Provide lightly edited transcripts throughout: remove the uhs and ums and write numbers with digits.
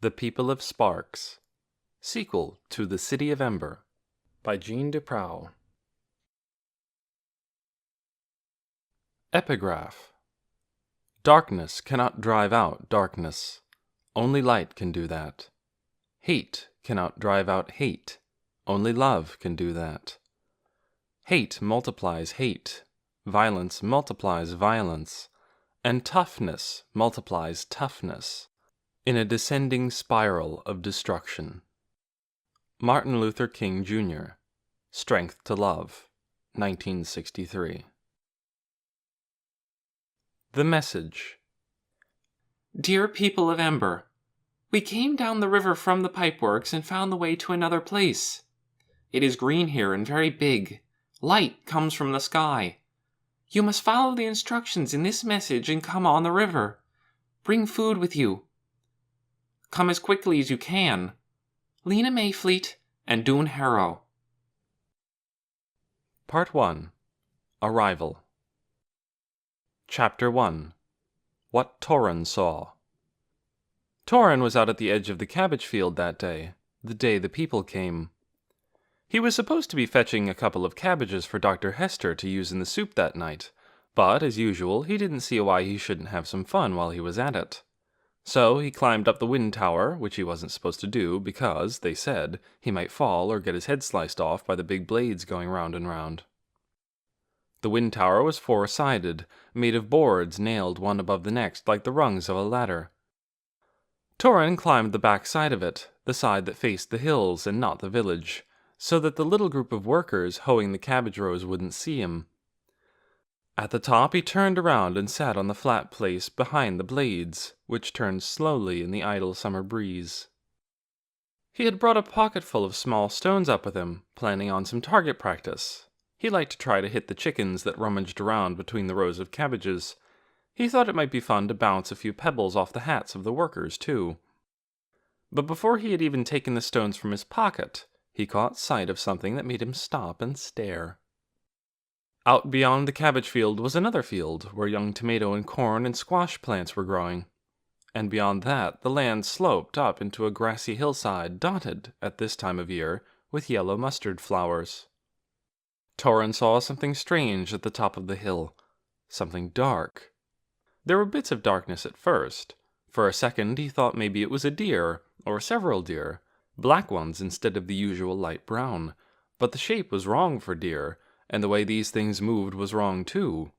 The People of Sparks, sequel to The City of Ember, by Jeanne DuPrau. Epigraph. Darkness cannot drive out darkness. Only light can do that. Hate cannot drive out hate. Only love can do that. Hate multiplies hate. Violence multiplies violence. And toughness multiplies toughness, in a descending spiral of destruction. Martin Luther King, Jr., Strength to Love, 1963. The Message. Dear people of Ember, we came down the river from the pipeworks and found the way to another place. It is green here and very big. Light comes from the sky. You must follow the instructions in this message and come on the river. Bring food with you. Come as quickly as you can. Lena Mayfleet and Doon Harrow. Part 1. Arrival. Chapter 1. What Torrin Saw. Torrin was out at the edge of the cabbage field that day, the day the people came. He was supposed to be fetching a couple of cabbages for Dr. Hester to use in the soup that night, but, as usual, he didn't see why he shouldn't have some fun while he was at it. So he climbed up the wind tower, which he wasn't supposed to do because, they said, he might fall or get his head sliced off by the big blades going round and round. The wind tower was four-sided, made of boards nailed one above the next like the rungs of a ladder. Torrin climbed the back side of it, the side that faced the hills and not the village, so that the little group of workers hoeing the cabbage rows wouldn't see him. At the top he turned around and sat on the flat place behind the blades, which turned slowly in the idle summer breeze. He had brought a pocketful of small stones up with him, planning on some target practice. He liked to try to hit the chickens that rummaged around between the rows of cabbages. He thought it might be fun to bounce a few pebbles off the hats of the workers, too. But before he had even taken the stones from his pocket, he caught sight of something that made him stop and stare. Out beyond the cabbage field was another field, where young tomato and corn and squash plants were growing. And beyond that, the land sloped up into a grassy hillside dotted, at this time of year, with yellow mustard flowers. Torrin saw something strange at the top of the hill, something dark. There were bits of darkness at first. For a second he thought maybe it was a deer, or several deer, black ones instead of the usual light brown, but the shape was wrong for deer, and the way these things moved was wrong too.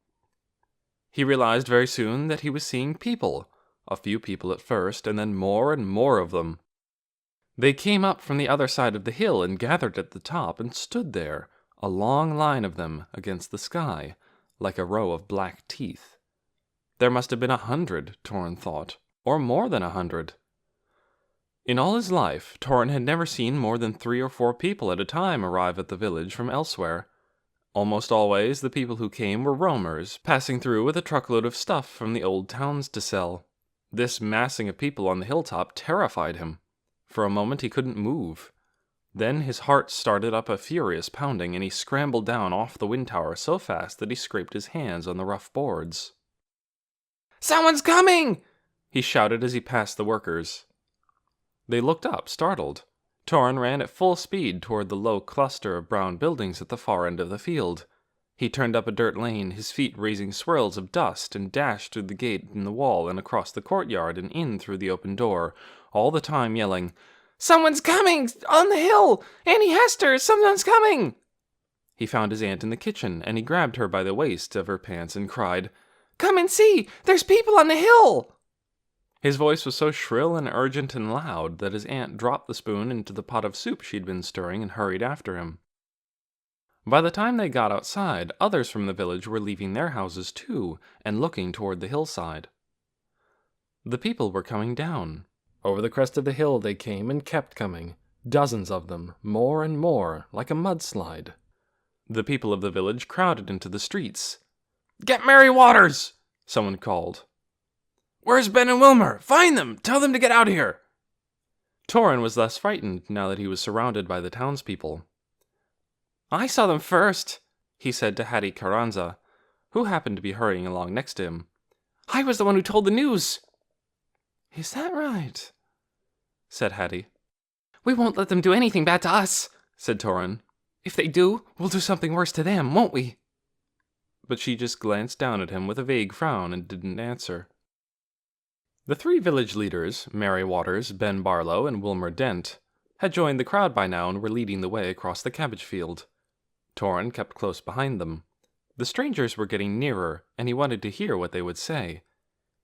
He realized very soon that he was seeing people, a few people at first, and then more and more of them. They came up from the other side of the hill and gathered at the top and stood there, a long line of them against the sky, like a row of black teeth. There must have been 100, Torrin thought, or more than 100. In all his life, Torrin had never seen more than 3 or 4 people at a time arrive at the village from elsewhere. Almost always the people who came were roamers, passing through with a truckload of stuff from the old towns to sell. This massing of people on the hilltop terrified him. For a moment he couldn't move. Then his heart started up a furious pounding, and he scrambled down off the wind tower so fast that he scraped his hands on the rough boards. "Someone's coming!" he shouted as he passed the workers. They looked up, startled. Torrin ran at full speed toward the low cluster of brown buildings at the far end of the field. He turned up a dirt lane, his feet raising swirls of dust, and dashed through the gate in the wall and across the courtyard and in through the open door, all the time yelling, "Someone's coming! On the hill! Annie Hester! Someone's coming!" He found his aunt in the kitchen, and he grabbed her by the waist of her pants and cried, "Come and see! There's people on the hill!" His voice was so shrill and urgent and loud that his aunt dropped the spoon into the pot of soup she'd been stirring and hurried after him. By the time they got outside, others from the village were leaving their houses too, and looking toward the hillside. The people were coming down. Over the crest of the hill they came and kept coming, dozens of them, more and more, like a mudslide. The people of the village crowded into the streets. "Get Mary Waters!" someone called. "Where's Ben and Wilmer? Find them! Tell them to get out here!" Torrin was less frightened now that he was surrounded by the townspeople. "I saw them first," he said to Hattie Carranza, who happened to be hurrying along next to him. "I was the one who told the news." "Is that right?" said Hattie. We won't let them do anything bad to us, said Torin. If they do, we'll do something worse to them, won't we? But she just glanced down at him with a vague frown and didn't answer. The 3 village leaders, Mary Waters, Ben Barlow, and Wilmer Dent, had joined the crowd by now and were leading the way across the cabbage field. Torin kept close behind them. The strangers were getting nearer, and he wanted to hear what they would say.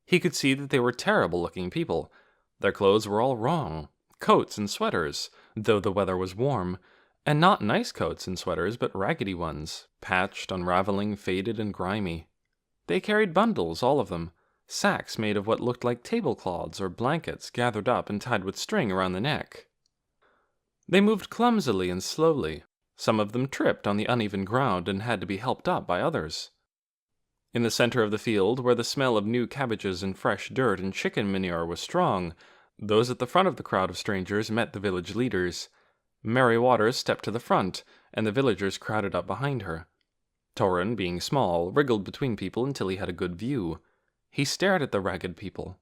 He could see that they were terrible-looking people. Their clothes were all wrong, coats and sweaters, though the weather was warm, and not nice coats and sweaters, but raggedy ones, patched, unraveling, faded, and grimy. They carried bundles, all of them, sacks made of what looked like tablecloths or blankets gathered up and tied with string around the neck. They moved clumsily and slowly. Some of them tripped on the uneven ground and had to be helped up by others. In the center of the field, where the smell of new cabbages and fresh dirt and chicken manure was strong, those at the front of the crowd of strangers met the village leaders. Mary Waters stepped to the front, and the villagers crowded up behind her. Torin, being small, wriggled between people until he had a good view. He stared at the ragged people.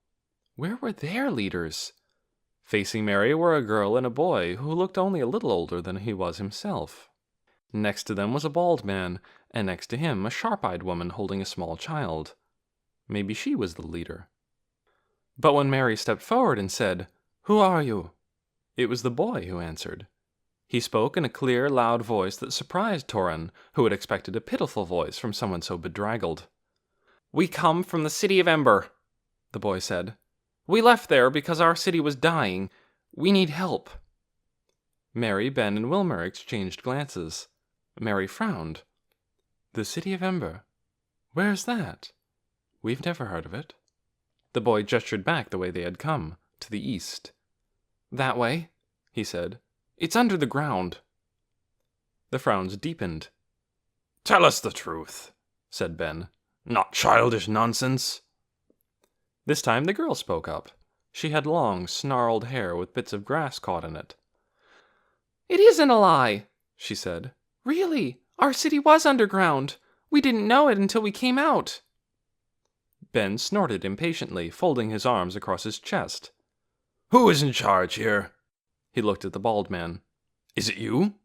Where were their leaders? Facing Mary were a girl and a boy who looked only a little older than he was himself. Next to them was a bald man, and next to him a sharp-eyed woman holding a small child. Maybe she was the leader. But when Mary stepped forward and said, "Who are you?" it was the boy who answered. He spoke in a clear, loud voice that surprised Torin, who had expected a pitiful voice from someone so bedraggled. "We come from the City of Ember," the boy said. "We left there because our city was dying. We need help." Mary, Ben, and Wilmer exchanged glances. Mary frowned. "The City of Ember? Where's that? We've never heard of it." The boy gestured back the way they had come, to the east. "That way," he said. "It's under the ground." The frowns deepened. "Tell us the truth," said Ben. "Not childish nonsense." This time the girl spoke up. She had long, snarled hair with bits of grass caught in it. "It isn't a lie," she said. "Really, our city was underground. We didn't know it until we came out." Ben snorted impatiently, folding his arms across his chest. "Who is in charge here?" He looked at the bald man. "Is it you?"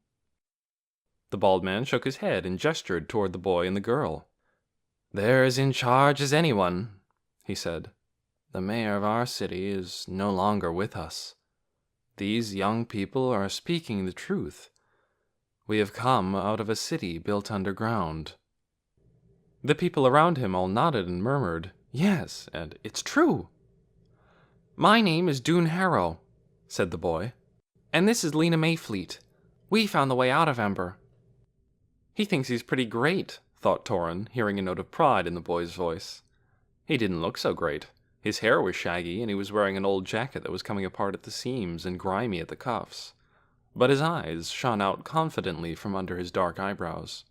The bald man shook his head and gestured toward the boy and the girl. "They're as in charge as anyone," he said. "The mayor of our city is no longer with us. These young people are speaking the truth. We have come out of a city built underground." The people around him all nodded and murmured, "Yes," and "It's true." "My name is Doon Harrow," said the boy. "And this is Lena Mayfleet. We found the way out of Ember." He thinks he's pretty great, thought Torin, hearing a note of pride in the boy's voice. He didn't look so great. His hair was shaggy, and he was wearing an old jacket that was coming apart at the seams and grimy at the cuffs. But his eyes shone out confidently from under his dark eyebrows.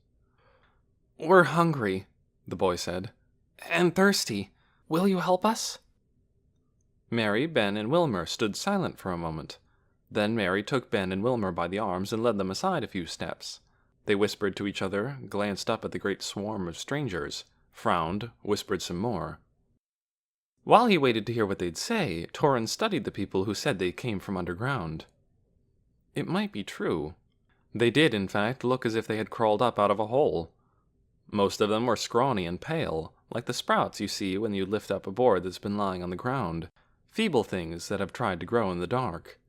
"We're hungry," the boy said, "and thirsty. Will you help us?" Mary, Ben, and Wilmer stood silent for a moment. Then Mary took Ben and Wilmer by the arms and led them aside a few steps. They whispered to each other, glanced up at the great swarm of strangers, frowned, whispered some more. While he waited to hear what they'd say, Torin studied the people who said they came from underground. It might be true. They did, in fact, look as if they had crawled up out of a hole. Most of them were scrawny and pale, like the sprouts you see when you lift up a board that's been lying on the ground, feeble things that have tried to grow in the dark.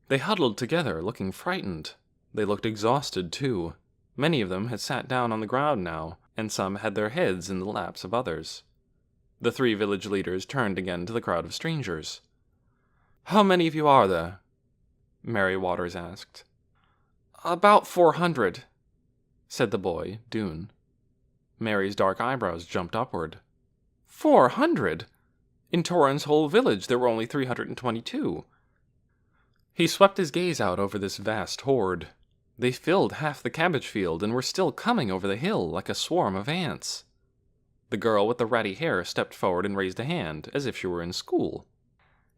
They huddled together, looking frightened. They looked exhausted, too. Many of them had sat down on the ground now, and some had their heads in the laps of others. The 3 village leaders turned again to the crowd of strangers. "How many of you are there?" Mary Waters asked. "About 400, said the boy, Doon. Mary's dark eyebrows jumped upward. 400? In Torin's whole village there were only 322. He swept his gaze out over this vast horde. They filled half the cabbage field and were still coming over the hill like a swarm of ants. The girl with the ratty hair stepped forward and raised a hand, as if she were in school.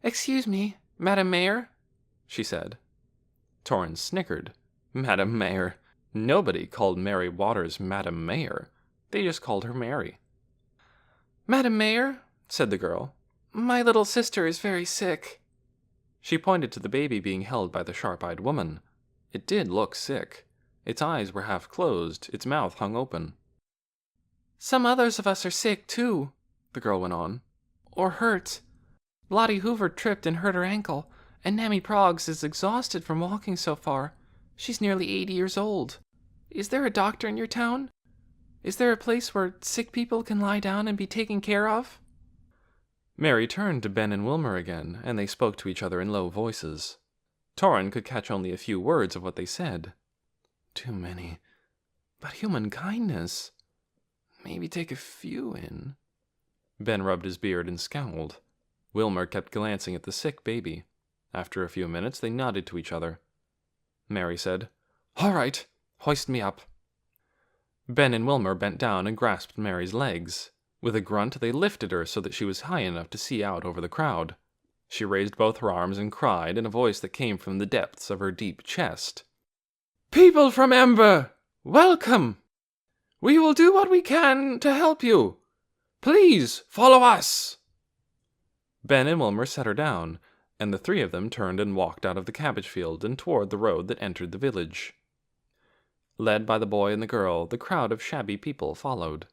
"Excuse me, Madam Mayor," she said. Torin snickered. Madam Mayor. Nobody called Mary Waters Madam Mayor. They just called her Mary. "Madam Mayor," said the girl, "my little sister is very sick." She pointed to the baby being held by the sharp-eyed woman. It did look sick. Its eyes were half closed, its mouth hung open. "Some others of us are sick, too," the girl went on. "Or hurt. Lottie Hoover tripped and hurt her ankle, and Nammy Proggs is exhausted from walking so far. She's nearly 80 years old. Is there a doctor in your town? Is there a place where sick people can lie down and be taken care of?" Mary turned to Ben and Wilmer again, and they spoke to each other in low voices. Torrin could catch only a few words of what they said. "Too many. But human kindness. Maybe take a few in." Ben rubbed his beard and scowled. Wilmer kept glancing at the sick baby. After a few minutes, they nodded to each other. Mary said, "All right, hoist me up." Ben and Wilmer bent down and grasped Mary's legs. With a grunt, they lifted her so that she was high enough to see out over the crowd. She raised both her arms and cried in a voice that came from the depths of her deep chest. "People from Ember, welcome! We will do what we can to help you. Please follow us." Ben and Wilmer set her down, and the three of them turned and walked out of the cabbage field and toward the road that entered the village. Led by the boy and the girl, the crowd of shabby people followed.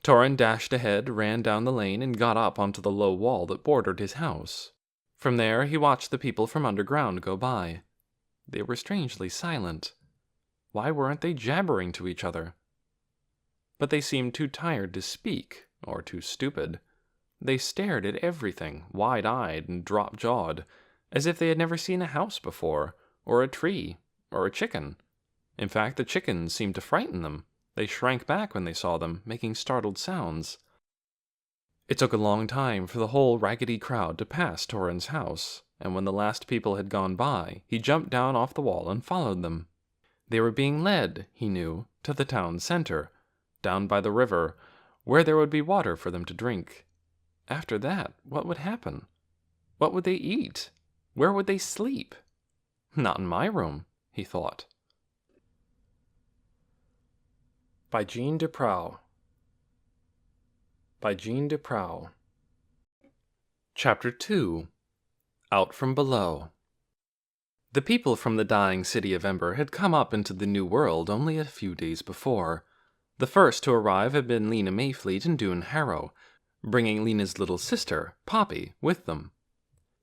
Torrin dashed ahead, ran down the lane, and got up onto the low wall that bordered his house. From there, he watched the people from underground go by. They were strangely silent. Why weren't they jabbering to each other? But they seemed too tired to speak, or too stupid. They stared at everything, wide-eyed and drop-jawed, as if they had never seen a house before, or a tree, or a chicken. In fact, the chickens seemed to frighten them. They shrank back when they saw them, making startled sounds. It took a long time for the whole raggedy crowd to pass Torrin's house, and when the last people had gone by, he jumped down off the wall and followed them. They were being led, he knew, to the town center, down by the river, where there would be water for them to drink. After that, what would happen? What would they eat? Where would they sleep? Not in my room, he thought. By Jeanne DuPrau. By Jeanne DuPrau. Chapter 2. Out from Below. The people from the dying City of Ember had come up into the New World only a few days before. The first to arrive had been Lena Mayfleet and Doone Harrow, bringing Lena's little sister, Poppy, with them.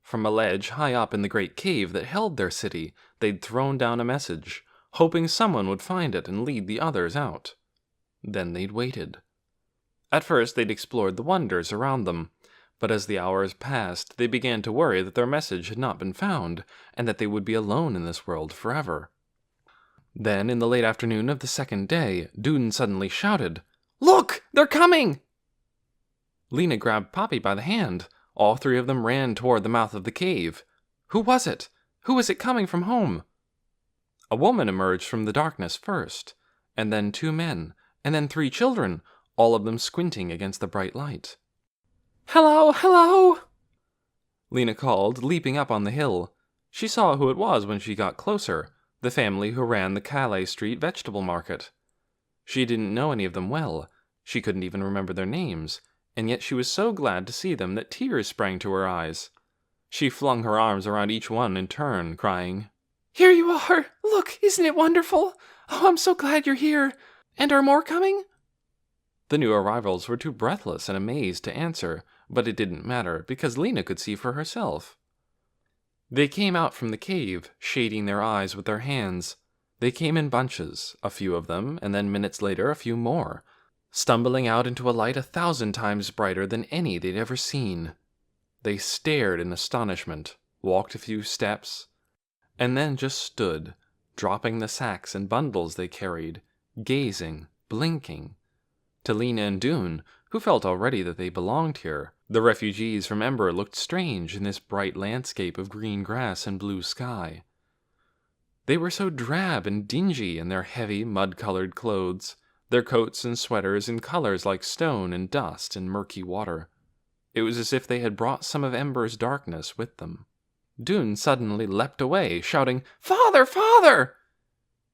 From a ledge high up in the great cave that held their city, they'd thrown down a message, hoping someone would find it and lead the others out. Then they'd waited. At first they'd explored the wonders around them, but as the hours passed, they began to worry that their message had not been found, and that they would be alone in this world forever. Then, in the late afternoon of the second day, Doone suddenly shouted, "Look! They're coming!" Lena grabbed Poppy by the hand. All three of them ran toward the mouth of the cave. Who was it? Who was it coming from home? A woman emerged from the darkness first, and then two men, and then three children, all of them squinting against the bright light. "Hello, hello!" Lena called, leaping up on the hill. She saw who it was when she got closer, the family who ran the Calais Street vegetable market. She didn't know any of them well. She couldn't even remember their names, and yet she was so glad to see them that tears sprang to her eyes. She flung her arms around each one in turn, crying, "Here you are! Look, isn't it wonderful? Oh, I'm so glad you're here! And are more coming?" The new arrivals were too breathless and amazed to answer, but it didn't matter, because Lena could see for herself. They came out from the cave, shading their eyes with their hands. They came in bunches, a few of them, and then minutes later a few more, stumbling out into a light 1,000 times brighter than any they'd ever seen. They stared in astonishment, walked a few steps, and then just stood, dropping the sacks and bundles they carried, gazing, blinking. To Lena and Doone, who felt already that they belonged here, the refugees from Ember looked strange in this bright landscape of green grass and blue sky. They were so drab and dingy in their heavy, mud-colored clothes, their coats and sweaters in colors like stone and dust and murky water. It was as if they had brought some of Ember's darkness with them. Doone suddenly leapt away, shouting, "Father! Father!"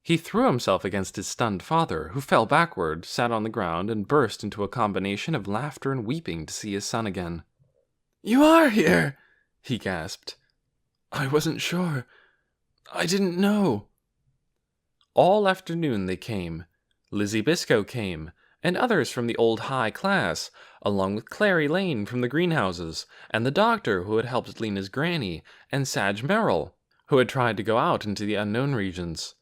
He threw himself against his stunned father, who fell backward, sat on the ground, and burst into a combination of laughter and weeping to see his son again. "You are here!" he gasped. I wasn't sure. I didn't know." All afternoon they came. Lizzie Biscoe came, and others from the old high class, along with Clary Lane from the greenhouses, and the doctor who had helped Lena's granny, and Sadge Merrill, who had tried to go out into the unknown regions.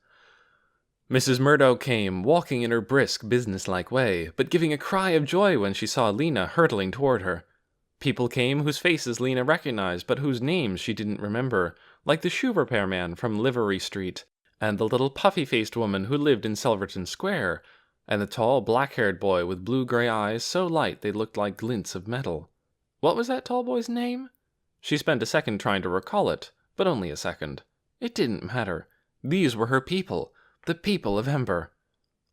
Mrs. Murdo came, walking in her brisk, businesslike way, but giving a cry of joy when she saw Lena hurtling toward her. People came whose faces Lena recognized, but whose names she didn't remember, like the shoe repair man from Livery Street, and the little puffy-faced woman who lived in Selverton Square, and the tall, black-haired boy with blue-gray eyes so light they looked like glints of metal. What was that tall boy's name? She spent a second trying to recall it, but only a second. It didn't matter. These were her people, the people of Ember.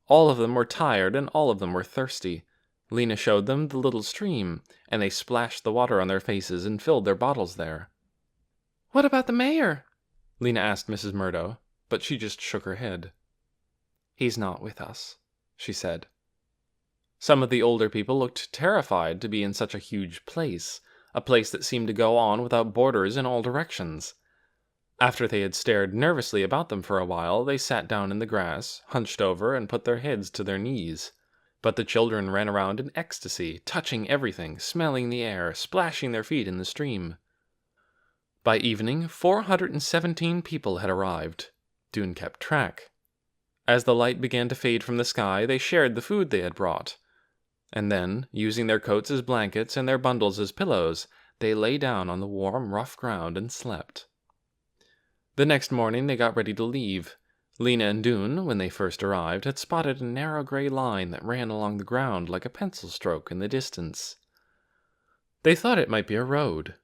All of them were tired, and all of them were thirsty. Lena showed them the little stream, and they splashed the water on their faces and filled their bottles there. "What about the mayor?" Lena asked Mrs. Murdo, but she just shook her head. "He's not with us," she said. Some of the older people looked terrified to be in such a huge place, a place that seemed to go on without borders in all directions. After they had stared nervously about them for a while, they sat down in the grass, hunched over, and put their heads to their knees. But the children ran around in ecstasy, touching everything, smelling the air, splashing their feet in the stream. By evening, 417 people had arrived. Dune kept track. As the light began to fade from the sky, they shared the food they had brought. And then, using their coats as blankets and their bundles as pillows, they lay down on the warm, rough ground and slept. The next morning they got ready to leave. Lena and Dune, when they first arrived, had spotted a narrow gray line that ran along the ground like a pencil stroke in the distance. They thought it might be a road.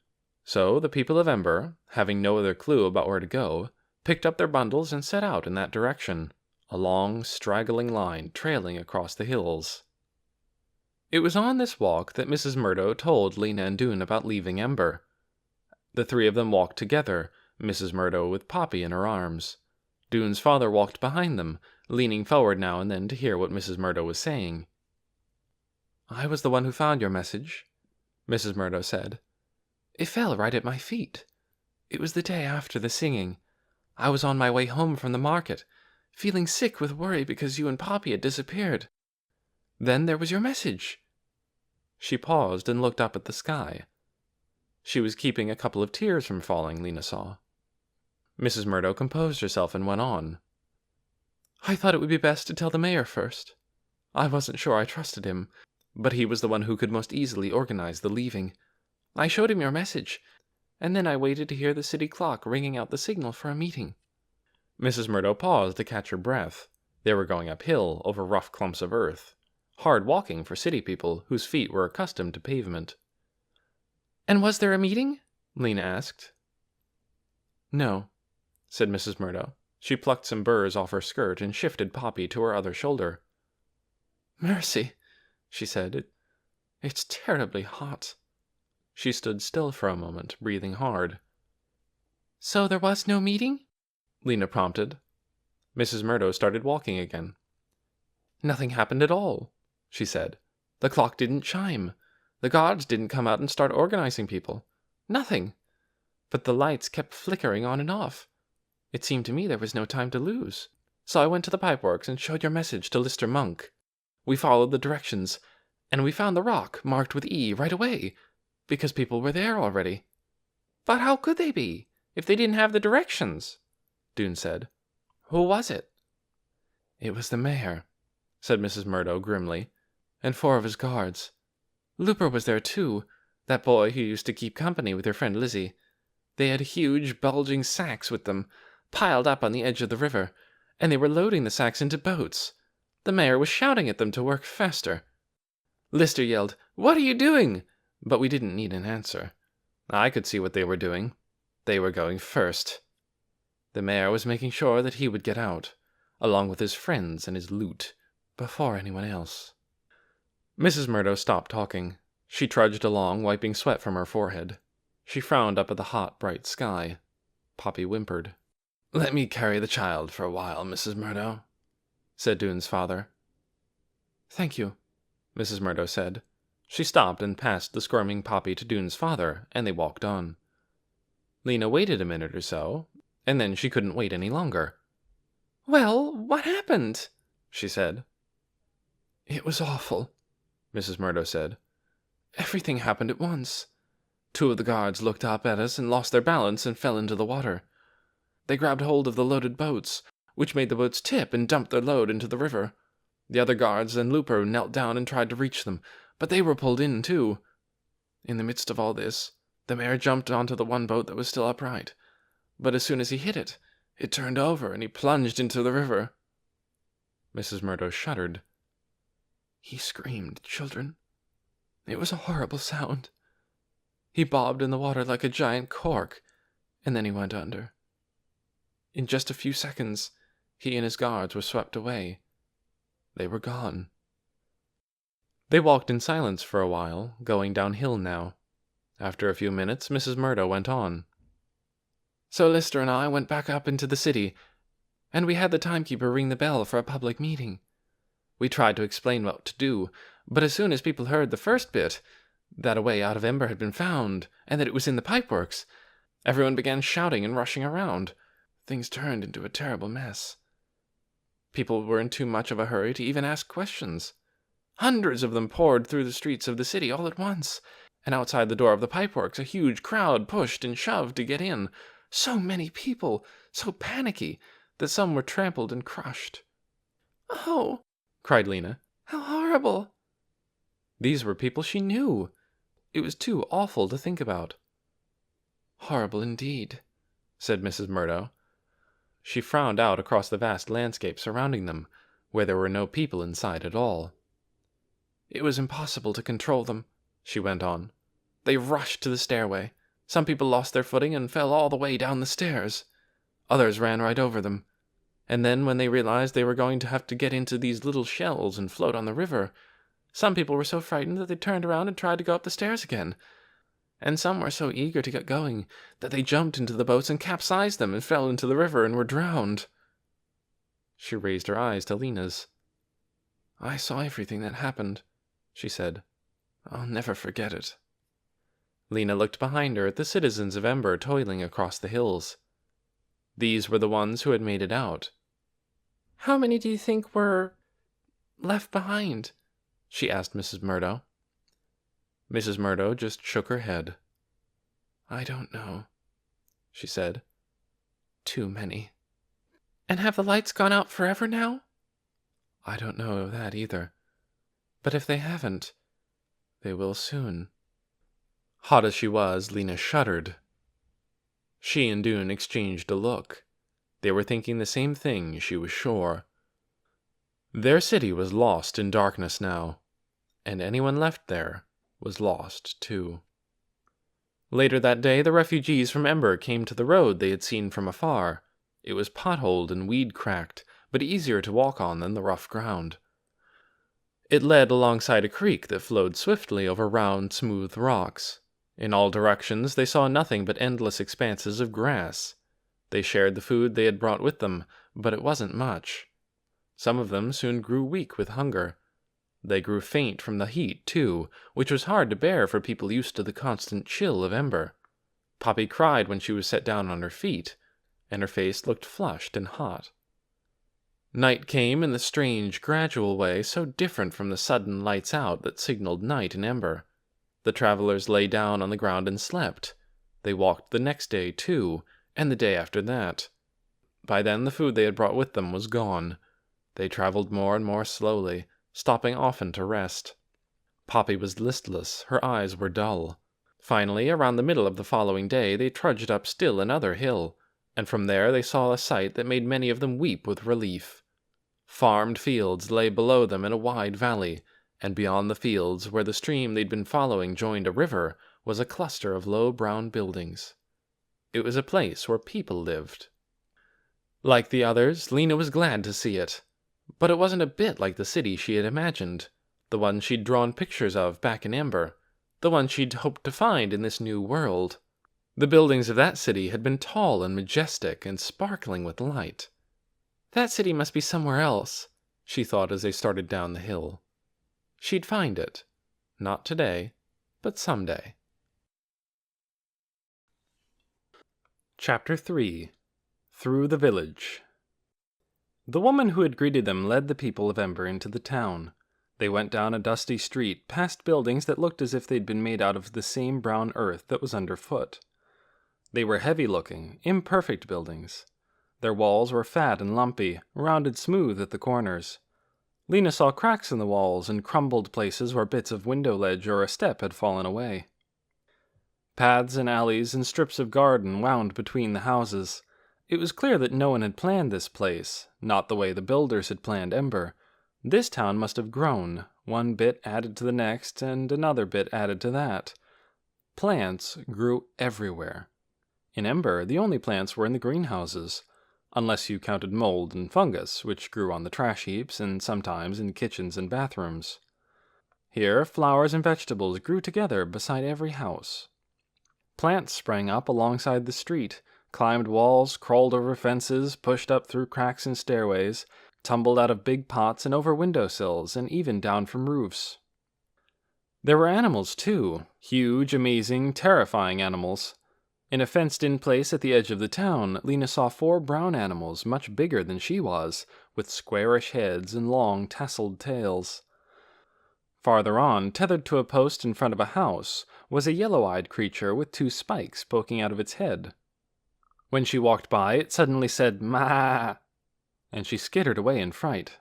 So the people of Ember, having no other clue about where to go, picked up their bundles and set out in that direction, a long, straggling line trailing across the hills. It was on this walk that Mrs. Murdo told Lena and Dune about leaving Ember. The three of them walked together, Mrs. Murdo with Poppy in her arms. Dune's father walked behind them, leaning forward now and then to hear what Mrs. Murdo was saying. "I was the one who found your message," Mrs. Murdo said. "It fell right at my feet. It was the day after the singing. I was on my way home from the market, feeling sick with worry because you and Poppy had disappeared. Then there was your message." She paused and looked up at the sky. She was keeping a couple of tears from falling, Lena saw. Mrs. Murdo composed herself and went on. "I thought it would be best to tell the mayor first. I wasn't sure I trusted him, but he was the one who could most easily organize the leaving. I showed him your message, and then I waited to hear the city clock ringing out the signal for a meeting." Mrs. Murdo paused to catch her breath. They were going uphill over rough clumps of earth, hard walking for city people whose feet were accustomed to pavement. "And was there a meeting?" Lena asked. "No," said Mrs. Murdo. She plucked some burrs off her skirt and shifted Poppy to her other shoulder. "Mercy," she said. It's terribly hot." She stood still for a moment, breathing hard. "So there was no meeting?" Lena prompted. Mrs. Murdo started walking again. "Nothing happened at all," she said. "The clock didn't chime. The guards didn't come out and start organizing people. Nothing. But the lights kept flickering on and off. It seemed to me there was no time to lose. So I went to the pipeworks and showed your message to Lister Monk. We followed the directions, and we found the rock marked with E right away, because people were there already." "But how could they be, if they didn't have the directions?" Dune said. "Who was it?" "It was the mayor," said Mrs. Murdo grimly, "and 4 of his guards. Looper was there too, that boy who used to keep company with your friend Lizzie. They had huge, bulging sacks with them, piled up on the edge of the river, and they were loading the sacks into boats. The mayor was shouting at them to work faster. Lister yelled, 'What are you doing?' But we didn't need an answer. I could see what they were doing. They were going first. The mayor was making sure that he would get out, along with his friends and his loot, before anyone else." Mrs. Murdo stopped talking. She trudged along, wiping sweat from her forehead. She frowned up at the hot, bright sky. Poppy whimpered. "Let me carry the child for a while, Mrs. Murdo," said Dune's father. "Thank you," Mrs. Murdo said. She stopped and passed the squirming Poppy to Dune's father, and they walked on. Lena waited a minute or so, and then she couldn't wait any longer. "Well, what happened?" she said. "It was awful," Mrs. Murdo said. "Everything happened at once. 2 of the guards looked up at us and lost their balance and fell into the water. They grabbed hold of the loaded boats, which made the boats tip and dumped their load into the river. The other guards and Lupo knelt down and tried to reach them, but they were pulled in too. In the midst of all this, the mayor jumped onto the one boat that was still upright, but as soon as he hit it, it turned over and he plunged into the river." Mrs. Murdo shuddered. "He screamed, children. It was a horrible sound. He bobbed in the water like a giant cork, and then he went under. In just a few seconds, he and his guards were swept away. They were gone." They walked in silence for a while, going downhill now. After a few minutes, Mrs. Murdo went on. "So Lister and I went back up into the city, and we had the timekeeper ring the bell for a public meeting. We tried to explain what to do, but as soon as people heard the first bit, that a way out of Ember had been found, and that it was in the pipeworks, everyone began shouting and rushing around. Things turned into a terrible mess. People were in too much of a hurry to even ask questions. Hundreds of them poured through the streets of the city all at once, and outside the door of the pipeworks a huge crowd pushed and shoved to get in. So many people, so panicky, that some were trampled and crushed." "Oh," cried Lena. "how horrible." These were people she knew. It was too awful to think about. "Horrible indeed," said Mrs. Murdo. She frowned out across the vast landscape surrounding them, where there were no people in sight at all. "It was impossible to control them," she went on. "They rushed to the stairway. Some people lost their footing and fell all the way down the stairs. Others ran right over them. And then, when they realized they were going to have to get into these little shells and float on the river, some people were so frightened that they turned around and tried to go up the stairs again. And some were so eager to get going that they jumped into the boats and capsized them and fell into the river and were drowned." She raised her eyes to Lena's. "I saw everything that happened," she said. "I'll never forget it." Lena looked behind her at the citizens of Ember toiling across the hills. These were the ones who had made it out. "How many do you think were left behind?" she asked Mrs. Murdo. Mrs. Murdo just shook her head. "I don't know," she said. "Too many." "And have the lights gone out forever now?" "I don't know that either. But if they haven't, they will soon." Hot as she was, Lena shuddered. She and Dune exchanged a look. They were thinking the same thing, she was sure. Their city was lost in darkness now, and anyone left there was lost too. Later that day, the refugees from Ember came to the road they had seen from afar. It was potholed and weed-cracked, but easier to walk on than the rough ground. It led alongside a creek that flowed swiftly over round, smooth rocks. In all directions they saw nothing but endless expanses of grass. They shared the food they had brought with them, but it wasn't much. Some of them soon grew weak with hunger. They grew faint from the heat, too, which was hard to bear for people used to the constant chill of Ember. Poppy cried when she was set down on her feet, and her face looked flushed and hot. Night came in the strange, gradual way so different from the sudden lights out that signaled night in Ember. The travelers lay down on the ground and slept. They walked the next day, too, and the day after that. By then the food they had brought with them was gone. They traveled more and more slowly, stopping often to rest. Poppy was listless, her eyes were dull. Finally, around the middle of the following day, they trudged up still another hill, and from there they saw a sight that made many of them weep with relief. Farmed fields lay below them in a wide valley, and beyond the fields, where the stream they'd been following joined a river, was a cluster of low brown buildings. It was a place where people lived. Like the others, Lena was glad to see it. But it wasn't a bit like the city she had imagined, the one she'd drawn pictures of back in Ember, the one she'd hoped to find in this new world. The buildings of that city had been tall and majestic and sparkling with light. That city must be somewhere else, she thought as they started down the hill. She'd find it. Not today, but someday. Chapter 3. Through the Village. The woman who had greeted them led the people of Ember into the town. They went down a dusty street, past buildings that looked as if they'd been made out of the same brown earth that was underfoot. They were heavy-looking, imperfect buildings. Their walls were fat and lumpy, rounded smooth at the corners. Lena saw cracks in the walls and crumbled places where bits of window ledge or a step had fallen away. Paths and alleys and strips of garden wound between the houses. It was clear that no one had planned this place, not the way the builders had planned Ember. This town must have grown, one bit added to the next, and another bit added to that. Plants grew everywhere. In Ember, the only plants were in the greenhouses, unless you counted mold and fungus, which grew on the trash heaps and sometimes in kitchens and bathrooms. Here, flowers and vegetables grew together beside every house. Plants sprang up alongside the street, climbed walls, crawled over fences, pushed up through cracks in stairways, tumbled out of big pots and over windowsills, and even down from roofs. There were animals, too, huge, amazing, terrifying animals. In a fenced-in place at the edge of the town, Lena saw 4 brown animals much bigger than she was, with squarish heads and long, tasseled tails. Farther on, tethered to a post in front of a house, was a yellow-eyed creature with 2 spikes poking out of its head. When she walked by, it suddenly said, "Ma!" and she skittered away in fright.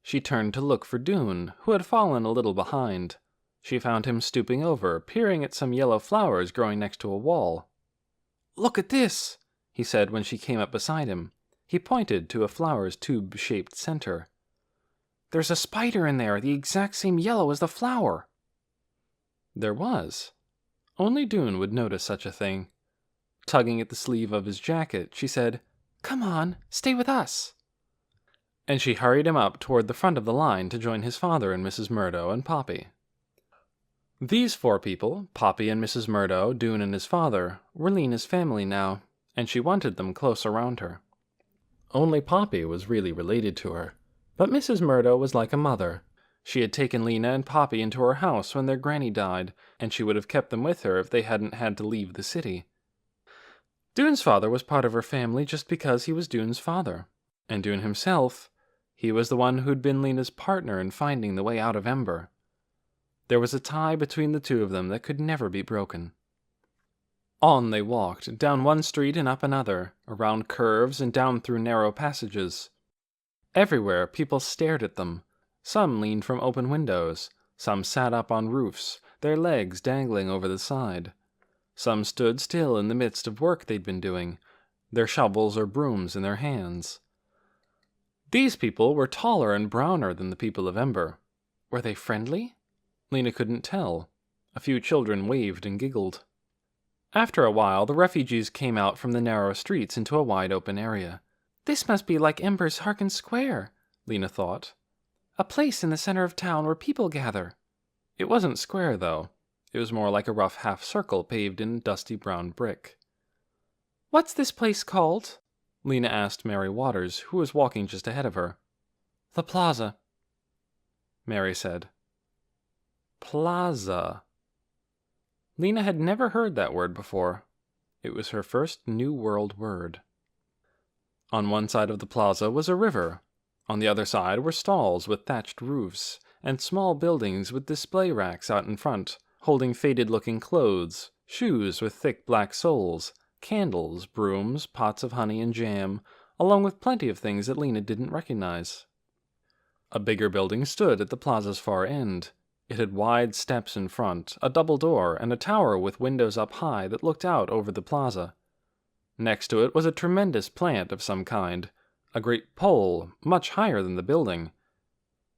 She turned to look for Dune, who had fallen a little behind. She found him stooping over, peering at some yellow flowers growing next to a wall. "Look at this," he said when she came up beside him. He pointed to a flower's tube-shaped center. "There's a spider in there, the exact same yellow as the flower." There was. Only Dune would notice such a thing. Tugging at the sleeve of his jacket, she said, "Come on, stay with us." And she hurried him up toward the front of the line to join his father and Mrs. Murdo and Poppy. These 4 people, Poppy and Mrs. Murdo, Dune and his father, were Lena's family now, and she wanted them close around her. Only Poppy was really related to her, but Mrs. Murdo was like a mother. She had taken Lena and Poppy into her house when their granny died, and she would have kept them with her if they hadn't had to leave the city. Dune's father was part of her family just because he was Dune's father, and Dune himself, he was the one who'd been Lena's partner in finding the way out of Ember. There was a tie between the 2 of them that could never be broken. On they walked, down one street and up another, around curves and down through narrow passages. Everywhere people stared at them. Some leaned from open windows, some sat up on roofs, their legs dangling over the side. Some stood still in the midst of work they'd been doing, their shovels or brooms in their hands. These people were taller and browner than the people of Ember. Were they friendly? Lena couldn't tell. A few children waved and giggled. After a while, the refugees came out from the narrow streets into a wide open area. "This must be like Ember's Harkin Square," Lena thought. "A place in the center of town where people gather." It wasn't square, though. It was more like a rough half-circle paved in dusty brown brick. "What's this place called?" Lena asked Mary Waters, who was walking just ahead of her. "The Plaza," Mary said. Plaza. Lena had never heard that word before. It was her first New World word. On one side of the plaza was a river. On the other side were stalls with thatched roofs, and small buildings with display racks out in front, holding faded-looking clothes, shoes with thick black soles, candles, brooms, pots of honey and jam, along with plenty of things that Lena didn't recognize. A bigger building stood at the plaza's far end. It had wide steps in front, a double door, and a tower with windows up high that looked out over the plaza. Next to it was a tremendous plant of some kind, a great pole, much higher than the building,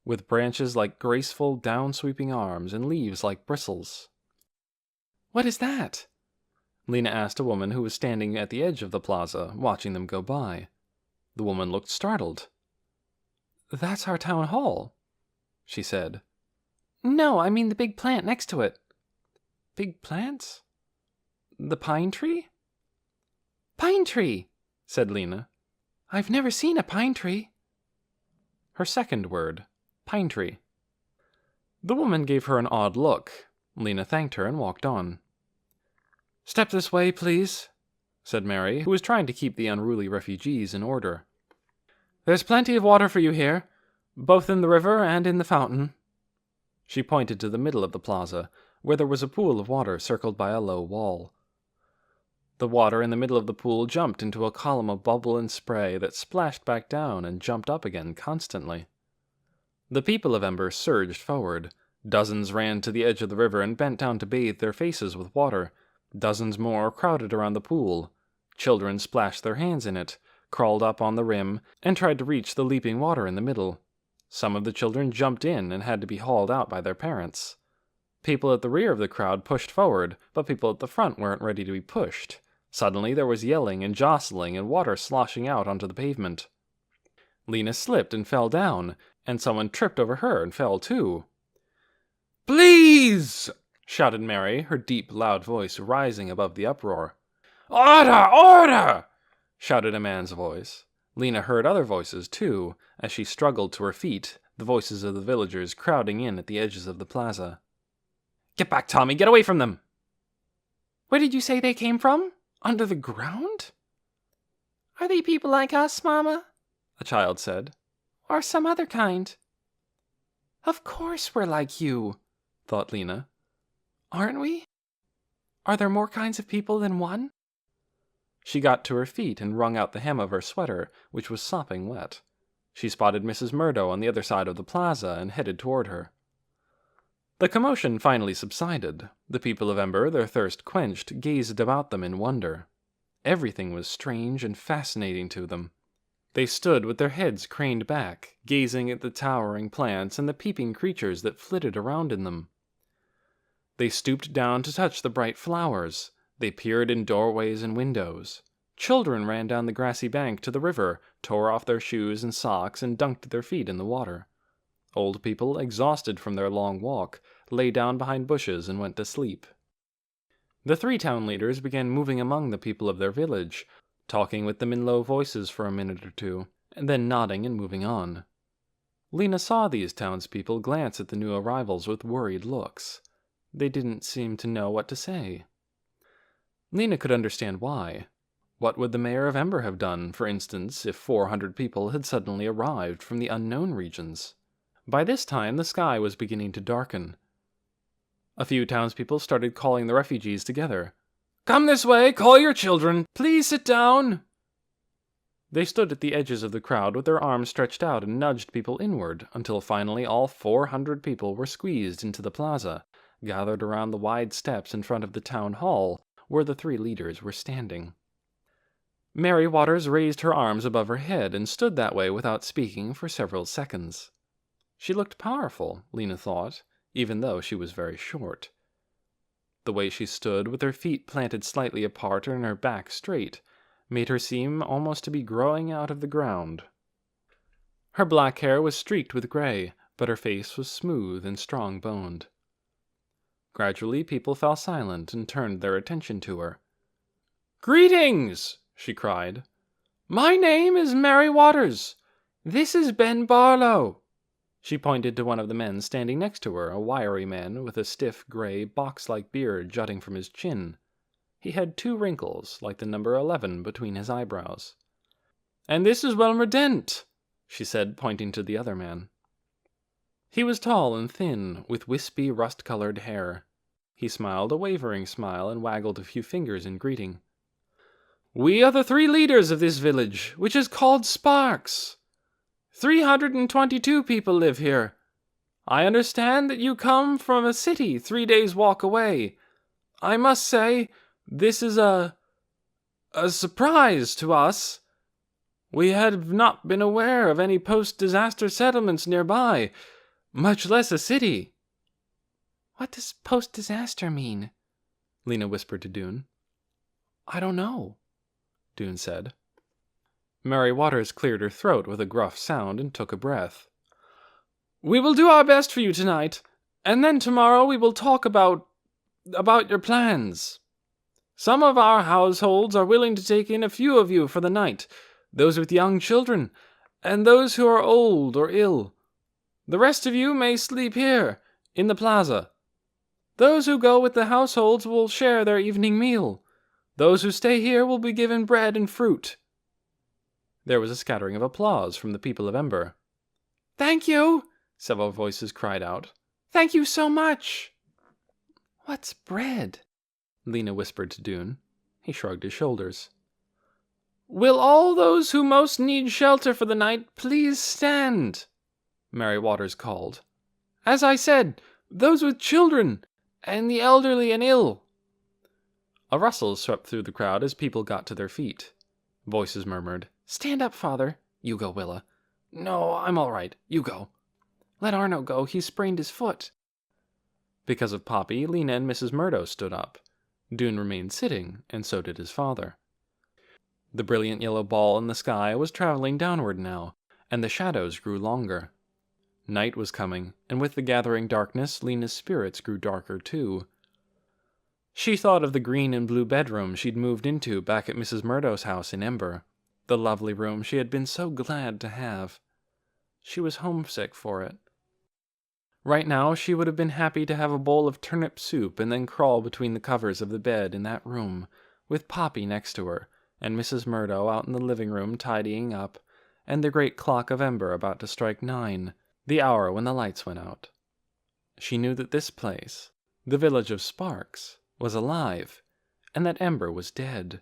with branches like graceful, down-sweeping arms and leaves like bristles. "What is that?" Lena asked a woman who was standing at the edge of the plaza, watching them go by. The woman looked startled. "That's our town hall," she said. "No, I mean the big plant next to it." "Big plant? The pine tree?" "Pine tree," said Lena. "I've never seen a pine tree." Her second word, pine tree. The woman gave her an odd look. Lena thanked her and walked on. "Step this way, please," said Mary, who was trying to keep the unruly refugees in order. "There's plenty of water for you here, both in the river and in the fountain." She pointed to the middle of the plaza, where there was a pool of water circled by a low wall. The water in the middle of the pool jumped into a column of bubble and spray that splashed back down and jumped up again constantly. The people of Ember surged forward. Dozens ran to the edge of the river and bent down to bathe their faces with water. Dozens more crowded around the pool. Children splashed their hands in it, crawled up on the rim, and tried to reach the leaping water in the middle. Some of the children jumped in and had to be hauled out by their parents. People at the rear of the crowd pushed forward, but people at the front weren't ready to be pushed. Suddenly there was yelling and jostling and water sloshing out onto the pavement. Lena slipped and fell down, and someone tripped over her and fell too. "Please!" shouted Mary, her deep, loud voice rising above the uproar. "Order! Order!" shouted a man's voice. Lena heard other voices, too, as she struggled to her feet, the voices of the villagers crowding in at the edges of the plaza. "Get back, Tommy! Get away from them!" "Where did you say they came from? Under the ground?" "Are they people like us, Mama?" a child said. "Or some other kind?" "Of course we're like you," thought Lena. "Aren't we? Are there more kinds of people than one?" She got to her feet and wrung out the hem of her sweater, which was sopping wet. She spotted Mrs. Murdo on the other side of the plaza and headed toward her. The commotion finally subsided. The people of Ember, their thirst quenched, gazed about them in wonder. Everything was strange and fascinating to them. They stood with their heads craned back, gazing at the towering plants and the peeping creatures that flitted around in them. They stooped down to touch the bright flowers. They peered in doorways and windows. Children ran down the grassy bank to the river, tore off their shoes and socks, and dunked their feet in the water. Old people, exhausted from their long walk, lay down behind bushes and went to sleep. The 3 town leaders began moving among the people of their village, talking with them in low voices for a minute or two, and then nodding and moving on. Lena saw these townspeople glance at the new arrivals with worried looks. They didn't seem to know what to say. Lena could understand why. What would the mayor of Ember have done, for instance, if 400 people had suddenly arrived from the unknown regions? By this time, the sky was beginning to darken. A few townspeople started calling the refugees together. "Come this way! Call your children! Please sit down!" They stood at the edges of the crowd with their arms stretched out and nudged people inward, until finally all 400 people were squeezed into the plaza, gathered around the wide steps in front of the town hall, where the 3 leaders were standing. Mary Waters raised her arms above her head and stood that way without speaking for several seconds. She looked powerful, Lena thought, even though she was very short. The way she stood, with her feet planted slightly apart and her back straight, made her seem almost to be growing out of the ground. Her black hair was streaked with gray, but her face was smooth and strong-boned. Gradually, people fell silent and turned their attention to her. "Greetings!" she cried. "My name is Mary Waters. This is Ben Barlow." She pointed to one of the men standing next to her, a wiry man with a stiff, gray, box-like beard jutting from his chin. He had 2 wrinkles, like the number 11, between his eyebrows. "And this is Wilmer Dent," she said, pointing to the other man. He was tall and thin, with wispy, rust-colored hair. He smiled a wavering smile and waggled a few fingers in greeting. "We are the 3 leaders of this village, which is called Sparks. 322 people live here. I understand that you come from a city 3 days' walk away. I must say, this is a surprise to us. We had not been aware of any post-disaster settlements nearby, much less a city." "What does post-disaster mean?" Lena whispered to Dune. "I don't know," Dune said. Mary Waters cleared her throat with a gruff sound and took a breath. "We will do our best for you tonight, and then tomorrow we will talk about your plans. Some of our households are willing to take in a few of you for the night, those with young children, and those who are old or ill. The rest of you may sleep here, in the plaza. Those who go with the households will share their evening meal. Those who stay here will be given bread and fruit." There was a scattering of applause from the people of Ember. "Thank you," several voices cried out. "Thank you so much." "What's bread?" Lena whispered to Dune. He shrugged his shoulders. "Will all those who most need shelter for the night please stand?" Mary Waters called. "As I said, those with children, and the elderly and ill." A rustle swept through the crowd as people got to their feet. Voices murmured, "Stand up, Father." "You go, Willa." "No, I'm all right. You go." "Let Arno go. He's sprained his foot." Because of Poppy, Lena and Mrs. Murdo stood up. Dune remained sitting, and so did his father. The brilliant yellow ball in the sky was traveling downward now, and the shadows grew longer. Night was coming, and with the gathering darkness, Lena's spirits grew darker too. She thought of the green and blue bedroom she'd moved into back at Mrs. Murdo's house in Ember, the lovely room she had been so glad to have. She was homesick for it. Right now, she would have been happy to have a bowl of turnip soup and then crawl between the covers of the bed in that room, with Poppy next to her, and Mrs. Murdo out in the living room tidying up, and the great clock of Ember about to strike 9, the hour when the lights went out. She knew that this place, the village of Sparks, was alive, and that Ember was dead,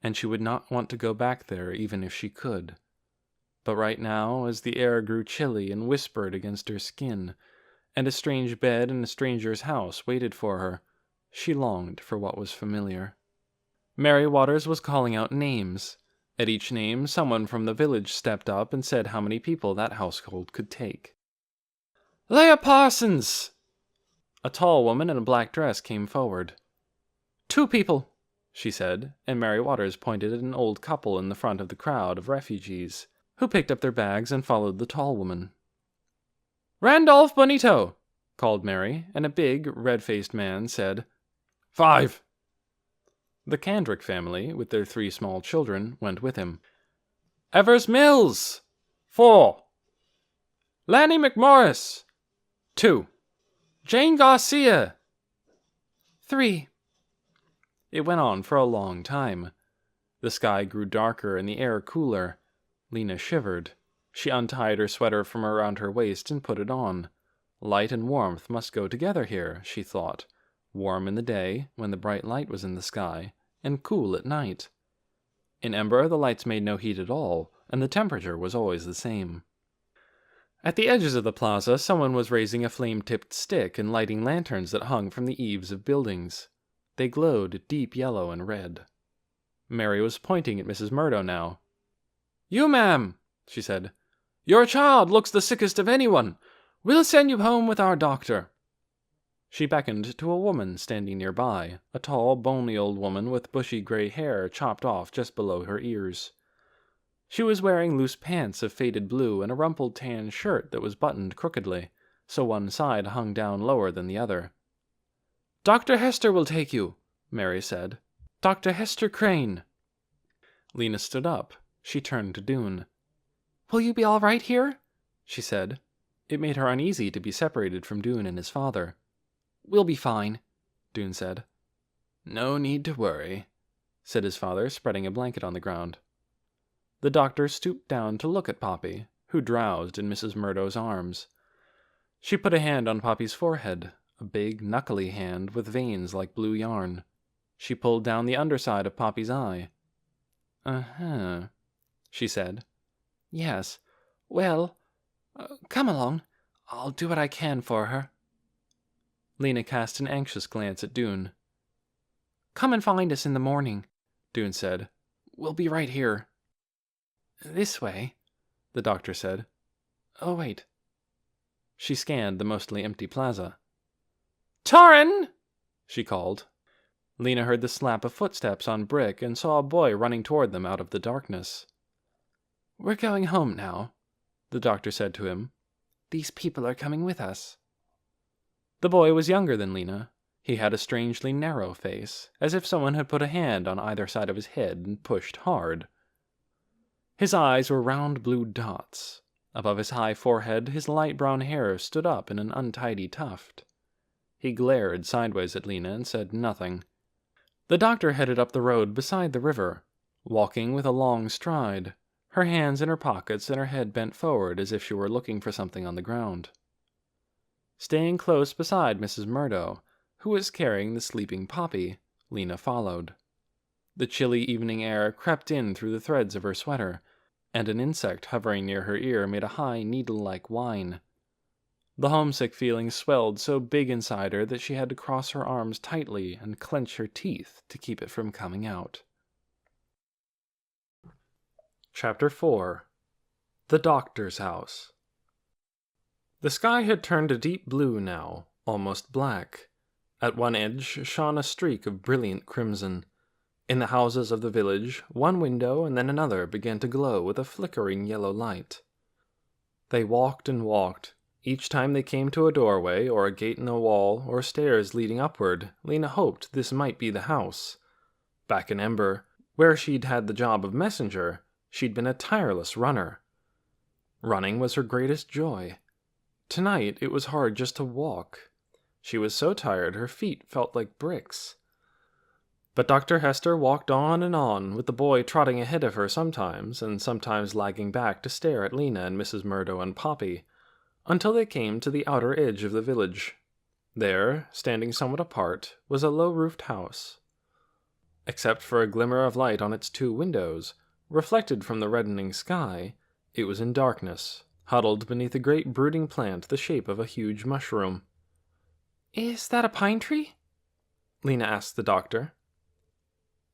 and she would not want to go back there even if she could. But right now, as the air grew chilly and whispered against her skin, and a strange bed in a stranger's house waited for her, she longed for what was familiar. Mary Waters was calling out names. At each name, someone from the village stepped up and said how many people that household could take. "Leah Parsons!" A tall woman in a black dress came forward. "2 people," she said, and Mary Waters pointed at an old couple in the front of the crowd of refugees, who picked up their bags and followed the tall woman. "Randolph Bonito," called Mary, and a big, red-faced man said, 5. The Candrick family, with their 3 small children, went with him. "Evers Mills." 4. "Lanny McMorris." 2. "Jane Garcia." 3. It went on for a long time. The sky grew darker and the air cooler. Lena shivered. She untied her sweater from around her waist and put it on. Light and warmth must go together here, she thought. Warm in the day, when the bright light was in the sky, and cool at night. In Ember, the lights made no heat at all, and the temperature was always the same. At the edges of the plaza, someone was raising a flame-tipped stick and lighting lanterns that hung from the eaves of buildings. They glowed deep yellow and red. Mary was pointing at Mrs. Murdo now. "You, ma'am," she said. "Your child looks the sickest of anyone. We'll send you home with our doctor." She beckoned to a woman standing nearby, a tall, bony old woman with bushy gray hair chopped off just below her ears. She was wearing loose pants of faded blue and a rumpled tan shirt that was buttoned crookedly, so one side hung down lower than the other. "Dr. Hester will take you," Mary said. "Dr. Hester Crane." Lena stood up. She turned to Dune. "Will you be all right here?" she said. It made her uneasy to be separated from Dune and his father. "We'll be fine," Dune said. "No need to worry," said his father, spreading a blanket on the ground. The doctor stooped down to look at Poppy, who drowsed in Mrs. Murdo's arms. She put a hand on Poppy's forehead, a big, knuckly hand with veins like blue yarn. She pulled down the underside of Poppy's eye. "Uh-huh," she said. "Yes. Well, come along. I'll do what I can for her." Lena cast an anxious glance at Dune. "Come and find us in the morning," Dune said. "We'll be right here." "This way," the doctor said. "Oh, wait." She scanned the mostly empty plaza. "Torrin!" she called. Lena heard the slap of footsteps on brick and saw a boy running toward them out of the darkness. "We're going home now," the doctor said to him. "These people are coming with us." The boy was younger than Lena. He had a strangely narrow face, as if someone had put a hand on either side of his head and pushed hard. His eyes were round blue dots. Above his high forehead, his light brown hair stood up in an untidy tuft. He glared sideways at Lena and said nothing. The doctor headed up the road beside the river, walking with a long stride, her hands in her pockets and her head bent forward as if she were looking for something on the ground. Staying close beside Mrs. Murdo, who was carrying the sleeping Poppy, Lena followed. The chilly evening air crept in through the threads of her sweater, and an insect hovering near her ear made a high needle-like whine. The homesick feeling swelled so big inside her that she had to cross her arms tightly and clench her teeth to keep it from coming out. Chapter 4. The Doctor's House. The sky had turned a deep blue now, almost black. At one edge shone a streak of brilliant crimson. In the houses of the village, one window and then another began to glow with a flickering yellow light. They walked and walked. Each time they came to a doorway, or a gate in the wall, or stairs leading upward, Lena hoped this might be the house. Back in Ember, where she'd had the job of messenger, she'd been a tireless runner. Running was her greatest joy. Tonight it was hard just to walk. She was so tired her feet felt like bricks. But Dr. Hester walked on, with the boy trotting ahead of her sometimes, and sometimes lagging back to stare at Lena and Mrs. Murdo and Poppy, until they came to the outer edge of the village. There, standing somewhat apart, was a low-roofed house. Except for a glimmer of light on its 2 windows, reflected from the reddening sky, it was in darkness, huddled beneath a great brooding plant the shape of a huge mushroom. "Is that a pine tree?" Lena asked the doctor.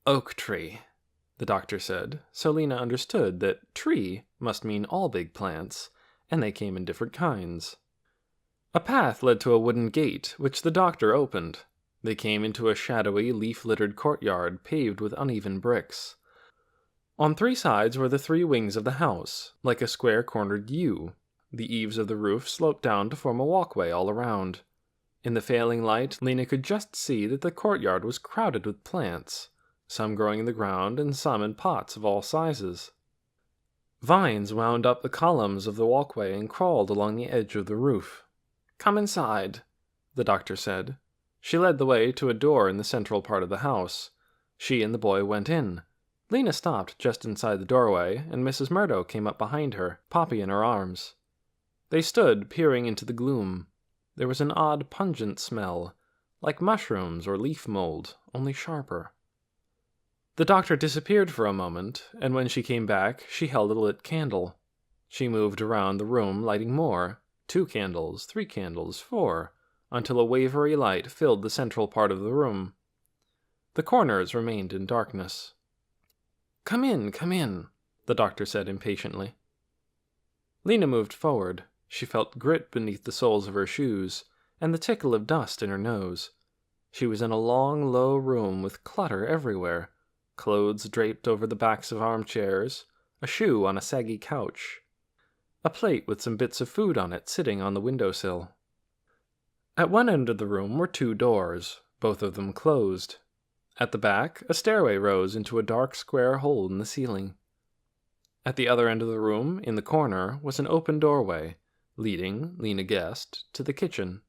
"Oak tree," the doctor said, so Lena understood that tree must mean all big plants, and they came in different kinds. A path led to a wooden gate, which the doctor opened. They came into a shadowy, leaf-littered courtyard paved with uneven bricks. On 3 sides were the 3 wings of the house, like a square-cornered U. The eaves of the roof sloped down to form a walkway all around. In the failing light, Lena could just see that the courtyard was crowded with plants, some growing in the ground and some in pots of all sizes. Vines wound up the columns of the walkway and crawled along the edge of the roof. "Come inside," the doctor said. She led the way to a door in the central part of the house. She and the boy went in. Lena stopped just inside the doorway, and Mrs. Murdo came up behind her, Poppy in her arms. They stood, peering into the gloom. There was an odd, pungent smell, like mushrooms or leaf mold, only sharper. The doctor disappeared for a moment, and when she came back, she held a lit candle. She moved around the room, lighting more, 2 candles, 3 candles, 4, until a wavery light filled the central part of the room. The corners remained in darkness. Come in," the doctor said impatiently. Lena moved forward. She felt grit beneath the soles of her shoes, and the tickle of dust in her nose. She was in a long, low room with clutter everywhere, clothes draped over the backs of armchairs, a shoe on a saggy couch, a plate with some bits of food on it sitting on the windowsill. At one end of the room were 2 doors, both of them closed. At the back, a stairway rose into a dark square hole in the ceiling. At the other end of the room, in the corner, was an open doorway, leading, Lena guessed, to the kitchen.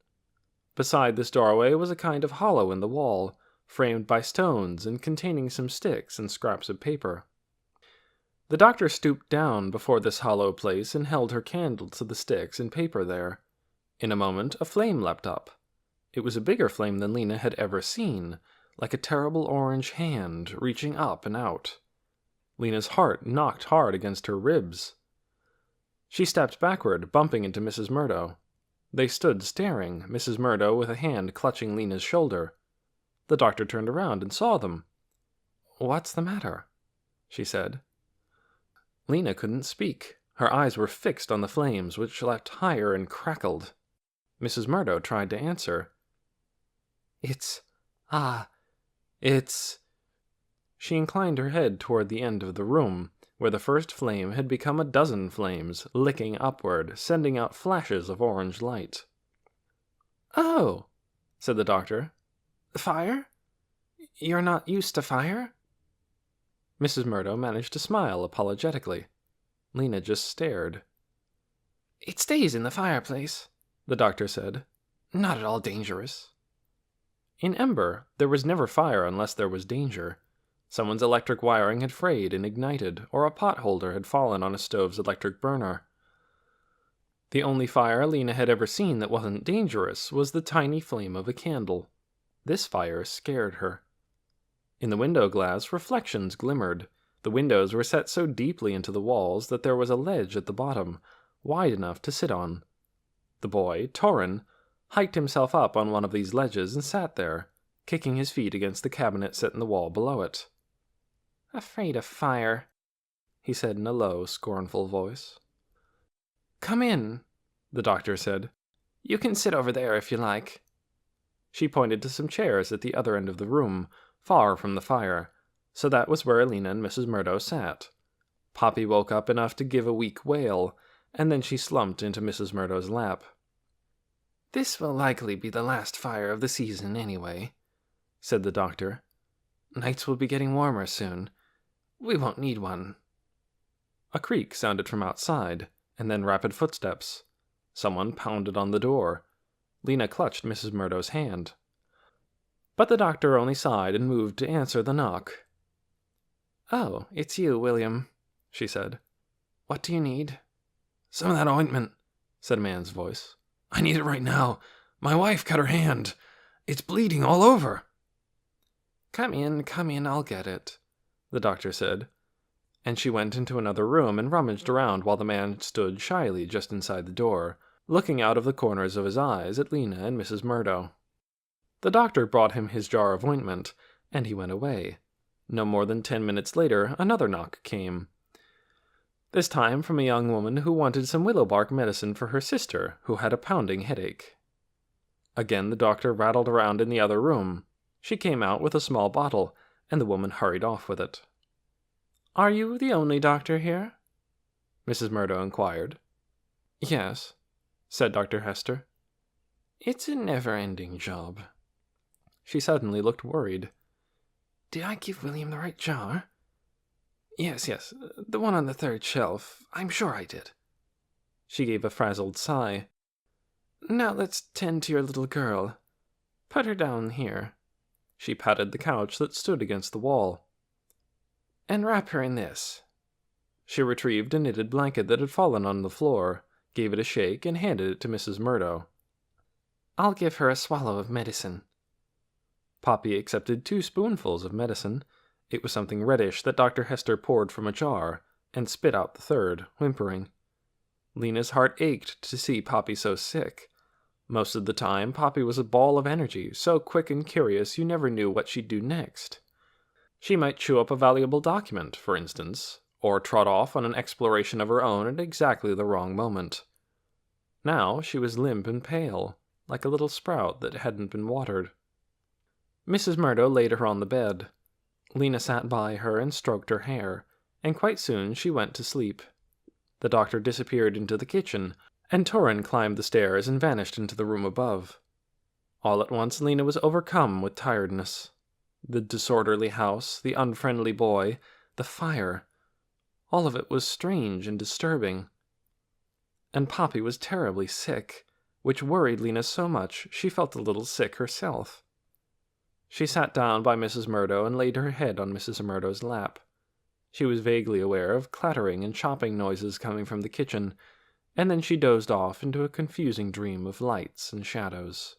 Beside this doorway was a kind of hollow in the wall, framed by stones and containing some sticks and scraps of paper. The doctor stooped down before this hollow place and held her candle to the sticks and paper there. In a moment, a flame leapt up. It was a bigger flame than Lena had ever seen, like a terrible orange hand reaching up and out. Lena's heart knocked hard against her ribs. She stepped backward, bumping into Mrs. Murdo. They stood staring, Mrs. Murdo with a hand clutching Lena's shoulder. The doctor turned around and saw them. "What's the matter?" she said. Lena couldn't speak. Her eyes were fixed on the flames, which leapt higher and crackled. Mrs. Murdo tried to answer. It's... She inclined her head toward the end of the room, where the first flame had become a dozen flames, licking upward, sending out flashes of orange light. "Oh," said the doctor. "Fire? You're not used to fire?" Mrs. Murdo managed to smile apologetically. Lena just stared. "It stays in the fireplace," the doctor said. "Not at all dangerous." In Ember, there was never fire unless there was danger. Someone's electric wiring had frayed and ignited, or a pot holder had fallen on a stove's electric burner. The only fire Lena had ever seen that wasn't dangerous was the tiny flame of a candle. This fire scared her. In the window glass, reflections glimmered. The windows were set so deeply into the walls that there was a ledge at the bottom, wide enough to sit on. The boy, Torrin, hiked himself up on one of these ledges and sat there, kicking his feet against the cabinet set in the wall below it. "Afraid of fire," he said in a low, scornful voice. "Come in," the doctor said. "You can sit over there if you like." She pointed to some chairs at the other end of the room, far from the fire, so that was where Lena and Mrs. Murdo sat. Poppy woke up enough to give a weak wail, and then she slumped into Mrs. Murdo's lap. "This will likely be the last fire of the season anyway," said the doctor. "Nights will be getting warmer soon. We won't need one." A creak sounded from outside, and then rapid footsteps. Someone pounded on the door. Lena clutched Mrs. Murdo's hand. But the doctor only sighed and moved to answer the knock. "Oh, it's you, William," she said. "What do you need?" "Some of that ointment," said a man's voice. "I need it right now. My wife cut her hand. It's bleeding all over." Come in, I'll get it," the doctor said, and she went into another room and rummaged around while the man stood shyly just inside the door, looking out of the corners of his eyes at Lena and Mrs. Murdo. The doctor brought him his jar of ointment, and he went away. No more than 10 minutes later, another knock came. This time from a young woman who wanted some willow bark medicine for her sister, who had a pounding headache. Again the doctor rattled around in the other room. She came out with a small bottle, and the woman hurried off with it. "Are you the only doctor here?" Mrs. Murdo inquired. "Yes," said Dr. Hester. "It's a never-ending job." She suddenly looked worried. "Did I give William the right jar?" Yes, the one on the third shelf. I'm sure I did." She gave a frazzled sigh. "Now let's tend to your little girl. Put her down here." She patted the couch that stood against the wall. "And wrap her in this." She retrieved a knitted blanket that had fallen on the floor, gave it a shake, and handed it to Mrs. Murdo. "I'll give her a swallow of medicine." Poppy accepted 2 spoonfuls of medicine. It was something reddish that Dr. Hester poured from a jar, and spit out the third, whimpering. Lena's heart ached to see Poppy so sick. Most of the time, Poppy was a ball of energy, so quick and curious you never knew what she'd do next. She might chew up a valuable document, for instance, or trot off on an exploration of her own at exactly the wrong moment. Now she was limp and pale, like a little sprout that hadn't been watered. Mrs. Murdo laid her on the bed. Lena sat by her and stroked her hair, and quite soon she went to sleep. The doctor disappeared into the kitchen, and Torrin climbed the stairs and vanished into the room above. All at once Lena was overcome with tiredness. The disorderly house, the unfriendly boy, the fire, all of it was strange and disturbing. And Poppy was terribly sick, which worried Lena so much she felt a little sick herself. She sat down by Mrs. Murdo and laid her head on Mrs. Murdo's lap. She was vaguely aware of clattering and chopping noises coming from the kitchen, and then she dozed off into a confusing dream of lights and shadows.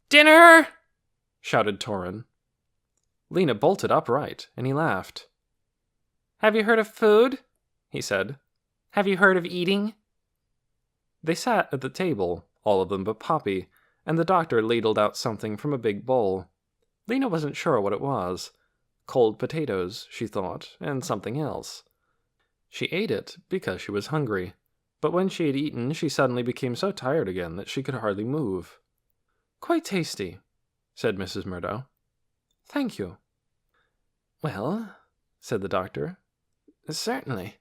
"Dinner!" shouted Torrin. Lena bolted upright, and he laughed. "Have you heard of food?" he said. "Have you heard of eating?" They sat at the table, all of them but Poppy, and the doctor ladled out something from a big bowl. Lena wasn't sure what it was. Cold potatoes, she thought, and something else. She ate it because she was hungry, but when she had eaten, she suddenly became so tired again that she could hardly move. "Quite tasty," said Mrs. Murdo. "Thank you." "Well," said the doctor, "certainly.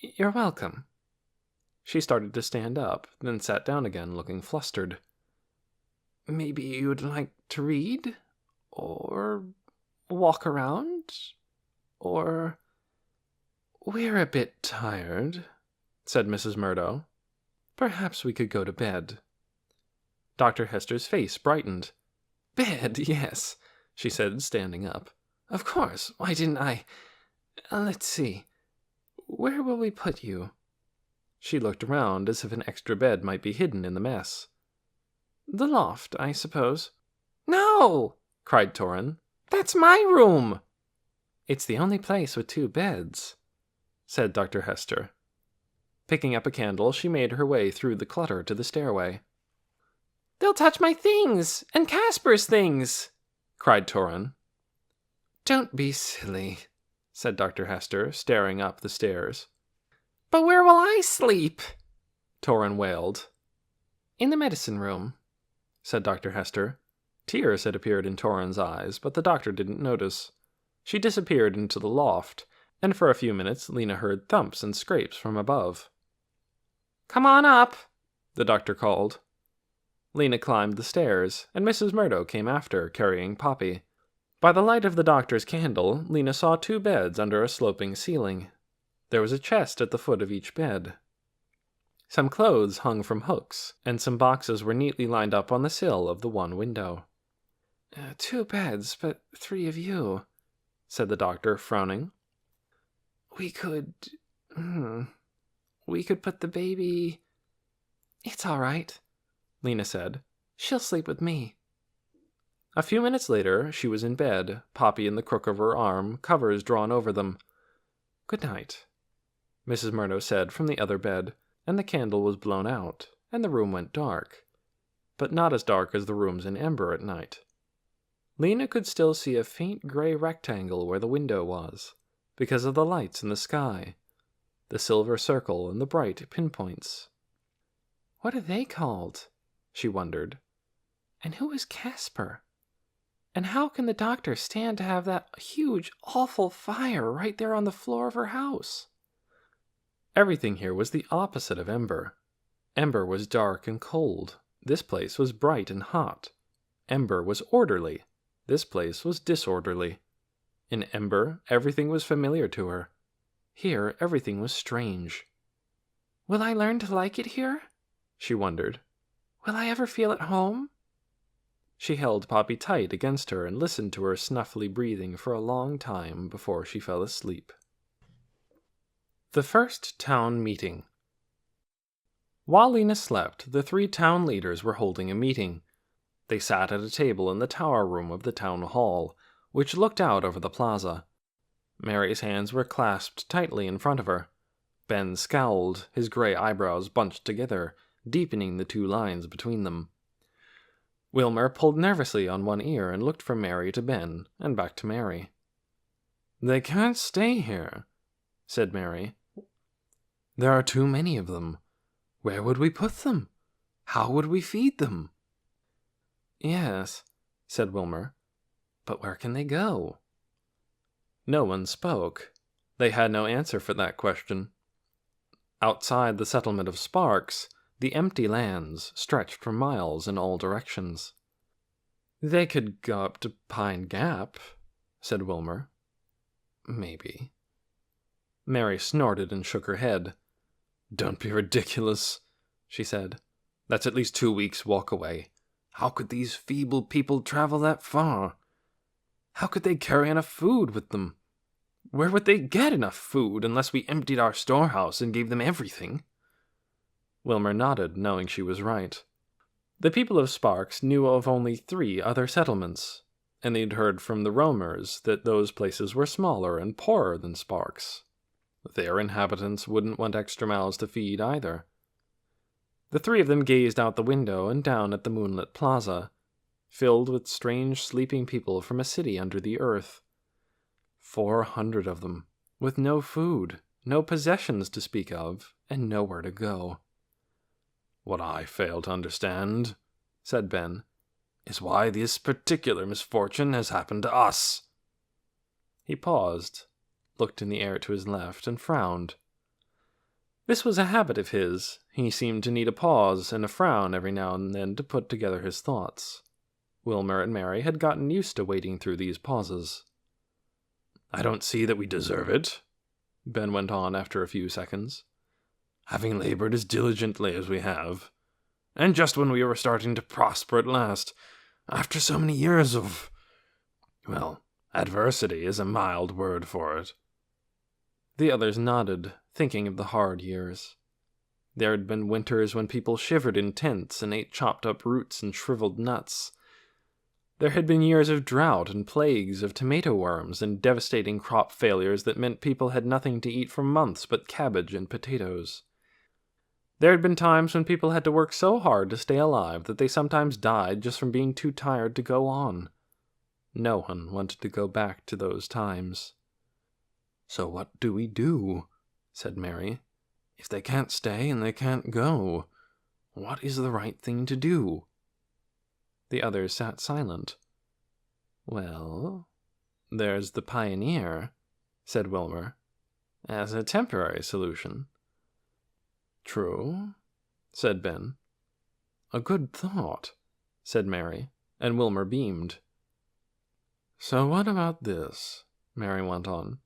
You're welcome." She started to stand up, then sat down again, looking flustered. "Maybe you'd like to read? Or walk around? Or—" "We're a bit tired," said Mrs. Murdo. "Perhaps we could go to bed." Dr. Hester's face brightened. Bed, yes, she said, standing up. Of course, why didn't I? Let's see. Where will we put you? She looked around as if an extra bed might be hidden in the mess. The loft, I suppose. No! Cried Torrin. That's my room! It's the only place with 2 beds, said Dr. Hester. Picking up a candle, she made her way through the clutter to the stairway. They'll touch my things, and Casper's things, cried Torrin. Don't be silly, said Dr. Hester, staring up the stairs. But where will I sleep? Torrin wailed. In the medicine room, said Dr. Hester. Tears had appeared in Torrin's eyes, but the doctor didn't notice. She disappeared into the loft, and for a few minutes Lena heard thumps and scrapes from above. Come on up, the doctor called. Lena climbed the stairs, and Mrs. Murdo came after, carrying Poppy. By the light of the doctor's candle, Lena saw 2 beds under a sloping ceiling. There was a chest at the foot of each bed. Some clothes hung from hooks, and some boxes were neatly lined up on the sill of the one window. 2 beds, but 3 of you, said the doctor, frowning. We could put the baby... It's all right, Lena said. She'll sleep with me. A few minutes later, she was in bed, Poppy in the crook of her arm, covers drawn over them. Good night, Mrs. Murdo said from the other bed, and the candle was blown out, and the room went dark, but not as dark as the rooms in Ember at night. Lena could still see a faint gray rectangle where the window was, because of the lights in the sky, the silver circle and the bright pinpoints. What are they called? She wondered. And who is Casper? And how can the doctor stand to have that huge, awful fire right there on the floor of her house? Everything here was the opposite of Ember. Ember was dark and cold. This place was bright and hot. Ember was orderly. This place was disorderly. In Ember, everything was familiar to her. Here, everything was strange. Will I learn to like it here? She wondered. Will I ever feel at home? She held Poppy tight against her and listened to her snuffly breathing for a long time before she fell asleep. The first town meeting. While Lena slept, the 3 town leaders were holding a meeting. They sat at a table in the tower room of the town hall, which looked out over the plaza. Mary's hands were clasped tightly in front of her. Ben scowled, his gray eyebrows bunched together, deepening the 2 lines between them. Wilmer pulled nervously on one ear and looked from Mary to Ben, and back to Mary. They can't stay here, said Mary. There are too many of them. Where would we put them? How would we feed them? Yes, said Wilmer. But where can they go? No one spoke. They had no answer for that question. Outside the settlement of Sparks, the empty lands stretched for miles in all directions. They could go up to Pine Gap, said Wilmer. Maybe. Mary snorted and shook her head. Don't be ridiculous, she said. That's at least 2 weeks' walk away. How could these feeble people travel that far? How could they carry enough food with them? Where would they get enough food unless we emptied our storehouse and gave them everything? Wilmer nodded, knowing she was right. The people of Sparks knew of only 3 other settlements, and they'd heard from the roamers that those places were smaller and poorer than Sparks. Their inhabitants wouldn't want extra mouths to feed either. The 3 of them gazed out the window and down at the moonlit plaza, filled with strange sleeping people from a city under the earth. 400 of them, with no food, no possessions to speak of, and nowhere to go. What I fail to understand, said Ben, is why this particular misfortune has happened to us. He paused, looked in the air to his left, and frowned. This was a habit of his. He seemed to need a pause and a frown every now and then to put together his thoughts. Wilmer and Mary had gotten used to waiting through these pauses. I don't see that we deserve it, Ben went on after a few seconds. Having labored as diligently as we have, and just when we were starting to prosper at last, After so many years of, well, adversity is a mild word for it. The others nodded, thinking of the hard years. There had been winters when people shivered in tents and ate chopped-up roots and shriveled nuts. There had been years of drought and plagues of tomato worms and devastating crop failures that meant people had nothing to eat for months but cabbage and potatoes. There had been times when people had to work so hard to stay alive that they sometimes died just from being too tired to go on. No one wanted to go back to those times. "So what do we do?" said Mary. "If they can't stay and they can't go, what is the right thing to do?" The others sat silent. "Well, there's the Pioneer," said Wilmer, "as a temporary solution." "True," said Ben. "A good thought," said Mary, and Wilmer beamed. "So what about this?" Mary went on.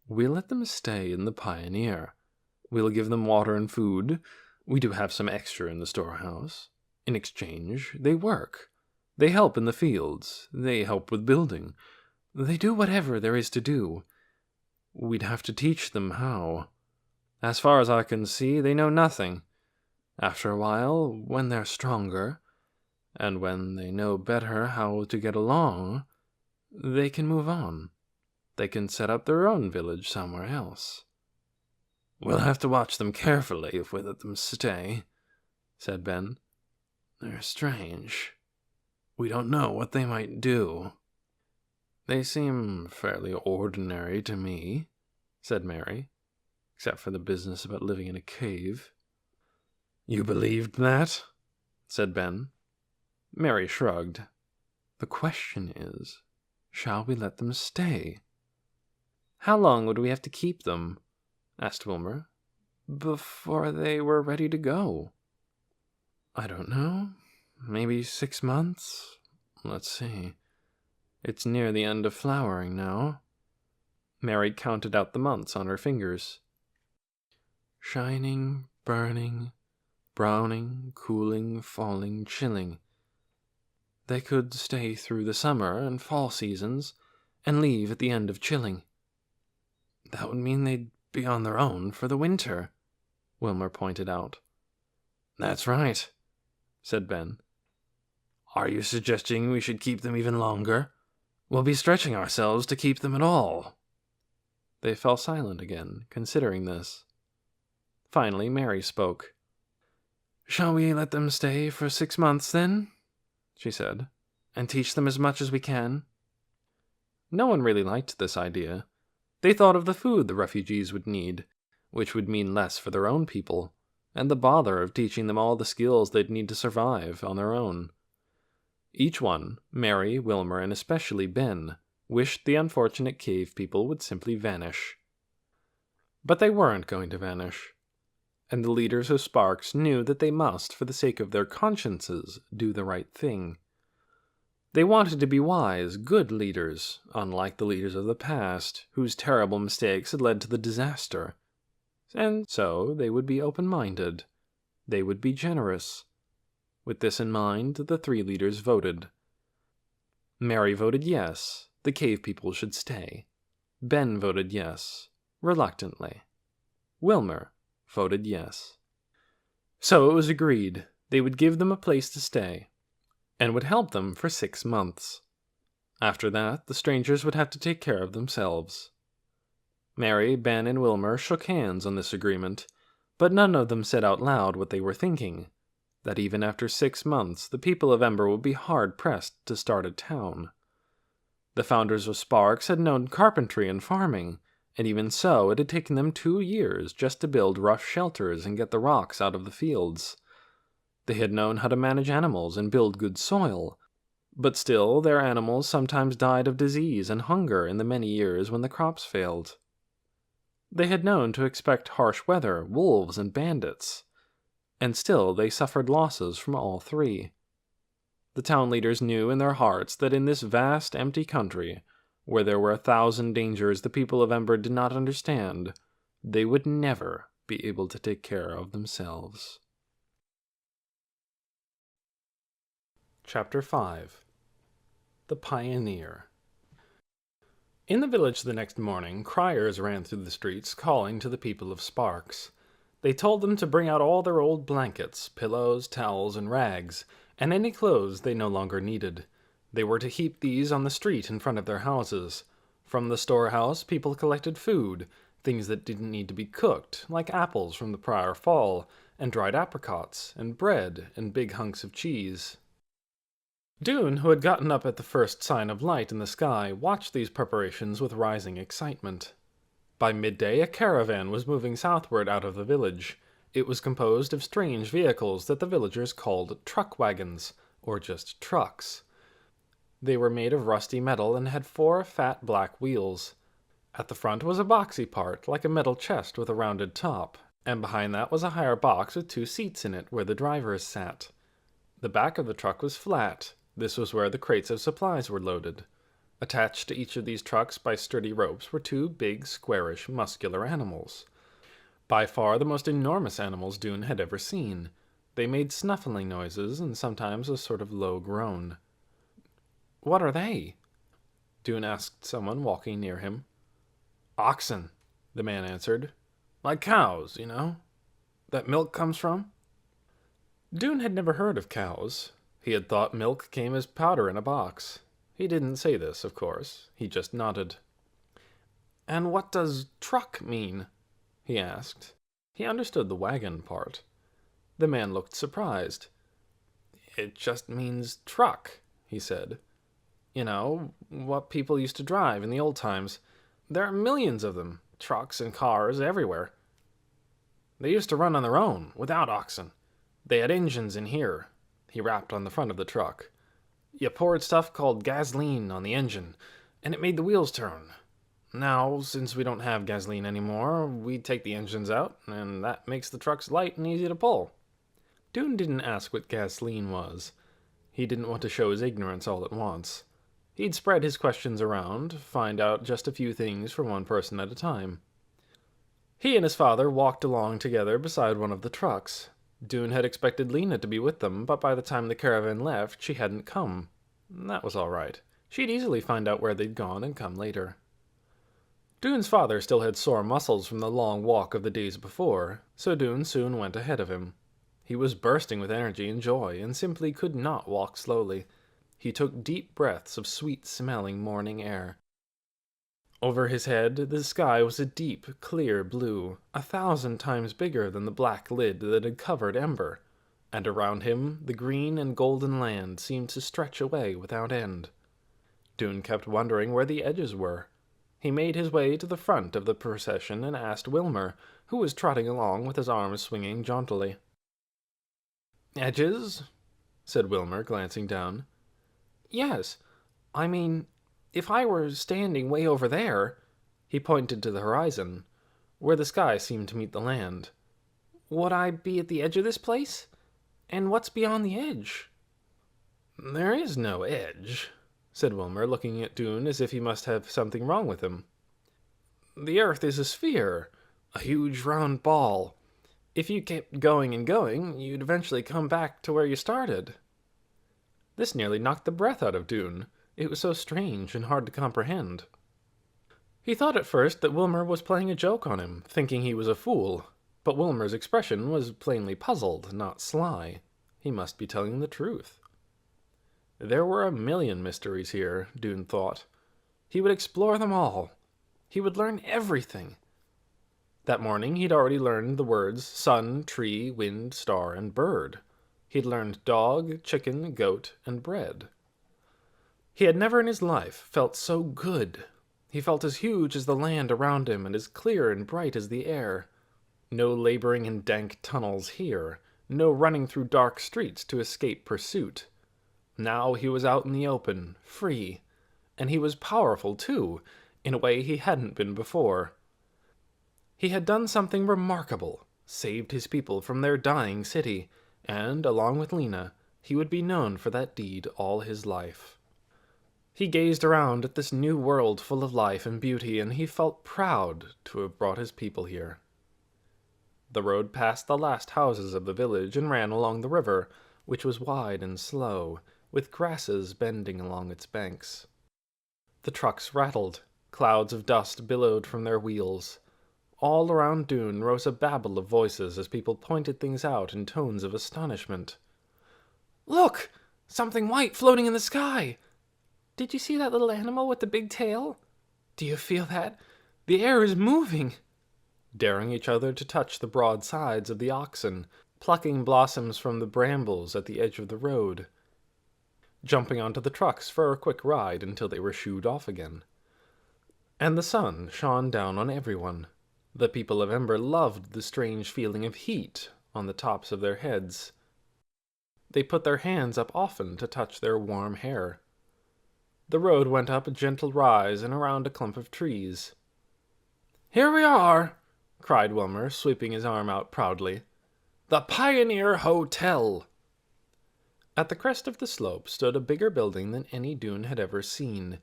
"We'll let them stay in the Pioneer. We'll give them water and food. We do have some extra in the storehouse. In exchange, they work. They help in the fields. They help with building. They do whatever there is to do. We'd have to teach them how. As far as I can see, they know nothing. After a while, when they're stronger, and when they know better how to get along, they can move on. They can set up their own village somewhere else." "We'll have to watch them carefully if we let them stay," said Ben. "They're strange. We don't know what they might do." "They seem fairly ordinary to me," said Mary, "except for the business about living in a cave." "You believed that?" said Ben. Mary shrugged. "The question is, shall we let them stay?" "How long would we have to keep them?" asked Wilmer. "Before they were ready to go?" "I don't know. Maybe 6 months. Let's see. It's near the end of flowering now." Mary counted out the months on her fingers. "Shining, burning, browning, cooling, falling, chilling. They could stay through the summer and fall seasons, and leave at the end of chilling." "That would mean they'd be on their own for the winter," Wilmer pointed out. "That's right," said Ben. "Are you suggesting we should keep them even longer? We'll be stretching ourselves to keep them at all." They fell silent again, considering this. Finally, Mary spoke. "Shall we let them stay for 6 months, then?" she said, "and teach them as much as we can?" No one really liked this idea. They thought of the food the refugees would need, which would mean less for their own people, and the bother of teaching them all the skills they'd need to survive on their own. Each one, Mary, Wilmer, and especially Ben, wished the unfortunate cave people would simply vanish. But they weren't going to vanish, and the leaders of Sparks knew that they must, for the sake of their consciences, do the right thing. They wanted to be wise, good leaders, unlike the leaders of the past, whose terrible mistakes had led to the disaster. And so they would be open-minded. They would be generous. With this in mind, the 3 leaders voted. Mary voted yes, the cave people should stay. Ben voted yes, reluctantly. Wilmer voted yes. So it was agreed they would give them a place to stay, and would help them for 6 months. After that, the strangers would have to take care of themselves. Mary, Ben, and Wilmer shook hands on this agreement, but none of them said out loud what they were thinking, that even after 6 months the people of Ember would be hard-pressed to start a town. The founders of Sparks had known carpentry and farming, and even so it had taken them 2 years just to build rough shelters and get the rocks out of the fields. They had known how to manage animals and build good soil, but still their animals sometimes died of disease and hunger in the many years when the crops failed. They had known to expect harsh weather, wolves, and bandits, and still they suffered losses from all 3. The town leaders knew in their hearts that in this vast, empty country, where there were 1,000 dangers the people of Ember did not understand, they would never be able to take care of themselves. Chapter 5. the Pioneer. In the village the next morning, criers ran through the streets calling to the people of Sparks. They told them to bring out all their old blankets, pillows, towels, and rags, and any clothes they no longer needed. They were to heap these on the street in front of their houses. From the storehouse, people collected food, things that didn't need to be cooked, like apples from the prior fall, and dried apricots, and bread, and big hunks of cheese. Dune, who had gotten up at the first sign of light in the sky, watched these preparations with rising excitement. By midday, a caravan was moving southward out of the village. It was composed of strange vehicles that the villagers called truck wagons, or just trucks. They were made of rusty metal and had 4 fat black wheels. At the front was a boxy part, like a metal chest with a rounded top, and behind that was a higher box with 2 seats in it where the drivers sat. The back of the truck was flat. This was where the crates of supplies were loaded. Attached to each of these trucks by sturdy ropes were 2 big, squarish, muscular animals. By far the most enormous animals Dune had ever seen. They made snuffling noises and sometimes a sort of low groan. "What are they?" Dune asked someone walking near him. "Oxen," the man answered. "Like cows, you know, that milk comes from." Dune had never heard of cows. He had thought milk came as powder in a box. He didn't say this, of course. He just nodded. "And what does truck mean?" he asked. He understood the wagon part. The man looked surprised. "It just means truck," he said. "You know, what people used to drive in the old times. There are millions of them, trucks and cars everywhere. They used to run on their own, without oxen. They had engines in here." He rapped on the front of the truck. "You poured stuff called gasoline on the engine, and it made the wheels turn. Now, since we don't have gasoline anymore, we take the engines out, and that makes the trucks light and easy to pull." Dune didn't ask what gasoline was. He didn't want to show his ignorance all at once. He'd spread his questions around, find out just a few things from one person at a time. He and his father walked along together beside one of the trucks. Dune had expected Lena to be with them, but by the time the caravan left, she hadn't come. That was all right. She'd easily find out where they'd gone and come later. Dune's father still had sore muscles from the long walk of the days before, so Dune soon went ahead of him. He was bursting with energy and joy, and simply could not walk slowly. He took deep breaths of sweet-smelling morning air. Over his head, the sky was a deep, clear blue, 1,000 times bigger than the black lid that had covered Ember, and around him the green and golden land seemed to stretch away without end. Dune kept wondering where the edges were. He made his way to the front of the procession and asked Wilmer, who was trotting along with his arms swinging jauntily. "Edges?" said Wilmer, glancing down. "Yes, I mean, if I were standing way over there," he pointed to the horizon, where the sky seemed to meet the land, "would I be at the edge of this place? And what's beyond the edge?" "There is no edge," said Wilmer, looking at Dune as if he must have something wrong with him. "The earth is a sphere, a huge round ball. If you kept going and going, you'd eventually come back to where you started." This nearly knocked the breath out of Dune. It was so strange and hard to comprehend. He thought at first that Wilmer was playing a joke on him, thinking he was a fool, but Wilmer's expression was plainly puzzled, not sly. He must be telling the truth. There were a million mysteries here, Dune thought. He would explore them all. He would learn everything. That morning he'd already learned the words sun, tree, wind, star, and bird. He'd learned dog, chicken, goat, and bread. He had never in his life felt so good. He felt as huge as the land around him and as clear and bright as the air. No laboring in dank tunnels here. No running through dark streets to escape pursuit. Now he was out in the open, free. And he was powerful, too, in a way he hadn't been before. He had done something remarkable, saved his people from their dying city, and, along with Lena, he would be known for that deed all his life. He gazed around at this new world full of life and beauty, and he felt proud to have brought his people here. The road passed the last houses of the village and ran along the river, which was wide and slow, with grasses bending along its banks. The trucks rattled. Clouds of dust billowed from their wheels. All around Dune rose a babble of voices as people pointed things out in tones of astonishment. "Look! Something white floating in the sky! Did you see that little animal with the big tail? Do you feel that? The air is moving!" Daring each other to touch the broad sides of the oxen, plucking blossoms from the brambles at the edge of the road. Jumping onto the trucks for a quick ride until they were shooed off again. And the sun shone down on everyone. The people of Ember loved the strange feeling of heat on the tops of their heads. They put their hands up often to touch their warm hair. The road went up a gentle rise and around a clump of trees. "Here we are!" cried Wilmer, sweeping his arm out proudly. "The Pioneer Hotel!" At the crest of the slope stood a bigger building than any Dune had ever seen.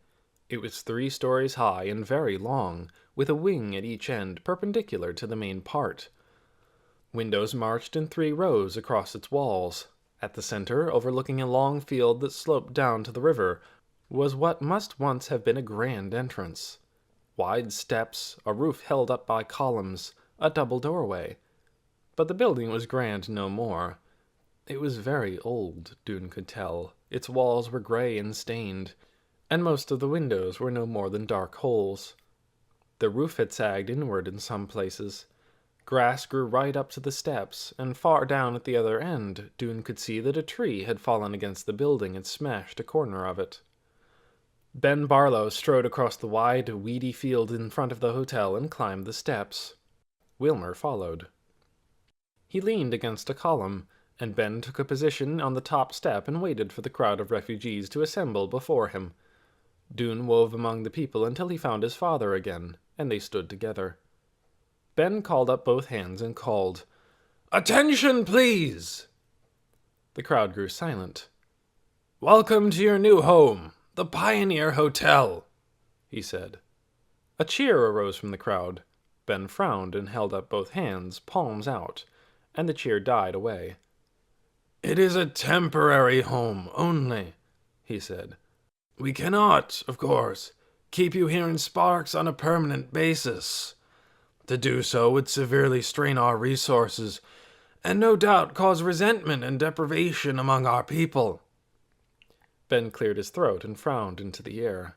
It was 3 stories high and very long, with a wing at each end perpendicular to the main part. Windows marched in 3 rows across its walls. At the center, overlooking a long field that sloped down to the river, was what must once have been a grand entrance. Wide steps, a roof held up by columns, a double doorway. But the building was grand no more. It was very old, Dune could tell. Its walls were gray and stained, and most of the windows were no more than dark holes. The roof had sagged inward in some places. Grass grew right up to the steps, and far down at the other end, Dune could see that a tree had fallen against the building and smashed a corner of it. Ben Barlow strode across the wide, weedy field in front of the hotel and climbed the steps. Wilmer followed. He leaned against a column, and Ben took a position on the top step and waited for the crowd of refugees to assemble before him. Dune wove among the people until he found his father again, and they stood together. Ben called up both hands and called, "Attention, please!" The crowd grew silent. "Welcome to your new home, the Pioneer Hotel," he said. A cheer arose from the crowd. Ben frowned and held up both hands, palms out, and the cheer died away. "It is a temporary home only," he said. "We cannot, of course, keep you here in Sparks on a permanent basis. To do so would severely strain our resources, and no doubt cause resentment and deprivation among our people." Ben cleared his throat and frowned into the air.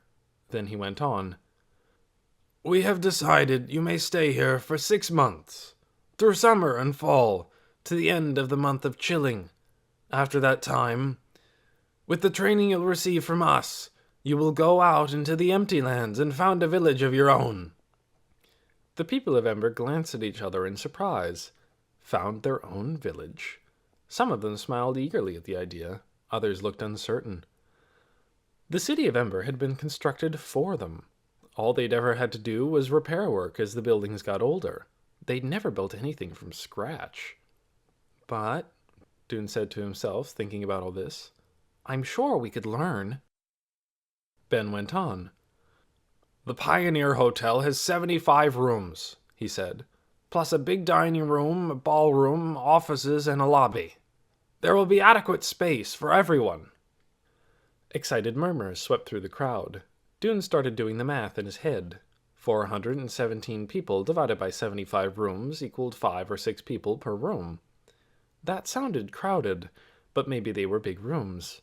Then he went on. "We have decided you may stay here for 6 months, through summer and fall, to the end of the month of chilling. After that time, with the training you'll receive from us, you will go out into the empty lands and found a village of your own." The people of Ember glanced at each other in surprise. Found their own village? Some of them smiled eagerly at the idea. Others looked uncertain. The City of Ember had been constructed for them. All they'd ever had to do was repair work as the buildings got older. They'd never built anything from scratch. "But," Dune said to himself, thinking about all this, "I'm sure we could learn." Ben went on. "The Pioneer Hotel has 75 rooms," he said, "plus a big dining room, a ballroom, offices, and a lobby. There will be adequate space for everyone." Excited murmurs swept through the crowd. Dune started doing the math in his head. 417 people divided by 75 rooms equaled 5 or 6 people per room. That sounded crowded, but maybe they were big rooms.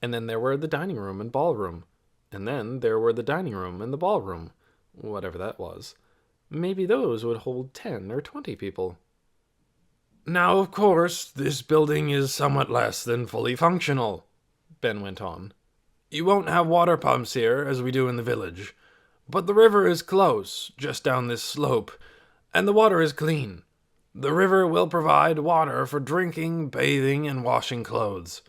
And then there were the dining room and ballroom. And then there were the dining room and the ballroom, whatever that was. Maybe those would hold 10 or 20 people. "Now, of course, this building is somewhat less than fully functional," Ben went on. "You won't have water pumps here, as we do in the village. But the river is close, just down this slope, and the water is clean. The river will provide water for drinking, bathing, and washing clothes.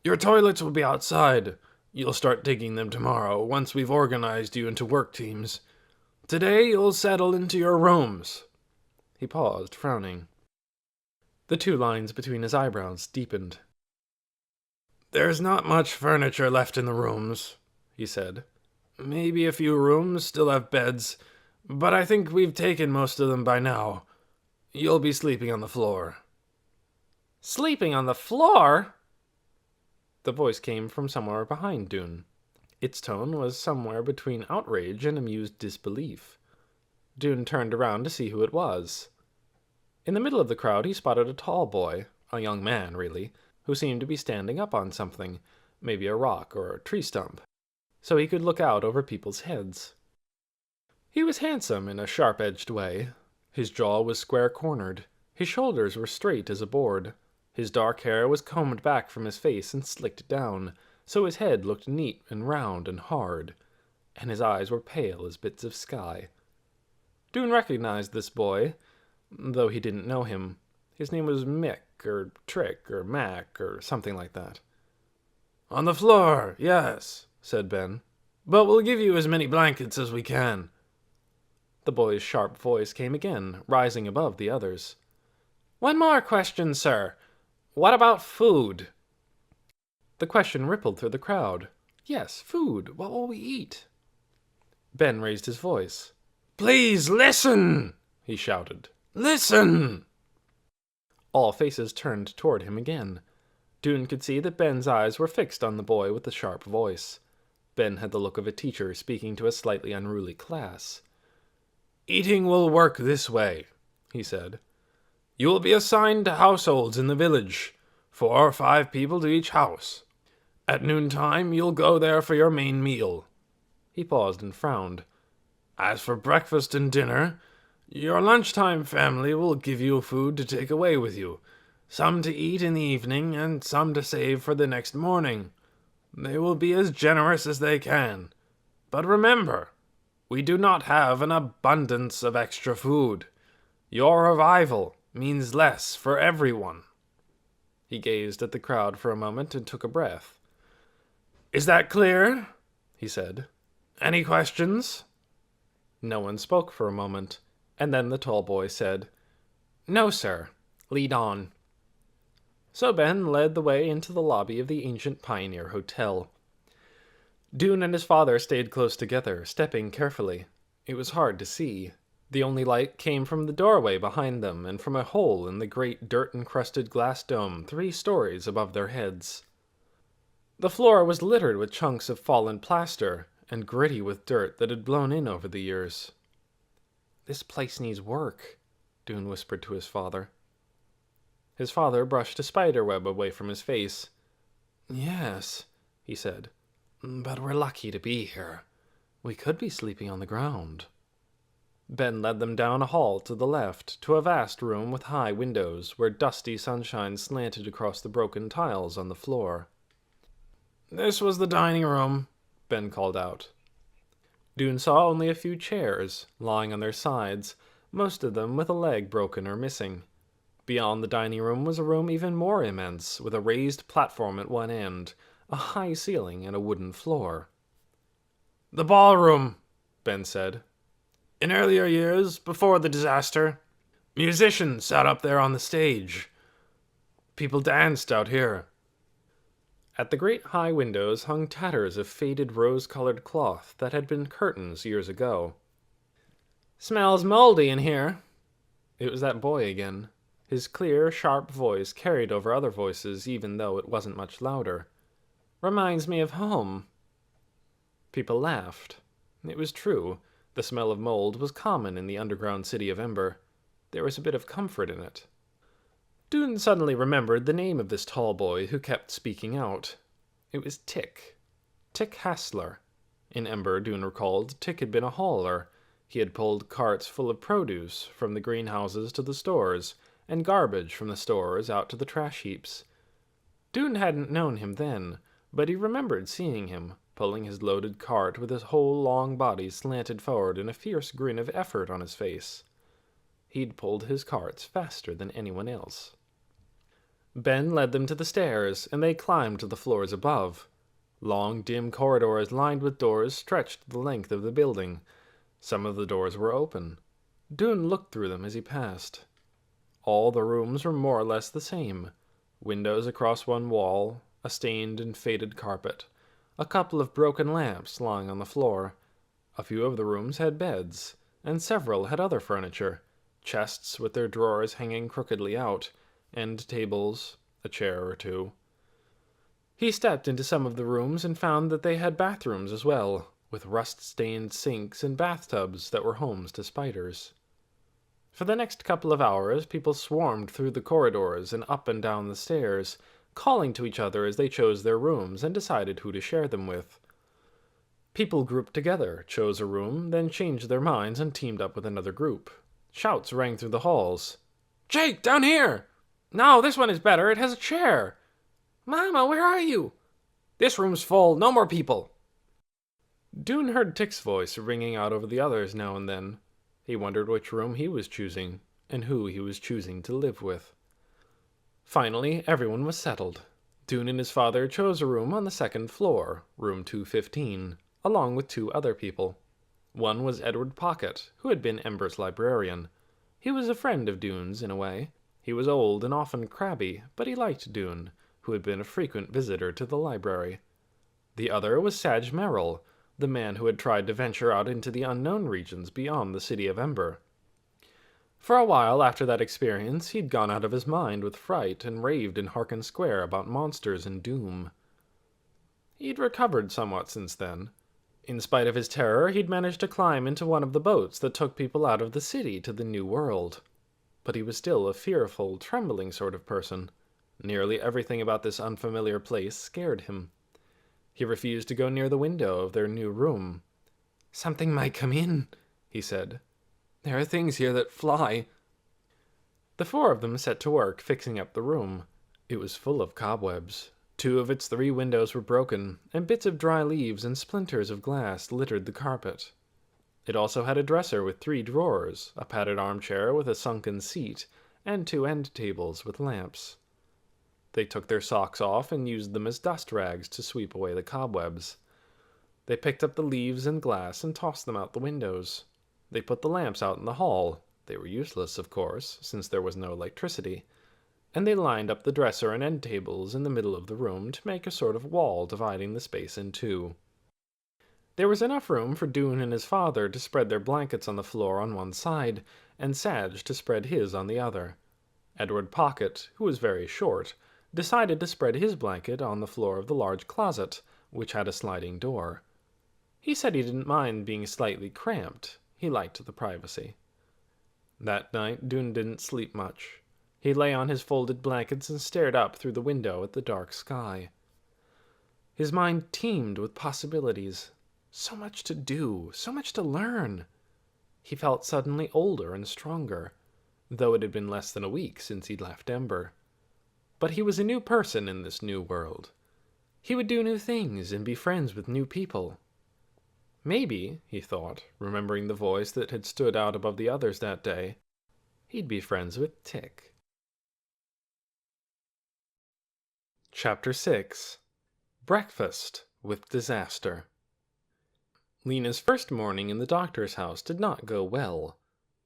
Your toilets will be outside. You'll start digging them tomorrow, once we've organized you into work teams. Today you'll settle into your rooms." He paused, frowning. The 2 lines between his eyebrows deepened. "There's not much furniture left in the rooms," he said. "Maybe a few rooms still have beds, but I think we've taken most of them by now. You'll be sleeping on the floor." "Sleeping on the floor?" The voice came from somewhere behind Dune. Its tone was somewhere between outrage and amused disbelief. Dune turned around to see who it was. In the middle of the crowd he spotted a tall boy, a young man, really, who seemed to be standing up on something, maybe a rock or a tree stump, so he could look out over people's heads. He was handsome in a sharp-edged way. His jaw was square-cornered. His shoulders were straight as a board. His dark hair was combed back from his face and slicked down, so his head looked neat and round and hard, and his eyes were pale as bits of sky. Dune recognized this boy, though he didn't know him. His name was Mick, or Trick, or Mac, or something like that. "On the floor, yes," said Ben. "But we'll give you as many blankets as we can." The boy's sharp voice came again, rising above the others. "One more question, sir. What about food?" The question rippled through the crowd. Yes, food. What will we eat? Ben raised his voice. "Please listen!" he shouted. "Listen!" All faces turned toward him again. Dune could see that Ben's eyes were fixed on the boy with the sharp voice. Ben had the look of a teacher speaking to a slightly unruly class. "Eating will work this way," he said. "You will be assigned to households in the village, 4 or 5 people to each house. At noontime, you'll go there for your main meal." He paused and frowned. "As for breakfast and dinner, your lunchtime family will give you food to take away with you, some to eat in the evening and some to save for the next morning. They will be as generous as they can. But remember, we do not have an abundance of extra food. Your arrival means less for everyone." He gazed at the crowd for a moment and took a breath. "Is that clear?" he said. "Any questions?" No one spoke for a moment, and then the tall boy said, "No, sir. Lead on." So Ben led the way into the lobby of the ancient Pioneer Hotel. Dune and his father stayed close together, stepping carefully. It was hard to see. The only light came from the doorway behind them and from a hole in the great dirt-encrusted glass dome 3 stories above their heads. The floor was littered with chunks of fallen plaster and gritty with dirt that had blown in over the years. "This place needs work," Dune whispered to his father. His father brushed a spider web away from his face. "Yes," he said, "but we're lucky to be here. We could be sleeping on the ground." Ben led them down a hall to the left, to a vast room with high windows, where dusty sunshine slanted across the broken tiles on the floor. "This was the dining room," Ben called out. Dune saw only a few chairs, lying on their sides, most of them with a leg broken or missing. Beyond the dining room was a room even more immense, with a raised platform at one end, a high ceiling, and a wooden floor. "The ballroom," Ben said. "In earlier years, before the disaster, musicians sat up there on the stage. People danced out here." At the great high windows hung tatters of faded rose-colored cloth that had been curtains years ago. "Smells moldy in here." It was that boy again. His clear, sharp voice carried over other voices even though it wasn't much louder. "Reminds me of home." People laughed. It was true. The smell of mold was common in the underground City of Ember. There was a bit of comfort in it. Dune suddenly remembered the name of this tall boy who kept speaking out. It was Tick. Tick Hassler. In Ember, Dune recalled, Tick had been a hauler. He had pulled carts full of produce from the greenhouses to the stores, and garbage from the stores out to the trash heaps. Dune hadn't known him then, but he remembered seeing him, pulling his loaded cart with his whole long body slanted forward and a fierce grin of effort on his face. He'd pulled his carts faster than anyone else. Ben led them to the stairs, and they climbed to the floors above. Long, dim corridors lined with doors stretched the length of the building. Some of the doors were open. Dune looked through them as he passed. All the rooms were more or less the same. Windows across one wall, a stained and faded carpet, a couple of broken lamps lying on the floor. A few of the rooms had beds, and several had other furniture, chests with their drawers hanging crookedly out, and tables, a chair or two. He stepped into some of the rooms and found that they had bathrooms as well, with rust-stained sinks and bathtubs that were homes to spiders. For the next couple of hours, people swarmed through the corridors and up and down the stairs, calling to each other as they chose their rooms and decided who to share them with. People grouped together, chose a room, then changed their minds and teamed up with another group. Shouts rang through the halls. "Jake, down here! No, this one is better, it has a chair! Mama, where are you? This room's full, no more people!" Dune heard Tick's voice ringing out over the others now and then. He wondered which room he was choosing, and who he was choosing to live with. Finally, everyone was settled. Dune and his father chose a room on the second floor, room 215, along with 2 other people. One was Edward Pocket, who had been Ember's librarian. He was a friend of Dune's in a way. He was old and often crabby, but he liked Dune, who had been a frequent visitor to the library. The other was Sadge Merrill, the man who had tried to venture out into the unknown regions beyond the City of Ember. For a while after that experience, he'd gone out of his mind with fright and raved in Harkin Square about monsters and doom. He'd recovered somewhat since then. In spite of his terror, he'd managed to climb into one of the boats that took people out of the city to the new world. But he was still a fearful, trembling sort of person. Nearly everything about this unfamiliar place scared him. He refused to go near the window of their new room. "Something might come in," he said. "There are things here that fly." The 4 of them set to work fixing up the room. It was full of cobwebs. 2 of its 3 windows were broken, and bits of dry leaves and splinters of glass littered the carpet. It also had a dresser with 3 drawers, a padded armchair with a sunken seat, and 2 end tables with lamps. They took their socks off and used them as dust rags to sweep away the cobwebs. They picked up the leaves and glass and tossed them out the windows. They put the lamps out in the hall. They were useless, of course, since there was no electricity. And they lined up the dresser and end tables in the middle of the room to make a sort of wall dividing the space in 2. There was enough room for Dune and his father to spread their blankets on the floor on one side, and Sadge to spread his on the other. Edward Pocket, who was very short, decided to spread his blanket on the floor of the large closet, which had a sliding door. He said he didn't mind being slightly cramped. He liked the privacy. That night, Dune didn't sleep much. He lay on his folded blankets and stared up through the window at the dark sky. His mind teemed with possibilities. So much to do, so much to learn. He felt suddenly older and stronger, though it had been less than a week since he'd left Ember. But he was a new person in this new world. He would do new things and be friends with new people. Maybe, he thought, remembering the voice that had stood out above the others that day, he'd be friends with Tick. Chapter 6. Breakfast with Disaster. Lena's first morning in the doctor's house did not go well.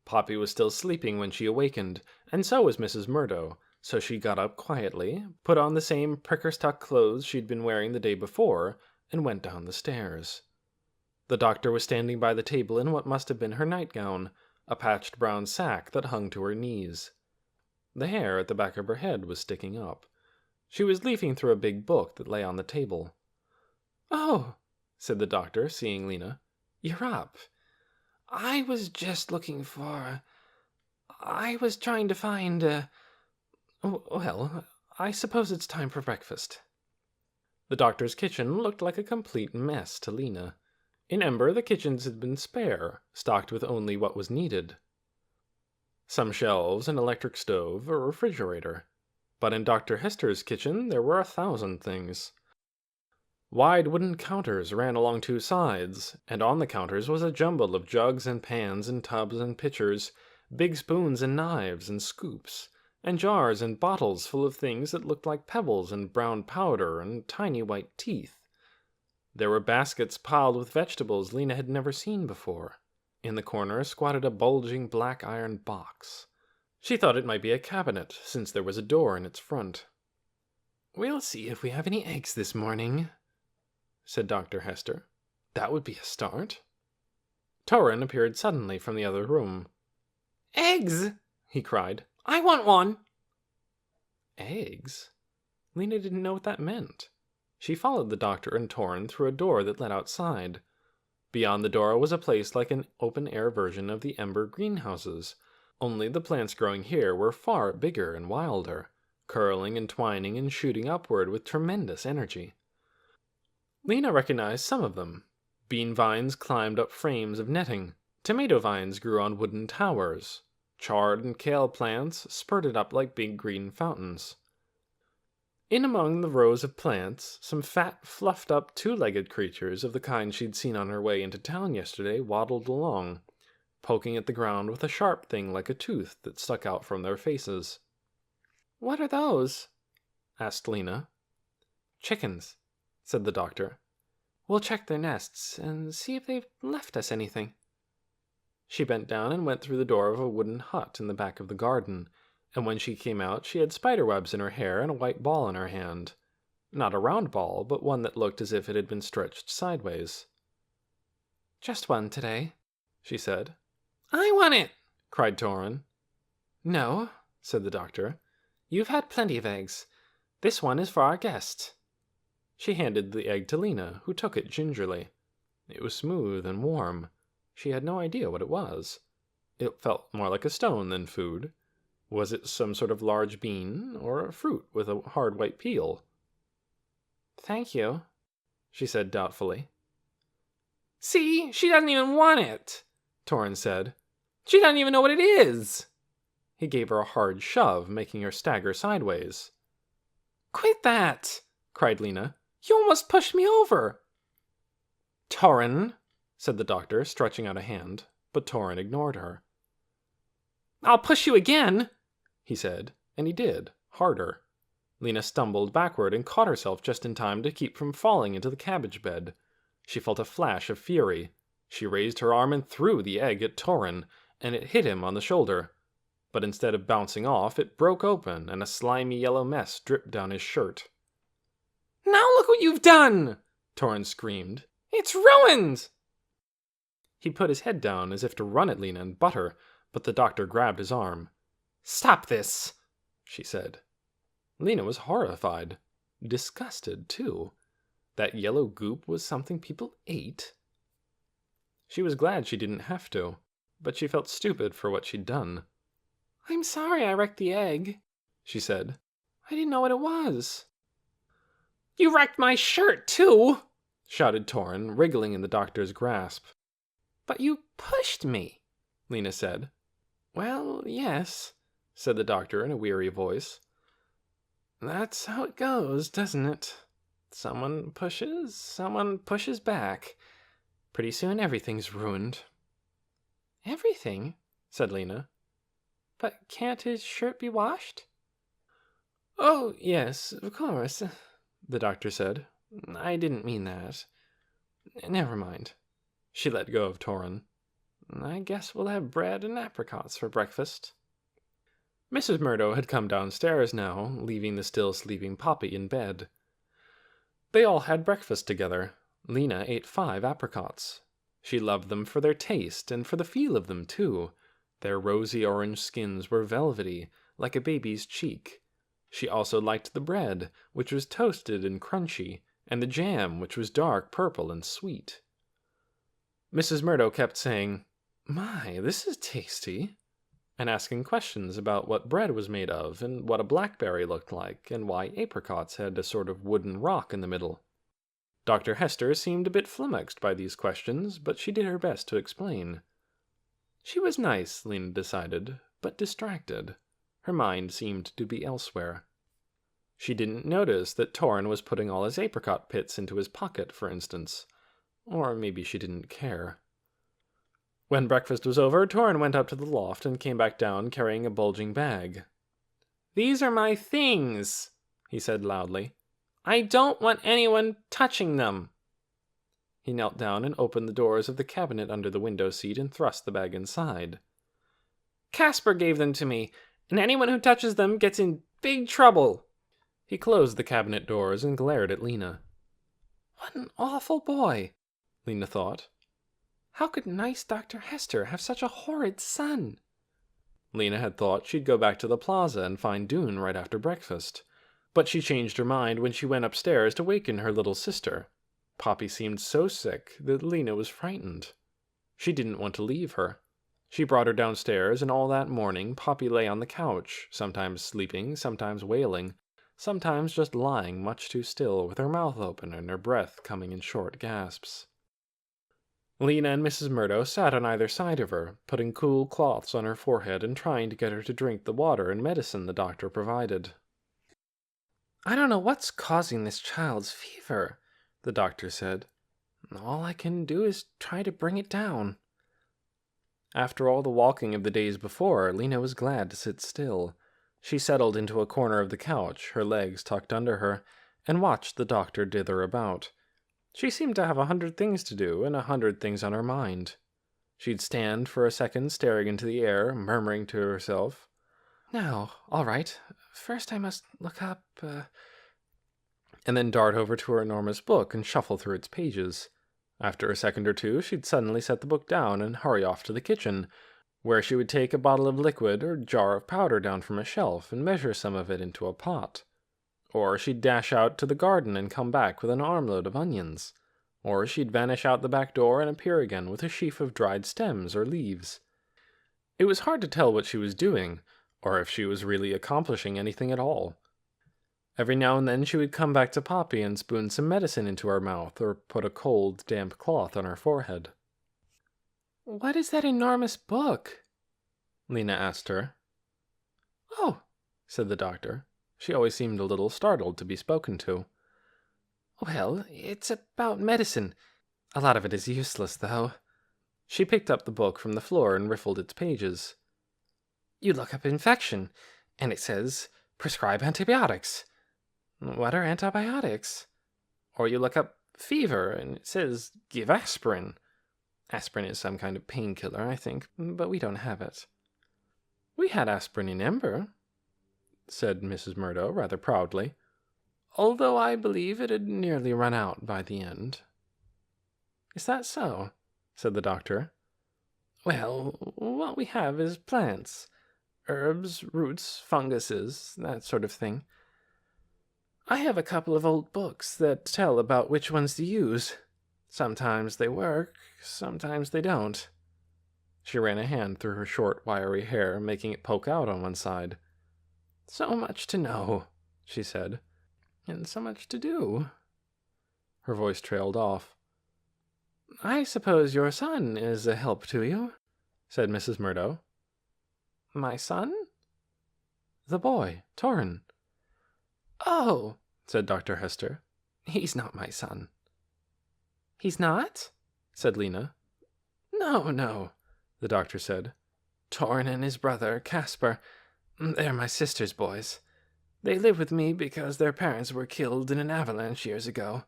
Poppy was still sleeping when she awakened, and so was Mrs. Murdo, so she got up quietly, put on the same pricker-stuck clothes she'd been wearing the day before, and went down the stairs. The doctor was standing by the table in what must have been her nightgown, a patched brown sack that hung to her knees. The hair at the back of her head was sticking up. She was leafing through a big book that lay on the table. "Oh," said the doctor, seeing Lena. "You're up. I was just looking for... I was trying to find, well, I suppose it's time for breakfast." The doctor's kitchen looked like a complete mess to Lena. In Ember, the kitchens had been spare, stocked with only what was needed. Some shelves, an electric stove, a refrigerator. But in Dr. Hester's kitchen, there were 1,000 things. Wide wooden counters ran along 2 sides, and on the counters was a jumble of jugs and pans and tubs and pitchers, big spoons and knives and scoops, and jars and bottles full of things that looked like pebbles and brown powder and tiny white teeth. There were baskets piled with vegetables Lena had never seen before. In the corner squatted a bulging black iron box. She thought it might be a cabinet, since there was a door in its front. "We'll see if we have any eggs this morning," said Dr. Hester. "That would be a start." Torrin appeared suddenly from the other room. "Eggs!" he cried. "I want one!" Eggs? Lena didn't know what that meant. She followed the doctor and Torrin through a door that led outside. Beyond the door was a place like an open-air version of the Ember greenhouses, only the plants growing here were far bigger and wilder, curling and twining and shooting upward with tremendous energy. Lena recognized some of them. Bean vines climbed up frames of netting. Tomato vines grew on wooden towers. Chard and kale plants spurted up like big green fountains. In among the rows of plants, some fat, fluffed-up, two-legged creatures of the kind she'd seen on her way into town yesterday waddled along, poking at the ground with a sharp thing like a tooth that stuck out from their faces. "What are those?" asked Lena. "Chickens," said the doctor. "We'll check their nests and see if they've left us anything." She bent down and went through the door of a wooden hut in the back of the garden, and when she came out she had spiderwebs in her hair and a white ball in her hand. Not a round ball, but one that looked as if it had been stretched sideways. "Just one today," she said. "I want it!" cried Torrin. "No," said the doctor. "You've had plenty of eggs. This one is for our guest." She handed the egg to Lena, who took it gingerly. It was smooth and warm. She had no idea what it was. It felt more like a stone than food. Was it some sort of large bean, or a fruit with a hard white peel? "Thank you," she said doubtfully. "See, she doesn't even want it," Torrin said. "She doesn't even know what it is." He gave her a hard shove, making her stagger sideways. "Quit that!" cried Lena. "You almost pushed me over." "Torrin," said the doctor, stretching out a hand, but Torrin ignored her. "I'll push you again," he said, and he did, harder. Lena stumbled backward and caught herself just in time to keep from falling into the cabbage bed. She felt a flash of fury. She raised her arm and threw the egg at Torrin, and it hit him on the shoulder. But instead of bouncing off, it broke open, and a slimy yellow mess dripped down his shirt. "Now look what you've done!" Torrin screamed. "It's ruined!" He put his head down as if to run at Lena and butt her, but the doctor grabbed his arm. "Stop this," she said. Lena was horrified. Disgusted, too. That yellow goop was something people ate. She was glad she didn't have to, but she felt stupid for what she'd done. "I'm sorry I wrecked the egg," she said. "I didn't know what it was." "You wrecked my shirt, too!" shouted Torrin, wriggling in the doctor's grasp. "But you pushed me," Lena said. "Well, yes," said the doctor in a weary voice. "That's how it goes, doesn't it? Someone pushes back. Pretty soon everything's ruined." "Everything?" said Lena. "But can't his shirt be washed?" "Oh, yes, of course," the doctor said. "I didn't mean that. Never mind." She let go of Torrin. "I guess we'll have bread and apricots for breakfast." Mrs. Murdo had come downstairs now, leaving the still sleeping Poppy in bed. They all had breakfast together. Lena ate 5 apricots. She loved them for their taste, and for the feel of them, too. Their rosy orange skins were velvety, like a baby's cheek. She also liked the bread, which was toasted and crunchy, and the jam, which was dark purple and sweet. Mrs. Murdo kept saying, "My, this is tasty," and asking questions about what bread was made of, and what a blackberry looked like, and why apricots had a sort of wooden rock in the middle. Dr. Hester seemed a bit flummoxed by these questions, but she did her best to explain. She was nice, Lena decided, but distracted. Her mind seemed to be elsewhere. She didn't notice that Torrin was putting all his apricot pits into his pocket, for instance. Or maybe she didn't care. When breakfast was over, Torrin went up to the loft and came back down carrying a bulging bag. "These are my things," he said loudly. "I don't want anyone touching them." He knelt down and opened the doors of the cabinet under the window seat and thrust the bag inside. "Casper gave them to me, and anyone who touches them gets in big trouble." He closed the cabinet doors and glared at Lena. "What an awful boy," Lena thought. "How could nice Dr. Hester have such a horrid son?" Lena had thought she'd go back to the plaza and find Dune right after breakfast. But she changed her mind when she went upstairs to waken her little sister. Poppy seemed so sick that Lena was frightened. She didn't want to leave her. She brought her downstairs, and all that morning Poppy lay on the couch, sometimes sleeping, sometimes wailing, sometimes just lying much too still, with her mouth open and her breath coming in short gasps. Lena and Mrs. Murdo sat on either side of her, putting cool cloths on her forehead and trying to get her to drink the water and medicine the doctor provided. "I don't know what's causing this child's fever," the doctor said. "All I can do is try to bring it down." After all the walking of the days before, Lena was glad to sit still. She settled into a corner of the couch, her legs tucked under her, and watched the doctor dither about. She seemed to have 100 things to do and 100 things on her mind. She'd stand for a second staring into the air, murmuring to herself, "Now, all right, first I must look up," and then dart over to her enormous book and shuffle through its pages. After a second or two, she'd suddenly set the book down and hurry off to the kitchen, where she would take a bottle of liquid or jar of powder down from a shelf and measure some of it into a pot. Or she'd dash out to the garden and come back with an armload of onions. Or she'd vanish out the back door and appear again with a sheaf of dried stems or leaves. It was hard to tell what she was doing, or if she was really accomplishing anything at all. Every now and then she would come back to Poppy and spoon some medicine into her mouth, or put a cold, damp cloth on her forehead. "What is that enormous book?" Lena asked her. "Oh," said the doctor. She always seemed a little startled to be spoken to. "Well, it's about medicine. A lot of it is useless, though." She picked up the book from the floor and riffled its pages. "You look up infection, and it says, 'Prescribe antibiotics.' What are antibiotics? Or you look up fever, and it says, 'Give aspirin.' Aspirin is some kind of painkiller, I think, but we don't have it." "We had aspirin in Ember," said Mrs. Murdo rather proudly, "although I believe it had nearly run out by the end." "Is that so?" said the doctor. "Well, what we have is plants, herbs, roots, funguses, that sort of thing. I have a couple of old books that tell about which ones to use. Sometimes they work, sometimes they don't." She ran a hand through her short, wiry hair, making it poke out on one side. "So much to know," she said, "and so much to do." Her voice trailed off. "I suppose your son is a help to you," said Mrs. Murdo. "My son?" "The boy, Torrin." "Oh," said Dr. Hester. "He's not my son." "He's not?" said Lena. No, the doctor said. "Torrin and his brother, Caspar, they're my sister's boys. They live with me because their parents were killed in an avalanche years ago.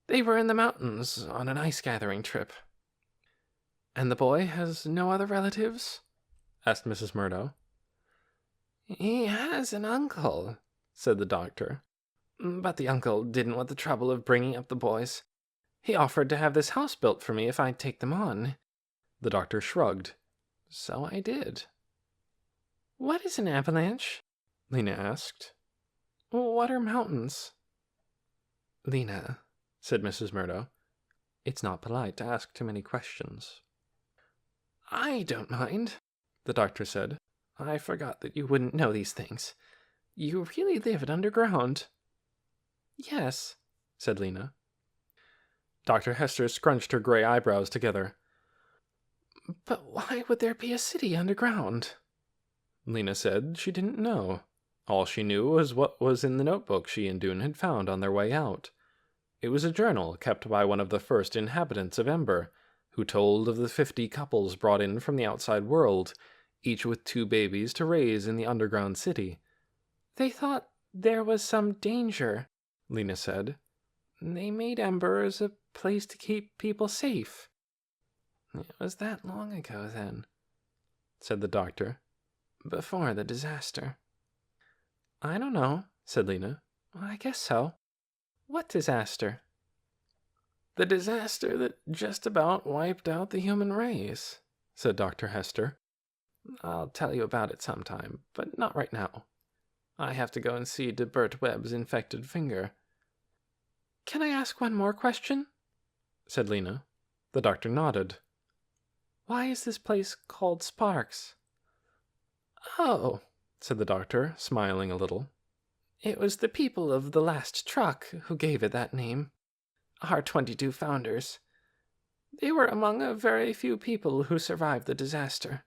They were in the mountains on an ice-gathering trip." "And the boy has no other relatives?" asked Mrs. Murdo. "He has an uncle," said the doctor. "But the uncle didn't want the trouble of bringing up the boys. He offered to have this house built for me if I'd take them on." The doctor shrugged. "So I did." "What is an avalanche?" Lena asked. "What are mountains?" "Lena," said Mrs. Murdo, "it's not polite to ask too many questions." "I don't mind," the doctor said. "I forgot that you wouldn't know these things. You really live underground?" "Yes," said Lena. Dr. Hester scrunched her gray eyebrows together. "But why would there be a city underground?" Lena said she didn't know. All she knew was what was in the notebook she and Dune had found on their way out. It was a journal kept by one of the first inhabitants of Ember, who told of the 50 couples brought in from the outside world, each with 2 babies to raise in the underground city. "They thought there was some danger," Lena said. "They made Ember as a place to keep people safe." "It was that long ago, then," said the doctor. "Before the disaster." "I don't know," said Lena. "I guess so. What disaster?" "The disaster that just about wiped out the human race," said Dr. Hester. "I'll tell you about it sometime, but not right now. I have to go and see Bert Webb's infected finger. Can I ask one more question? Said Lena. The doctor nodded. Why is this place called Sparks? Oh, said the doctor, smiling a little. It was the people of the last truck who gave it that name. Our 22 founders. They were among a very few people who survived the disaster.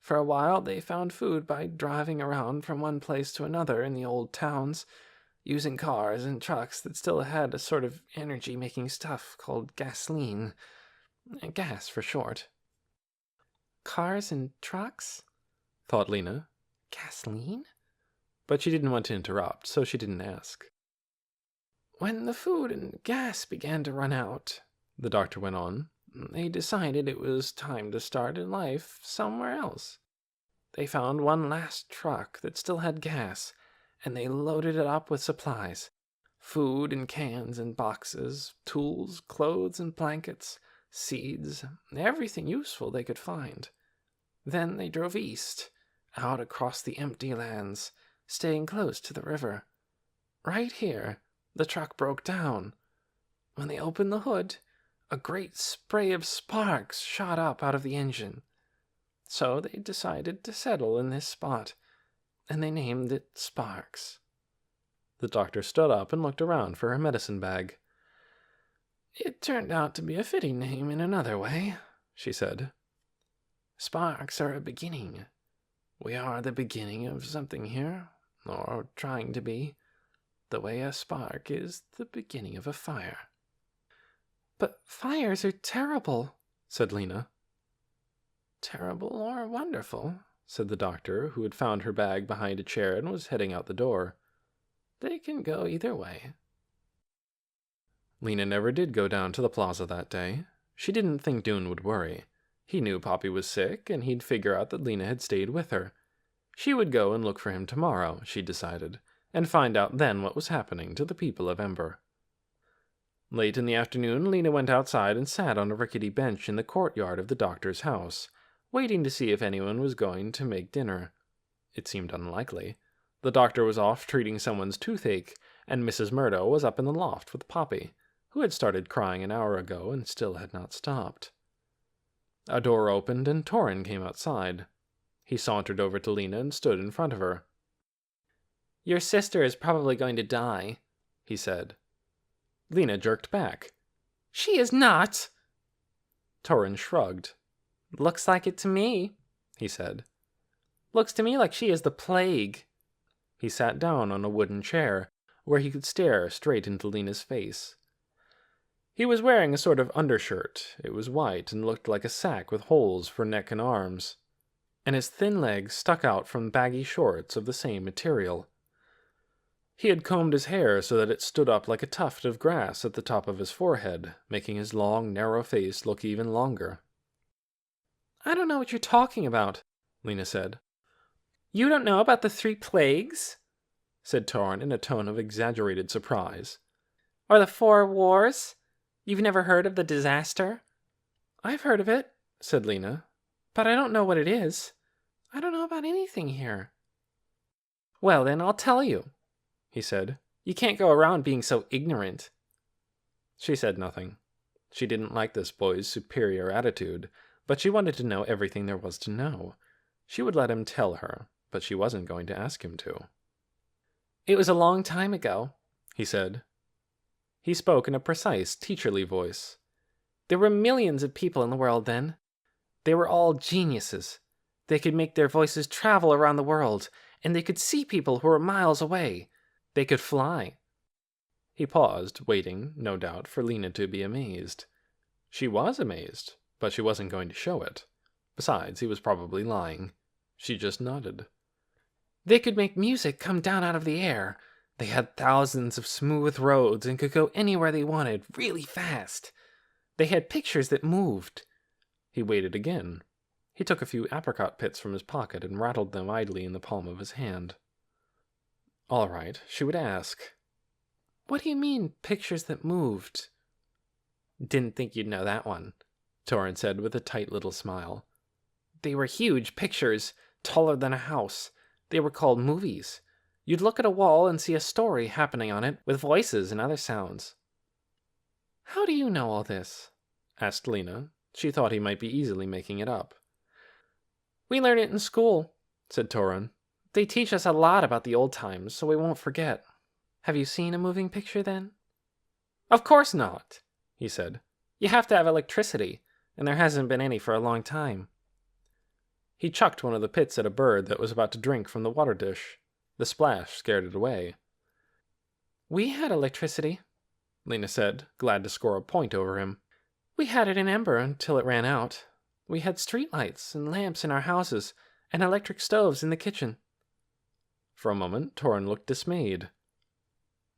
For a while they found food by driving around from one place to another in the old towns, using cars and trucks that still had a sort of energy-making stuff called gasoline. Gas for short. Cars and trucks? Thought Lena. Gasoline? But she didn't want to interrupt, so she didn't ask. When the food and gas began to run out, the doctor went on, they decided it was time to start a life somewhere else. They found one last truck that still had gas, and they loaded it up with supplies. Food in cans and boxes, tools, clothes and blankets, seeds, everything useful they could find. Then they drove east, out across the empty lands, staying close to the river. Right here, the truck broke down. When they opened the hood, a great spray of sparks shot up out of the engine. So they decided to settle in this spot, and they named it Sparks. The doctor stood up and looked around for her medicine bag. It turned out to be a fitting name in another way, she said. Sparks are a beginning. We are the beginning of something here, or trying to be, the way a spark is the beginning of a fire. But fires are terrible, said Lena. Terrible or wonderful, said the doctor, who had found her bag behind a chair and was heading out the door. They can go either way. Lena never did go down to the plaza that day. She didn't think Dune would worry. He knew Poppy was sick, and he'd figure out that Lena had stayed with her. She would go and look for him tomorrow, she decided, and find out then what was happening to the people of Ember. Late in the afternoon, Lena went outside and sat on a rickety bench in the courtyard of the doctor's house, waiting to see if anyone was going to make dinner. It seemed unlikely. The doctor was off treating someone's toothache, and Mrs. Murdo was up in the loft with Poppy, who had started crying an hour ago and still had not stopped. A door opened and Torin came outside. He sauntered over to Lena and stood in front of her. Your sister is probably going to die, he said. Lena jerked back. She is not! Torin shrugged. Looks like it to me, he said. Looks to me like she is the plague. He sat down on a wooden chair, where he could stare straight into Lena's face. He was wearing a sort of undershirt. It was white and looked like a sack with holes for neck and arms, and his thin legs stuck out from baggy shorts of the same material. He had combed his hair so that it stood up like a tuft of grass at the top of his forehead, making his long, narrow face look even longer. I don't know what you're talking about, Lena said. You don't know about the 3 plagues? Said Torin in a tone of exaggerated surprise. Or the 4 wars? You've never heard of the disaster? I've heard of it, said Lena, but I don't know what it is. I don't know about anything here. Well, then, I'll tell you, he said. You can't go around being so ignorant. She said nothing. She didn't like this boy's superior attitude, but she wanted to know everything there was to know. She would let him tell her, but she wasn't going to ask him to. It was a long time ago, he said. He spoke in a precise, teacherly voice. There were millions of people in the world then. They were all geniuses. They could make their voices travel around the world, and they could see people who were miles away. They could fly. He paused, waiting, no doubt, for Lena to be amazed. She was amazed, but she wasn't going to show it. Besides, he was probably lying. She just nodded. They could make music come down out of the air. They had thousands of smooth roads and could go anywhere they wanted, really fast. They had pictures that moved. He waited again. He took a few apricot pits from his pocket and rattled them idly in the palm of his hand. All right, she would ask. What do you mean, pictures that moved? Didn't think you'd know that one, Torin said with a tight little smile. They were huge pictures, taller than a house. They were called movies. You'd look at a wall and see a story happening on it with voices and other sounds. How do you know all this? Asked Lena. She thought he might be easily making it up. We learn it in school, said Torin. They teach us a lot about the old times, so we won't forget. Have you seen a moving picture then? Of course not, he said. You have to have electricity, and there hasn't been any for a long time. He chucked one of the pits at a bird that was about to drink from the water dish. The splash scared it away. We had electricity, Lena said, glad to score a point over him. We had it in Ember until it ran out. We had streetlights and lamps in our houses, and electric stoves in the kitchen. For a moment, Torin looked dismayed.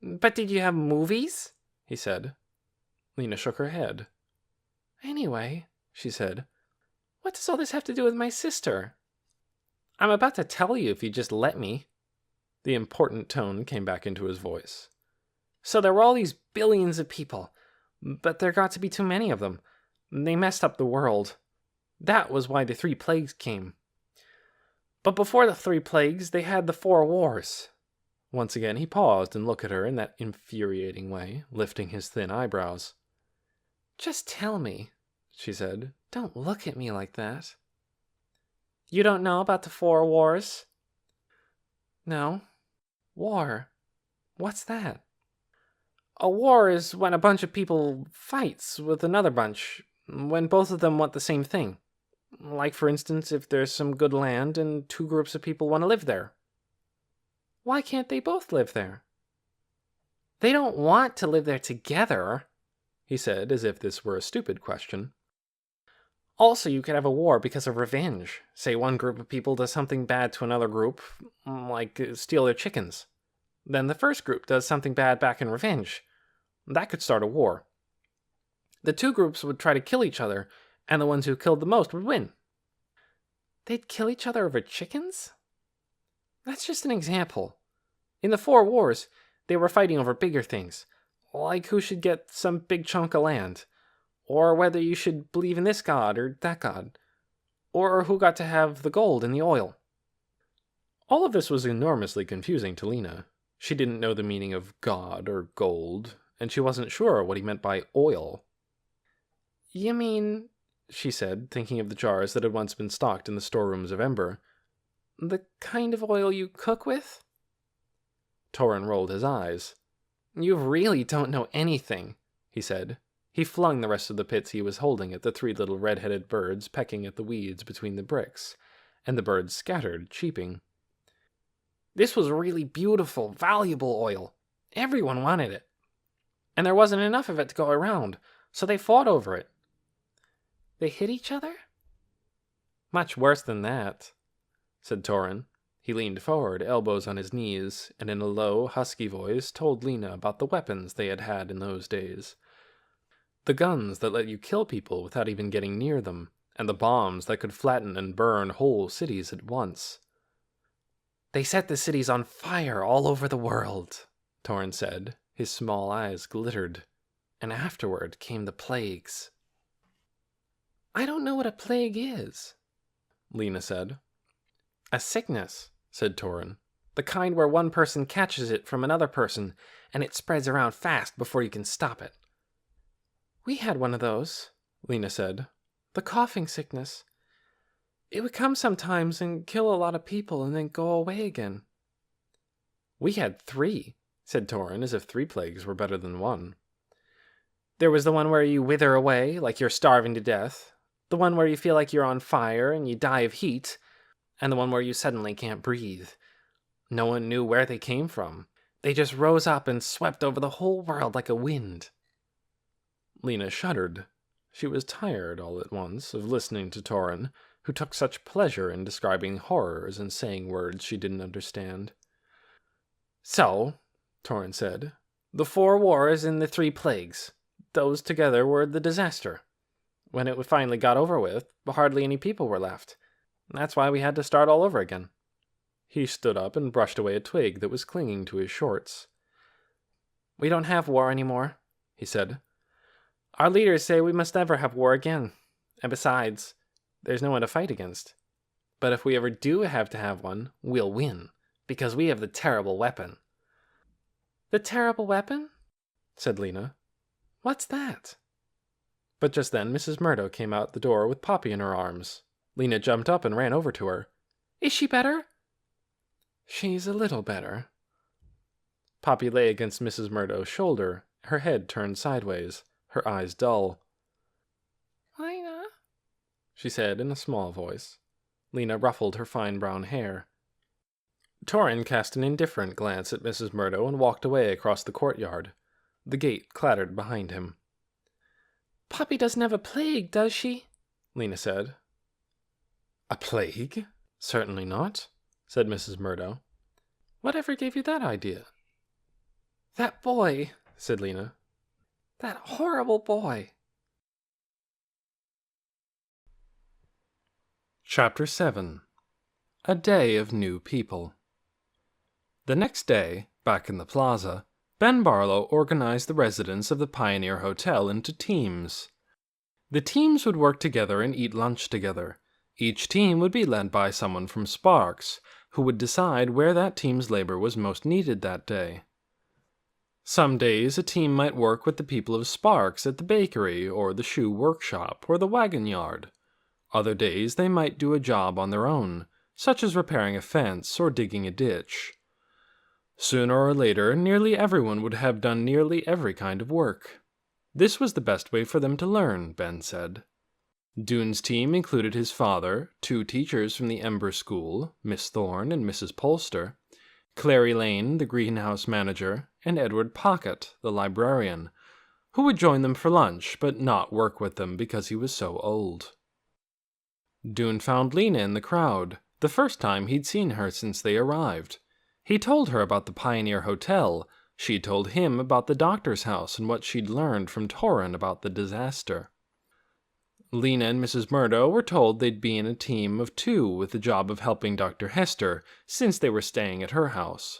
But did you have movies? He said. Lena shook her head. Anyway, she said, what does all this have to do with my sister? I'm about to tell you if you just let me. The important tone came back into his voice. So there were all these billions of people, but there got to be too many of them. They messed up the world. That was why the 3 plagues came. But before the 3 plagues, they had the 4 wars. Once again he paused and looked at her in that infuriating way, lifting his thin eyebrows. Just tell me, she said. Don't look at me like that. You don't know about the 4 wars? No. War. What's that? A war is when a bunch of people fights with another bunch, when both of them want the same thing. Like, for instance, if there's some good land and 2 groups of people want to live there. Why can't they both live there? They don't want to live there together, he said, as if this were a stupid question. Also, you could have a war because of revenge. Say one group of people does something bad to another group, like steal their chickens. Then the first group does something bad back in revenge. That could start a war. The 2 groups would try to kill each other, and the ones who killed the most would win. They'd kill each other over chickens? That's just an example. In the 4 wars, they were fighting over bigger things, like who should get some big chunk of land, or whether you should believe in this god or that god, or who got to have the gold and the oil. All of this was enormously confusing to Lena. She didn't know the meaning of god or gold, and she wasn't sure what he meant by oil. You mean, she said, thinking of the jars that had once been stocked in the storerooms of Ember, the kind of oil you cook with? Torin rolled his eyes. You really don't know anything, he said. He flung the rest of the pits he was holding at the 3 little red-headed birds pecking at the weeds between the bricks, and the birds scattered, cheeping. This was really beautiful, valuable oil. Everyone wanted it. And there wasn't enough of it to go around, so they fought over it. They hit each other? Much worse than that, said Torin. He leaned forward, elbows on his knees, and in a low, husky voice told Lena about the weapons they had had in those days. The guns that let you kill people without even getting near them, and the bombs that could flatten and burn whole cities at once. They set the cities on fire all over the world, Torin said. His small eyes glittered. And afterward came the plagues. I don't know what a plague is, Lena said. A sickness, said Torin. The kind where one person catches it from another person, and it spreads around fast before you can stop it. We had one of those, Lena said. The coughing sickness. It would come sometimes and kill a lot of people and then go away again. We had 3, said Torin, as if 3 plagues were better than 1. There was the one where you wither away, like you're starving to death, the one where you feel like you're on fire and you die of heat, and the one where you suddenly can't breathe. No one knew where they came from. They just rose up and swept over the whole world like a wind. Lena shuddered. She was tired all at once of listening to Torin, who took such pleasure in describing horrors and saying words she didn't understand. So, Torin said, the 4 wars and the 3 plagues. Those together were the disaster. When it finally got over with, hardly any people were left. That's why we had to start all over again. He stood up and brushed away a twig that was clinging to his shorts. We don't have war anymore, he said. Our leaders say we must never have war again. And besides, there's no one to fight against. But if we ever do have to have one, we'll win. Because we have the terrible weapon. The terrible weapon? Said Lena. What's that? But just then Mrs. Murdo came out the door with Poppy in her arms. Lena jumped up and ran over to her. Is she better? She's a little better. Poppy lay against Mrs. Murdo's shoulder, her head turned sideways, her eyes dull. Lena, she said in a small voice. Lena ruffled her fine brown hair. Torrin cast an indifferent glance at Mrs. Murdo and walked away across the courtyard. The gate clattered behind him. Poppy doesn't have a plague, does she? Lena said. A plague? Certainly not, said Mrs. Murdo. Whatever gave you that idea? That boy, said Lena. That horrible boy. Chapter 7. A Day of New People. The next day, back in the plaza, Ben Barlow organized the residents of the Pioneer Hotel into teams. The teams would work together and eat lunch together. Each team would be led by someone from Sparks, who would decide where that team's labor was most needed that day. Some days a team might work with the people of Sparks at the bakery or the shoe workshop or the wagon yard. Other days they might do a job on their own, such as repairing a fence or digging a ditch. Sooner or later, nearly everyone would have done nearly every kind of work. This was the best way for them to learn, Ben said. Dune's team included his father, 2 teachers from the Ember School, Miss Thorne and Mrs. Polster, Clary Lane, the greenhouse manager, and Edward Pocket, the librarian, who would join them for lunch but not work with them because he was so old. Dune found Lena in the crowd, the first time he'd seen her since they arrived. He told her about the Pioneer Hotel. She told him about the doctor's house and what she'd learned from Torrin about the disaster. Lena and Mrs. Murdo were told they'd be in a team of 2 with the job of helping Dr. Hester, since they were staying at her house.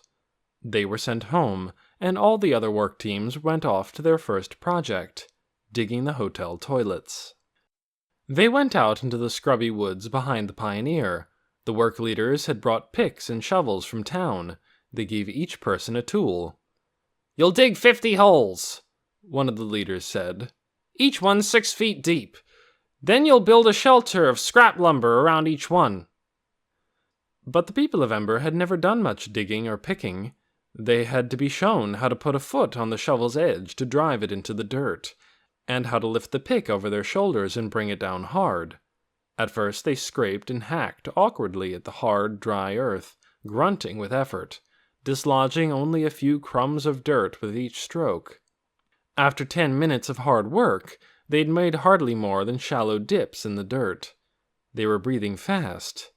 They were sent home, and all the other work teams went off to their first project, digging the hotel toilets. They went out into the scrubby woods behind the Pioneer. The work leaders had brought picks and shovels from town. They gave each person a tool. "You'll dig 50 holes," one of the leaders said. "Each one 6 feet deep. Then you'll build a shelter of scrap lumber around each one." But the people of Ember had never done much digging or picking. They had to be shown how to put a foot on the shovel's edge to drive it into the dirt, and how to lift the pick over their shoulders and bring it down hard. At first they scraped and hacked awkwardly at the hard, dry earth, grunting with effort, dislodging only a few crumbs of dirt with each stroke. After 10 minutes of hard work, they'd made hardly more than shallow dips in the dirt. They were breathing fast.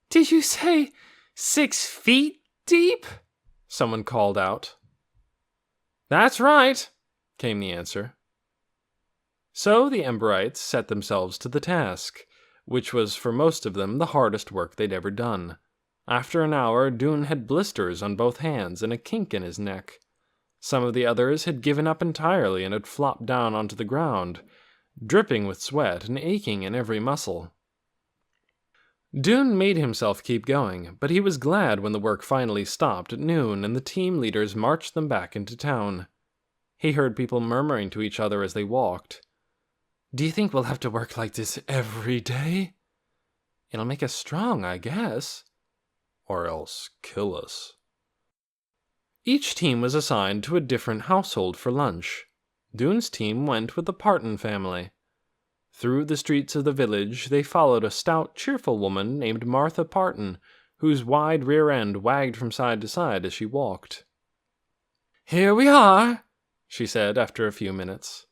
"Did you say 6 feet deep?" someone called out. "That's right," came the answer. So the Emberites set themselves to the task, which was for most of them the hardest work they'd ever done. After an hour, Dune had blisters on both hands and a kink in his neck. Some of the others had given up entirely and had flopped down onto the ground, dripping with sweat and aching in every muscle. Dune made himself keep going, but he was glad when the work finally stopped at noon and the team leaders marched them back into town. He heard people murmuring to each other as they walked. "Do you think we'll have to work like this every day?" "It'll make us strong, I guess." "Or else kill us." Each team was assigned to a different household for lunch. Dune's team went with the Parton family. Through the streets of the village, they followed a stout, cheerful woman named Martha Parton, whose wide rear end wagged from side to side as she walked. "Here we are," she said after a few minutes.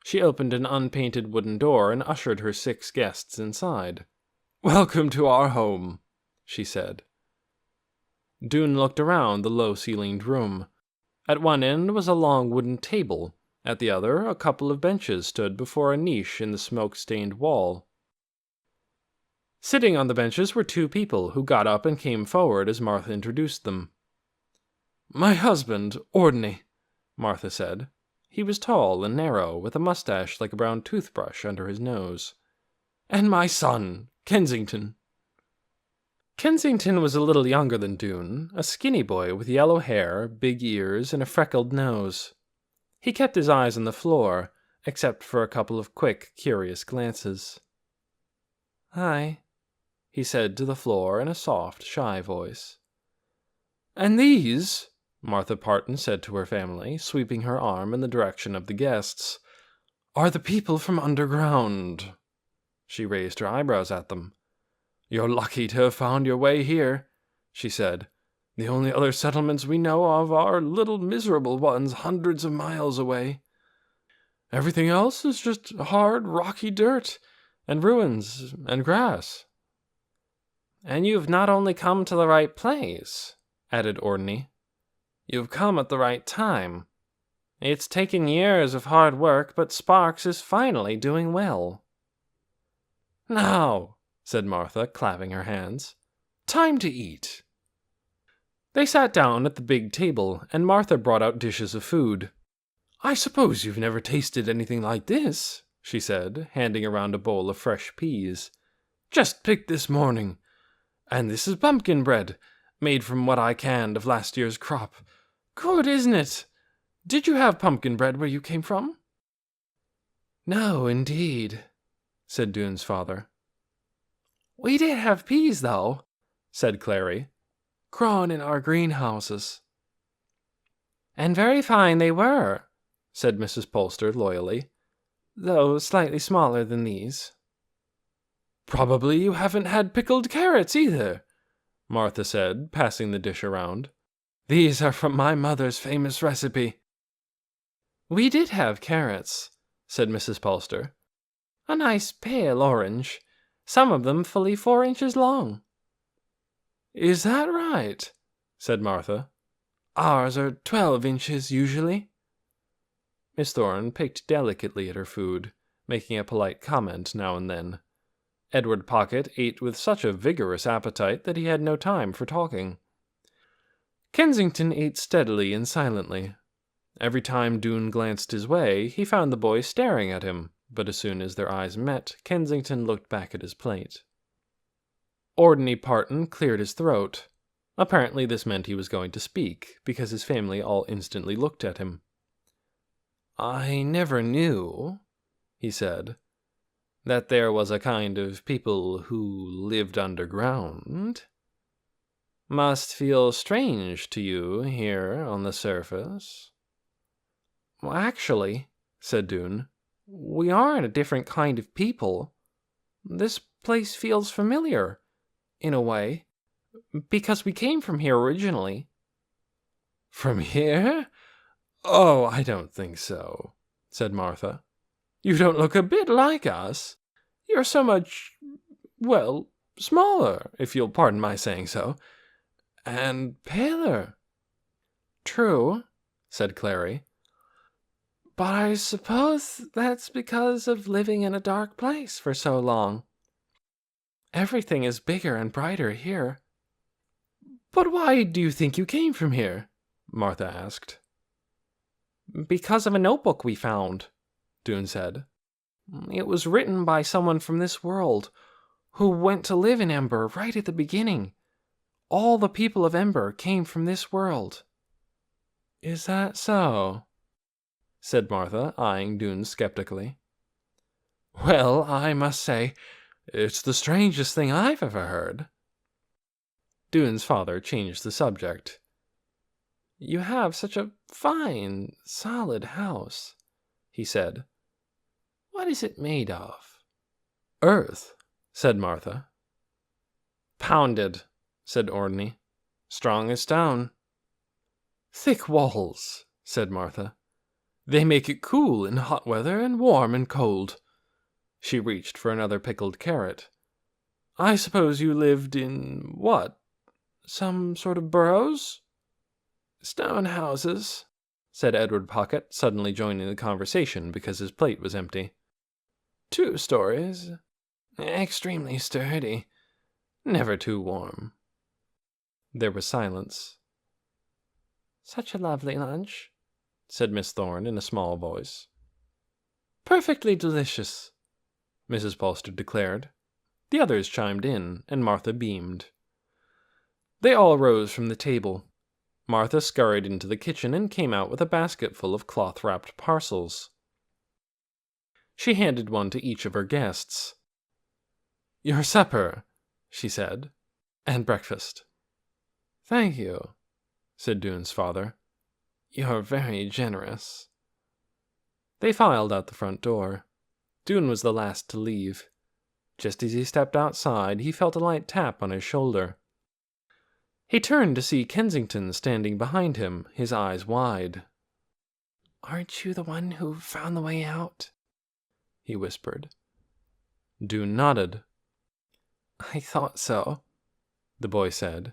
She opened an unpainted wooden door and ushered her 6 guests inside. "Welcome to our home," she said. Dune looked around the low-ceilinged room. At one end was a long wooden table. At the other, a couple of benches stood before a niche in the smoke-stained wall. Sitting on the benches were 2 people who got up and came forward as Martha introduced them. "My husband, Ordney," Martha said. He was tall and narrow, with a mustache like a brown toothbrush under his nose. "And my son, Kensington." Kensington was a little younger than Dune, a skinny boy with yellow hair, big ears, and a freckled nose. He kept his eyes on the floor, except for a couple of quick, curious glances. "Hi," he said to the floor in a soft, shy voice. "And these," Martha Parton said to her family, sweeping her arm in the direction of the guests, "are the people from underground." She raised her eyebrows at them. "You're lucky to have found your way here," she said. "The only other settlements we know of are little miserable ones hundreds of miles away. Everything else is just hard, rocky dirt, and ruins, and grass." "And you've not only come to the right place," added Ordney. "You've come at the right time. It's taken years of hard work, but Sparks is finally doing well." "Now," said Martha, clapping her hands, "time to eat." They sat down at the big table, and Martha brought out dishes of food. "I suppose you've never tasted anything like this," she said, handing around a bowl of fresh peas. "Just picked this morning. And this is pumpkin bread, made from what I canned of last year's crop. Good, isn't it? Did you have pumpkin bread where you came from?" "No, indeed," said Dune's father. "We did have peas, though," said Clary, "grown in our greenhouses." "And very fine they were," said Mrs. Polster loyally, "though slightly smaller than these." "Probably you haven't had pickled carrots either," Martha said, passing the dish around. "These are from my mother's famous recipe." "We did have carrots," said Mrs. Polster. "A nice pale orange, some of them fully 4 inches long." "Is that right?" said Martha. "Ours are 12 inches usually." Miss Thorne picked delicately at her food, making a polite comment now and then. Edward Pocket ate with such a vigorous appetite that he had no time for talking. Kensington ate steadily and silently. Every time Dune glanced his way, he found the boy staring at him, but as soon as their eyes met, Kensington looked back at his plate. Ordney Parton cleared his throat. Apparently this meant he was going to speak, because his family all instantly looked at him. "I never knew," he said, "that there was a kind of people who lived underground. Must feel strange to you here on the surface." "Well, actually," said Dune, "we aren't a different kind of people. This place feels familiar, in a way, because we came from here originally." "From here? Oh, I don't think so," said Martha. "You don't look a bit like us. You're so much, well, smaller, if you'll pardon my saying so, and paler." "True," said Clary. "But I suppose that's because of living in a dark place for so long. Everything is bigger and brighter here." "But why do you think you came from here?" Martha asked. "Because of a notebook we found," Dune said. "It was written by someone from this world, who went to live in Ember right at the beginning. All the people of Ember came from this world." "Is that so?" said Martha, eyeing Dune skeptically. "Well, I must say, it's the strangest thing I've ever heard." Dune's father changed the subject. "You have such a fine, solid house," he said. "What is it made of?" "Earth," said Martha. "Pounded," said Ordney. "Strong as stone." "Thick walls," said Martha. "They make it cool in hot weather and warm in cold." She reached for another pickled carrot. "I suppose you lived in, what, some sort of burrows?" "Stone houses," said Edward Pocket, suddenly joining the conversation because his plate was empty. 2 stories. Extremely sturdy. Never too warm." There was silence. "Such a lovely lunch," said Miss Thorne in a small voice. "Perfectly delicious," Mrs. Polster declared. The others chimed in, and Martha beamed. They all rose from the table. Martha scurried into the kitchen and came out with a basket full of cloth-wrapped parcels. She handed one to each of her guests. "Your supper," she said, "and breakfast." "Thank you," said Dune's father. "You're very generous." They filed out the front door. Dune was the last to leave. Just as he stepped outside, he felt a light tap on his shoulder. He turned to see Kensington standing behind him, his eyes wide. "Aren't you the one who found the way out?" he whispered. Dune nodded. "I thought so," the boy said.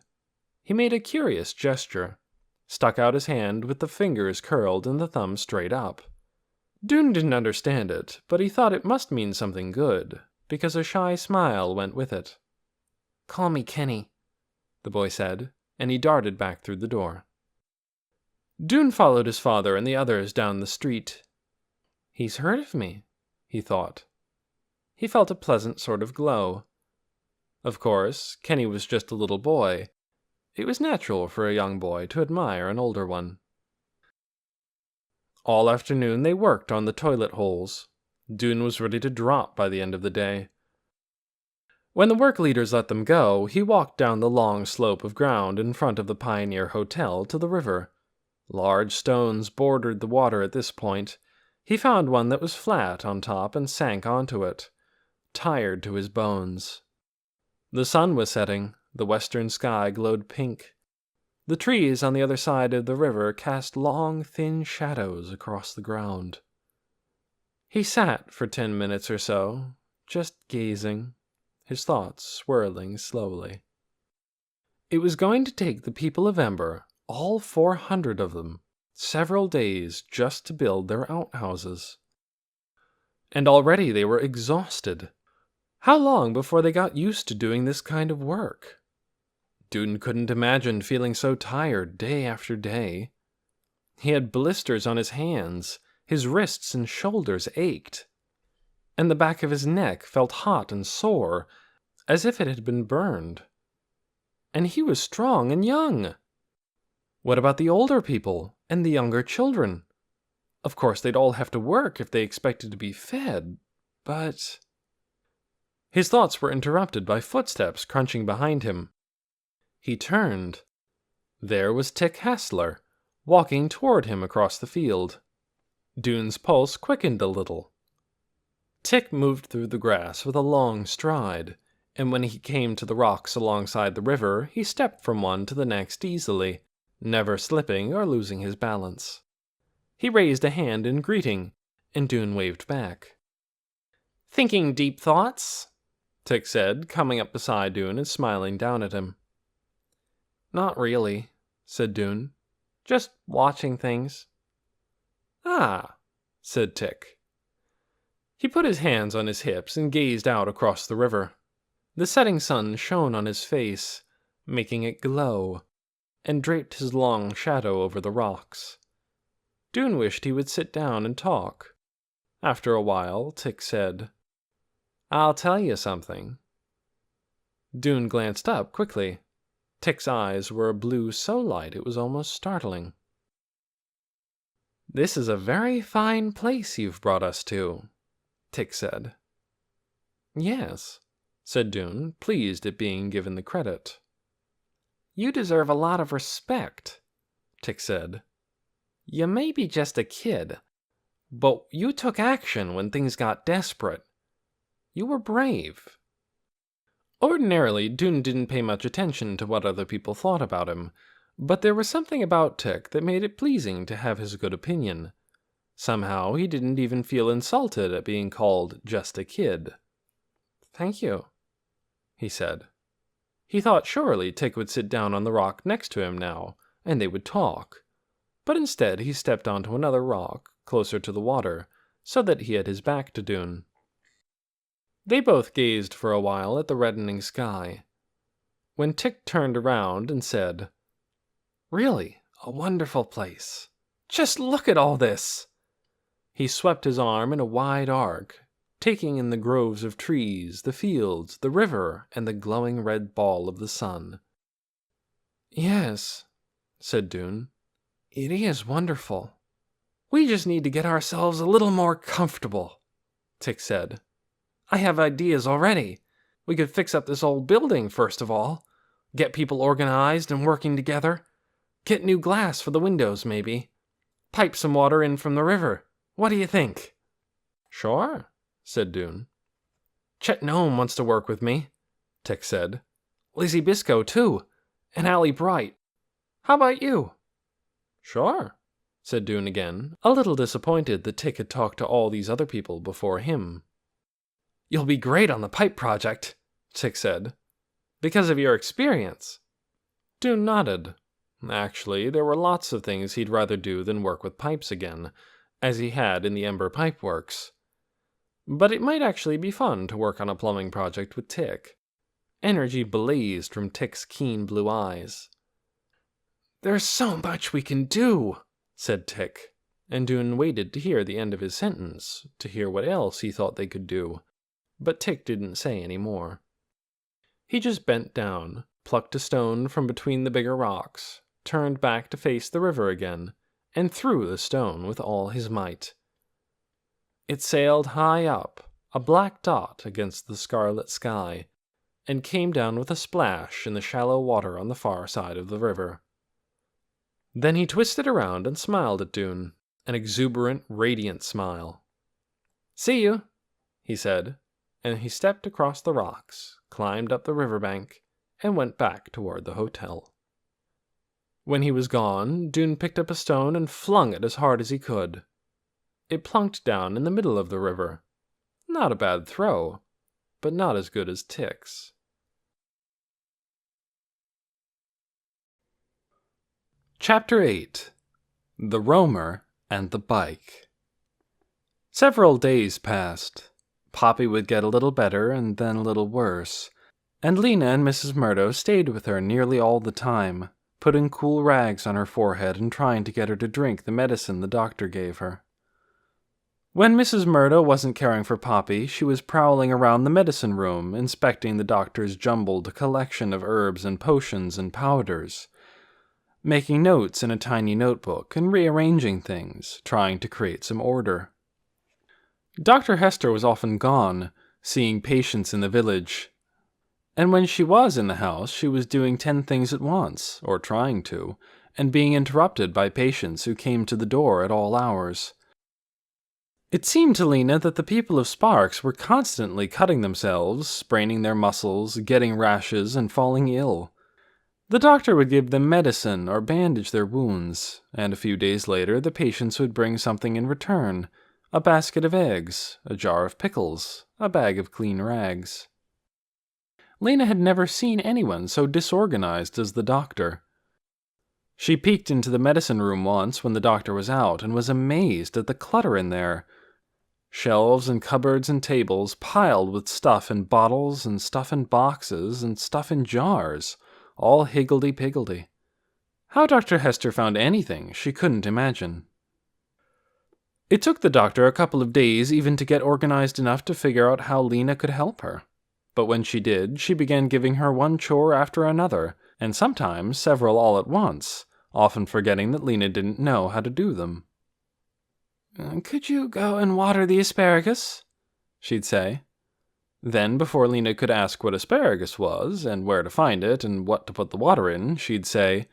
He made a curious gesture, stuck out his hand with the fingers curled and the thumb straight up. Dune didn't understand it, but he thought it must mean something good, because a shy smile went with it. "Call me Kenny," the boy said, and he darted back through the door. Dune followed his father and the others down the street. He's heard of me, he thought. He felt a pleasant sort of glow. Of course, Kenny was just a little boy. It was natural for a young boy to admire an older one. All afternoon they worked on the toilet holes. Dune was ready to drop by the end of the day. When the work leaders let them go, he walked down the long slope of ground in front of the Pioneer Hotel to the river. Large stones bordered the water at this point. He found one that was flat on top and sank onto it, tired to his bones. The sun was setting. The western sky glowed pink. The trees on the other side of the river cast long, thin shadows across the ground. He sat for 10 minutes or so, just gazing, his thoughts swirling slowly. It was going to take the people of Ember, all 400 of them, several days just to build their outhouses. And already they were exhausted. How long before they got used to doing this kind of work? Dune couldn't imagine feeling so tired day after day. He had blisters on his hands, his wrists and shoulders ached, and the back of his neck felt hot and sore, as if it had been burned. And he was strong and young. What about the older people and the younger children? Of course, they'd all have to work if they expected to be fed, but... His thoughts were interrupted by footsteps crunching behind him. He turned. There was Tick Hassler, walking toward him across the field. Dune's pulse quickened a little. Tick moved through the grass with a long stride, and when he came to the rocks alongside the river, he stepped from one to the next easily, never slipping or losing his balance. He raised a hand in greeting, and Dune waved back. "Thinking deep thoughts?" Tick said, coming up beside Dune and smiling down at him. "Not really," said Dune. "Just watching things." "Ah," said Tick. He put his hands on his hips and gazed out across the river. The setting sun shone on his face, making it glow, and draped his long shadow over the rocks. Dune wished he would sit down and talk. After a while, Tick said, "I'll tell you something." Dune glanced up quickly. Tick's eyes were a blue so light it was almost startling. "This is a very fine place you've brought us to," Tick said. "Yes," said Dune, pleased at being given the credit. "You deserve a lot of respect," Tick said. "You may be just a kid, but you took action when things got desperate. You were brave." Ordinarily, Dune didn't pay much attention to what other people thought about him, but there was something about Tick that made it pleasing to have his good opinion. Somehow, he didn't even feel insulted at being called just a kid. "Thank you," he said. He thought surely Tick would sit down on the rock next to him now, and they would talk. But instead he stepped onto another rock, closer to the water, so that he had his back to Dune. They both gazed for a while at the reddening sky. When Tick turned around and said, "Really, a wonderful place. Just look at all this!" He swept his arm in a wide arc, taking in the groves of trees, the fields, the river, and the glowing red ball of the sun. Yes, said Dune. It is wonderful. We just need to get ourselves a little more comfortable, Tick said. I have ideas already. We could fix up this old building, first of all. Get people organized and working together. Get new glass for the windows, maybe. Pipe some water in from the river. What do you think? Sure, said Dune. Chet Nome wants to work with me, Tick said. Lizzie Biscoe, too. And Allie Bright. How about you? Sure, said Dune again, a little disappointed that Tick had talked to all these other people before him. You'll be great on the pipe project, Tick said. Because of your experience. Dune nodded. Actually, there were lots of things he'd rather do than work with pipes again, as he had in the Ember Pipe Works. But it might actually be fun to work on a plumbing project with Tick. Energy blazed from Tick's keen blue eyes. There's so much we can do, said Tick, and Dune waited to hear the end of his sentence, to hear what else he thought they could do, but Tick didn't say any more. He just bent down, plucked a stone from between the bigger rocks, turned back to face the river again, and threw the stone with all his might. It sailed high up, a black dot against the scarlet sky, and came down with a splash in the shallow water on the far side of the river. Then he twisted around and smiled at Dune, an exuberant, radiant smile. See you, he said, and he stepped across the rocks, climbed up the riverbank, and went back toward the hotel. When he was gone, Dune picked up a stone and flung it as hard as he could. It plunked down in the middle of the river. Not a bad throw, but not as good as Tick's. Chapter 8. The Roamer and the Bike. Several days passed. Poppy would get a little better and then a little worse, and Lena and Mrs. Murdo stayed with her nearly all the time, putting cool rags on her forehead and trying to get her to drink the medicine the doctor gave her. When Mrs. Murdo wasn't caring for Poppy, she was prowling around the medicine room, inspecting the doctor's jumbled collection of herbs and potions and powders, making notes in a tiny notebook and rearranging things, trying to create some order. Dr. Hester was often gone, seeing patients in the village, and when she was in the house, she was doing 10 things at once, or trying to, and being interrupted by patients who came to the door at all hours. It seemed to Lena that the people of Sparks were constantly cutting themselves, spraining their muscles, getting rashes, and falling ill. The doctor would give them medicine or bandage their wounds, and a few days later the patients would bring something in return, a basket of eggs, a jar of pickles, a bag of clean rags. Lena had never seen anyone so disorganized as the doctor. She peeked into the medicine room once when the doctor was out and was amazed at the clutter in there. Shelves and cupboards and tables piled with stuff in bottles and stuff in boxes and stuff in jars, all higgledy-piggledy. How Dr. Hester found anything, she couldn't imagine. It took the doctor a couple of days even to get organized enough to figure out how Lena could help her. But when she did, she began giving her one chore after another, and sometimes several all at once, often forgetting that Lena didn't know how to do them. "Could you go and water the asparagus?" she'd say. Then, before Lena could ask what asparagus was, and where to find it, and what to put the water in, she'd say,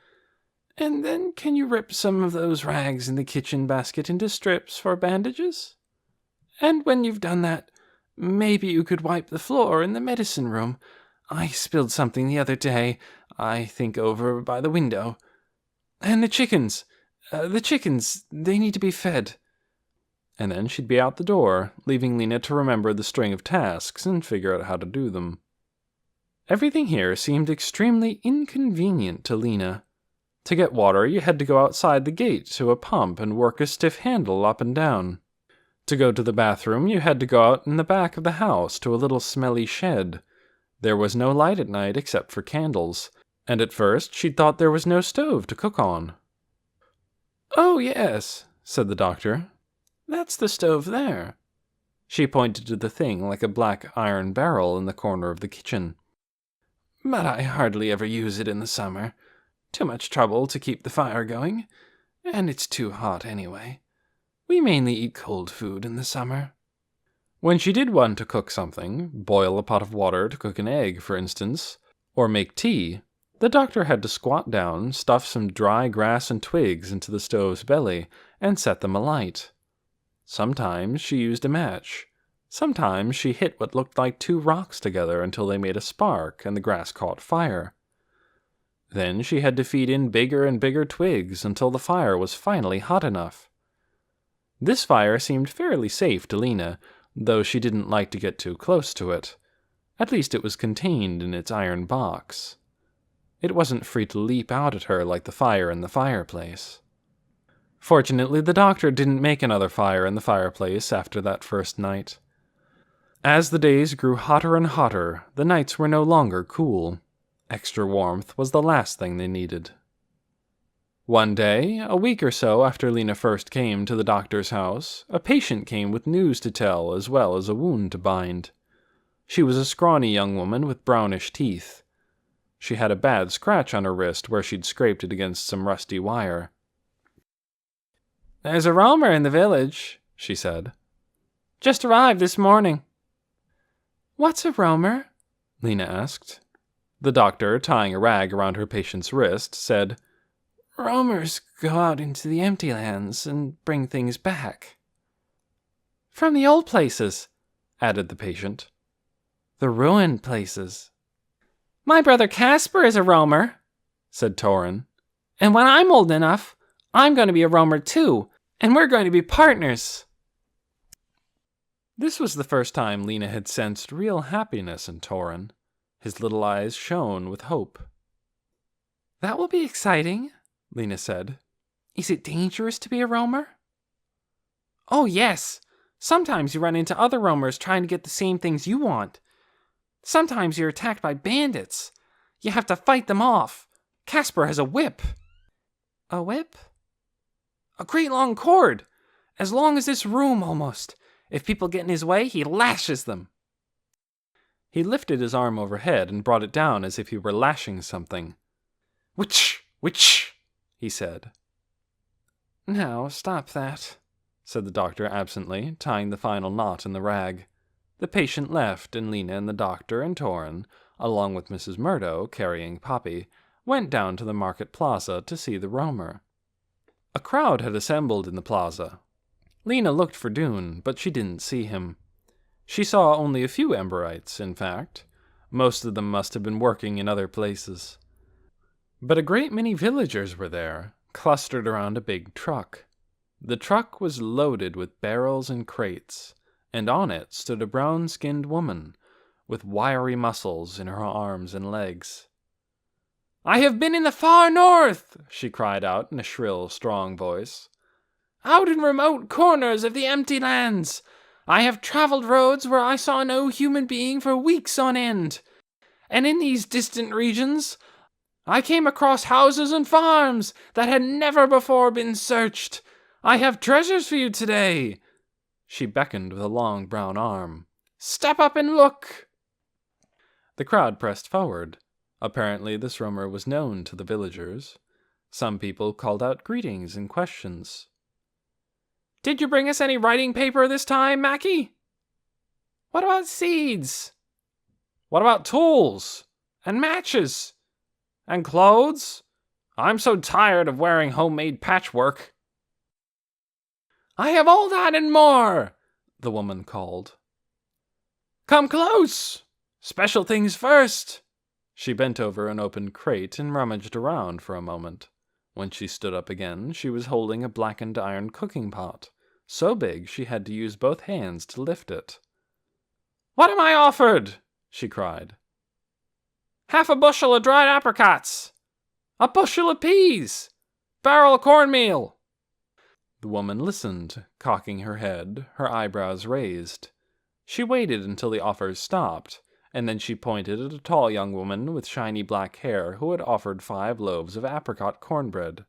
"And then can you rip some of those rags in the kitchen basket into strips for bandages? And when you've done that, maybe you could wipe the floor in the medicine room. I spilled something the other day, I think over by the window. And the chickens, they need to be fed." And then she'd be out the door, leaving Lena to remember the string of tasks and figure out how to do them. Everything here seemed extremely inconvenient to Lena. To get water, you had to go outside the gate to a pump and work a stiff handle up and down. To go to the bathroom, you had to go out in the back of the house to a little smelly shed. There was no light at night except for candles, and at first she'd thought there was no stove to cook on. "Oh, yes," said the doctor. "That's the stove there." She pointed to the thing like a black iron barrel in the corner of the kitchen. "But I hardly ever use it in the summer. Too much trouble to keep the fire going, and it's too hot anyway. We mainly eat cold food in the summer. When she did want to cook something, boil a pot of water to cook an egg, for instance, or make tea, the doctor had to squat down, stuff some dry grass and twigs into the stove's belly, and set them alight. Sometimes she used a match. Sometimes she hit what looked like two rocks together until they made a spark and the grass caught fire. Then she had to feed in bigger and bigger twigs until the fire was finally hot enough. This fire seemed fairly safe to Lena, though she didn't like to get too close to it. At least it was contained in its iron box. It wasn't free to leap out at her like the fire in the fireplace. Fortunately, the doctor didn't make another fire in the fireplace after that first night. As the days grew hotter and hotter, the nights were no longer cool. Extra warmth was the last thing they needed. One day, a week or so after Lena first came to the doctor's house, a patient came with news to tell as well as a wound to bind. She was a scrawny young woman with brownish teeth. She had a bad scratch on her wrist where she'd scraped it against some rusty wire. "There's a roamer in the village," she said. "Just arrived this morning." "What's a roamer?" Lena asked. The doctor, tying a rag around her patient's wrist, said, "Roamers go out into the empty lands and bring things back." "From the old places," added the patient. "The ruined places." "My brother Casper is a roamer," said Torin. "And when I'm old enough, I'm going to be a roamer too, and we're going to be partners." This was the first time Lena had sensed real happiness in Torin. His little eyes shone with hope. "That will be exciting," Lena said. "Is it dangerous to be a roamer?" "Oh, yes. Sometimes you run into other roamers trying to get the same things you want. Sometimes you're attacked by bandits. You have to fight them off. Casper has a whip." "A whip?" "A great long cord. As long as this room, almost. If people get in his way, he lashes them." He lifted his arm overhead and brought it down as if he were lashing something. "Witch! Witch!" he said. "Now, stop that," said the doctor absently, tying the final knot in the rag. The patient left, and Lena and the doctor and Torin, along with Mrs. Murdo carrying Poppy, went down to the market plaza to see the roamer. A crowd had assembled in the plaza. Lena looked for Dune, but she didn't see him. She saw only a few Emberites, in fact. Most of them must have been working in other places. But a great many villagers were there, clustered around a big truck. The truck was loaded with barrels and crates, and on it stood a brown-skinned woman, with wiry muscles in her arms and legs. "I have been in the far north," she cried out in a shrill, strong voice. "Out in remote corners of the empty lands. I have traveled roads where I saw no human being for weeks on end. And in these distant regions, I came across houses and farms that had never before been searched. I have treasures for you today." She beckoned with a long brown arm. "Step up and look." The crowd pressed forward. Apparently this roamer was known to the villagers. Some people called out greetings and questions. "Did you bring us any writing paper this time, Mackie? What about seeds? What about tools? And matches? And clothes? I'm so tired of wearing homemade patchwork." "I have all that and more," the woman called. "Come close. Special things first." She bent over an open crate and rummaged around for a moment. When she stood up again, she was holding a blackened iron cooking pot, so big she had to use both hands to lift it. "What am I offered?" she cried. "Half a bushel of dried apricots, a bushel of peas, barrel of cornmeal." The woman listened, cocking her head, her eyebrows raised. She waited until the offers stopped, and then she pointed at a tall young woman with shiny black hair who had offered 5 loaves of apricot cornbread.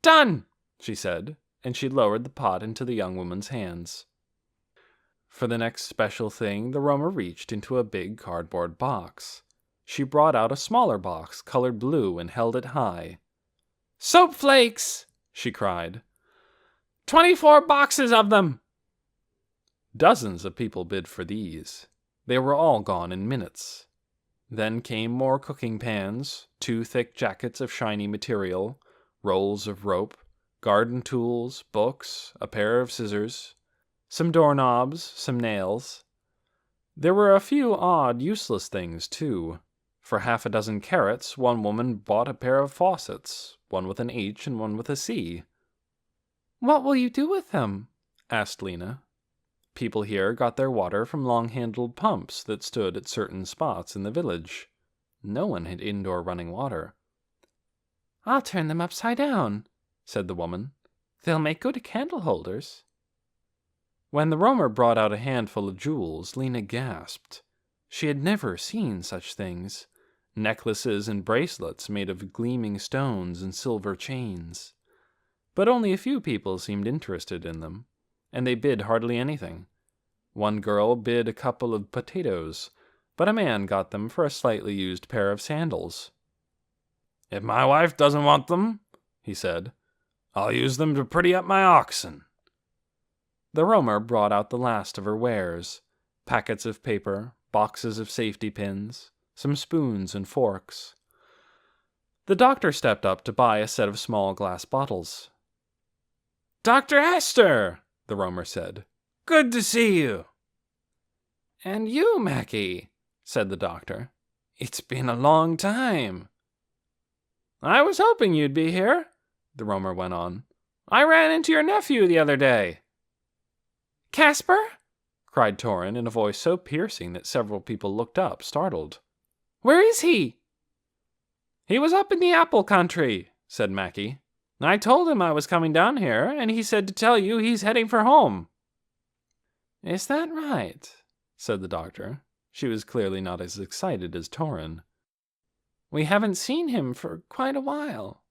"Done," she said, and she lowered the pot into the young woman's hands. For the next special thing, the roamer reached into a big cardboard box. She brought out a smaller box, colored blue, and held it high. "Soap flakes!" she cried. 24 boxes of them! Dozens of people bid for these. They were all gone in minutes. Then came more cooking pans, 2 thick jackets of shiny material, rolls of rope, garden tools, books, a pair of scissors, some doorknobs, some nails. There were a few odd, useless things, too. For 6 carats, one woman bought a pair of faucets, one with an H and one with a C. "What will you do with them?" asked Lena. People here got their water from long-handled pumps that stood at certain spots in the village. No one had indoor running water. "I'll turn them upside down," said the woman. "They'll make good candle holders." When the roamer brought out a handful of jewels, Lena gasped. She had never seen such things. Necklaces and bracelets made of gleaming stones and silver chains. But only a few people seemed interested in them, and they bid hardly anything. One girl bid a couple of potatoes, but a man got them for a slightly used pair of sandals. "If my wife doesn't want them," he said, "I'll use them to pretty up my oxen." The roamer brought out the last of her wares, packets of paper, boxes of safety pins, some spoons and forks. The doctor stepped up to buy a set of small glass bottles. "Dr. Astor," the roamer said. "Good to see you." "And you, Mackie," said the doctor. "It's been a long time." "I was hoping you'd be here," the roamer went on. "I ran into your nephew the other day." "Casper?" cried Torrin in a voice so piercing that several people looked up, startled. "Where is he?" "He was up in the apple country," said Mackie. "I told him I was coming down here, and he said to tell you he's heading for home." "Is that right?" said the doctor. She was clearly not as excited as Torrin. "We haven't seen him for quite a while."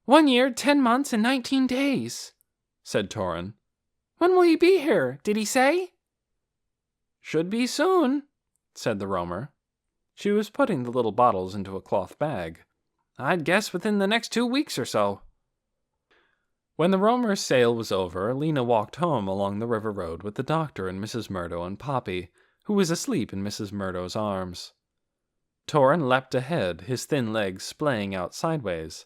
1 year, 10 months, and 19 days, said Torrin. "When will he be here? Did he say?" "Should be soon," said the roamer. She was putting the little bottles into a cloth bag. "I'd guess within the next 2 weeks or so." When the roamer's sail was over, Lena walked home along the river road with the doctor and Mrs. Murdo and Poppy, who was asleep in Mrs. Murdo's arms. Torrin leapt ahead, his thin legs splaying out sideways.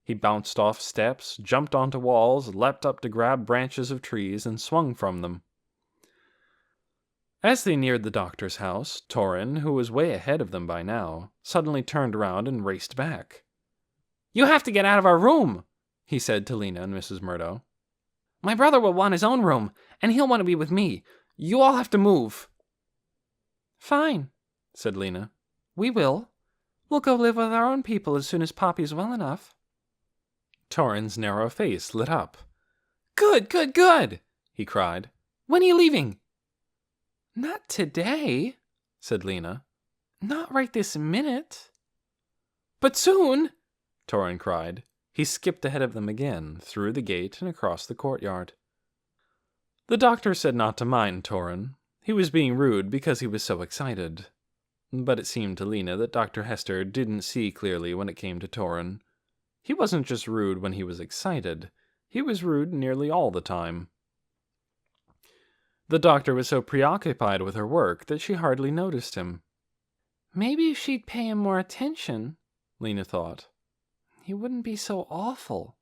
He bounced off steps, jumped onto walls, leapt up to grab branches of trees, and swung from them. As they neared the doctor's house, Torrin, who was way ahead of them by now, suddenly turned around and raced back. "You have to get out of our room," he said to Lena and Mrs. Murdo. "My brother will want his own room, and he'll want to be with me. You all have to move." "Fine," said Lena. "We will. We'll go live with our own people as soon as Poppy's well enough." Torrin's narrow face lit up. "Good, good, good!" he cried. "When are you leaving?" "Not today," said Lena. "Not right this minute." "But soon!" Torrin cried. He skipped ahead of them again, through the gate and across the courtyard. The doctor said not to mind Torrin. He was being rude because he was so excited. But it seemed to Lena that Dr. Hester didn't see clearly when it came to Torrin. He wasn't just rude when he was excited. He was rude nearly all the time. The doctor was so preoccupied with her work that she hardly noticed him. Maybe if she'd pay him more attention, Lena thought, he wouldn't be so awful.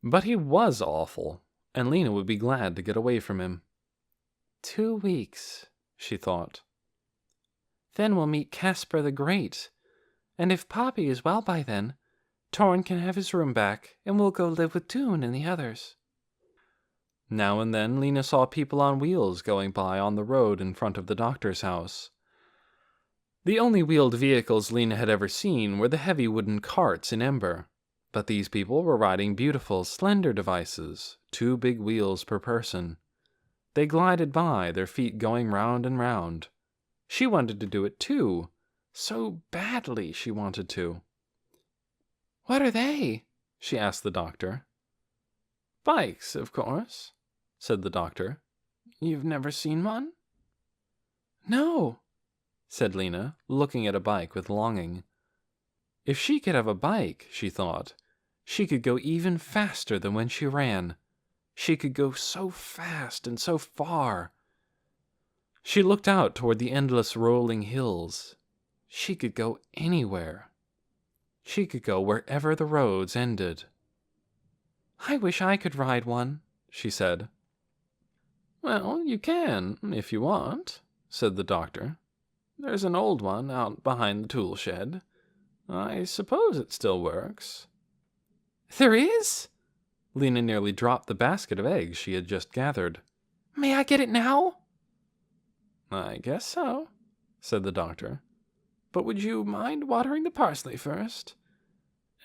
But he was awful, and Lena would be glad to get away from him. 2 weeks, she thought. Then we'll meet Casper the Great, and if Poppy is well by then, Torrin can have his room back, and we'll go live with Dune and the others. Now and then Lena saw people on wheels going by on the road in front of the doctor's house. The only wheeled vehicles Lena had ever seen were the heavy wooden carts in Ember, but these people were riding beautiful, slender devices, 2 big wheels per person. They glided by, their feet going round and round. She wanted to do it too. So badly she wanted to. "What are they?" she asked the doctor. "Bikes, of course," said the doctor. "You've never seen one?" "No. said Lena, looking at a bike with longing. If she could have a bike, she thought, she could go even faster than when she ran. She could go so fast and so far. She looked out toward the endless rolling hills. She could go anywhere. She could go wherever the roads ended. "I wish I could ride one," she said. "Well, you can, if you want," said the doctor. "There's an old one out behind the tool shed. I suppose it still works." "There is?" Lena nearly dropped the basket of eggs she had just gathered. "May I get it now?" "I guess so," said the doctor. "But would you mind watering the parsley first?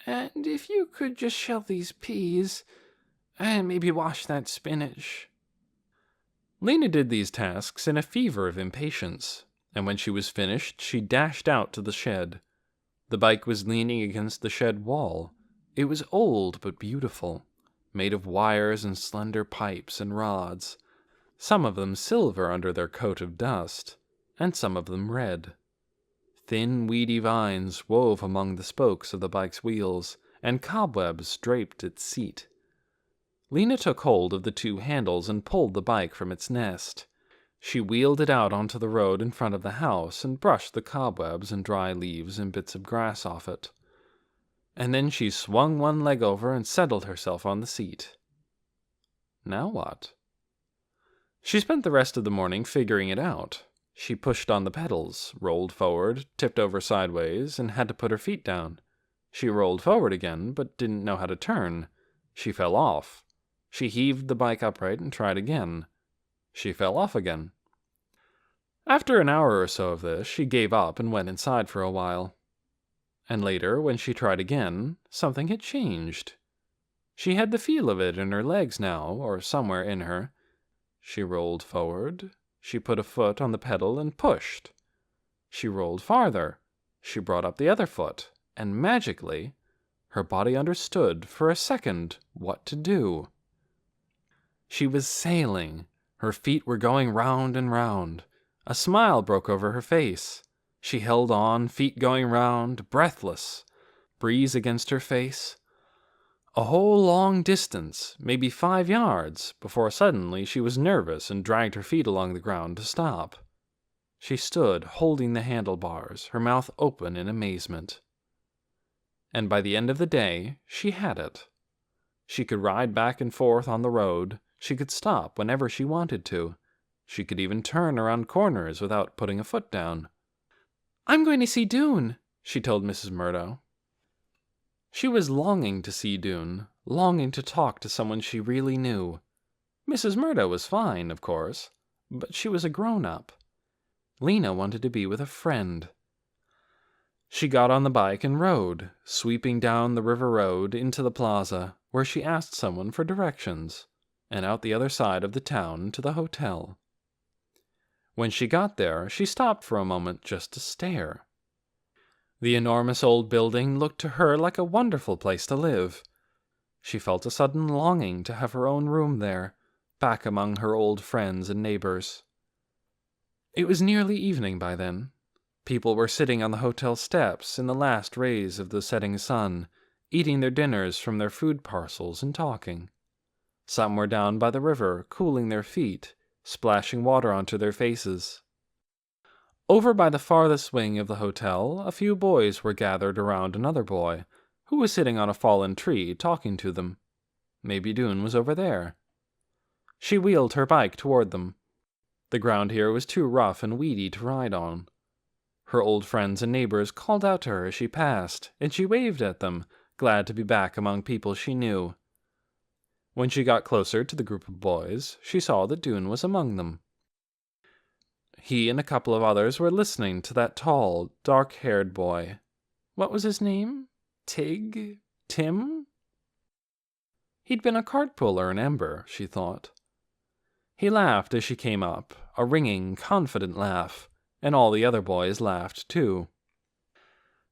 And if you could just shell these peas, and maybe wash that spinach." Lena did these tasks in a fever of impatience, and when she was finished, she dashed out to the shed. The bike was leaning against the shed wall. It was old but beautiful, made of wires and slender pipes and rods, some of them silver under their coat of dust, and some of them red. Thin, weedy vines wove among the spokes of the bike's wheels, and cobwebs draped its seat. Lena took hold of the two handles and pulled the bike from its nest. She wheeled it out onto the road in front of the house and brushed the cobwebs and dry leaves and bits of grass off it. And then she swung one leg over and settled herself on the seat. Now what? She spent the rest of the morning figuring it out. She pushed on the pedals, rolled forward, tipped over sideways, and had to put her feet down. She rolled forward again, but didn't know how to turn. She fell off. She heaved the bike upright and tried again. She fell off again. After an hour or so of this, she gave up and went inside for a while. And later, when she tried again, something had changed. She had the feel of it in her legs now, or somewhere in her. She rolled forward. She put a foot on the pedal and pushed. She rolled farther. She brought up the other foot, and magically, her body understood for a second what to do. She was sailing. Her feet were going round and round. A smile broke over her face. She held on, feet going round, breathless. Breeze against her face. A whole long distance, maybe 5 yards, before suddenly she was nervous and dragged her feet along the ground to stop. She stood, holding the handlebars, her mouth open in amazement. And by the end of the day, she had it. She could ride back and forth on the road. She could stop whenever she wanted to. She could even turn around corners without putting a foot down. "I'm going to see Dune," she told Mrs. Murdo. She was longing to see Dune, longing to talk to someone she really knew. Mrs. Murdo was fine, of course, but she was a grown-up. Lena wanted to be with a friend. She got on the bike and rode, sweeping down the river road into the plaza, where she asked someone for directions, and out the other side of the town to the hotel. When she got there, she stopped for a moment just to stare. The enormous old building looked to her like a wonderful place to live. She felt a sudden longing to have her own room there, back among her old friends and neighbors. It was nearly evening by then. People were sitting on the hotel steps in the last rays of the setting sun, eating their dinners from their food parcels and talking. Some were down by the river, cooling their feet, splashing water onto their faces. Over by the farthest wing of the hotel, a few boys were gathered around another boy, who was sitting on a fallen tree talking to them. Maybe Dune was over there. She wheeled her bike toward them. The ground here was too rough and weedy to ride on. Her old friends and neighbors called out to her as she passed, and she waved at them, glad to be back among people she knew. When she got closer to the group of boys, she saw that Dune was among them. He and a couple of others were listening to that tall, dark-haired boy. What was his name? Tig? Tim? He'd been a cart puller in Ember, she thought. He laughed as she came up, a ringing, confident laugh, and all the other boys laughed too.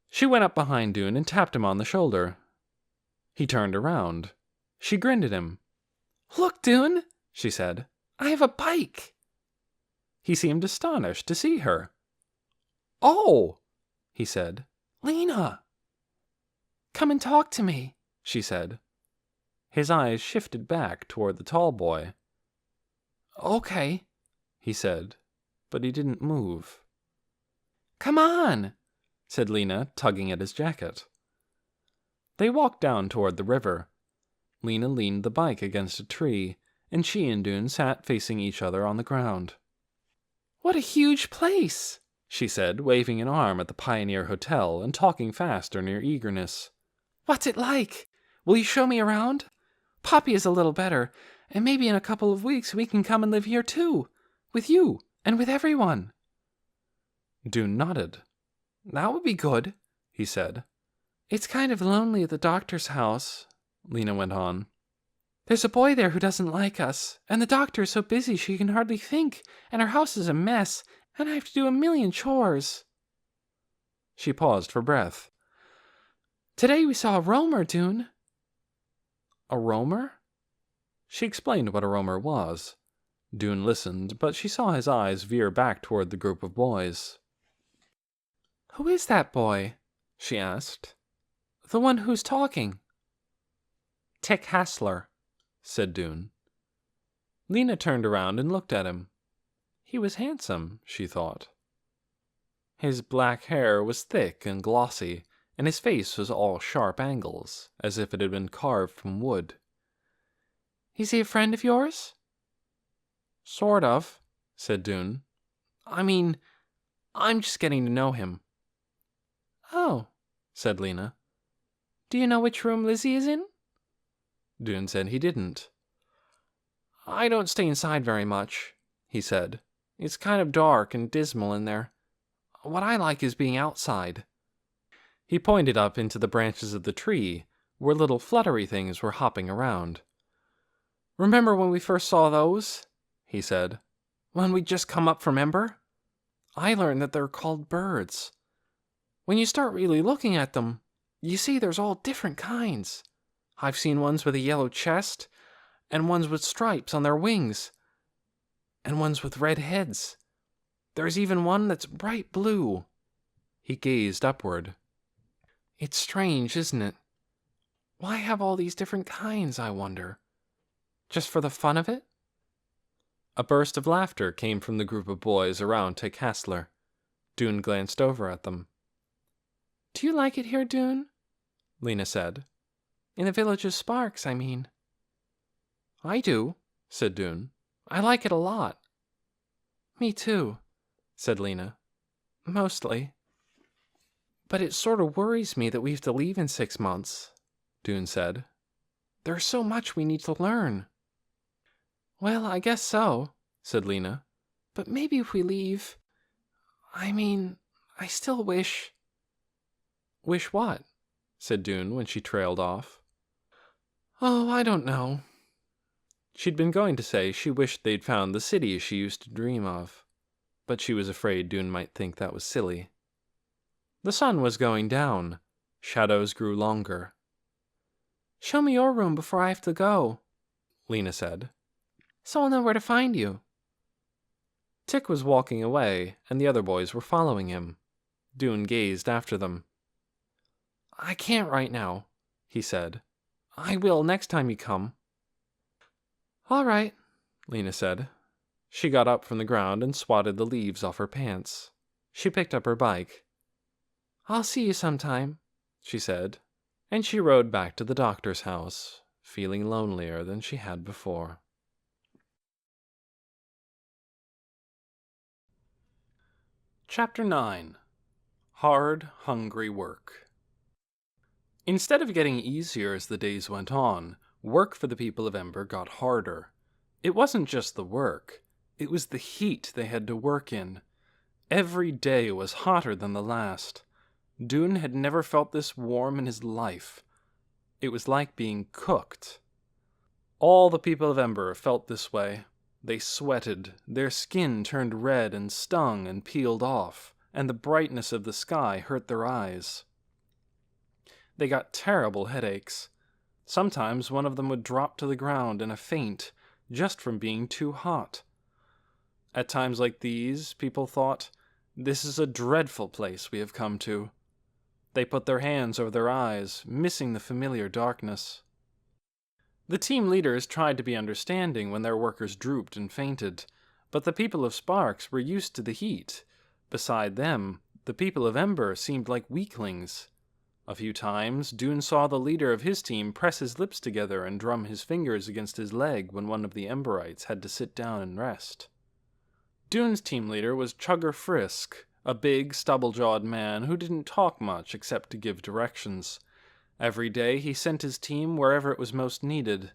She went up behind Dune and tapped him on the shoulder. He turned around. She grinned at him. "Look, Dune," she said. "I have a bike." He seemed astonished to see her. "Oh!" he said. "Lena!" "Come and talk to me," she said. His eyes shifted back toward the tall boy. "Okay," he said, but he didn't move. "Come on," said Lena, tugging at his jacket. They walked down toward the river. Lena leaned the bike against a tree, and she and Dune sat facing each other on the ground. "What a huge place," she said, waving an arm at the Pioneer Hotel and talking fast in her eagerness. "What's it like? Will you show me around? Poppy is a little better, and maybe in a couple of weeks we can come and live here too, with you and with everyone." Dune nodded. "That would be good," he said. "It's kind of lonely at the doctor's house," Lena went on. "There's a boy there who doesn't like us, and the doctor is so busy she can hardly think, and our house is a mess, and I have to do a million chores." She paused for breath. "Today we saw a roamer, Dune." "A roamer?" She explained what a roamer was. Dune listened, but she saw his eyes veer back toward the group of boys. "Who is that boy?" she asked. "The one who's talking." "Tick Hassler," said Dune. Lena turned around and looked at him. He was handsome, she thought. His black hair was thick and glossy, and his face was all sharp angles, as if it had been carved from wood. "Is he a friend of yours?" "Sort of," said Dune. "I mean, I'm just getting to know him." "Oh," said Lena. "Do you know which room Lizzie is in?" Dune said he didn't. "I don't stay inside very much," he said. "It's kind of dark and dismal in there. What I like is being outside." He pointed up into the branches of the tree, where little fluttery things were hopping around. "Remember when we first saw those?" he said. "When we'd just come up from Ember? I learned that they're called birds. When you start really looking at them, you see there's all different kinds. I've seen ones with a yellow chest, and ones with stripes on their wings, and ones with red heads. There's even one that's bright blue." He gazed upward. "It's strange, isn't it? Why have all these different kinds, I wonder? Just for the fun of it?" A burst of laughter came from the group of boys around Tick Hassler. Dune glanced over at them. "Do you like it here, Dune?" Lena said. "In the village of Sparks, I mean." "I do," said Dune. "I like it a lot." "Me too," said Lena. "Mostly. But it sort of worries me that we have to leave in 6 months," Dune said. "There's so much we need to learn." "Well, I guess so," said Lena. "But maybe if we leave... I mean, I still wish..." "Wish what?" said Dune when she trailed off. "Oh, I don't know." She'd been going to say she wished they'd found the city she used to dream of, but she was afraid Dune might think that was silly. The sun was going down. Shadows grew longer. "Show me your room before I have to go," Lena said, "so I'll know where to find you." Tick was walking away, and the other boys were following him. Dune gazed after them. "I can't right now," he said. "I will next time you come." "All right," Lena said. She got up from the ground and swatted the leaves off her pants. She picked up her bike. "I'll see you sometime," she said, and she rode back to the doctor's house, feeling lonelier than she had before. Chapter 9. Hard, Hungry Work. Instead of getting easier as the days went on, work for the people of Ember got harder. It wasn't just the work, it was the heat they had to work in. Every day was hotter than the last. Dune had never felt this warm in his life. It was like being cooked. All the people of Ember felt this way. They sweated, their skin turned red and stung and peeled off, and the brightness of the sky hurt their eyes. They got terrible headaches. Sometimes one of them would drop to the ground in a faint, just from being too hot. At times like these, people thought, "This is a dreadful place we have come to." They put their hands over their eyes, missing the familiar darkness. The team leaders tried to be understanding when their workers drooped and fainted, but the people of Sparks were used to the heat. Beside them, the people of Ember seemed like weaklings. A few times, Dune saw the leader of his team press his lips together and drum his fingers against his leg when one of the Emberites had to sit down and rest. Dune's team leader was Chugger Frisk, a big, stubble-jawed man who didn't talk much except to give directions. Every day he sent his team wherever it was most needed.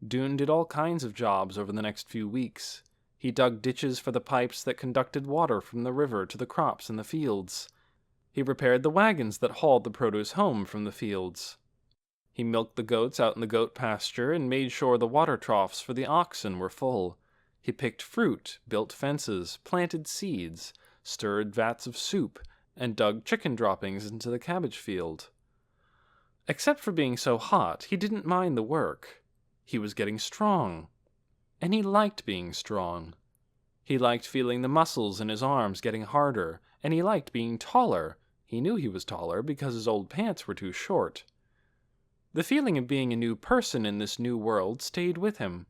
Dune did all kinds of jobs over the next few weeks. He dug ditches for the pipes that conducted water from the river to the crops in the fields. He repaired the wagons that hauled the produce home from the fields. He milked the goats out in the goat pasture and made sure the water troughs for the oxen were full. He picked fruit, built fences, planted seeds, stirred vats of soup, and dug chicken droppings into the cabbage field. Except for being so hot, he didn't mind the work. He was getting strong. And he liked being strong. He liked feeling the muscles in his arms getting harder, and he liked being taller. He knew he was taller because his old pants were too short. The feeling of being a new person in this new world stayed with him.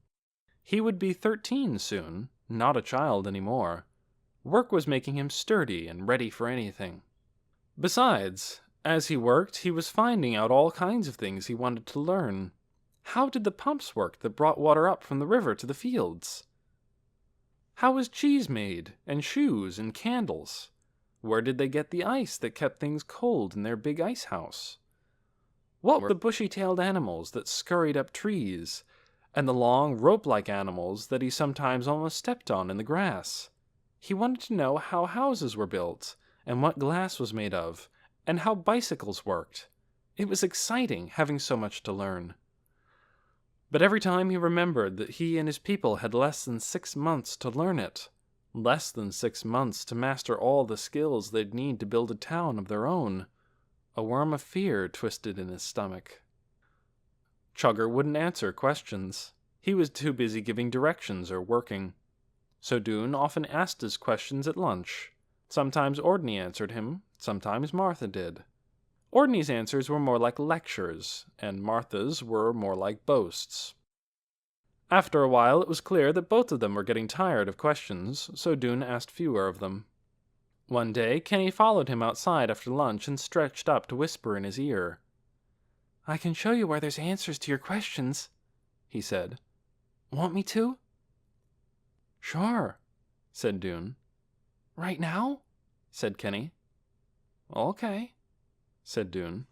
He would be 13 soon, not a child anymore. Work was making him sturdy and ready for anything. Besides, as he worked, he was finding out all kinds of things he wanted to learn. How did the pumps work that brought water up from the river to the fields? How was cheese made, and shoes, and candles? Where did they get the ice that kept things cold in their big ice house? What were the bushy-tailed animals that scurried up trees, and the long, rope-like animals that he sometimes almost stepped on in the grass? He wanted to know how houses were built, and what glass was made of, and how bicycles worked. It was exciting, having so much to learn. But every time he remembered that he and his people had less than 6 months to learn it, less than 6 months to master all the skills they'd need to build a town of their own, a worm of fear twisted in his stomach. Chugger wouldn't answer questions. He was too busy giving directions or working. So Dune often asked his questions at lunch. Sometimes Ordney answered him, sometimes Martha did. Ordney's answers were more like lectures, and Martha's were more like boasts. After a while, it was clear that both of them were getting tired of questions, so Dune asked fewer of them. One day, Kenny followed him outside after lunch and stretched up to whisper in his ear. "I can show you where there's answers to your questions," he said. "Want me to?" "Sure," said Dune. "Right now?" said Kenny. "Okay," said Dune.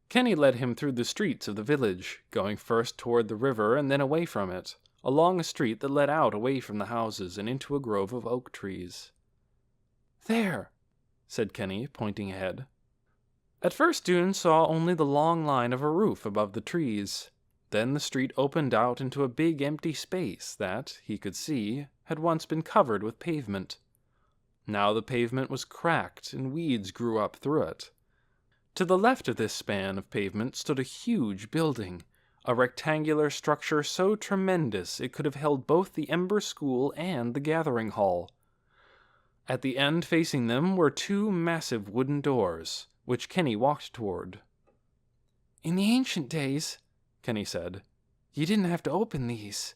Kenny led him through the streets of the village, going first toward the river and then away from it, along a street that led out away from the houses and into a grove of oak trees. "There," said Kenny, pointing ahead. At first Dune saw only the long line of a roof above the trees. Then the street opened out into a big empty space that, he could see, had once been covered with pavement. Now the pavement was cracked and weeds grew up through it. To the left of this span of pavement stood a huge building, a rectangular structure so tremendous it could have held both the Ember School and the Gathering Hall. At the end facing them were 2 massive wooden doors, which Kenny walked toward. "In the ancient days," Kenny said, "you didn't have to open these.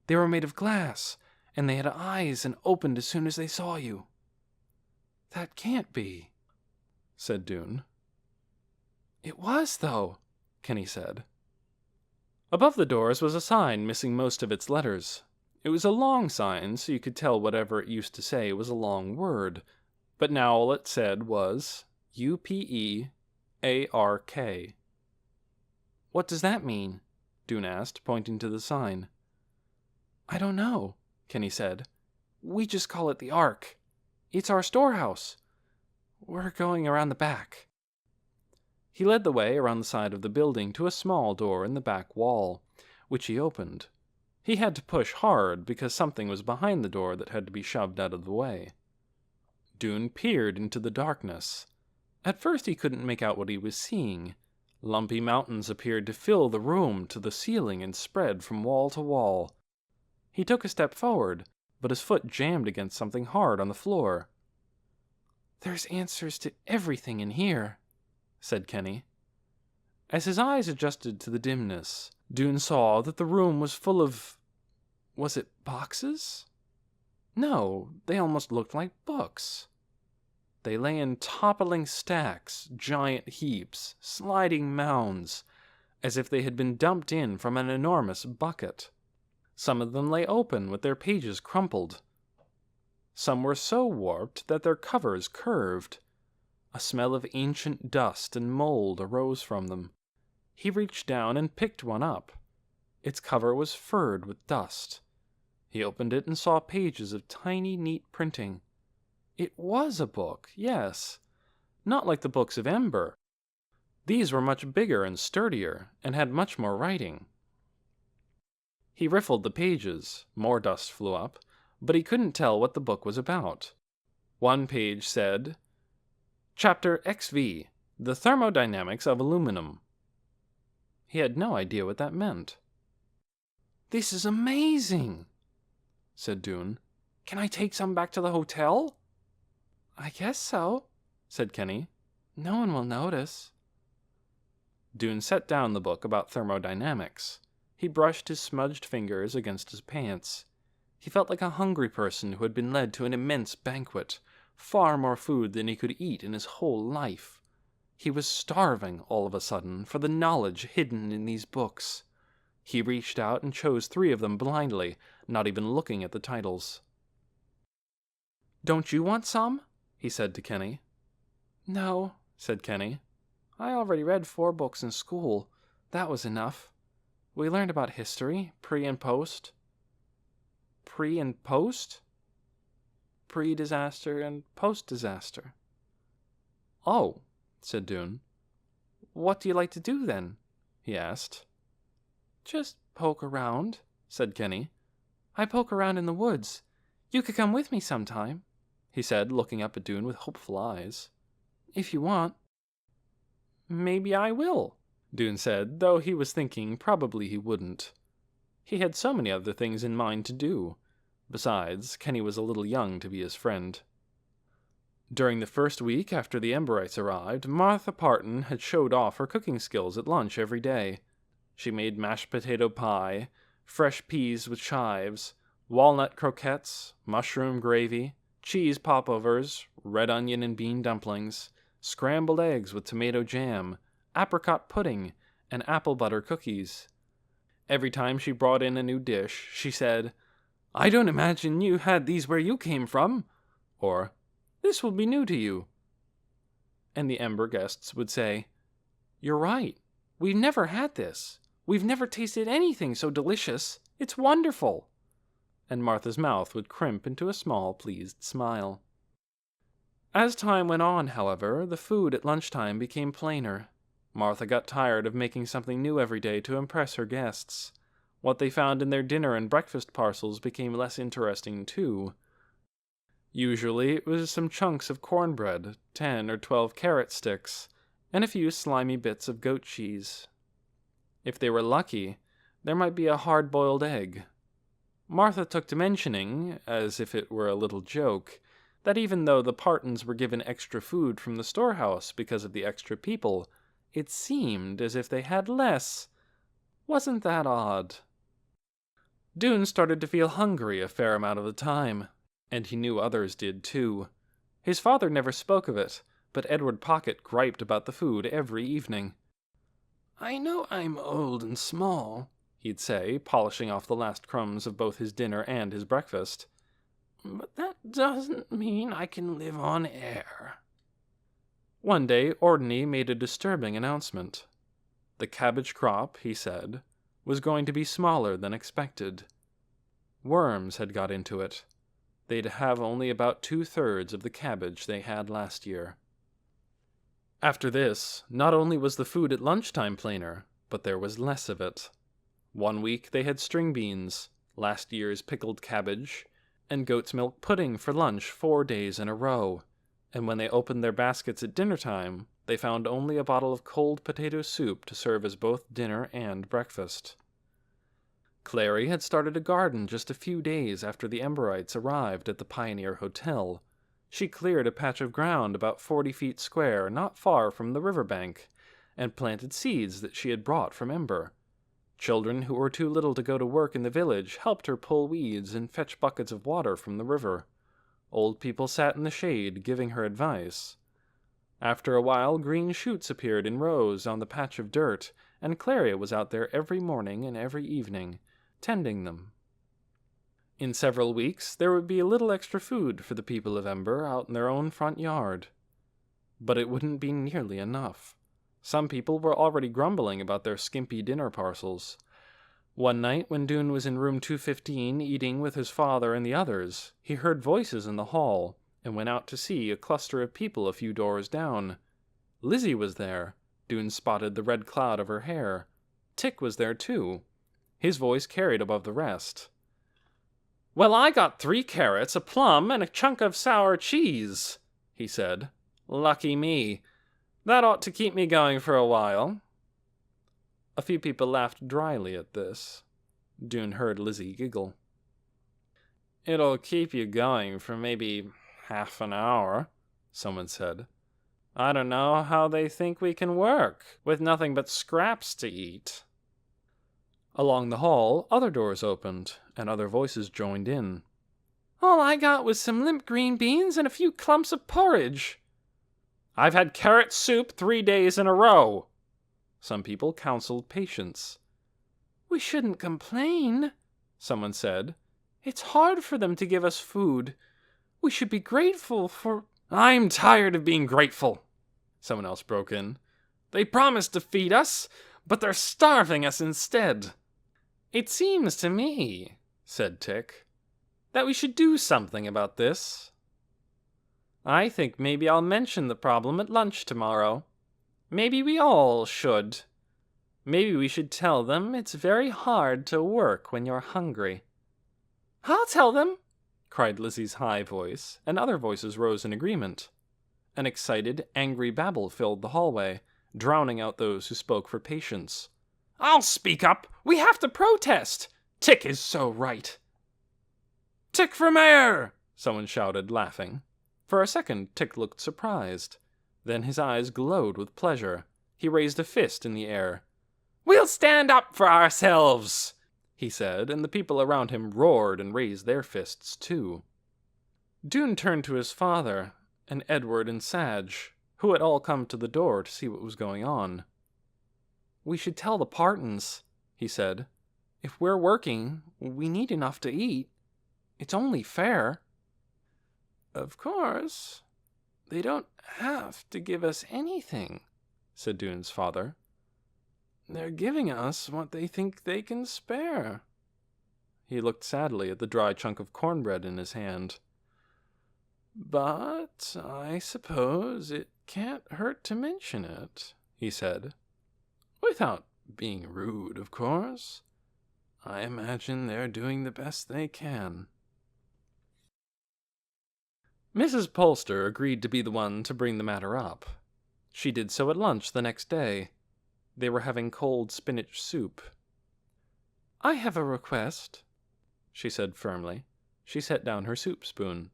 They were made of glass, and they had eyes and opened as soon as they saw you." "That can't be," said Dune. "It was, though," Kenny said. Above the doors was a sign missing most of its letters. It was a long sign, so you could tell whatever it used to say was a long word, but now all it said was UPEARK. "What does that mean?" Dune asked, pointing to the sign. "I don't know," Kenny said. "We just call it the Ark. It's our storehouse. We're going around the back." He led the way around the side of the building to a small door in the back wall, which he opened. He had to push hard because something was behind the door that had to be shoved out of the way. Dune peered into the darkness. At first he couldn't make out what he was seeing. Lumpy mountains appeared to fill the room to the ceiling and spread from wall to wall. He took a step forward, but his foot jammed against something hard on the floor. There's answers to everything in here, said Kenny. As his eyes adjusted to the dimness, Dune saw that the room was full of... was it boxes? No, they almost looked like books. They lay in toppling stacks, giant heaps, sliding mounds, as if they had been dumped in from an enormous bucket. Some of them lay open with their pages crumpled. Some were so warped that their covers curved. A smell of ancient dust and mold arose from them. He reached down and picked one up. Its cover was furred with dust. He opened it and saw pages of tiny, neat printing. It was a book, yes. Not like the books of Ember. These were much bigger and sturdier, and had much more writing. He riffled the pages. More dust flew up, but he couldn't tell what the book was about. One page said, Chapter XV, The Thermodynamics of Aluminum. He had no idea what that meant. This is amazing, said Dune. Can I take some back to the hotel? I guess so, said Kenny. No one will notice. Dune set down the book about thermodynamics. He brushed his smudged fingers against his pants. He felt like a hungry person who had been led to an immense banquet, far more food than he could eat in his whole life. He was starving, all of a sudden, for the knowledge hidden in these books. He reached out and chose 3 of them blindly, not even looking at the titles. Don't you want some? He said to Kenny. No, said Kenny. I already read 4 books in school. That was enough. We learned about history, pre and post. Pre and post? Pre-disaster and post-disaster. Oh, said Dune. What do you like to do then? He asked. Just poke around, said Kenny. I poke around in the woods. You could come with me sometime, he said, looking up at Dune with hopeful eyes. If you want. Maybe I will, Dune said, though he was thinking probably he wouldn't. He had so many other things in mind to do. Besides, Kenny was a little young to be his friend. During the first week after the Emberites arrived, Martha Parton had showed off her cooking skills at lunch every day. She made mashed potato pie, fresh peas with chives, walnut croquettes, mushroom gravy, cheese popovers, red onion and bean dumplings, scrambled eggs with tomato jam, apricot pudding, and apple butter cookies. Every time she brought in a new dish, she said, I don't imagine you had these where you came from, or, this will be new to you. And the Ember guests would say, You're right. We've never had this. We've never tasted anything so delicious. It's wonderful. And Martha's mouth would crimp into a small, pleased smile. As time went on, however, the food at lunchtime became plainer. Martha got tired of making something new every day to impress her guests. What they found in their dinner and breakfast parcels became less interesting, too. Usually it was some chunks of cornbread, 10 or 12 carrot sticks, and a few slimy bits of goat cheese. If they were lucky, there might be a hard-boiled egg. Martha took to mentioning, as if it were a little joke, that even though the Partons were given extra food from the storehouse because of the extra people, it seemed as if they had less. Wasn't that odd? Dune started to feel hungry a fair amount of the time, and he knew others did too. His father never spoke of it, but Edward Pocket griped about the food every evening. I know I'm old and small, he'd say, polishing off the last crumbs of both his dinner and his breakfast, but that doesn't mean I can live on air. One day, Ordney made a disturbing announcement. The cabbage crop, he said, was going to be smaller than expected. Worms had got into it. They'd have only about 2/3 of the cabbage they had last year. After this, not only was the food at lunchtime plainer, but there was less of it. One week they had string beans, last year's pickled cabbage, and goat's milk pudding for lunch 4 days in a row, and when they opened their baskets at dinner time, they found only a bottle of cold potato soup to serve as both dinner and breakfast. Clary had started a garden just a few days after the Emberites arrived at the Pioneer Hotel. She cleared a patch of ground about 40 feet square, not far from the river bank, and planted seeds that she had brought from Ember. Children who were too little to go to work in the village helped her pull weeds and fetch buckets of water from the river. Old people sat in the shade, giving her advice. After a while, green shoots appeared in rows on the patch of dirt, and Claria was out there every morning and every evening, tending them. In several weeks, there would be a little extra food for the people of Ember out in their own front yard. But it wouldn't be nearly enough. Some people were already grumbling about their skimpy dinner parcels. One night, when Dune was in room 215 eating with his father and the others, he heard voices in the hall, and went out to see a cluster of people a few doors down. Lizzie was there. Dune spotted the red cloud of her hair. Tick was there too. His voice carried above the rest. "Well, I got 3 carrots, a plum, and a chunk of sour cheese," he said. "Lucky me. That ought to keep me going for a while." A few people laughed dryly at this. Dune heard Lizzie giggle. "It'll keep you going for maybe half an hour," someone said. "I don't know how they think we can work, with nothing but scraps to eat." Along the hall, other doors opened, and other voices joined in. "All I got was some limp green beans and a few clumps of porridge." "I've had carrot soup 3 days in a row." Some people counseled patience. "We shouldn't complain," someone said. "It's hard for them to give us food. We should be grateful for—" "I'm tired of being grateful," someone else broke in. "They promised to feed us, but they're starving us instead." "It seems to me," said Tick, "that we should do something about this. I think maybe I'll mention the problem at lunch tomorrow. Maybe we all should. Maybe we should tell them it's very hard to work when you're hungry." "I'll tell them," cried Lizzie's high voice, and other voices rose in agreement. An excited, angry babble filled the hallway, drowning out those who spoke for patience. "I'll speak up. We have to protest. Tick is so right." "Tick for mayor!" someone shouted, laughing. For a second, Tick looked surprised. Then his eyes glowed with pleasure. He raised a fist in the air. "We'll stand up for ourselves," he said, and the people around him roared and raised their fists too. Dune turned to his father, and Edward and Sadge, who had all come to the door to see what was going on. "We should tell the Partons," he said. "If we're working, we need enough to eat. It's only fair." "Of course, they don't have to give us anything," said Dune's father. "They're giving us what they think they can spare." He looked sadly at the dry chunk of cornbread in his hand. "But I suppose it can't hurt to mention it," he said. "Without being rude, of course. I imagine they're doing the best they can." Mrs. Polster agreed to be the one to bring the matter up. She did so at lunch the next day. They were having cold spinach soup. "I have a request," she said firmly. She set down her soup spoon.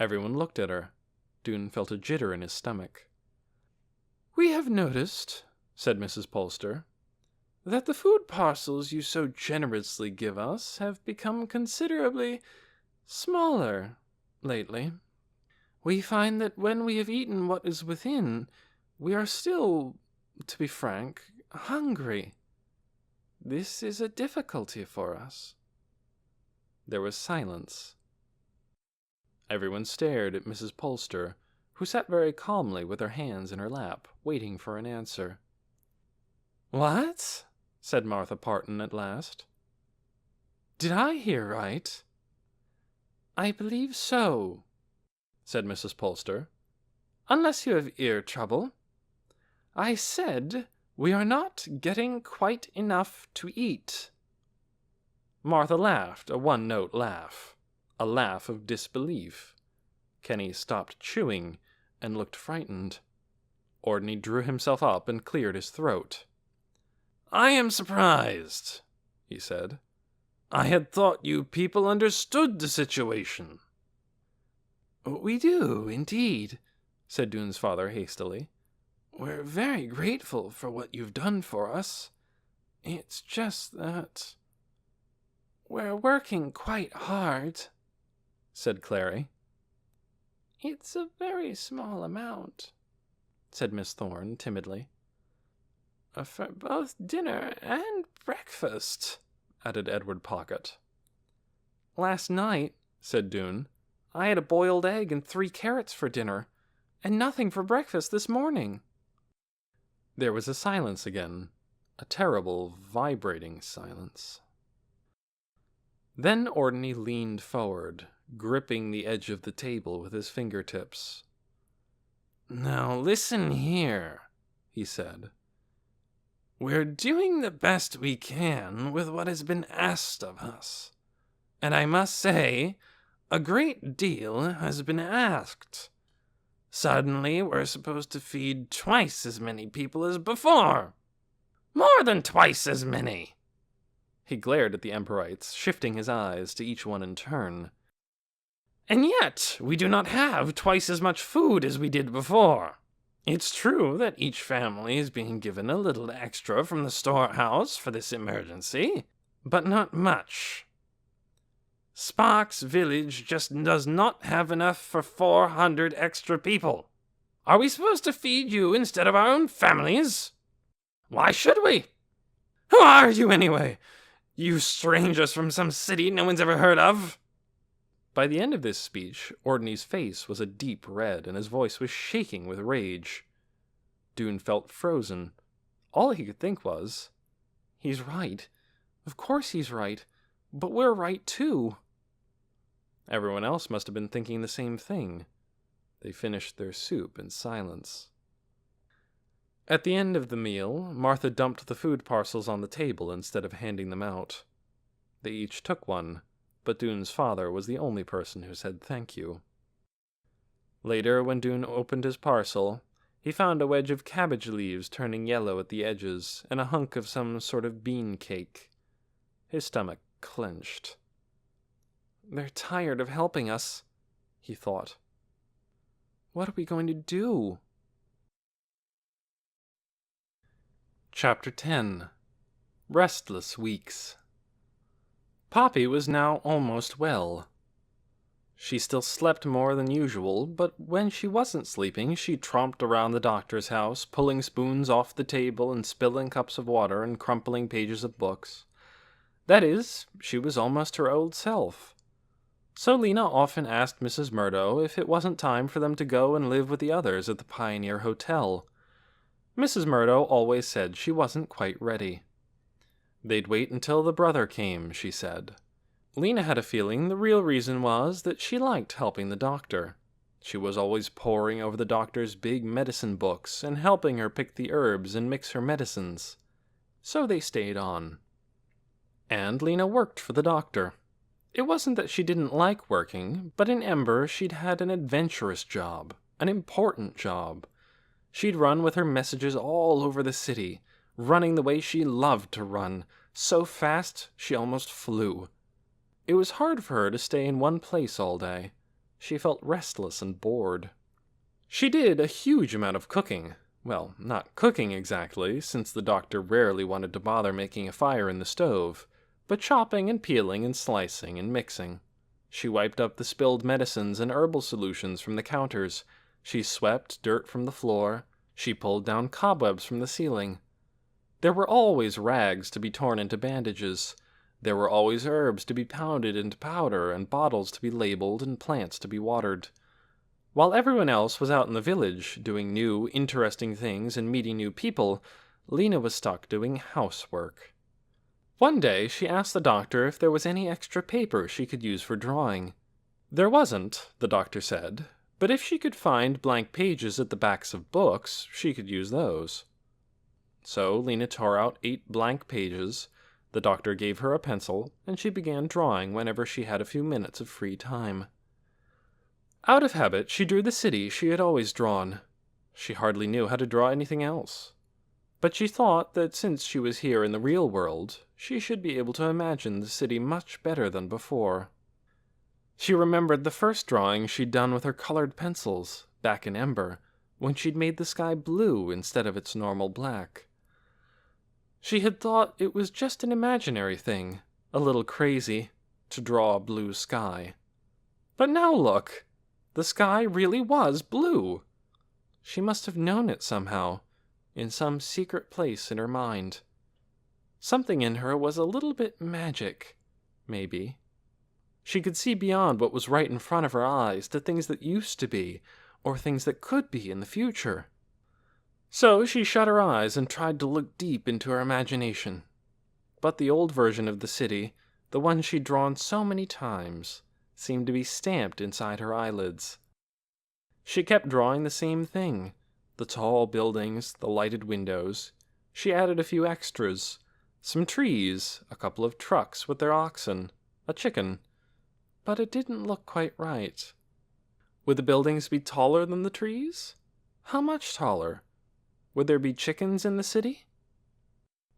Everyone looked at her. Dune felt a jitter in his stomach. "We have noticed," said Mrs. Polster, "that the food parcels you so generously give us have become considerably smaller lately. We find that when we have eaten what is within, we are still, to be frank, hungry. This is a difficulty for us." There was silence. Everyone stared at Mrs. Polster, who sat very calmly with her hands in her lap, waiting for an answer. "What?" said Martha Parton at last. "Did I hear right?" "I believe so," said Mrs. Polster, "unless you have ear trouble. I said we are not getting quite enough to eat." Martha laughed, a one-note laugh, a laugh of disbelief. Kenny stopped chewing and looked frightened. Ordney drew himself up and cleared his throat. "I am surprised," he said. "I had thought you people understood the situation." We do, indeed, said Dune's father hastily. We're very grateful for what you've done for us. It's just that we're working quite hard, said Clary. It's a very small amount, said Miss Thorne timidly. For both dinner and breakfast, added Edward Pocket. Last night, said Dune, I had a boiled egg and 3 carrots for dinner, and nothing for breakfast this morning. There was a silence again, a terrible, vibrating silence. Then Ordney leaned forward, gripping the edge of the table with his fingertips. Now listen here, he said. We're doing the best we can with what has been asked of us. And I must say, a great deal has been asked. Suddenly, we're supposed to feed twice as many people as before. More than twice as many. He glared at the Emberites, shifting his eyes to each one in turn. And yet, we do not have twice as much food as we did before. It's true that each family is being given a little extra from the storehouse for this emergency, but not much. Sparks Village just does not have enough for 400 extra people. Are we supposed to feed you instead of our own families? Why should we? Who are you anyway? You strangers from some city no one's ever heard of? By the end of this speech, Ordney's face was a deep red, and his voice was shaking with rage. Dune felt frozen. All he could think was, he's right. Of course he's right. But we're right too. Everyone else must have been thinking the same thing. They finished their soup in silence. At the end of the meal, Martha dumped the food parcels on the table instead of handing them out. They each took one, but Dune's father was the only person who said thank you. Later, when Dune opened his parcel, he found a wedge of cabbage leaves turning yellow at the edges and a hunk of some sort of bean cake. His stomach clenched. They're tired of helping us, he thought. What are we going to do? Chapter 10. Restless Weeks. Poppy was now almost well. She still slept more than usual, but when she wasn't sleeping, she tromped around the doctor's house, pulling spoons off the table and spilling cups of water and crumpling pages of books. That is, she was almost her old self. So Lena often asked Mrs. Murdo if it wasn't time for them to go and live with the others at the Pioneer Hotel. Mrs. Murdo always said she wasn't quite ready. They'd wait until the brother came, she said. Lena had a feeling the real reason was that she liked helping the doctor. She was always poring over the doctor's big medicine books and helping her pick the herbs and mix her medicines. So they stayed on. And Lena worked for the doctor. It wasn't that she didn't like working, but in Ember she'd had an adventurous job, an important job. She'd run with her messages all over the city, running the way she loved to run, so fast she almost flew. It was hard for her to stay in one place all day. She felt restless and bored. She did a huge amount of cooking. Well, not cooking exactly, since the doctor rarely wanted to bother making a fire in the stove, but chopping and peeling and slicing and mixing. She wiped up the spilled medicines and herbal solutions from the counters. She swept dirt from the floor. She pulled down cobwebs from the ceiling. There were always rags to be torn into bandages. There were always herbs to be pounded into powder and bottles to be labeled and plants to be watered. While everyone else was out in the village, doing new, interesting things and meeting new people, Lena was stuck doing housework. One day she asked the doctor if there was any extra paper she could use for drawing. There wasn't, the doctor said, but if she could find blank pages at the backs of books, she could use those. So Lena tore out 8 blank pages. The doctor gave her a pencil, and she began drawing whenever she had a few minutes of free time. Out of habit, she drew the city she had always drawn. She hardly knew how to draw anything else. But she thought that since she was here in the real world, she should be able to imagine the city much better than before. She remembered the first drawing she'd done with her colored pencils, back in Ember, when she'd made the sky blue instead of its normal black. She had thought it was just an imaginary thing, a little crazy, to draw a blue sky. But now look! The sky really was blue! She must have known it somehow, in some secret place in her mind. Something in her was a little bit magic, maybe. She could see beyond what was right in front of her eyes to things that used to be, or things that could be in the future. So she shut her eyes and tried to look deep into her imagination. But the old version of the city, the one she'd drawn so many times, seemed to be stamped inside her eyelids. She kept drawing the same thing, the tall buildings, the lighted windows. She added a few extras, some trees, a couple of trucks with their oxen, a chicken. But it didn't look quite right. Would the buildings be taller than the trees? How much taller? Would there be chickens in the city?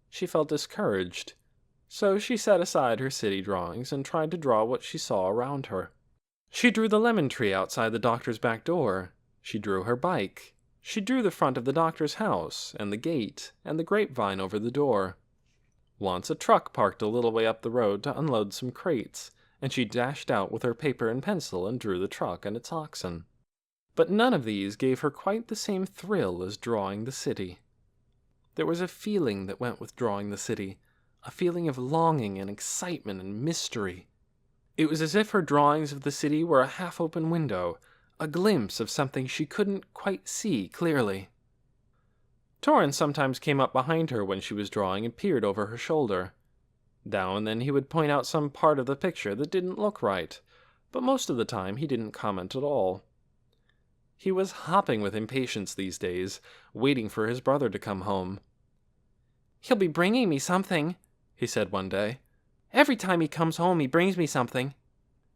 She felt discouraged, so she set aside her city drawings and tried to draw what she saw around her. She drew the lemon tree outside the doctor's back door. She drew her bike. She drew the front of the doctor's house, and the gate, and the grapevine over the door. Once a truck parked a little way up the road to unload some crates, and she dashed out with her paper and pencil and drew the truck and its oxen. But none of these gave her quite the same thrill as drawing the city. There was a feeling that went with drawing the city, a feeling of longing and excitement and mystery. It was as if her drawings of the city were a half-open window, a glimpse of something she couldn't quite see clearly. Torrance sometimes came up behind her when she was drawing and peered over her shoulder. Now and then he would point out some part of the picture that didn't look right, but most of the time he didn't comment at all. He was hopping with impatience these days, waiting for his brother to come home. "He'll be bringing me something," he said one day. "Every time he comes home he brings me something."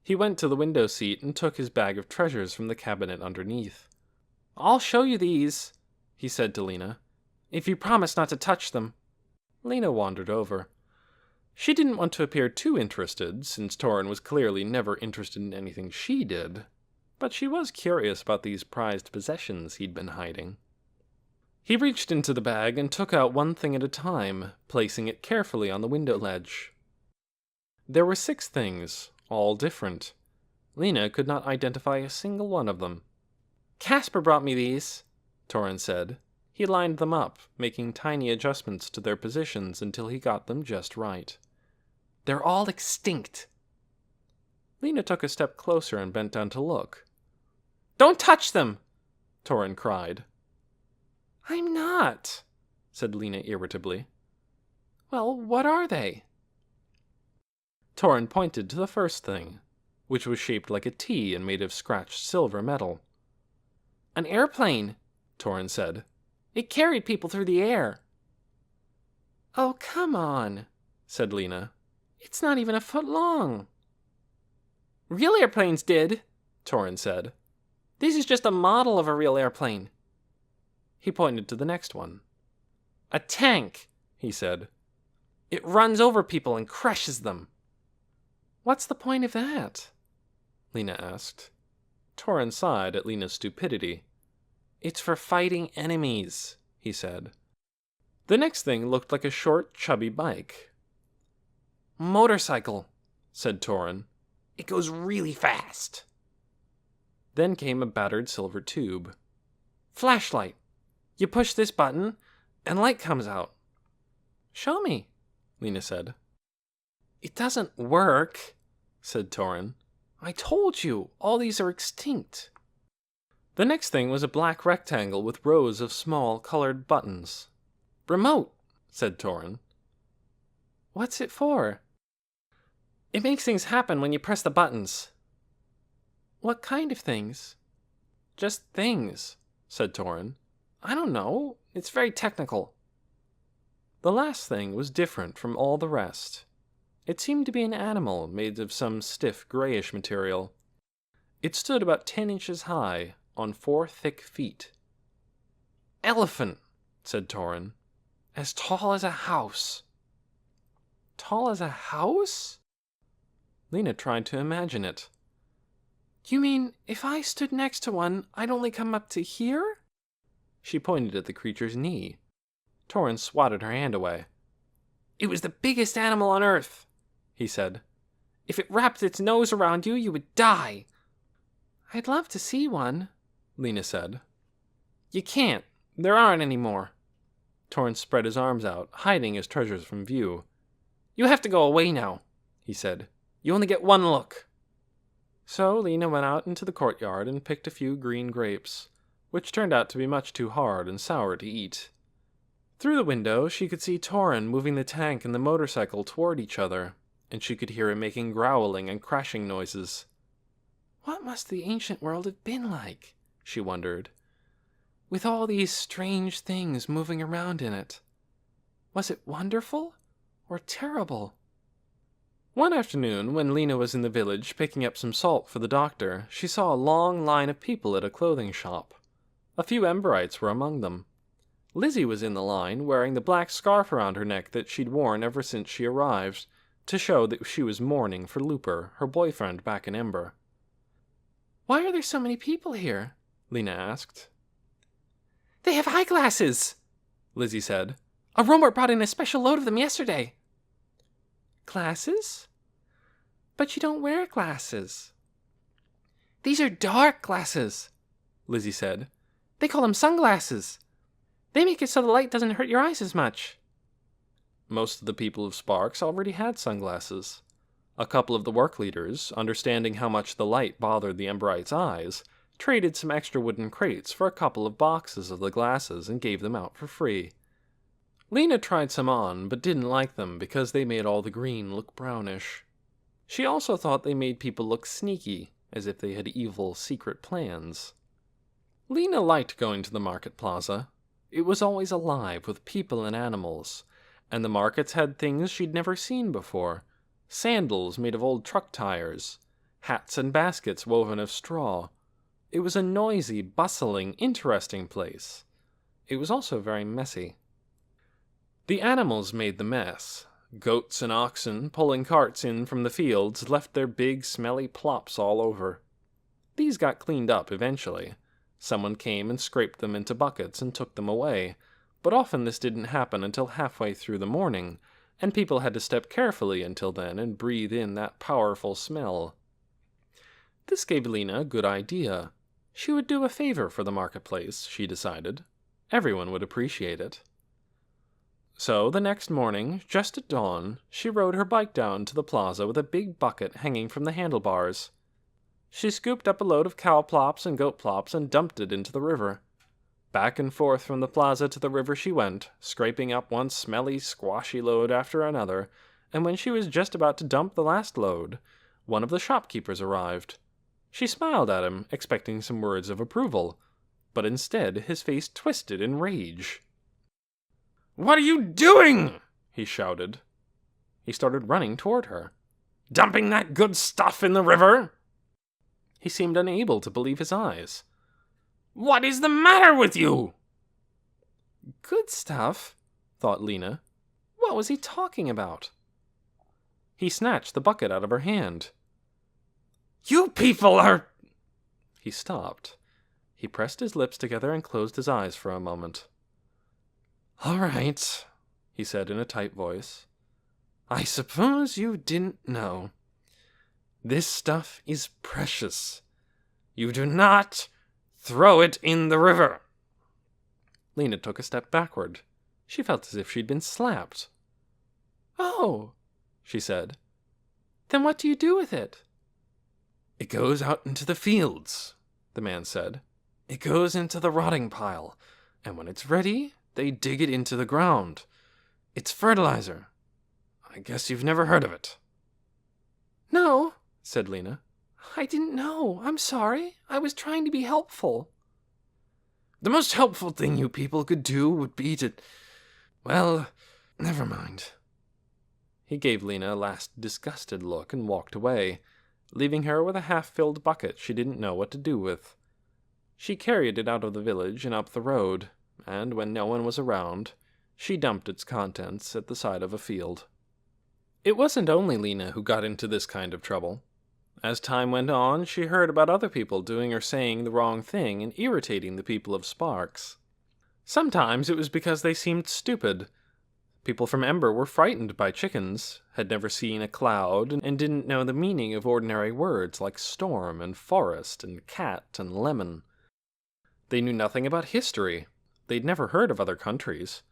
He went to the window seat and took his bag of treasures from the cabinet underneath. "I'll show you these," he said to Lena, "if you promise not to touch them." Lena wandered over. She didn't want to appear too interested, since Torrin was clearly never interested in anything she did, but she was curious about these prized possessions he'd been hiding. He reached into the bag and took out one thing at a time, placing it carefully on the window ledge. There were 6 things, all different. Lena could not identify a single one of them. "Casper brought me these," Torrin said. He lined them up, making tiny adjustments to their positions until he got them just right. "They're all extinct." Lena took a step closer and bent down to look. "Don't touch them!" Torrin cried. "I'm not," said Lena irritably. "Well, what are they?" Torrin pointed to the first thing, which was shaped like a T and made of scratched silver metal. "An airplane," Torrin said. "It carried people through the air." "Oh, come on," said Lena. "It's not even a foot long." "Real airplanes did," Torrin said. "This is just a model of a real airplane." He pointed to the next one. "A tank," he said. "It runs over people and crushes them." "What's the point of that?" Lena asked. Torrin sighed at Lena's stupidity. "It's for fighting enemies," he said. The next thing looked like a short, chubby bike. "Motorcycle," said Torrin. "It goes really fast." Then came a battered silver tube. "Flashlight. You push this button, and light comes out." "Show me," Lena said. "It doesn't work," said Torrin. "I told you, all these are extinct." The next thing was a black rectangle with rows of small, colored buttons. "Remote," said Torrin. "What's it for?" "It makes things happen when you press the buttons." "What kind of things?" "Just things," said Torrin. "I don't know. It's very technical." The last thing was different from all the rest. It seemed to be an animal made of some stiff grayish material. It stood about 10 inches high, on 4 thick feet. "Elephant," said Torrin. "As tall as a house." "Tall as a house?" Lena tried to imagine it. You mean if I stood next to one, I'd only come up to here? She pointed at the creature's knee. Torin swatted her hand away. It was the biggest animal on Earth, he said. If it wrapped its nose around you, you would die. I'd love to see one, Lena said. You can't. There aren't any more. Torin spread his arms out, hiding his treasures from view. You have to go away now, he said. You only get one look. So Lena went out into the courtyard and picked a few green grapes, which turned out to be much too hard and sour to eat. Through the window, she could see Torin moving the tank and the motorcycle toward each other, and she could hear him making growling and crashing noises. What must the ancient world have been like, she wondered, with all these strange things moving around in it? Was it wonderful or terrible? One afternoon, when Lena was in the village picking up some salt for the doctor, she saw a long line of people at a clothing shop. A few Emberites were among them. Lizzie was in the line, wearing the black scarf around her neck that she'd worn ever since she arrived, to show that she was mourning for Looper, her boyfriend back in Ember. Why are there so many people here? Lena asked. They have eyeglasses, Lizzie said. A roamer brought in a special load of them yesterday. Glasses? But you don't wear glasses. These are dark glasses, Lizzie said. They call them sunglasses. They make it so the light doesn't hurt your eyes as much. Most of the people of Sparks already had sunglasses. A couple of the work leaders, understanding how much the light bothered the Emberites' eyes, traded some extra wooden crates for a couple of boxes of the glasses and gave them out for free. Lena tried some on, but didn't like them because they made all the green look brownish. She also thought they made people look sneaky, as if they had evil secret plans. Lena liked going to the market plaza. It was always alive with people and animals, and the markets had things she'd never seen before. Sandals made of old truck tires, hats and baskets woven of straw. It was a noisy, bustling, interesting place. It was also very messy. The animals made the mess. Goats and oxen, pulling carts in from the fields, left their big, smelly plops all over. These got cleaned up eventually. Someone came and scraped them into buckets and took them away, but often this didn't happen until halfway through the morning, and people had to step carefully until then and breathe in that powerful smell. This gave Lena a good idea. She would do a favor for the marketplace, she decided. Everyone would appreciate it. So the next morning, just at dawn, she rode her bike down to the plaza with a big bucket hanging from the handlebars. She scooped up a load of cow plops and goat plops and dumped it into the river. Back and forth from the plaza to the river she went, scraping up one smelly, squashy load after another, and when she was just about to dump the last load, one of the shopkeepers arrived. She smiled at him, expecting some words of approval, but instead his face twisted in rage. "What are you doing?" he shouted. He started running toward her. "Dumping that good stuff in the river?" He seemed unable to believe his eyes. "What is the matter with you?" Good stuff, thought Lena. What was he talking about? He snatched the bucket out of her hand. "You people are—" He stopped. He pressed his lips together and closed his eyes for a moment. "All right," he said in a tight voice. "I suppose you didn't know. This stuff is precious. You do not throw it in the river." Lena took a step backward. She felt as if she'd been slapped. "Oh," she said. "Then what do you do with it?" "It goes out into the fields," the man said. "It goes into the rotting pile, and when it's ready, they dig it into the ground. It's fertilizer. I guess you've never heard of it." "No," said Lena. "I didn't know. I'm sorry. I was trying to be helpful." "The most helpful thing you people could do would be to... well, never mind." He gave Lena a last disgusted look and walked away, leaving her with a half-filled bucket she didn't know what to do with. She carried it out of the village and up the road, and when no one was around, she dumped its contents at the side of a field. It wasn't only Lena who got into this kind of trouble. As time went on, she heard about other people doing or saying the wrong thing and irritating the people of Sparks. Sometimes it was because they seemed stupid. People from Ember were frightened by chickens, had never seen a cloud, and didn't know the meaning of ordinary words like storm and forest and cat and lemon. They knew nothing about history. They'd never heard of other countries.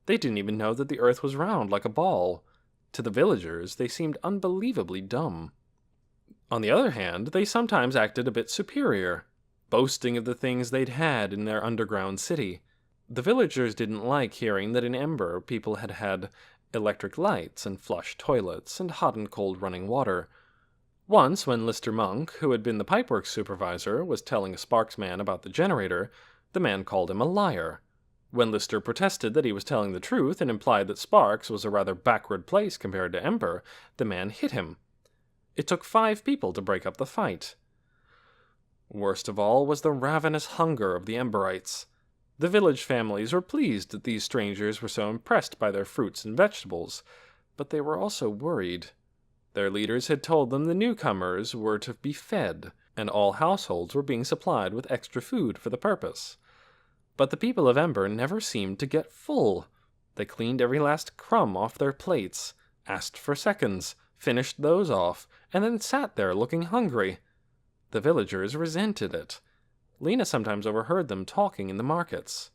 They didn't even know that the earth was round like a ball. To the villagers, they seemed unbelievably dumb. On the other hand, they sometimes acted a bit superior, boasting of the things they'd had in their underground city. The villagers didn't like hearing that in Ember people had had electric lights and flush toilets and hot and cold running water. Once, when Lister Monk, who had been the pipeworks supervisor, was telling a Sparks man about the generator, the man called him a liar. When Lister protested that he was telling the truth and implied that Sparks was a rather backward place compared to Ember, the man hit him. It took 5 people to break up the fight. Worst of all was the ravenous hunger of the Emberites. The village families were pleased that these strangers were so impressed by their fruits and vegetables, but they were also worried. Their leaders had told them the newcomers were to be fed, and all households were being supplied with extra food for the purpose. But the people of Ember never seemed to get full. They cleaned every last crumb off their plates, asked for seconds, finished those off, and then sat there looking hungry. The villagers resented it. Lena sometimes overheard them talking in the markets.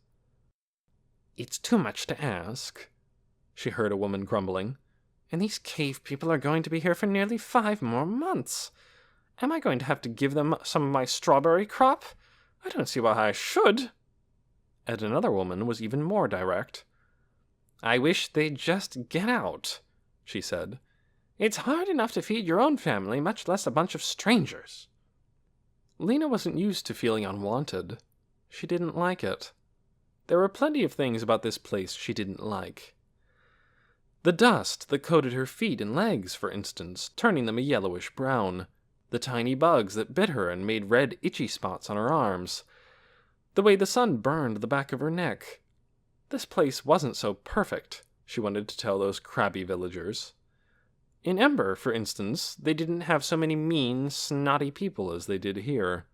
"It's too much to ask," she heard a woman grumbling. "And these cave people are going to be here for nearly 5 more months. Am I going to have to give them some of my strawberry crop? I don't see why I should." And another woman was even more direct. "I wish they'd just get out," she said. "It's hard enough to feed your own family, much less a bunch of strangers." Lena wasn't used to feeling unwanted. She didn't like it. There were plenty of things about this place she didn't like. The dust that coated her feet and legs, for instance, turning them a yellowish brown. The tiny bugs that bit her and made red, itchy spots on her arms. The way the sun burned the back of her neck. This place wasn't so perfect, she wanted to tell those crabby villagers. In Ember, for instance, they didn't have so many mean, snotty people as they did here.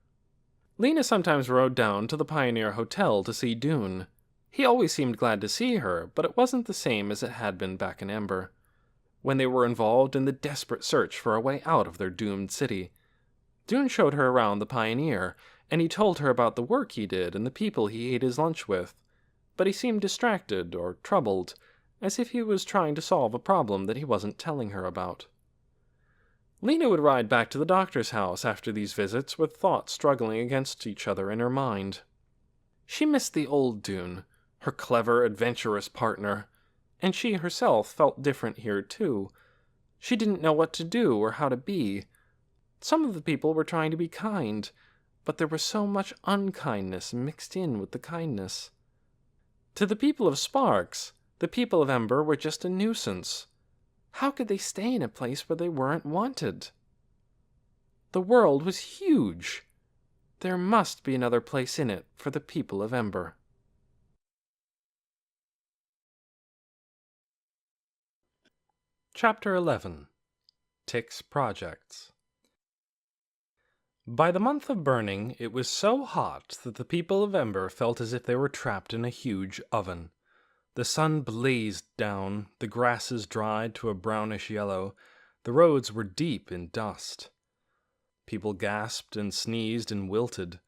Lena sometimes rode down to the Pioneer Hotel to see Dune. He always seemed glad to see her, but it wasn't the same as it had been back in Ember, when they were involved in the desperate search for a way out of their doomed city. Dune showed her around the Pioneer, and he told her about the work he did and the people he ate his lunch with, but he seemed distracted or troubled, as if he was trying to solve a problem that he wasn't telling her about. Lena would ride back to the doctor's house after these visits with thoughts struggling against each other in her mind. She missed the old Dune, her clever, adventurous partner, and she herself felt different here too. She didn't know what to do or how to be. Some of the people were trying to be kind, but there was so much unkindness mixed in with the kindness. To the people of Sparks, the people of Ember were just a nuisance. How could they stay in a place where they weren't wanted? The world was huge. There must be another place in it for the people of Ember. Chapter 11. Tick's Projects. By the month of burning, it was so hot that the people of Ember felt as if they were trapped in a huge oven. The sun blazed down, the grasses dried to a brownish yellow, the roads were deep in dust. People gasped and sneezed and wilted.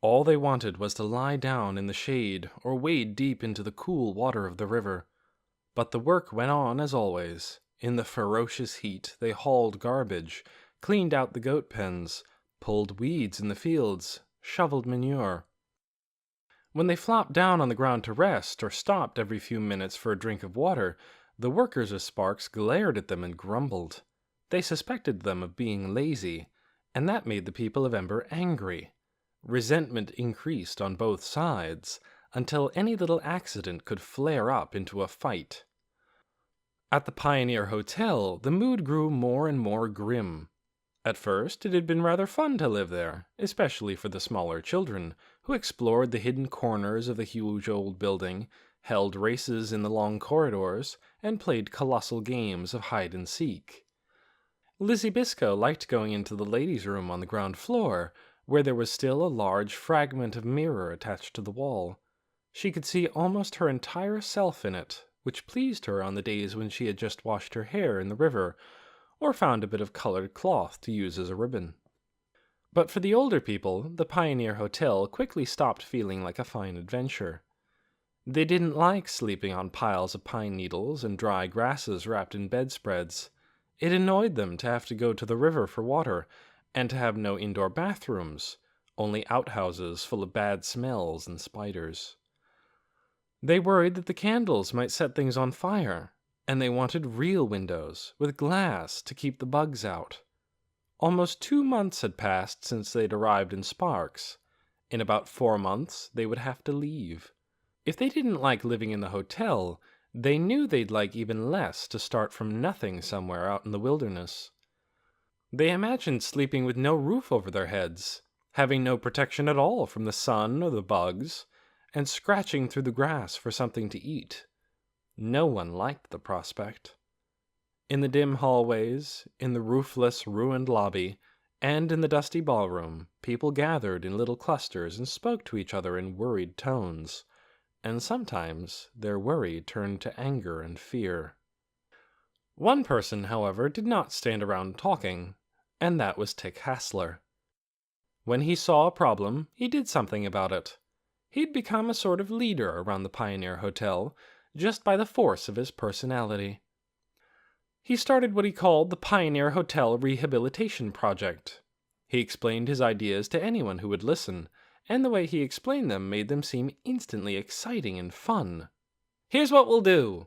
All they wanted was to lie down in the shade or wade deep into the cool water of the river. But the work went on as always. In the ferocious heat, they hauled garbage, cleaned out the goat pens, pulled weeds in the fields, shoveled manure. When they flopped down on the ground to rest or stopped every few minutes for a drink of water, the workers of Sparks glared at them and grumbled. They suspected them of being lazy, and that made the people of Ember angry. Resentment increased on both sides, until any little accident could flare up into a fight. At the Pioneer Hotel, the mood grew more and more grim. At first, it had been rather fun to live there, especially for the smaller children, who explored the hidden corners of the huge old building, held races in the long corridors, and played colossal games of hide-and-seek. Lizzie Biscoe liked going into the ladies' room on the ground floor, where there was still a large fragment of mirror attached to the wall. She could see almost her entire self in it, which pleased her on the days when she had just washed her hair in the river, or found a bit of colored cloth to use as a ribbon. But for the older people, the Pioneer Hotel quickly stopped feeling like a fine adventure. They didn't like sleeping on piles of pine needles and dry grasses wrapped in bedspreads. It annoyed them to have to go to the river for water, and to have no indoor bathrooms, only outhouses full of bad smells and spiders. They worried that the candles might set things on fire, and they wanted real windows, with glass, to keep the bugs out. Almost 2 months had passed since they'd arrived in Sparks. In about 4 months, they would have to leave. If they didn't like living in the hotel, they knew they'd like even less to start from nothing somewhere out in the wilderness. They imagined sleeping with no roof over their heads, having no protection at all from the sun or the bugs, and scratching through the grass for something to eat. No one liked the prospect. In the dim hallways, in the roofless, ruined lobby, and in the dusty ballroom, people gathered in little clusters and spoke to each other in worried tones, and sometimes their worry turned to anger and fear. One person, however, did not stand around talking, and that was Tick Hassler. When he saw a problem, he did something about it. He'd become a sort of leader around the Pioneer Hotel, just by the force of his personality. He started what he called the Pioneer Hotel Rehabilitation Project. He explained his ideas to anyone who would listen, and the way he explained them made them seem instantly exciting and fun. "Here's what we'll do,"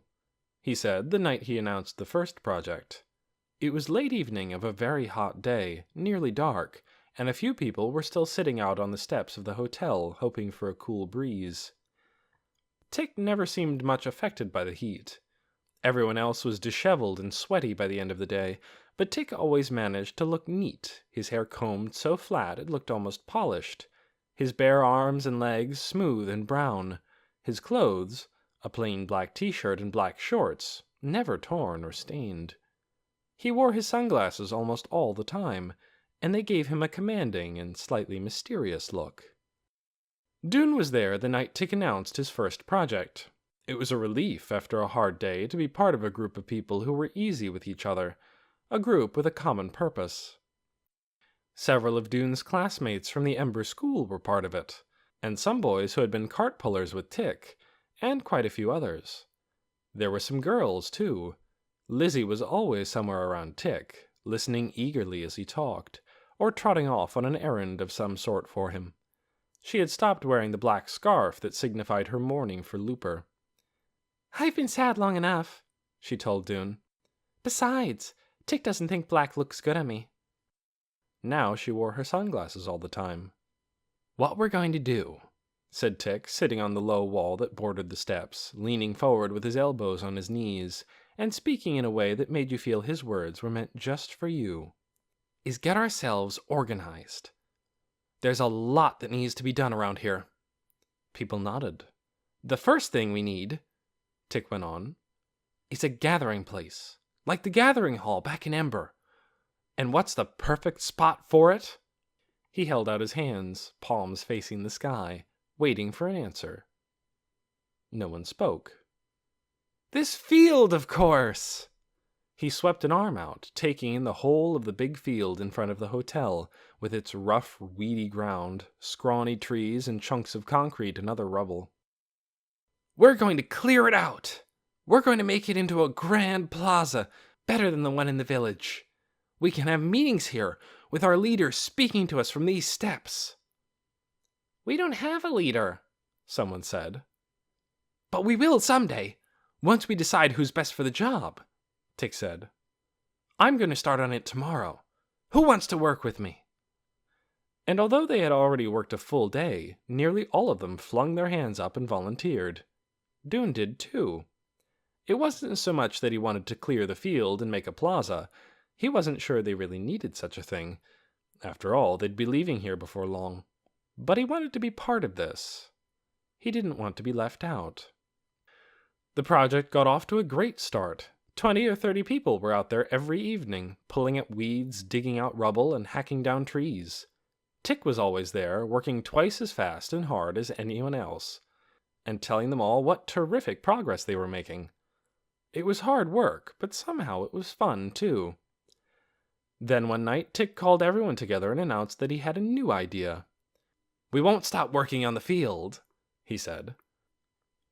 he said the night he announced the first project. It was late evening of a very hot day, nearly dark, and a few people were still sitting out on the steps of the hotel, hoping for a cool breeze. Tick never seemed much affected by the heat. Everyone else was disheveled and sweaty by the end of the day, but Tick always managed to look neat, his hair combed so flat it looked almost polished, his bare arms and legs smooth and brown, his clothes, a plain black t-shirt and black shorts, never torn or stained. He wore his sunglasses almost all the time, and they gave him a commanding and slightly mysterious look. Dune was there the night Tick announced his first project. It was a relief after a hard day to be part of a group of people who were easy with each other, a group with a common purpose. Several of Dune's classmates from the Ember School were part of it, and some boys who had been cart pullers with Tick, and quite a few others. There were some girls, too. Lizzie was always somewhere around Tick, listening eagerly as he talked, or trotting off on an errand of some sort for him. She had stopped wearing the black scarf that signified her mourning for Looper. "I've been sad long enough," she told Dune. "Besides, Tick doesn't think black looks good on me." Now she wore her sunglasses all the time. "What we're going to do," said Tick, sitting on the low wall that bordered the steps, leaning forward with his elbows on his knees, and speaking in a way that made you feel his words were meant just for you, "is get ourselves organized. There's a lot that needs to be done around here." People nodded. "The first thing we need," Tick went on, "is a gathering place, like the gathering hall back in Ember. And what's the perfect spot for it?" He held out his hands, palms facing the sky, waiting for an answer. No one spoke. "This field, of course!" He swept an arm out, taking in the whole of the big field in front of the hotel, with its rough, weedy ground, scrawny trees, and chunks of concrete and other rubble. "We're going to clear it out. We're going to make it into a grand plaza, better than the one in the village. We can have meetings here, with our leader speaking to us from these steps." "We don't have a leader," someone said. "But we will someday, once we decide who's best for the job," Tick said. "I'm going to start on it tomorrow. Who wants to work with me?" And although they had already worked a full day, nearly all of them flung their hands up and volunteered. Dune did too. It wasn't so much that he wanted to clear the field and make a plaza. He wasn't sure they really needed such a thing. After all, they'd be leaving here before long. But he wanted to be part of this. He didn't want to be left out. The project got off to a great start. 20 or 30 people were out there every evening, pulling up weeds, digging out rubble, and hacking down trees. Tick was always there, working twice as fast and hard as anyone else, and telling them all what terrific progress they were making. It was hard work, but somehow it was fun, too. Then one night, Tick called everyone together and announced that he had a new idea. "We won't stop working on the field," he said.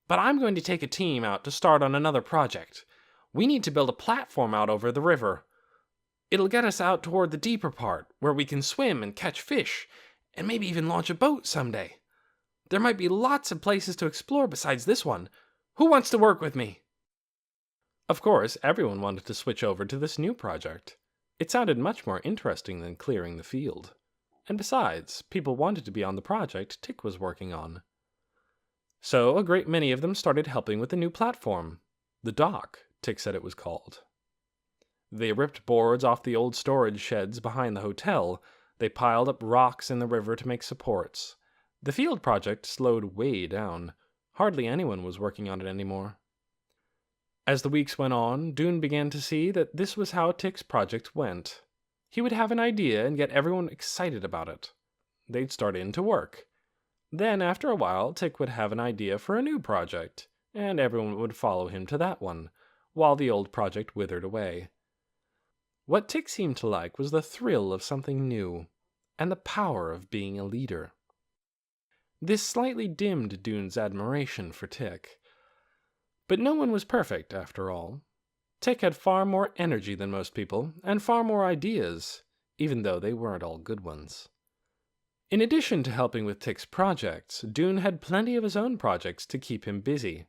"But I'm going to take a team out to start on another project. We need to build a platform out over the river. It'll get us out toward the deeper part, where we can swim and catch fish, and maybe even launch a boat someday. There might be lots of places to explore besides this one. Who wants to work with me?" Of course, everyone wanted to switch over to this new project. It sounded much more interesting than clearing the field. And besides, people wanted to be on the project Tick was working on. So a great many of them started helping with the new platform. The dock, Tick said it was called. They ripped boards off the old storage sheds behind the hotel. They piled up rocks in the river to make supports. The field project slowed way down. Hardly anyone was working on it anymore. As the weeks went on, Dune began to see that this was how Tick's project went. He would have an idea and get everyone excited about it. They'd start in to work. Then, after a while, Tick would have an idea for a new project, and everyone would follow him to that one, while the old project withered away. What Tick seemed to like was the thrill of something new, and the power of being a leader. This slightly dimmed Dune's admiration for Tick. But no one was perfect, after all. Tick had far more energy than most people, and far more ideas, even though they weren't all good ones. In addition to helping with Tick's projects, Dune had plenty of his own projects to keep him busy.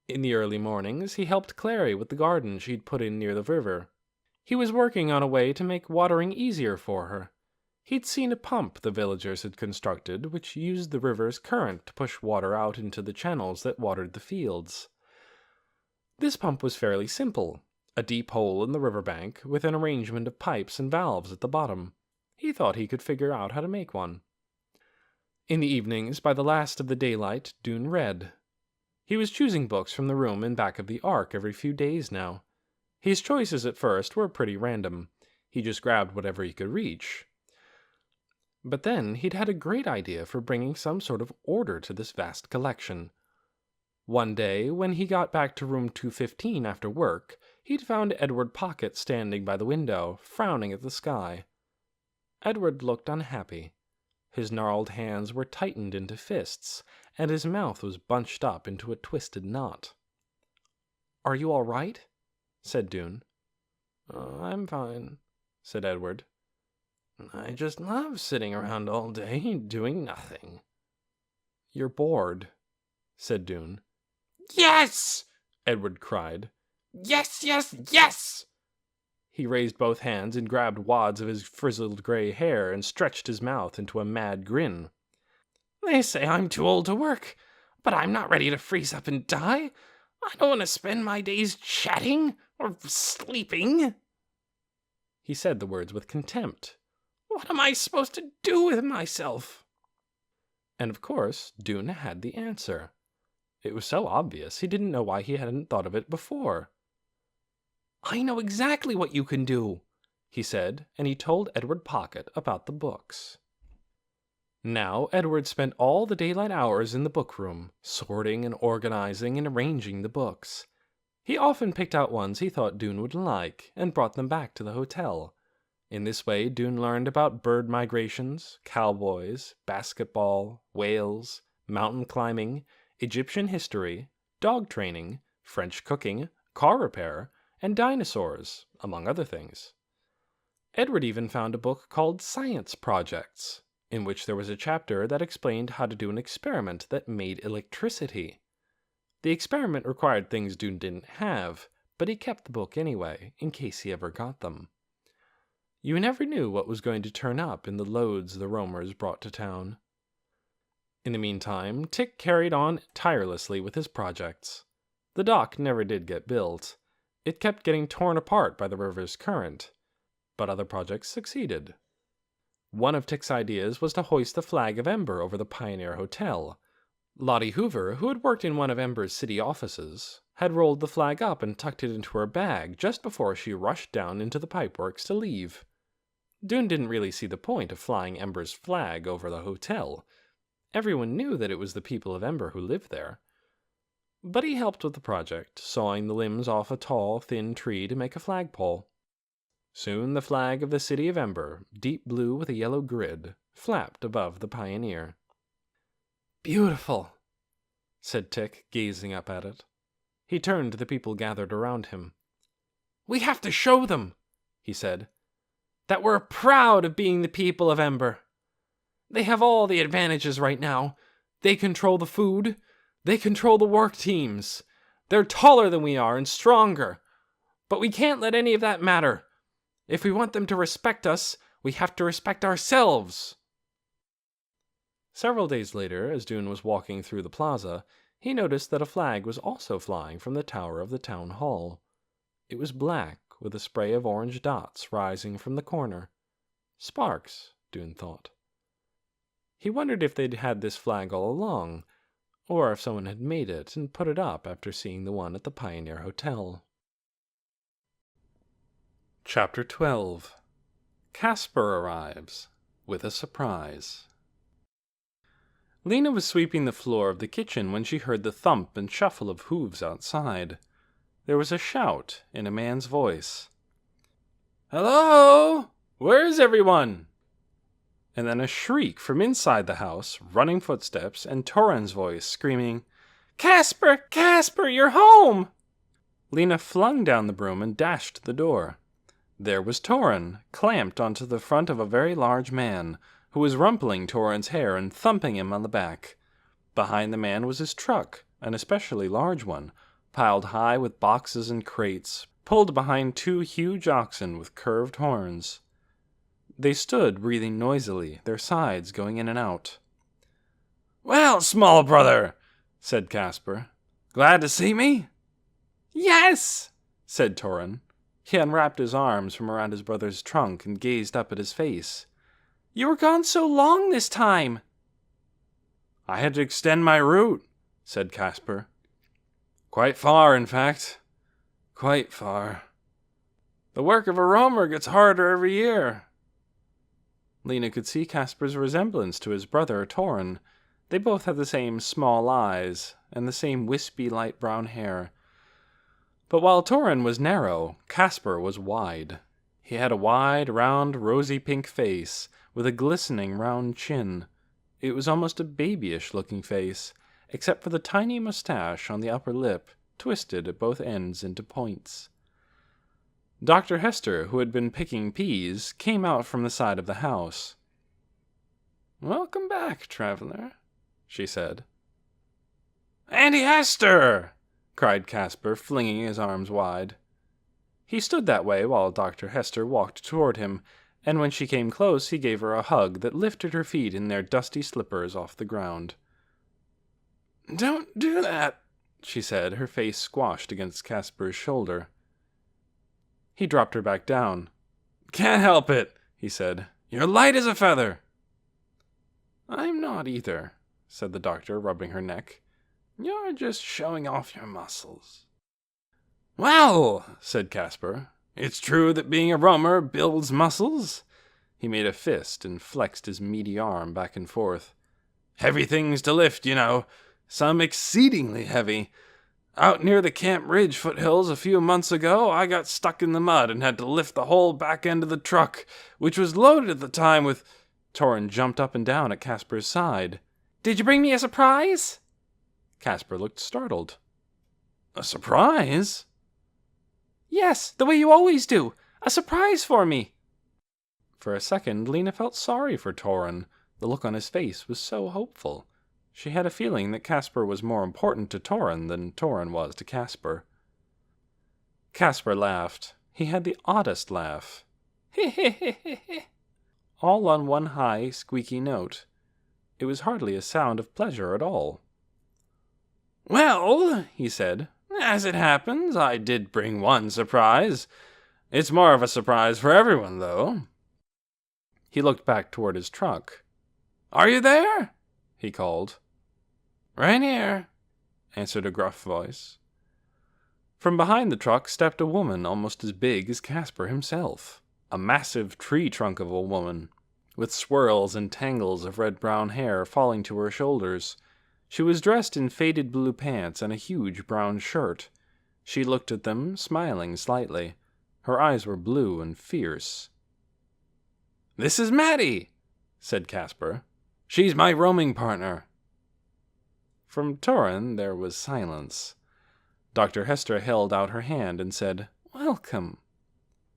In the early mornings, he helped Clary with the garden she'd put in near the river. He was working on a way to make watering easier for her. He'd seen a pump the villagers had constructed, which used the river's current to push water out into the channels that watered the fields. This pump was fairly simple, a deep hole in the riverbank with an arrangement of pipes and valves at the bottom. He thought he could figure out how to make one. In the evenings, by the last of the daylight, Dune read. He was choosing books from the room in back of the Ark every few days now. His choices at first were pretty random. He just grabbed whatever he could reach. But then he'd had a great idea for bringing some sort of order to this vast collection. One day, when he got back to room 215 after work, he'd found Edward Pocket standing by the window, frowning at the sky. Edward looked unhappy. His gnarled hands were tightened into fists, and his mouth was bunched up into a twisted knot. "Are you all right?" said Dune. "I'm fine," said Edward. "I just love sitting around all day, doing nothing." "You're bored," said Dune. "Yes!" Edward cried. "Yes, yes, yes!" He raised both hands and grabbed wads of his frizzled gray hair and stretched his mouth into a mad grin. "They say I'm too old to work, but I'm not ready to freeze up and die. I don't want to spend my days chatting or sleeping." He said the words with contempt. "What am I supposed to do with myself?" And of course, Dune had the answer. It was so obvious he didn't know why he hadn't thought of it before. "I know exactly what you can do," he said, and he told Edward Pocket about the books. Now Edward spent all the daylight hours in the book room, sorting and organizing and arranging the books. He often picked out ones he thought Dune would like and brought them back to the hotel. In this way, Dune learned about bird migrations, cowboys, basketball, whales, mountain climbing, Egyptian history, dog training, French cooking, car repair, and dinosaurs, among other things. Edward even found a book called Science Projects, in which there was a chapter that explained how to do an experiment that made electricity. The experiment required things Dune didn't have, but he kept the book anyway, in case he ever got them. You never knew what was going to turn up in the loads the roamers brought to town. In the meantime, Tick carried on tirelessly with his projects. The dock never did get built. It kept getting torn apart by the river's current, but other projects succeeded. One of Tick's ideas was to hoist the flag of Ember over the Pioneer Hotel. Lottie Hoover, who had worked in one of Ember's city offices, had rolled the flag up and tucked it into her bag just before she rushed down into the pipeworks to leave. Dune didn't really see the point of flying Ember's flag over the hotel. Everyone knew that it was the people of Ember who lived there. But he helped with the project, sawing the limbs off a tall, thin tree to make a flagpole. Soon the flag of the City of Ember, deep blue with a yellow grid, flapped above the Pioneer. "Beautiful," said Tick, gazing up at it. He turned to the people gathered around him. "We have to show them," he said, "that we're proud of being the people of Ember. They have all the advantages right now. They control the food. They control the work teams. They're taller than we are and stronger. But we can't let any of that matter. If we want them to respect us, we have to respect ourselves." Several days later, as Dune was walking through the plaza, he noticed that a flag was also flying from the tower of the town hall. It was black, with a spray of orange dots rising from the corner. Sparks, Dune thought. He wondered if they'd had this flag all along, or if someone had made it and put it up after seeing the one at the Pioneer Hotel. Chapter 12. Casper arrives with a surprise. Lena was sweeping the floor of the kitchen when she heard the thump and shuffle of hooves outside. There was a shout in a man's voice. "Hello? Where's everyone?" And then a shriek from inside the house, running footsteps, and Torin's voice screaming, "Casper! Casper, you're home!" Lena flung down the broom and dashed to the door. There was Torin, clamped onto the front of a very large man, who was rumpling Torin's hair and thumping him on the back. Behind the man was his truck, an especially large one, piled high with boxes and crates, pulled behind two huge oxen with curved horns. They stood breathing noisily, their sides going in and out. "Well, small brother," said Casper, "glad to see me?" "Yes," said Torin. He unwrapped his arms from around his brother's trunk and gazed up at his face. "You were gone so long this time." "I had to extend my route," said Casper. "Quite far, in fact. Quite far. The work of a roamer gets harder every year." Lena could see Casper's resemblance to his brother, Torin. They both had the same small eyes and the same wispy light brown hair. But while Torin was narrow, Casper was wide. He had a wide, round, rosy pink face with a glistening round chin. It was almost a babyish-looking face, except for the tiny mustache on the upper lip, twisted at both ends into points. Dr. Hester, who had been picking peas, came out from the side of the house. "Welcome back, traveler," she said. "Auntie Hester!" cried Casper, flinging his arms wide. He stood that way while Dr. Hester walked toward him, and when she came close he gave her a hug that lifted her feet in their dusty slippers off the ground. "Don't do that," she said, her face squashed against Casper's shoulder. He dropped her back down. "Can't help it," he said. "You're light as a feather." "I'm not either," said the doctor, rubbing her neck. "You're just showing off your muscles." "Well," said Casper, "it's true that being a roamer builds muscles." He made a fist and flexed his meaty arm back and forth. "Heavy things to lift, you know. Some exceedingly heavy. Out near the Camp Ridge foothills a few months ago, I got stuck in the mud and had to lift the whole back end of the truck, which was loaded at the time with—" Torin jumped up and down at Casper's side. "Did you bring me a surprise?" Casper looked startled. "A surprise?" "Yes, the way you always do. A surprise for me." For a second, Lena felt sorry for Torin. The look on his face was so hopeful. She had a feeling that Casper was more important to Torin than Torin was to Casper. Casper laughed. He had the oddest laugh. All on one high, squeaky note. It was hardly a sound of pleasure at all. "Well," he said, "as it happens, I did bring one surprise. It's more of a surprise for everyone, though." He looked back toward his truck. "Are you there?" he called. "Right here," answered a gruff voice. From behind the truck stepped a woman almost as big as Casper himself. A massive tree trunk of a woman, with swirls and tangles of red-brown hair falling to her shoulders. She was dressed in faded blue pants and a huge brown shirt. She looked at them, smiling slightly. Her eyes were blue and fierce. "This is Maddie," said Casper. "She's my roaming partner." From Torin there was silence. Dr. Hester held out her hand and said, "Welcome."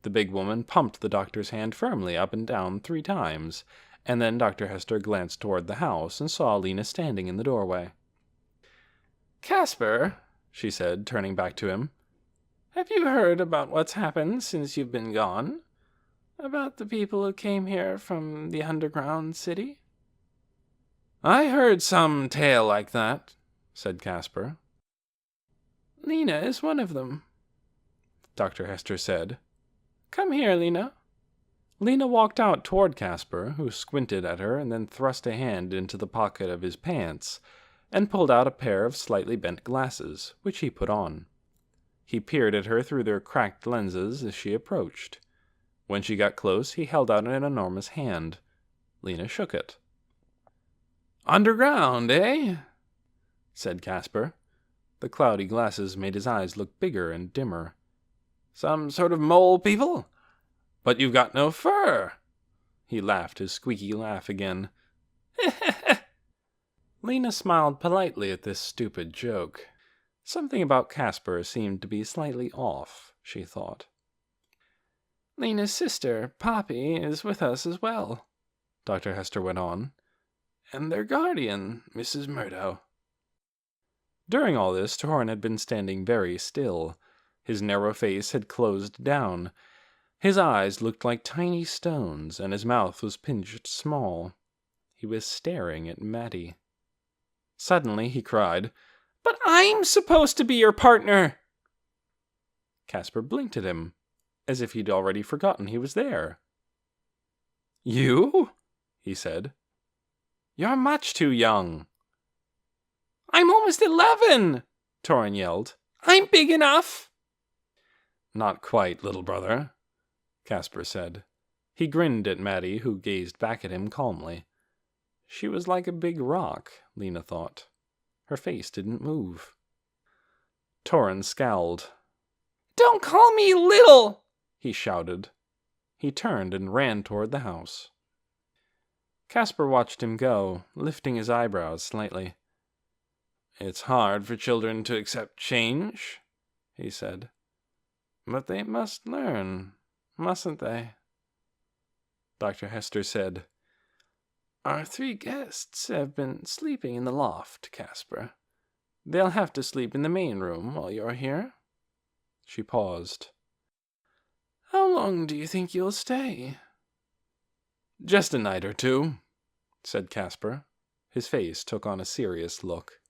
The big woman pumped the doctor's hand firmly up and down 3 times, and then Dr. Hester glanced toward the house and saw Lena standing in the doorway. "Casper," she said, turning back to him, "have you heard about what's happened since you've been gone? About the people who came here from the underground city?" "I heard some tale like that," said Casper. "Lena is one of them," Dr. Hester said. "Come here, Lena." Lena walked out toward Casper, who squinted at her and then thrust a hand into the pocket of his pants and pulled out a pair of slightly bent glasses, which he put on. He peered at her through their cracked lenses as she approached. When she got close, he held out an enormous hand. Lena shook it. "Underground, eh?" said Casper. The cloudy glasses made his eyes look bigger and dimmer. "Some sort of mole people? But you've got no fur." He laughed his squeaky laugh again. Lena smiled politely at this stupid joke. Something about Casper seemed to be slightly off, she thought. "Lena's sister, Poppy, is with us as well," Dr. Hester went on. "And their guardian, Mrs. Murdo." During all this, Torin had been standing very still. His narrow face had closed down. His eyes looked like tiny stones, and his mouth was pinched small. He was staring at Maddie. Suddenly he cried, "But I'm supposed to be your partner!" Casper blinked at him, as if he'd already forgotten he was there. "You?" he said. "You're much too young." "I'm almost 11!" Torin yelled. "I'm big enough!" "Not quite, little brother," Casper said. He grinned at Maddie, who gazed back at him calmly. She was like a big rock, Lena thought. Her face didn't move. Torin scowled. "Don't call me little!" he shouted. He turned and ran toward the house. Casper watched him go, lifting his eyebrows slightly. "It's hard for children to accept change," he said. "But they must learn, mustn't they?" Dr. Hester said, "Our 3 guests have been sleeping in the loft, Casper. They'll have to sleep in the main room while you're here." She paused. "How long do you think you'll stay?" "Just a night or 2, said Casper. His face took on a serious look.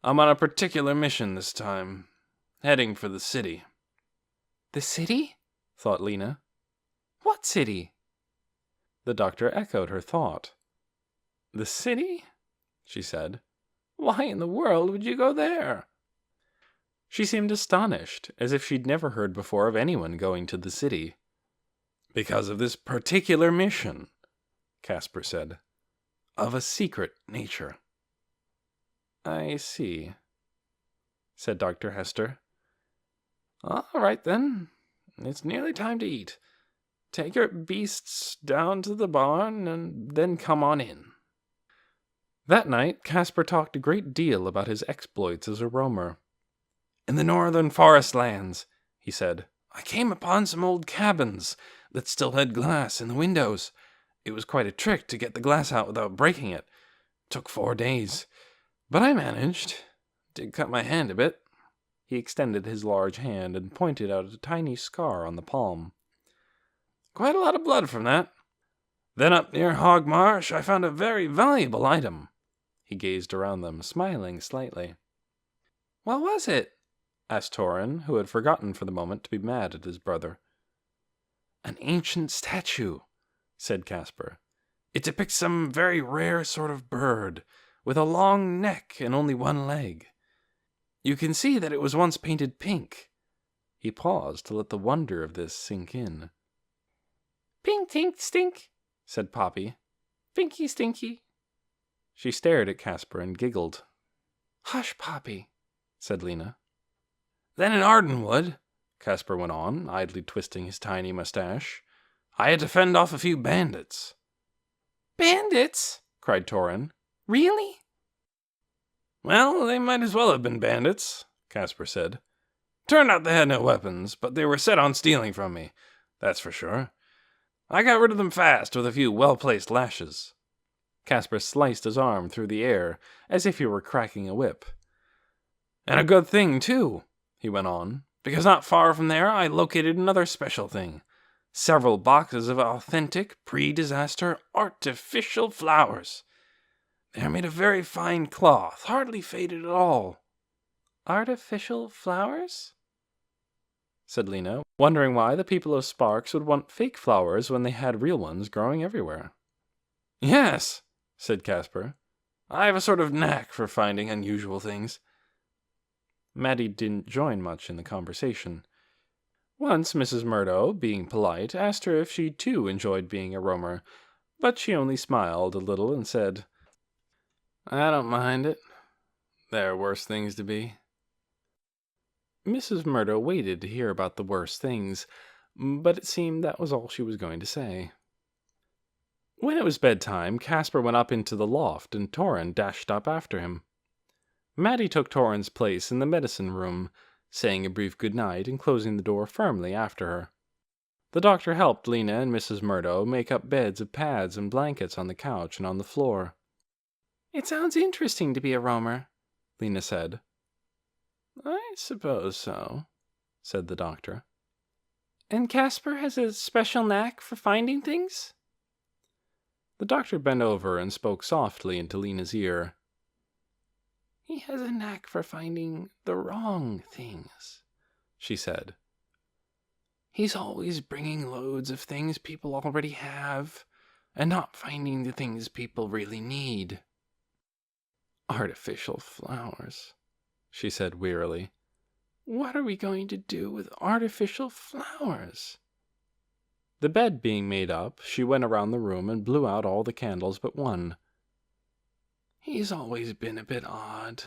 "I'm on a particular mission this time, heading for the city." "The city?" thought Lena. "What city?" The doctor echoed her thought. "The city?" she said. "Why in the world would you go there?" She seemed astonished, as if she'd never heard before of anyone going to the city. "Because of this particular mission," Casper said. "Of a secret nature." "I see," said Dr. Hester. "All right, then. It's nearly time to eat. Take your beasts down to the barn, and then come on in." That night, Casper talked a great deal about his exploits as a roamer. "In the northern forest lands," he said, "I came upon some old cabins that still had glass in the windows. It was quite a trick to get the glass out without breaking it. Took 4 days. But I managed. Did cut my hand a bit." He extended his large hand and pointed out a tiny scar on the palm. "Quite a lot of blood from that. Then up near Hog Marsh I found a very valuable item." He gazed around them, smiling slightly. "What was it?" asked Torin, who had forgotten for the moment to be mad at his brother. "An ancient statue," said Casper. "It depicts some very rare sort of bird, with a long neck and only 1 leg. You can see that it was once painted pink." He paused to let the wonder of this sink in. "Pink tink stink," said Poppy. "Pinky stinky." She stared at Casper and giggled. "Hush, Poppy," said Lena. "Then in Ardenwood," Casper went on, idly twisting his tiny mustache, "I had to fend off a few bandits." "Bandits?" cried Torin. "Really?" "Well, they might as well have been bandits," Casper said. "Turned out they had no weapons, but they were set on stealing from me, that's for sure. I got rid of them fast with a few well-placed lashes." Casper sliced his arm through the air as if he were cracking a whip. "And a good thing, too," he went on, "because not far from there I located another special thing. Several boxes of authentic, pre-disaster, artificial flowers. They are made of very fine cloth, hardly faded at all." "Artificial flowers?" said Lena, wondering why the people of Sparks would want fake flowers when they had real ones growing everywhere. "Yes," said Casper. "I have a sort of knack for finding unusual things." Maddie didn't join much in the conversation. Once Mrs. Murdo, being polite, asked her if she too enjoyed being a roamer, but she only smiled a little and said, "I don't mind it. There are worse things to be." Mrs. Murdo waited to hear about the worst things, but it seemed that was all she was going to say. When it was bedtime, Casper went up into the loft, and Torin dashed up after him. Maddie took Torin's place in the medicine room, saying a brief good night and closing the door firmly after her. The doctor helped Lena and Mrs. Murdo make up beds of pads and blankets on the couch and on the floor. "It sounds interesting to be a roamer," Lena said. "I suppose so," said the doctor. "And Casper has a special knack for finding things?" The doctor bent over and spoke softly into Lena's ear. "He has a knack for finding the wrong things," she said. "He's always bringing loads of things people already have, and not finding the things people really need." "Artificial flowers," she said wearily. "What are we going to do with artificial flowers?" The bed being made up, she went around the room and blew out all the candles but one. "He's always been a bit odd,"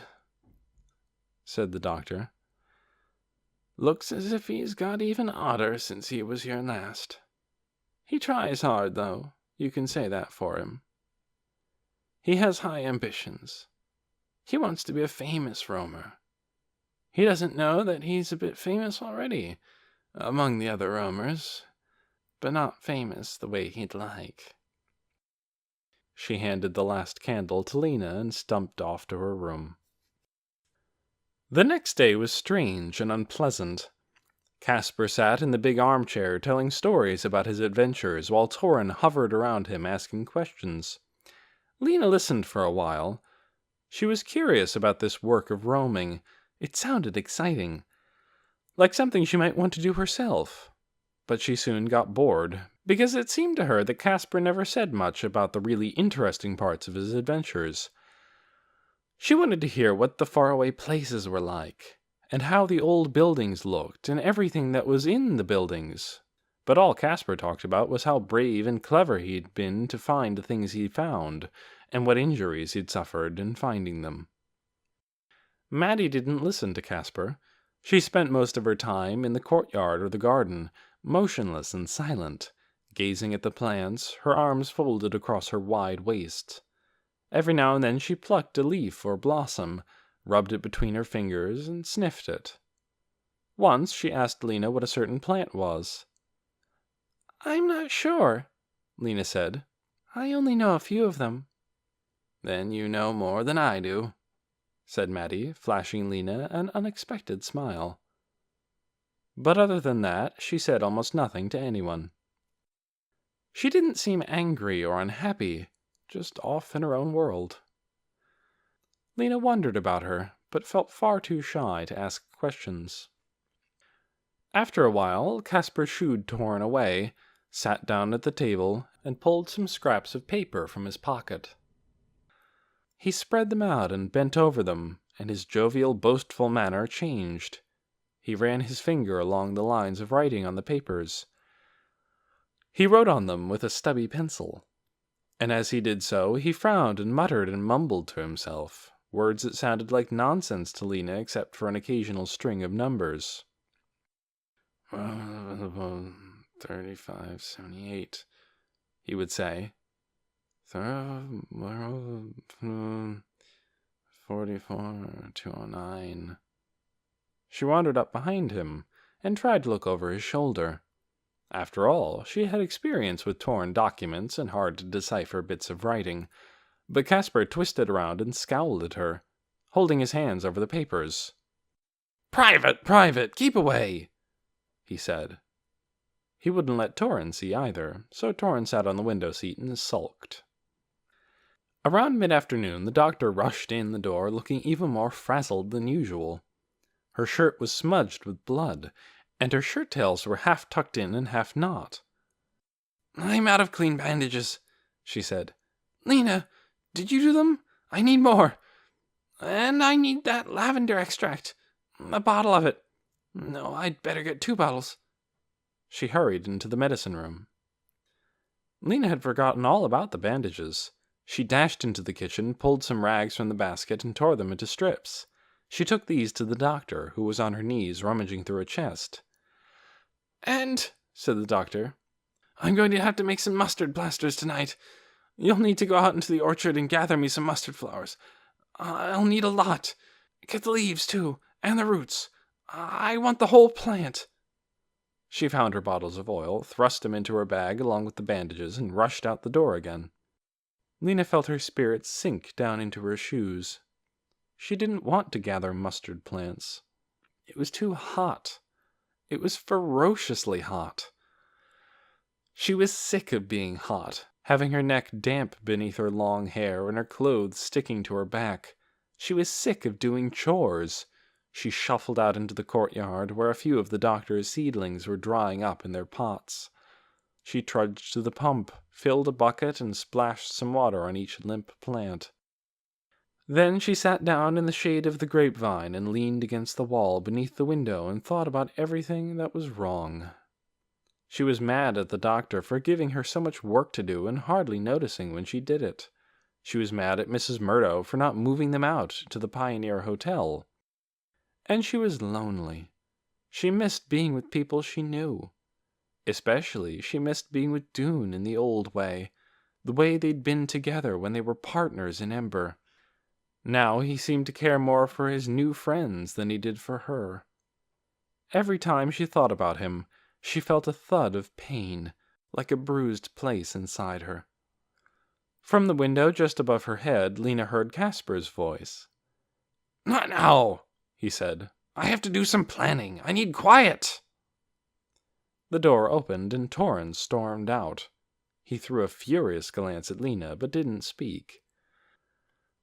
said the doctor. "Looks as if he's got even odder since he was here last. He tries hard, though, you can say that for him. He has high ambitions. He wants to be a famous roamer. He doesn't know that he's a bit famous already, among the other roamers, but not famous the way he'd like." She handed the last candle to Lena and stumped off to her room. The next day was strange and unpleasant. Casper sat in the big armchair telling stories about his adventures while Torin hovered around him asking questions. Lena listened for a while. She was curious about this work of roaming. It sounded exciting, like something she might want to do herself. But she soon got bored, because it seemed to her that Casper never said much about the really interesting parts of his adventures. She wanted to hear what the faraway places were like, and how the old buildings looked, and everything that was in the buildings. But all Casper talked about was how brave and clever he'd been to find the things he'd found, and what injuries he'd suffered in finding them. Maddie didn't listen to Casper. She spent most of her time in the courtyard or the garden, motionless and silent, gazing at the plants, her arms folded across her wide waist. Every now and then she plucked a leaf or blossom, rubbed it between her fingers, and sniffed it. Once she asked Lena what a certain plant was. "I'm not sure," Lena said. "I only know a few of them." "Then you know more than I do," said Maddie, flashing Lena an unexpected smile. But other than that, she said almost nothing to anyone. She didn't seem angry or unhappy, just off in her own world. Lena wondered about her, but felt far too shy to ask questions. After a while, Casper shooed Torin away, sat down at the table, and pulled some scraps of paper from his pocket. He spread them out and bent over them, and his jovial, boastful manner changed. He ran his finger along the lines of writing on the papers. He wrote on them with a stubby pencil, and as he did so, he frowned and muttered and mumbled to himself, words that sounded like nonsense to Lena except for an occasional string of numbers. 3578, he would say. 44,209. She wandered up behind him and tried to look over his shoulder. After all, she had experience with torn documents and hard-to-decipher bits of writing, but Caspar twisted around and scowled at her, holding his hands over the papers. "Private, private, keep away," he said. He wouldn't let Torrin see either, so Torrin sat on the window seat and sulked. Around mid-afternoon, the doctor rushed in the door looking even more frazzled than usual. Her shirt was smudged with blood, and her shirt-tails were half tucked in and half not. "I'm out of clean bandages," she said. "Lena, did you do them? I need more. And I need that lavender extract. A bottle of it. No, I'd better get 2 bottles. She hurried into the medicine room. Lena had forgotten all about the bandages. She dashed into the kitchen, pulled some rags from the basket, and tore them into strips. She took these to the doctor, who was on her knees rummaging through a chest. "And," said the doctor, "I'm going to have to make some mustard plasters tonight. You'll need to go out into the orchard and gather me some mustard flowers. I'll need a lot. Get the leaves, too, and the roots. I want the whole plant." She found her bottles of oil, thrust them into her bag along with the bandages, and rushed out the door again. Lena felt her spirits sink down into her shoes. She didn't want to gather mustard plants. It was too hot. It was ferociously hot. She was sick of being hot, having her neck damp beneath her long hair and her clothes sticking to her back. She was sick of doing chores. She shuffled out into the courtyard, where a few of the doctor's seedlings were drying up in their pots. She trudged to the pump, filled a bucket, and splashed some water on each limp plant. Then she sat down in the shade of the grapevine and leaned against the wall beneath the window and thought about everything that was wrong. She was mad at the doctor for giving her so much work to do and hardly noticing when she did it. She was mad at Mrs. Murdo for not moving them out to the Pioneer Hotel. And she was lonely. She missed being with people she knew. Especially, she missed being with Doone in the old way, the way they'd been together when they were partners in Ember. Now he seemed to care more for his new friends than he did for her. Every time she thought about him, she felt a thud of pain, like a bruised place inside her. From the window just above her head, Lena heard Caspar's voice. "Not now," he said. "I have to do some planning. I need quiet." The door opened and Torrin stormed out. He threw a furious glance at Lena, but didn't speak.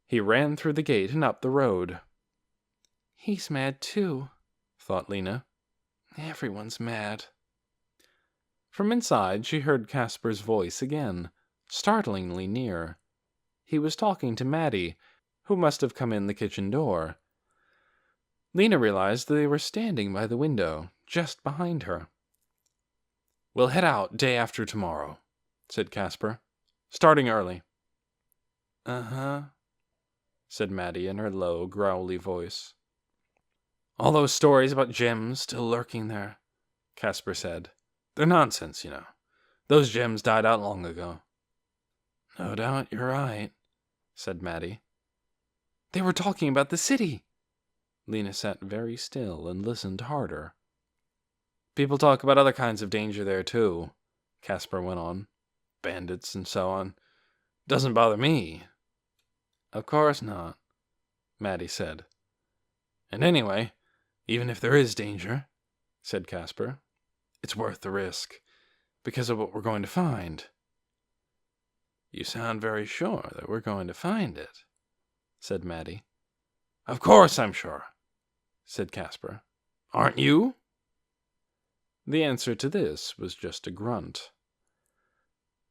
He ran through the gate and up the road. "He's mad too," thought Lena. "Everyone's mad." From inside she heard Caspar's voice again, startlingly near. He was talking to Maddie, who must have come in the kitchen door. Lena realized that they were standing by the window, just behind her. "We'll head out day after tomorrow," said Caspar. "Starting early." "Uh-huh," said Maddie in her low, growly voice. "All those stories about gems still lurking there," Caspar said. "They're nonsense, you know. Those gems died out long ago." "No doubt you're right," said Maddie. "They were talking about the city." Lena sat very still and listened harder. "People talk about other kinds of danger there, too," Caspar went on. "Bandits and so on. Doesn't bother me." "Of course not," Maddie said. "And anyway, even if there is danger," said Caspar, "it's worth the risk, because of what we're going to find." "You sound very sure that we're going to find it," said Maddie. "Of course I'm sure," said Caspar. "Aren't you?" The answer to this was just a grunt.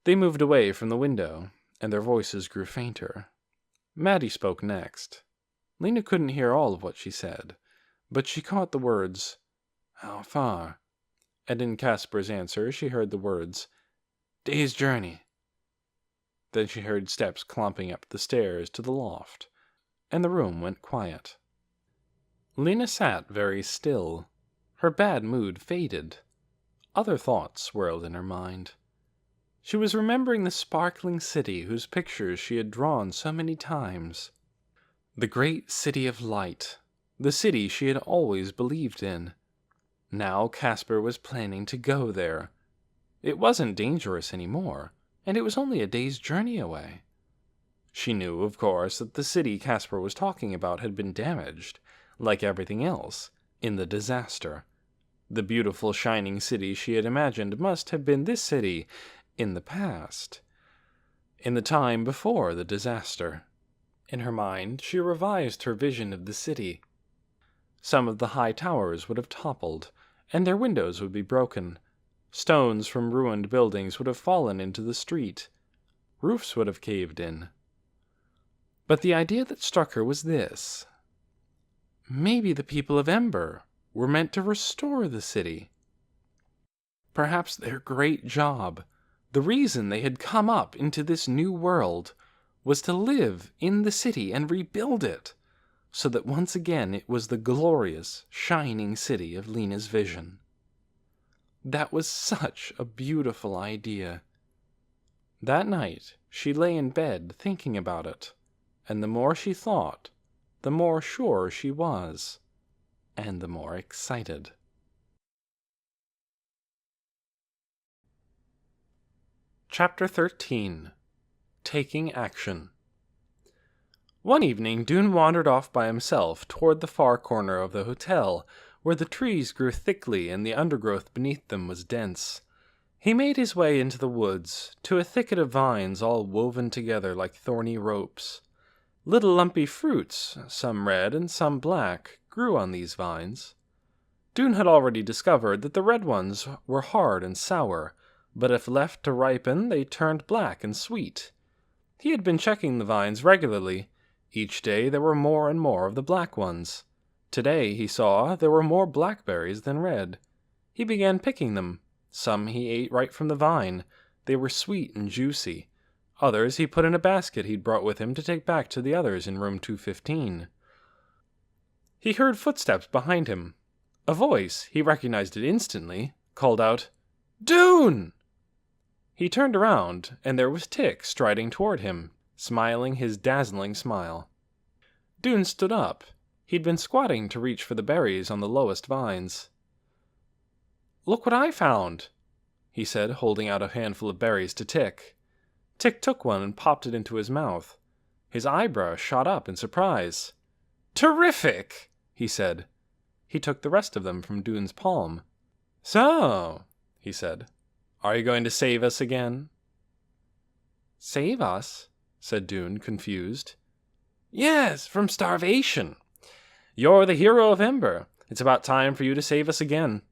They moved away from the window, and their voices grew fainter. Maddie spoke next. Lena couldn't hear all of what she said, but she caught the words, "How far?" And in Casper's answer she heard the words, "Day's journey." Then she heard steps clomping up the stairs to the loft, and the room went quiet. Lena sat very still. Her bad mood faded. Other thoughts swirled in her mind. She was remembering the sparkling city whose pictures she had drawn so many times. The great city of light, the city she had always believed in. Now Casper was planning to go there. It wasn't dangerous anymore, and it was only a day's journey away. She knew, of course, that the city Casper was talking about had been damaged, like everything else, in the disaster. The beautiful shining city she had imagined must have been this city in the past, in the time before the disaster. In her mind, she revised her vision of the city. Some of the high towers would have toppled, and their windows would be broken. Stones from ruined buildings would have fallen into the street. Roofs would have caved in. But the idea that struck her was this. Maybe the people of Ember were meant to restore the city. Perhaps their great job, the reason they had come up into this new world, was to live in the city and rebuild it, so that once again it was the glorious, shining city of Lena's vision. That was such a beautiful idea. That night she lay in bed thinking about it, and the more she thought, the more sure she was, and the more excited. Chapter 13. Taking Action. One evening, Dune wandered off by himself toward the far corner of the hotel, where the trees grew thickly and the undergrowth beneath them was dense. He made his way into the woods, to a thicket of vines all woven together like thorny ropes. Little lumpy fruits, some red and some black, grew on these vines. Dune had already discovered that the red ones were hard and sour, but if left to ripen they turned black and sweet. He had been checking the vines regularly. Each day there were more and more of the black ones. Today, he saw, there were more blackberries than red. He began picking them. Some he ate right from the vine. They were sweet and juicy. Others he put in a basket he'd brought with him to take back to the others in room 215. He heard footsteps behind him. A voice, he recognized it instantly, called out, "Dune!" He turned around, and there was Tick striding toward him, smiling his dazzling smile. Dune stood up. He'd been squatting to reach for the berries on the lowest vines. "Look what I found," he said, holding out a handful of berries to Tick. Tick took one and popped it into his mouth. His eyebrows shot up in surprise. "Terrific!" he said. He took the rest of them from Dune's palm. "So," he said, "are you going to save us again?" "Save us?" said Dune, confused. "Yes, from starvation. You're the hero of Ember. It's about time for you to save us again."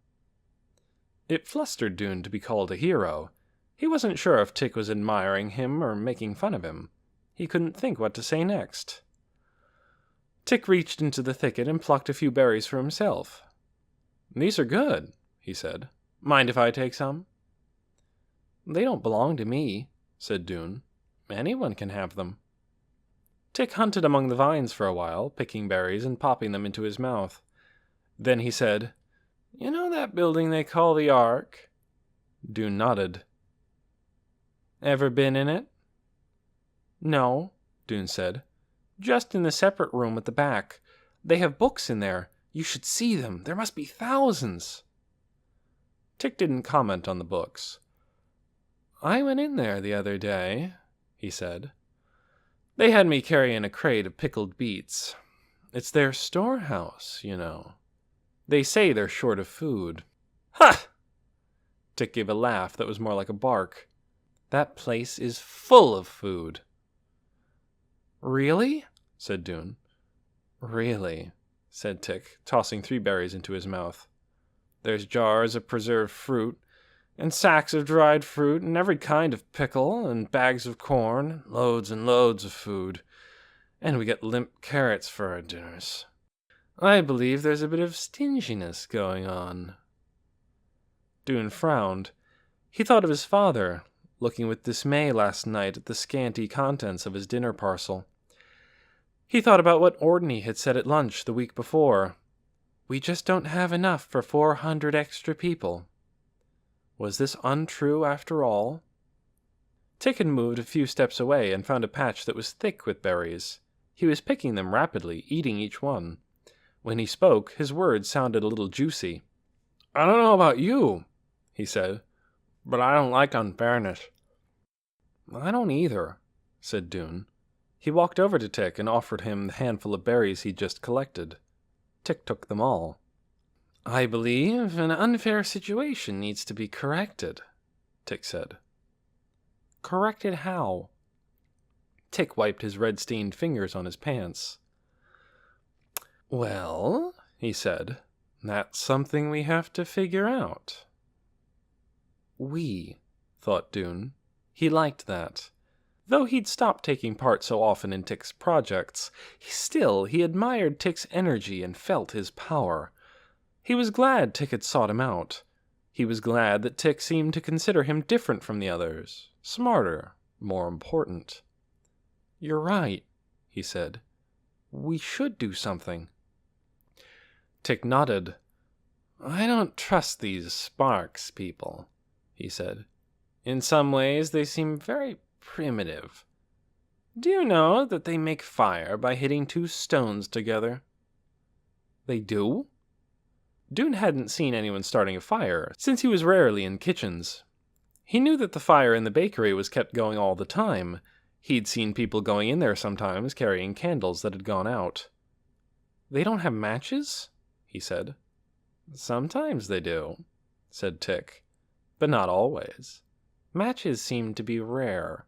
It flustered Dune to be called a hero. He wasn't sure if Tick was admiring him or making fun of him. He couldn't think what to say next. Tick reached into the thicket and plucked a few berries for himself. "These are good," he said. "Mind if I take some?" "They don't belong to me," said Dune. "Anyone can have them." Tick hunted among the vines for a while, picking berries and popping them into his mouth. Then he said, "You know that building they call the Ark?" Dune nodded. "Ever been in it?" "No," Dune said. "Just in the separate room at the back. They have books in there. You should see them. There must be thousands." Tick didn't comment on the books. "I went in there the other day," he said. "They had me carry in a crate of pickled beets. It's their storehouse, you know. They say they're short of food." "Ha!" Tick gave a laugh that was more like a bark. "That place is full of food." "Really?" said Dune. "Really," said Tick, tossing 3 berries into his mouth. "There's jars of preserved fruit, and sacks of dried fruit, and every kind of pickle, and bags of corn, loads and loads of food. And we get limp carrots for our dinners. I believe there's a bit of stinginess going on." Dune frowned. He thought of his father, looking with dismay last night at the scanty contents of his dinner parcel. He thought about what Ordney had said at lunch the week before. "We just don't have enough for 400 extra people." Was this untrue after all? Tick had moved a few steps away and found a patch that was thick with berries. He was picking them rapidly, eating each one. When he spoke, his words sounded a little juicy. "I don't know about you," he said, "but I don't like unfairness." "I don't either," said Dune. He walked over to Tick and offered him the handful of berries he'd just collected. Tick took them all. "I believe an unfair situation needs to be corrected," Tick said. "Corrected how?" Tick wiped his red-stained fingers on his pants. "Well," he said, "that's something we have to figure out." "We," thought Dune. He liked that. Though he'd stopped taking part so often in Tick's projects, he admired Tick's energy and felt his power. He was glad Tick had sought him out. He was glad that Tick seemed to consider him different from the others, smarter, more important. "You're right," he said. "We should do something." Tick nodded. "I don't trust these Sparks people," he said. "In some ways they seem very primitive. Do you know that they make fire by hitting two stones together?" "They do?" Dune hadn't seen anyone starting a fire, since he was rarely in kitchens. He knew that the fire in the bakery was kept going all the time. He'd seen people going in there sometimes carrying candles that had gone out. "They don't have matches?" he said. "Sometimes they do," said Tick, "but not always. Matches seem to be rare."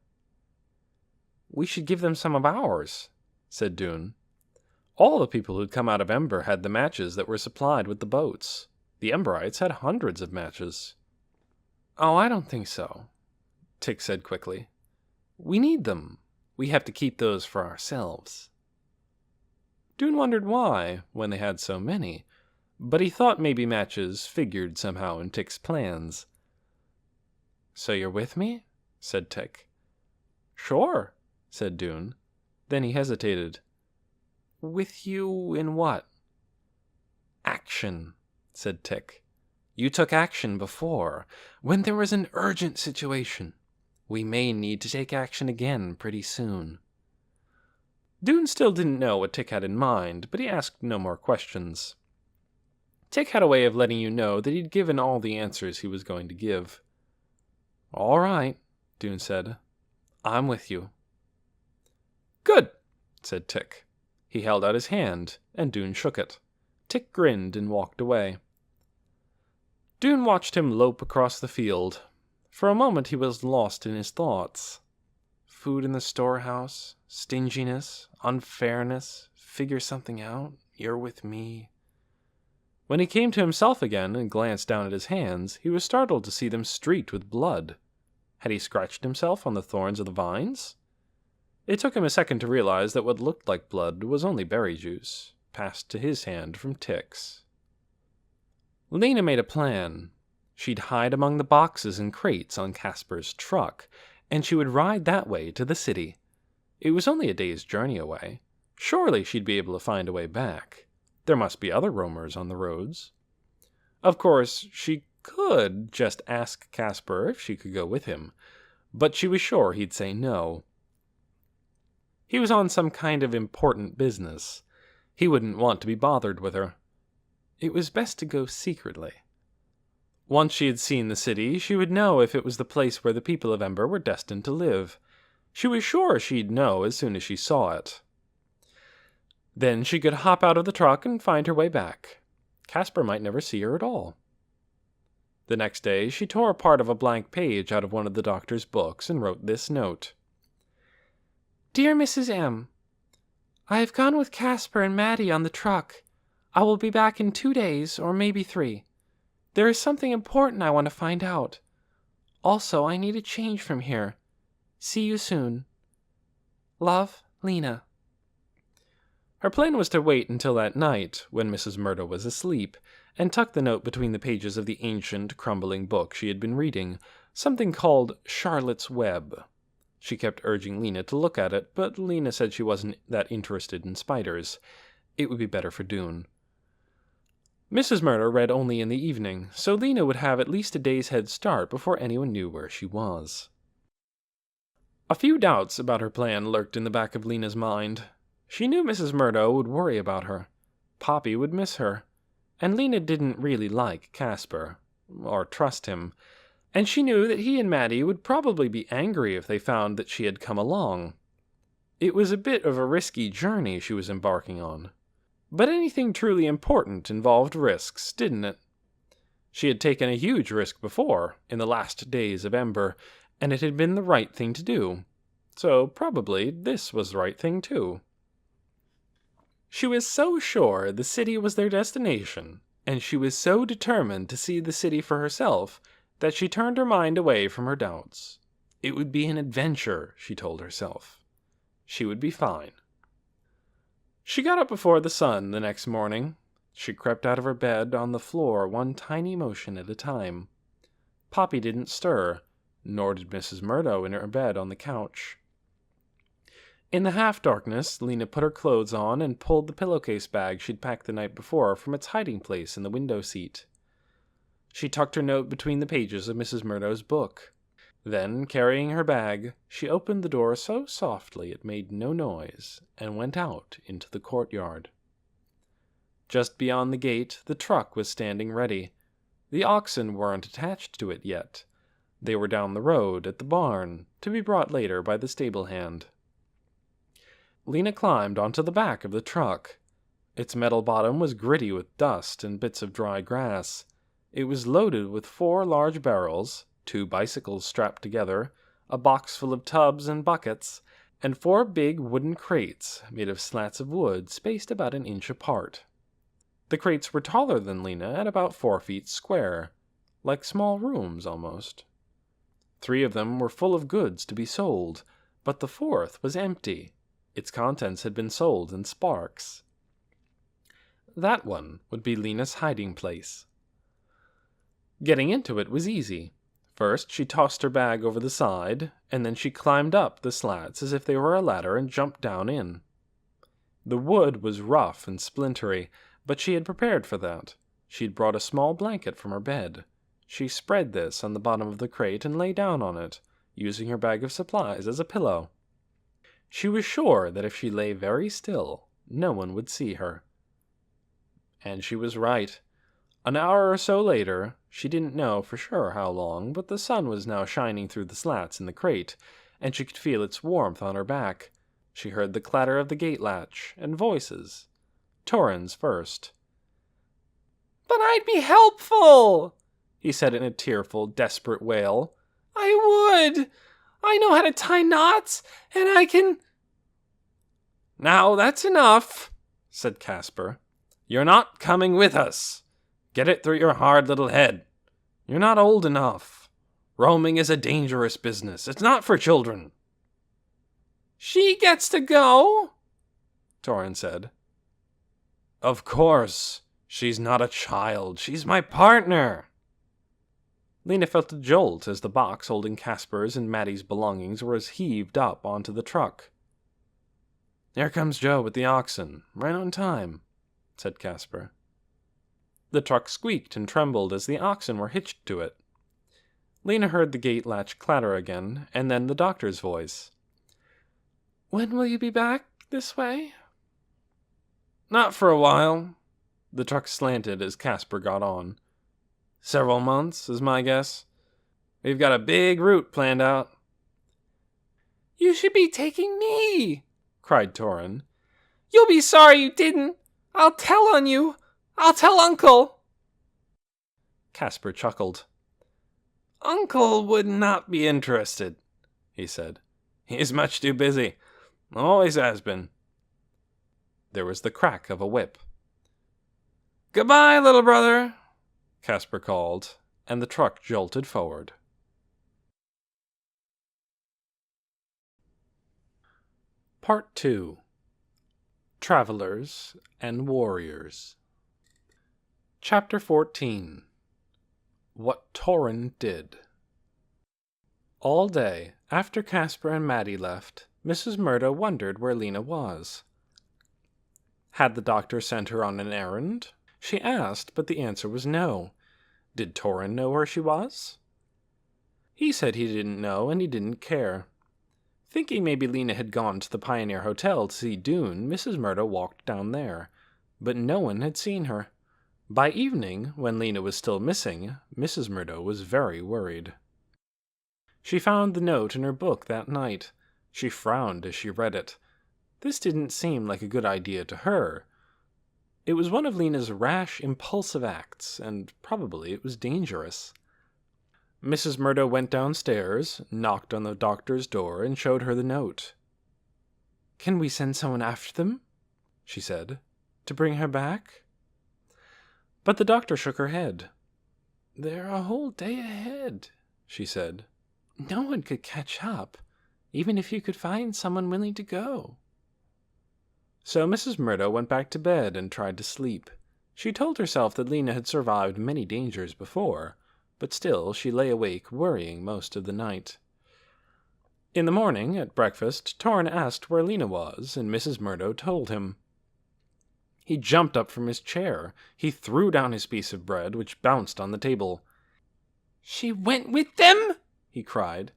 "We should give them some of ours," said Dune. All the people who'd come out of Ember had the matches that were supplied with the boats. The Emberites had hundreds of matches. "Oh, I don't think so," Tick said quickly. "We need them. We have to keep those for ourselves." Dune wondered why, when they had so many, but he thought maybe matches figured somehow in Tick's plans. "So you're with me?" said Tick. "Sure," said Dune. Then he hesitated. "With you in what?" "Action," said Tick. "You took action before, when there was an urgent situation. We may need to take action again pretty soon." Dune still didn't know what Tick had in mind, but he asked no more questions. Tick had a way of letting you know that he'd given all the answers he was going to give. "All right," Dune said. "I'm with you." "Good," said Tick. He held out his hand, and Dune shook it. Tick grinned and walked away. Dune watched him lope across the field. For a moment he was lost in his thoughts. Food in the storehouse, stinginess, unfairness, figure something out, you're with me. When he came to himself again and glanced down at his hands, he was startled to see them streaked with blood. Had he scratched himself on the thorns of the vines? It took him a second to realize that what looked like blood was only berry juice, passed to his hand from Tick's. Lena made a plan. She'd hide among the boxes and crates on Casper's truck, and she would ride that way to the city. It was only a day's journey away. Surely she'd be able to find a way back. There must be other roamers on the roads. Of course, she could just ask Casper if she could go with him, but she was sure he'd say no. He was on some kind of important business. He wouldn't want to be bothered with her. It was best to go secretly. Once she had seen the city, she would know if it was the place where the people of Ember were destined to live. She was sure she'd know as soon as she saw it. Then she could hop out of the truck and find her way back. Casper might never see her at all. The next day, she tore a part of a blank page out of one of the doctor's books and wrote this note. "Dear Mrs. M., I have gone with Casper and Maddie on the truck. I will be back in 2 days, or maybe 3. There is something important I want to find out. Also, I need a change from here. See you soon. Love, Lena." Her plan was to wait until that night, when Mrs. Murdo was asleep, and tuck the note between the pages of the ancient, crumbling book she had been reading, something called Charlotte's Web. She kept urging Lena to look at it, but Lena said she wasn't that interested in spiders. It would be better for Dune. Mrs. Murdo read only in the evening, so Lena would have at least a day's head start before anyone knew where she was. A few doubts about her plan lurked in the back of Lena's mind. She knew Mrs. Murdo would worry about her. Poppy would miss her. And Lena didn't really like Casper, or trust him, and she knew that he and Maddie would probably be angry if they found that she had come along. It was a bit of a risky journey she was embarking on. But anything truly important involved risks, didn't it? She had taken a huge risk before, in the last days of Ember, and it had been the right thing to do. So probably this was the right thing too. She was so sure the city was their destination, and she was so determined to see the city for herself, that she turned her mind away from her doubts. It would be an adventure, she told herself. She would be fine. She got up before the sun the next morning. She crept out of her bed on the floor one tiny motion at a time. Poppy didn't stir, nor did Mrs. Murdo in her bed on the couch. In the half-darkness, Lena put her clothes on and pulled the pillowcase bag she'd packed the night before from its hiding place in the window seat. She tucked her note between the pages of Mrs. Murdo's book. Then, carrying her bag, she opened the door so softly it made no noise, and went out into the courtyard. Just beyond the gate, the truck was standing ready. The oxen weren't attached to it yet. They were down the road at the barn, to be brought later by the stable hand. Lena climbed onto the back of the truck. Its metal bottom was gritty with dust and bits of dry grass. It was loaded with 4 large barrels, 2 bicycles strapped together, a box full of tubs and buckets, and 4 big wooden crates made of slats of wood spaced about an inch apart. The crates were taller than Lena at about 4 feet square, like small rooms almost. 3 of them were full of goods to be sold, but the 4th was empty. Its contents had been sold in sparks. That one would be Lena's hiding place. Getting into it was easy. First, she tossed her bag over the side, and then she climbed up the slats as if they were a ladder and jumped down in. The wood was rough and splintery, but she had prepared for that. She had brought a small blanket from her bed. She spread this on the bottom of the crate and lay down on it, using her bag of supplies as a pillow. She was sure that if she lay very still, no one would see her. And she was right. An hour or so later, she didn't know for sure how long, but the sun was now shining through the slats in the crate, and she could feel its warmth on her back. She heard the clatter of the gate latch, and voices. Torrens first. "But I'd be helpful," he said in a tearful, desperate wail. "I would. I know how to tie knots, and I can—" "Now that's enough," said Casper. "You're not coming with us. Get it through your hard little head. You're not old enough. Roaming is a dangerous business. It's not for children." "She gets to go," Torrens said. "Of course. She's not a child. She's my partner." Lena felt a jolt as the box holding Casper's and Maddie's belongings was heaved up onto the truck. "Here comes Joe with the oxen, right on time," said Casper. The truck squeaked and trembled as the oxen were hitched to it. Lena heard the gate latch clatter again, and then the doctor's voice. "When will you be back this way?" "Not for a while." The truck slanted as Casper got on. "Several months, is my guess. We've got a big route planned out." "You should be taking me," cried Torrin. "You'll be sorry you didn't. I'll tell on you. I'll tell Uncle." Casper chuckled. "Uncle would not be interested," he said. "He's much too busy. Always has been." There was the crack of a whip. "Goodbye, little brother," Casper called, and the truck jolted forward. Part 2. Travelers and Warriors. Chapter 14. What Torrin Did. All day, after Caspar and Maddie left, Mrs. Murdo wondered where Lena was. Had the doctor sent her on an errand? She asked, but the answer was no. Did Torrin know where she was? He said he didn't know, and he didn't care. Thinking maybe Lena had gone to the Pioneer Hotel to see Dune, Mrs. Murdo walked down there. But no one had seen her. By evening, when Lena was still missing, Mrs. Murdo was very worried. She found the note in her book that night. She frowned as she read it. This didn't seem like a good idea to her. It was one of Lena's rash, impulsive acts, and probably it was dangerous. Mrs. Murdo went downstairs, knocked on the doctor's door, and showed her the note. "Can we send someone after them?" she said. "To bring her back?" But the doctor shook her head. "They're a whole day ahead," she said. "No one could catch up, even if you could find someone willing to go." So Mrs. Murdo went back to bed and tried to sleep. She told herself that Lena had survived many dangers before, but still she lay awake worrying most of the night. In the morning, at breakfast, Torrin asked where Lena was, and Mrs. Murdo told him. He jumped up from his chair. He threw down his piece of bread, which bounced on the table. "She went with them?" he cried.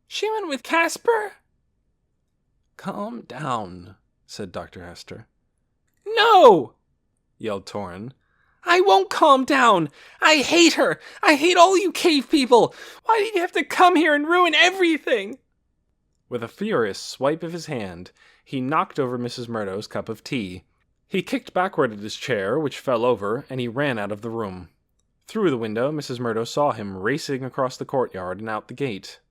"She went with Caspar?" "Calm down," said Dr. Hester. "No!" yelled Torrin. "I won't calm down! I hate her! I hate all you cave people! Why did you have to come here and ruin everything?" With a furious swipe of his hand, he knocked over Mrs. Murdo's cup of tea. He kicked backward at his chair, which fell over, and he ran out of the room. Through the window, Mrs. Murdo saw him racing across the courtyard and out the gate.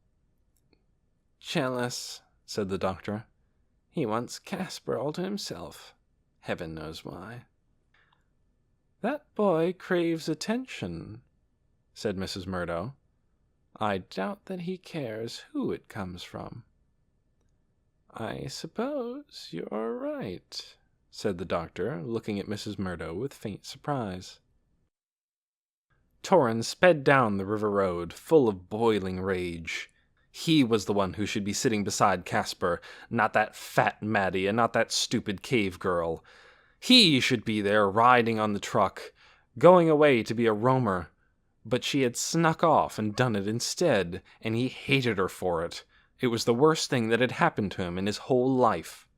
"Jealous," said the doctor. "He wants Caspar all to himself. Heaven knows why." "That boy craves attention," said Mrs. Murdo. "I doubt that he cares who it comes from." "I suppose you're right," said the doctor, looking at Mrs. Murdo with faint surprise. Torrin sped down the river road, full of boiling rage. He was the one who should be sitting beside Caspar, not that fat Maddie and not that stupid cave girl. He should be there riding on the truck, going away to be a roamer. But she had snuck off and done it instead, and he hated her for it. It was the worst thing that had happened to him in his whole life.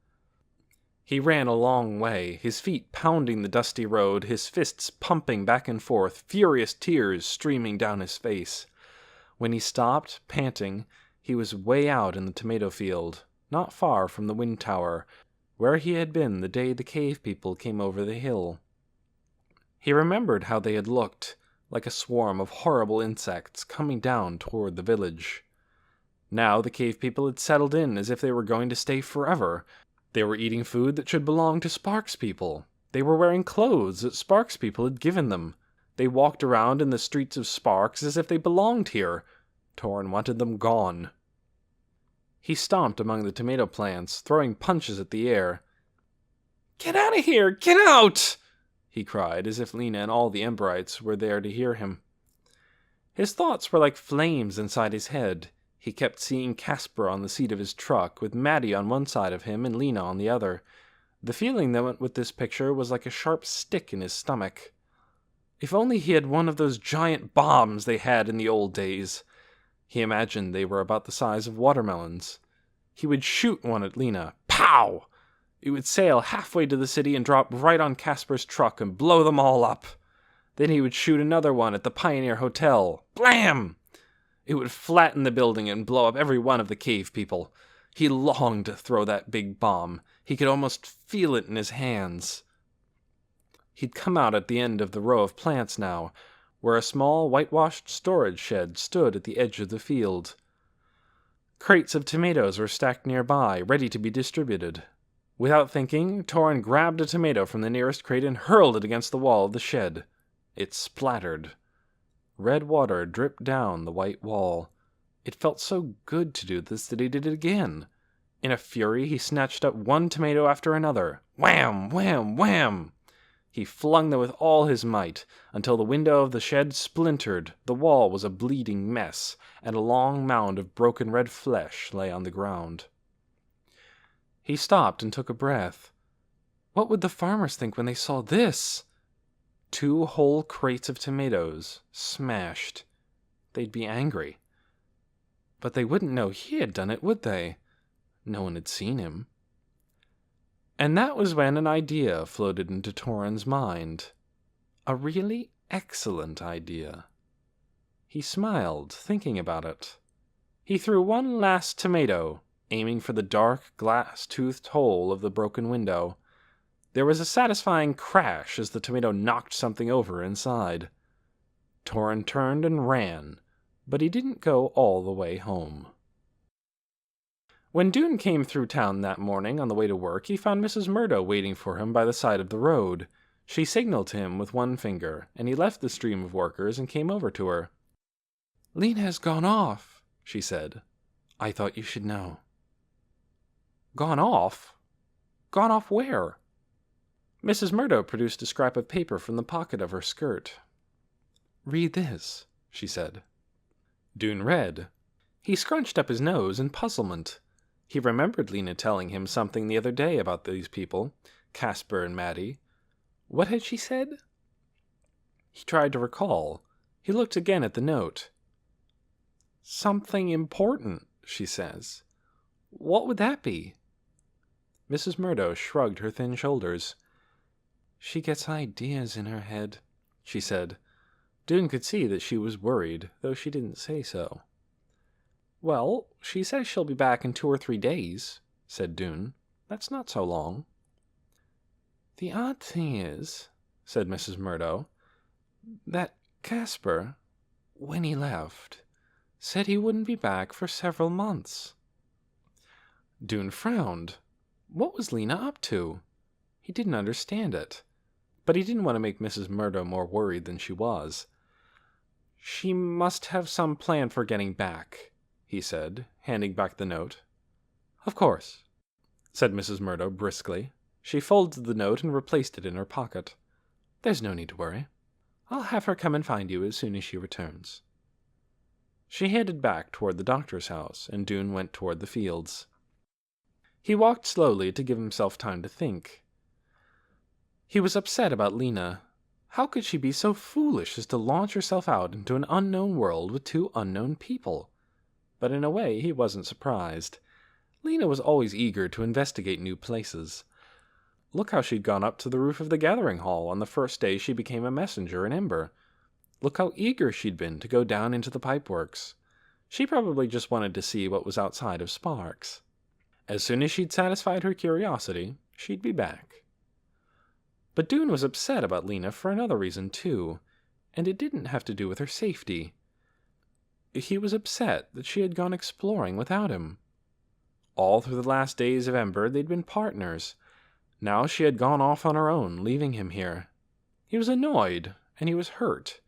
He ran a long way, his feet pounding the dusty road, his fists pumping back and forth, furious tears streaming down his face. When he stopped, panting, he was way out in the tomato field, not far from the wind tower, where he had been the day the cave people came over the hill. He remembered how they had looked, like a swarm of horrible insects coming down toward the village. Now the cave people had settled in as if they were going to stay forever. They were eating food that should belong to Sparks people. They were wearing clothes that Sparks people had given them. They walked around in the streets of Sparks as if they belonged here. Torrin wanted them gone. He stomped among the tomato plants, throwing punches at the air. "Get out of here! Get out!" he cried, as if Lena and all the Emberites were there to hear him. His thoughts were like flames inside his head. He kept seeing Caspar on the seat of his truck, with Maddie on one side of him and Lena on the other. The feeling that went with this picture was like a sharp stick in his stomach. If only he had one of those giant bombs they had in the old days. He imagined they were about the size of watermelons. He would shoot one at Lena. Pow! It would sail halfway to the city and drop right on Caspar's truck and blow them all up. Then he would shoot another one at the Pioneer Hotel. Blam! It would flatten the building and blow up every one of the cave people. He longed to throw that big bomb. He could almost feel it in his hands. He'd come out at the end of the row of plants now, where a small whitewashed storage shed stood at the edge of the field. Crates of tomatoes were stacked nearby, ready to be distributed. Without thinking, Torrin grabbed a tomato from the nearest crate and hurled it against the wall of the shed. It splattered. Red water dripped down the white wall. It felt so good to do this that he did it again. In a fury, he snatched up one tomato after another. Wham! Wham! Wham! He flung them with all his might, until the window of the shed splintered, the wall was a bleeding mess, and a long mound of broken red flesh lay on the ground. He stopped and took a breath. What would the farmers think when they saw this? 2 whole crates of tomatoes, smashed. They'd be angry. But they wouldn't know he had done it, would they? No one had seen him. And that was when an idea floated into Torrin's mind. A really excellent idea. He smiled, thinking about it. He threw one last tomato, aiming for the dark, glass-toothed hole of the broken window. There was a satisfying crash as the tomato knocked something over inside. Torrin turned and ran, but he didn't go all the way home. When Doone came through town that morning on the way to work, he found Mrs. Murdo waiting for him by the side of the road. She signaled to him with one finger, and he left the stream of workers and came over to her. "Lena has gone off," she said. "I thought you should know." "Gone off? Gone off where?" Mrs. Murdo produced a scrap of paper from the pocket of her skirt. "Read this," she said. Doone read. He scrunched up his nose in puzzlement. He remembered Lena telling him something the other day about these people, Caspar and Maddie. What had she said? He tried to recall. He looked again at the note. "Something important," she says. "What would that be?" Mrs. Murdo shrugged her thin shoulders. "She gets ideas in her head," she said. Doone could see that she was worried, though she didn't say so. "Well, she says she'll be back in 2 or 3 days," said Doone. "That's not so long." "The odd thing is," said Mrs. Murdo, "that Caspar, when he left, said he wouldn't be back for several months." Doone frowned. What was Lena up to? He didn't understand it, but he didn't want to make Mrs. Murdo more worried than she was. "She must have some plan for getting back," he said, handing back the note. "Of course," said Mrs. Murdo briskly. She folded the note and replaced it in her pocket. "There's no need to worry. I'll have her come and find you as soon as she returns." She headed back toward the doctor's house, and Doone went toward the fields. He walked slowly to give himself time to think. He was upset about Lena. How could she be so foolish as to launch herself out into an unknown world with 2 unknown people? But in a way he wasn't surprised. Lena was always eager to investigate new places. Look how she'd gone up to the roof of the gathering hall on the first day she became a messenger in Ember. Look how eager she'd been to go down into the pipeworks. She probably just wanted to see what was outside of Sparks. As soon as she'd satisfied her curiosity, she'd be back. But Doone was upset about Lena for another reason, too, and it didn't have to do with her safety. He was upset that she had gone exploring without him. All through the last days of Ember they'd been partners. Now she had gone off on her own, leaving him here. He was annoyed, and he was hurt.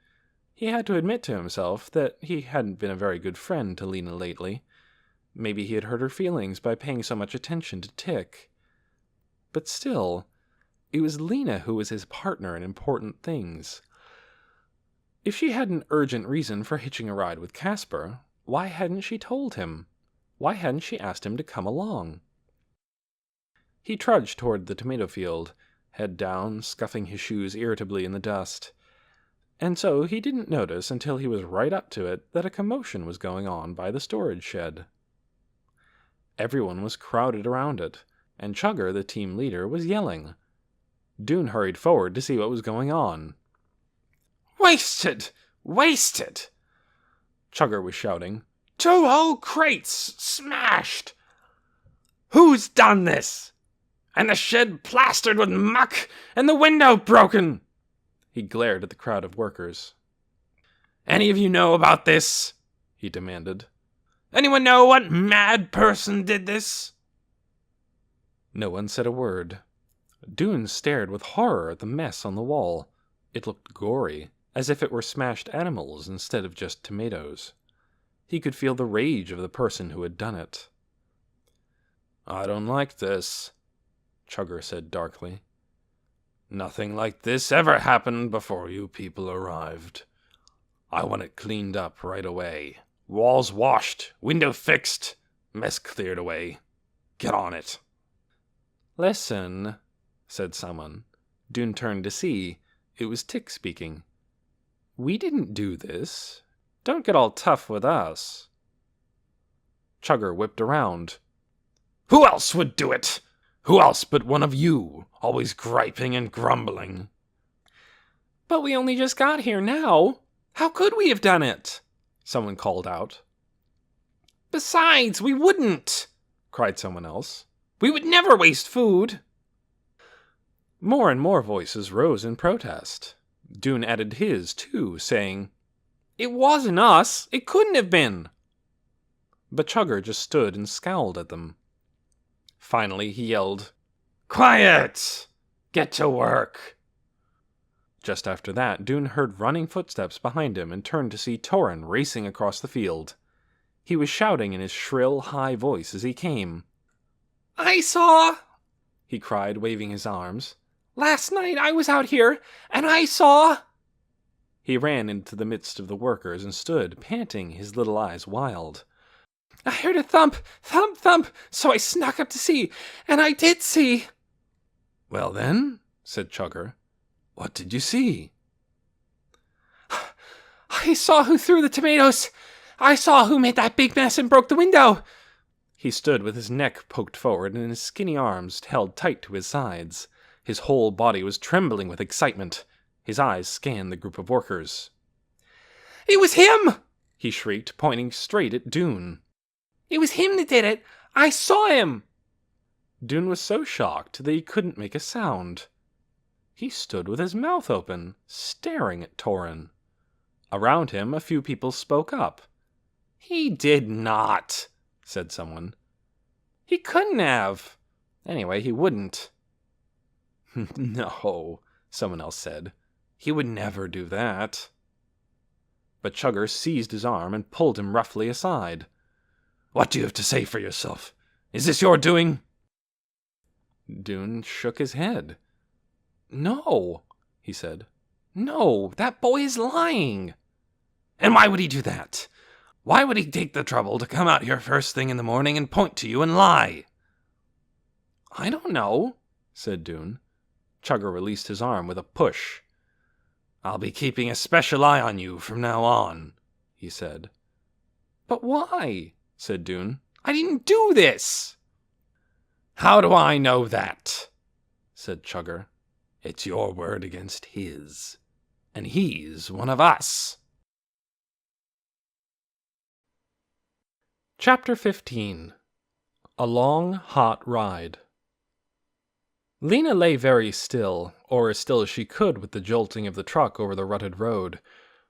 He had to admit to himself that he hadn't been a very good friend to Lena lately. Maybe he had hurt her feelings by paying so much attention to Tick. But still, it was Lena who was his partner in important things. If she had an urgent reason for hitching a ride with Caspar, why hadn't she told him? Why hadn't she asked him to come along? He trudged toward the tomato field, head down, scuffing his shoes irritably in the dust. And so he didn't notice until he was right up to it that a commotion was going on by the storage shed. Everyone was crowded around it, and Chugger, the team leader, was yelling. Doone hurried forward to see what was going on. "Wasted! Wasted!" Chugger was shouting. 2 whole crates smashed! Who's done this? And the shed plastered with muck, and the window broken!" He glared at the crowd of workers. "Any of you know about this?" he demanded. "Anyone know what mad person did this?" No one said a word. Doone stared with horror at the mess on the wall. It looked gory, as if it were smashed animals instead of just tomatoes. He could feel the rage of the person who had done it. "I don't like this." Chugger said darkly. Nothing like this ever happened before you people arrived. I want it cleaned up right away. Walls washed, window fixed, mess cleared away. Get on it. Listen, said someone. Dune turned to see. It was Tick speaking. We didn't do this. Don't get all tough with us. Chugger whipped around. Who else would do it? Who else but one of you, always griping and grumbling? But we only just got here now. How could we have done it? Someone called out. Besides, we wouldn't, cried someone else. We would never waste food. More and more voices rose in protest. Dune added his, too, saying, It wasn't us. It couldn't have been. But Chugger just stood and scowled at them. Finally, he yelled, Quiet! Get to work! Just after that, Dune heard running footsteps behind him and turned to see Torin racing across the field. He was shouting in his shrill, high voice as he came. I saw, he cried, waving his arms. Last night I was out here, and I saw... He ran into the midst of the workers and stood, panting, his little eyes wild. I heard a thump, thump, thump, so I snuck up to see, and I did see. Well then, said Chugger, what did you see? I saw who threw the tomatoes. I saw who made that big mess and broke the window. He stood with his neck poked forward and his skinny arms held tight to his sides. His whole body was trembling with excitement. His eyes scanned the group of workers. It was him! He shrieked, pointing straight at Dune. It was him that did it! I saw him! Dune was so shocked that he couldn't make a sound. He stood with his mouth open, staring at Torin. Around him, a few people spoke up. He did not, said someone. He couldn't have. Anyway, he wouldn't. No, someone else said. He would never do that. But Chugger seized his arm and pulled him roughly aside. What do you have to say for yourself? Is this your doing? Dune shook his head. No, he said. No, that boy is lying. And why would he do that? Why would he take the trouble to come out here first thing in the morning and point to you and lie? I don't know, said Dune. Chugger released his arm with a push. I'll be keeping a special eye on you from now on, he said. But why? Said Dune. I didn't do this. How do I know that? Said Chugger. It's your word against his. And he's one of us. Chapter 15. A Long, Hot Ride. Lena lay very still, or as still as she could with the jolting of the truck over the rutted road.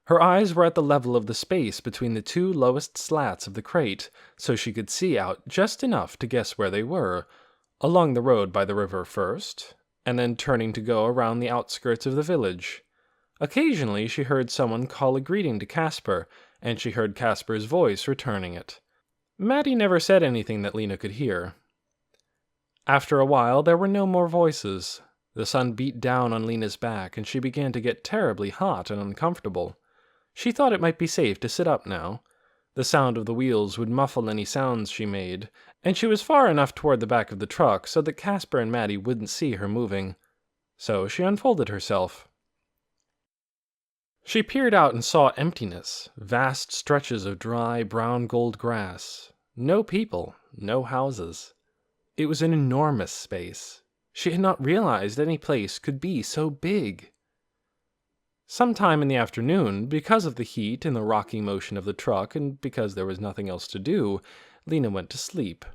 Her eyes were at the level of the space between the two lowest slats of the crate, so she could see out just enough to guess where they were, along the road by the river first, and then turning to go around the outskirts of the village. Occasionally she heard someone call a greeting to Casper, and she heard Casper's voice returning it. Maddie never said anything that Lena could hear. After a while there were no more voices. The sun beat down on Lena's back, and she began to get terribly hot and uncomfortable. She thought it might be safe to sit up now. The sound of the wheels would muffle any sounds she made, and she was far enough toward the back of the truck so that Casper and Maddie wouldn't see her moving. So she unfolded herself. She peered out and saw emptiness, vast stretches of dry, brown-gold grass. No people, no houses. It was an enormous space. She had not realized any place could be so big. Sometime in the afternoon, because of the heat and the rocking motion of the truck, and because there was nothing else to do, Lena went to sleep.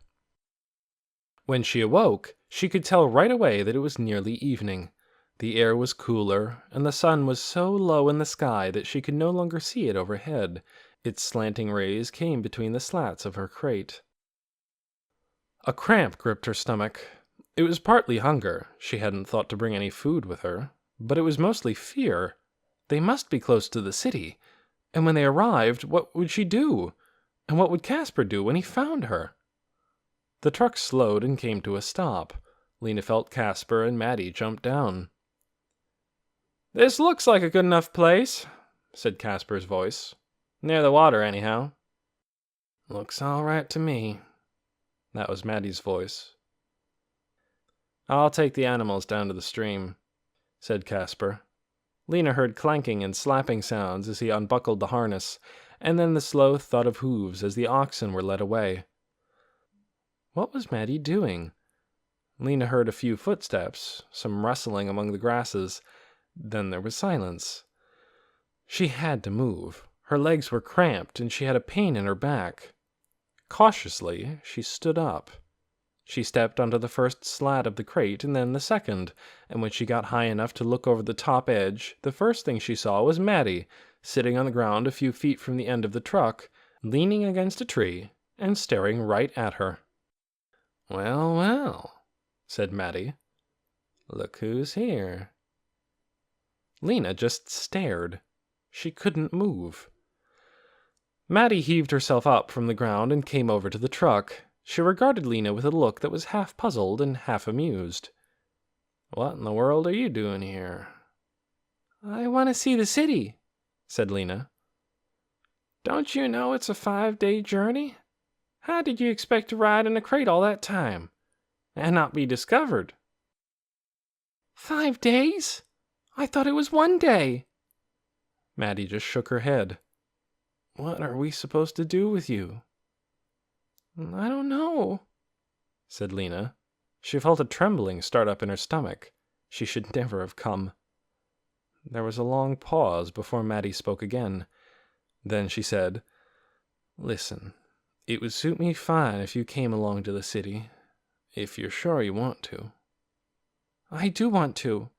When she awoke, she could tell right away that it was nearly evening. The air was cooler, and the sun was so low in the sky that she could no longer see it overhead. Its slanting rays came between the slats of her crate. A cramp gripped her stomach. It was partly hunger. She hadn't thought to bring any food with her. But it was mostly fear. They must be close to the city. And when they arrived, what would she do? And what would Casper do when he found her? The truck slowed and came to a stop. Lena felt Casper and Maddie jump down. "This looks like a good enough place," said Casper's voice. "Near the water, anyhow." "Looks all right to me." That was Maddie's voice. "I'll take the animals down to the stream," said Casper. Lena heard clanking and slapping sounds as he unbuckled the harness, and then the slow thud of hooves as the oxen were led away. What was Maddie doing? Lena heard a few footsteps, some rustling among the grasses. Then there was silence. She had to move. Her legs were cramped, and she had a pain in her back. Cautiously, she stood up. She stepped onto the first slat of the crate and then the second, and when she got high enough to look over the top edge, the first thing she saw was Maddie, sitting on the ground a few feet from the end of the truck, leaning against a tree and staring right at her. "Well, well," said Maddie. "Look who's here." Lena just stared. She couldn't move. Maddie heaved herself up from the ground and came over to the truck. She regarded Lena with a look that was half puzzled and half amused. "What in the world are you doing here?" "I want to see the city," said Lena. "Don't you know it's a 5-day journey? How did you expect to ride in a crate all that time and not be discovered?" 5 days? I thought it was 1 day." Maddie just shook her head. "What are we supposed to do with you?" "I don't know," said Lena. She felt a trembling start up in her stomach. She should never have come. There was a long pause before Maddie spoke again. Then she said, "Listen, it would suit me fine if you came along to the city, if you're sure you want to." "I do want to,"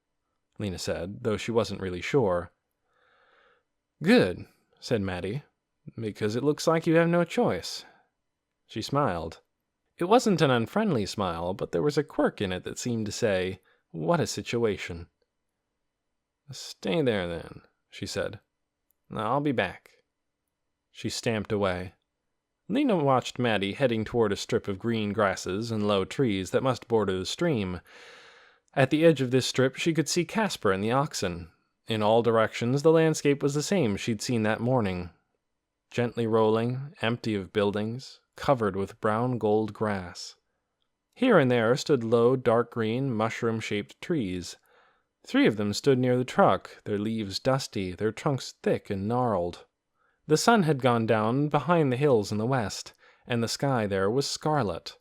Lena said, though she wasn't really sure. "Good," said Maddie, "because it looks like you have no choice." She smiled. It wasn't an unfriendly smile, but there was a quirk in it that seemed to say, "What a situation." "Stay there, then," she said. "I'll be back." She stamped away. Lena watched Maddie heading toward a strip of green grasses and low trees that must border the stream. At the edge of this strip she could see Casper and the oxen. In all directions the landscape was the same she'd seen that morning. Gently rolling, empty of buildings, covered with brown gold grass. Here and there stood low, dark green, mushroom-shaped trees. 3 of them stood near the truck, their leaves dusty, their trunks thick and gnarled. The sun had gone down behind the hills in the west, and the sky there was scarlet.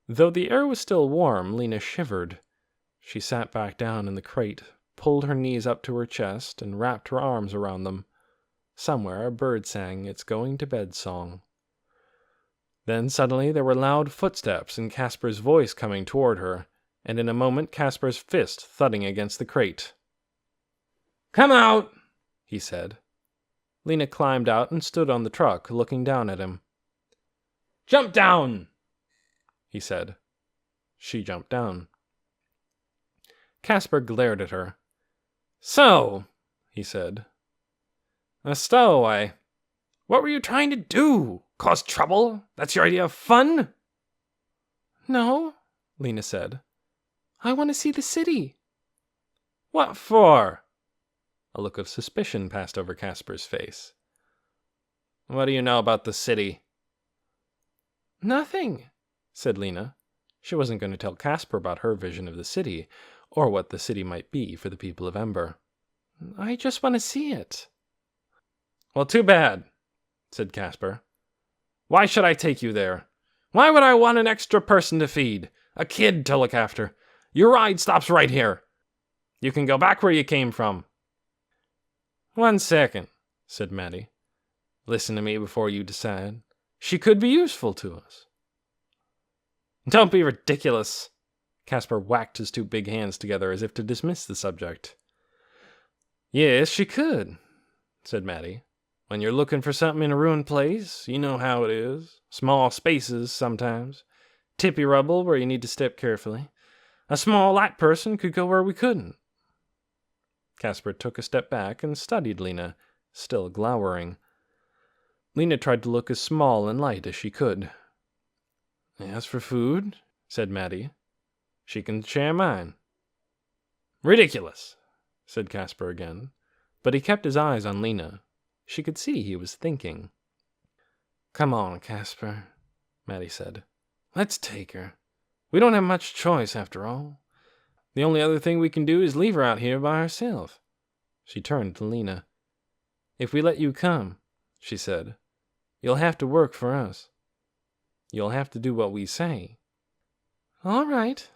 Though the air was still warm, Lena shivered. She sat back down in the crate, pulled her knees up to her chest, and wrapped her arms around them. Somewhere a bird sang its going-to-bed song. Then suddenly there were loud footsteps and Casper's voice coming toward her, and in a moment Casper's fist thudding against the crate. "Come out," he said. Lena climbed out and stood on the truck, looking down at him. "Jump down," he said. She jumped down. Casper glared at her. "So," he said. "A stowaway. What were you trying to do? Cause trouble? That's your idea of fun?" "No," Lena said. "I want to see the city." "What for?" A look of suspicion passed over Casper's face. "What do you know about the city?" "Nothing," said Lena. She wasn't going to tell Casper about her vision of the city, or what the city might be for the people of Ember. "I just want to see it." "Well, too bad," said Casper. "Why should I take you there? Why would I want an extra person to feed? A kid to look after? Your ride stops right here. You can go back where you came from." "1 second," said Maddie. "Listen to me before you decide. She could be useful to us." "Don't be ridiculous." Casper whacked his 2 big hands together as if to dismiss the subject. "Yes, she could," said Maddie. "When you're looking for something in a ruined place, you know how it is. Small spaces sometimes. Tippy rubble where you need to step carefully. A small, light person could go where we couldn't." Casper took a step back and studied Lena, still glowering. Lena tried to look as small and light as she could. "As for food," said Maddie. She can share mine." "Ridiculous," said Casper again, but he kept his eyes on Lena. She could see he was thinking. "Come on, Casper," Maddie said. "Let's take her. We don't have much choice, after all. The only other thing we can do is leave her out here by herself." She turned to Lena. "If we let you come," she said, "you'll have to work for us. You'll have to do what we say." "All right,"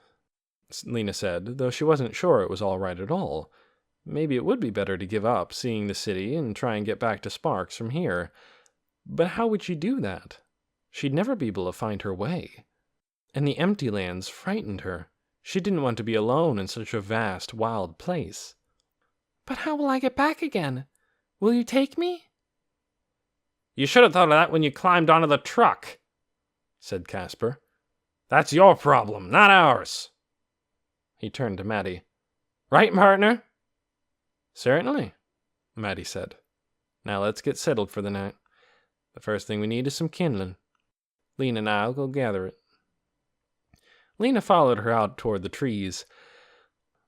Lena said, though she wasn't sure it was all right at all. Maybe it would be better to give up seeing the city and try and get back to Sparks from here. But how would she do that? She'd never be able to find her way. And the empty lands frightened her. She didn't want to be alone in such a vast, wild place. "But how will I get back again? Will you take me?" "You should have thought of that when you climbed onto the truck," said Casper. "That's your problem, not ours." He turned to Maddie. "Right, partner?" "Certainly," Maddie said. "Now let's get settled for the night. The first thing we need is some kindling. Lena and I'll go gather it." Lena followed her out toward the trees.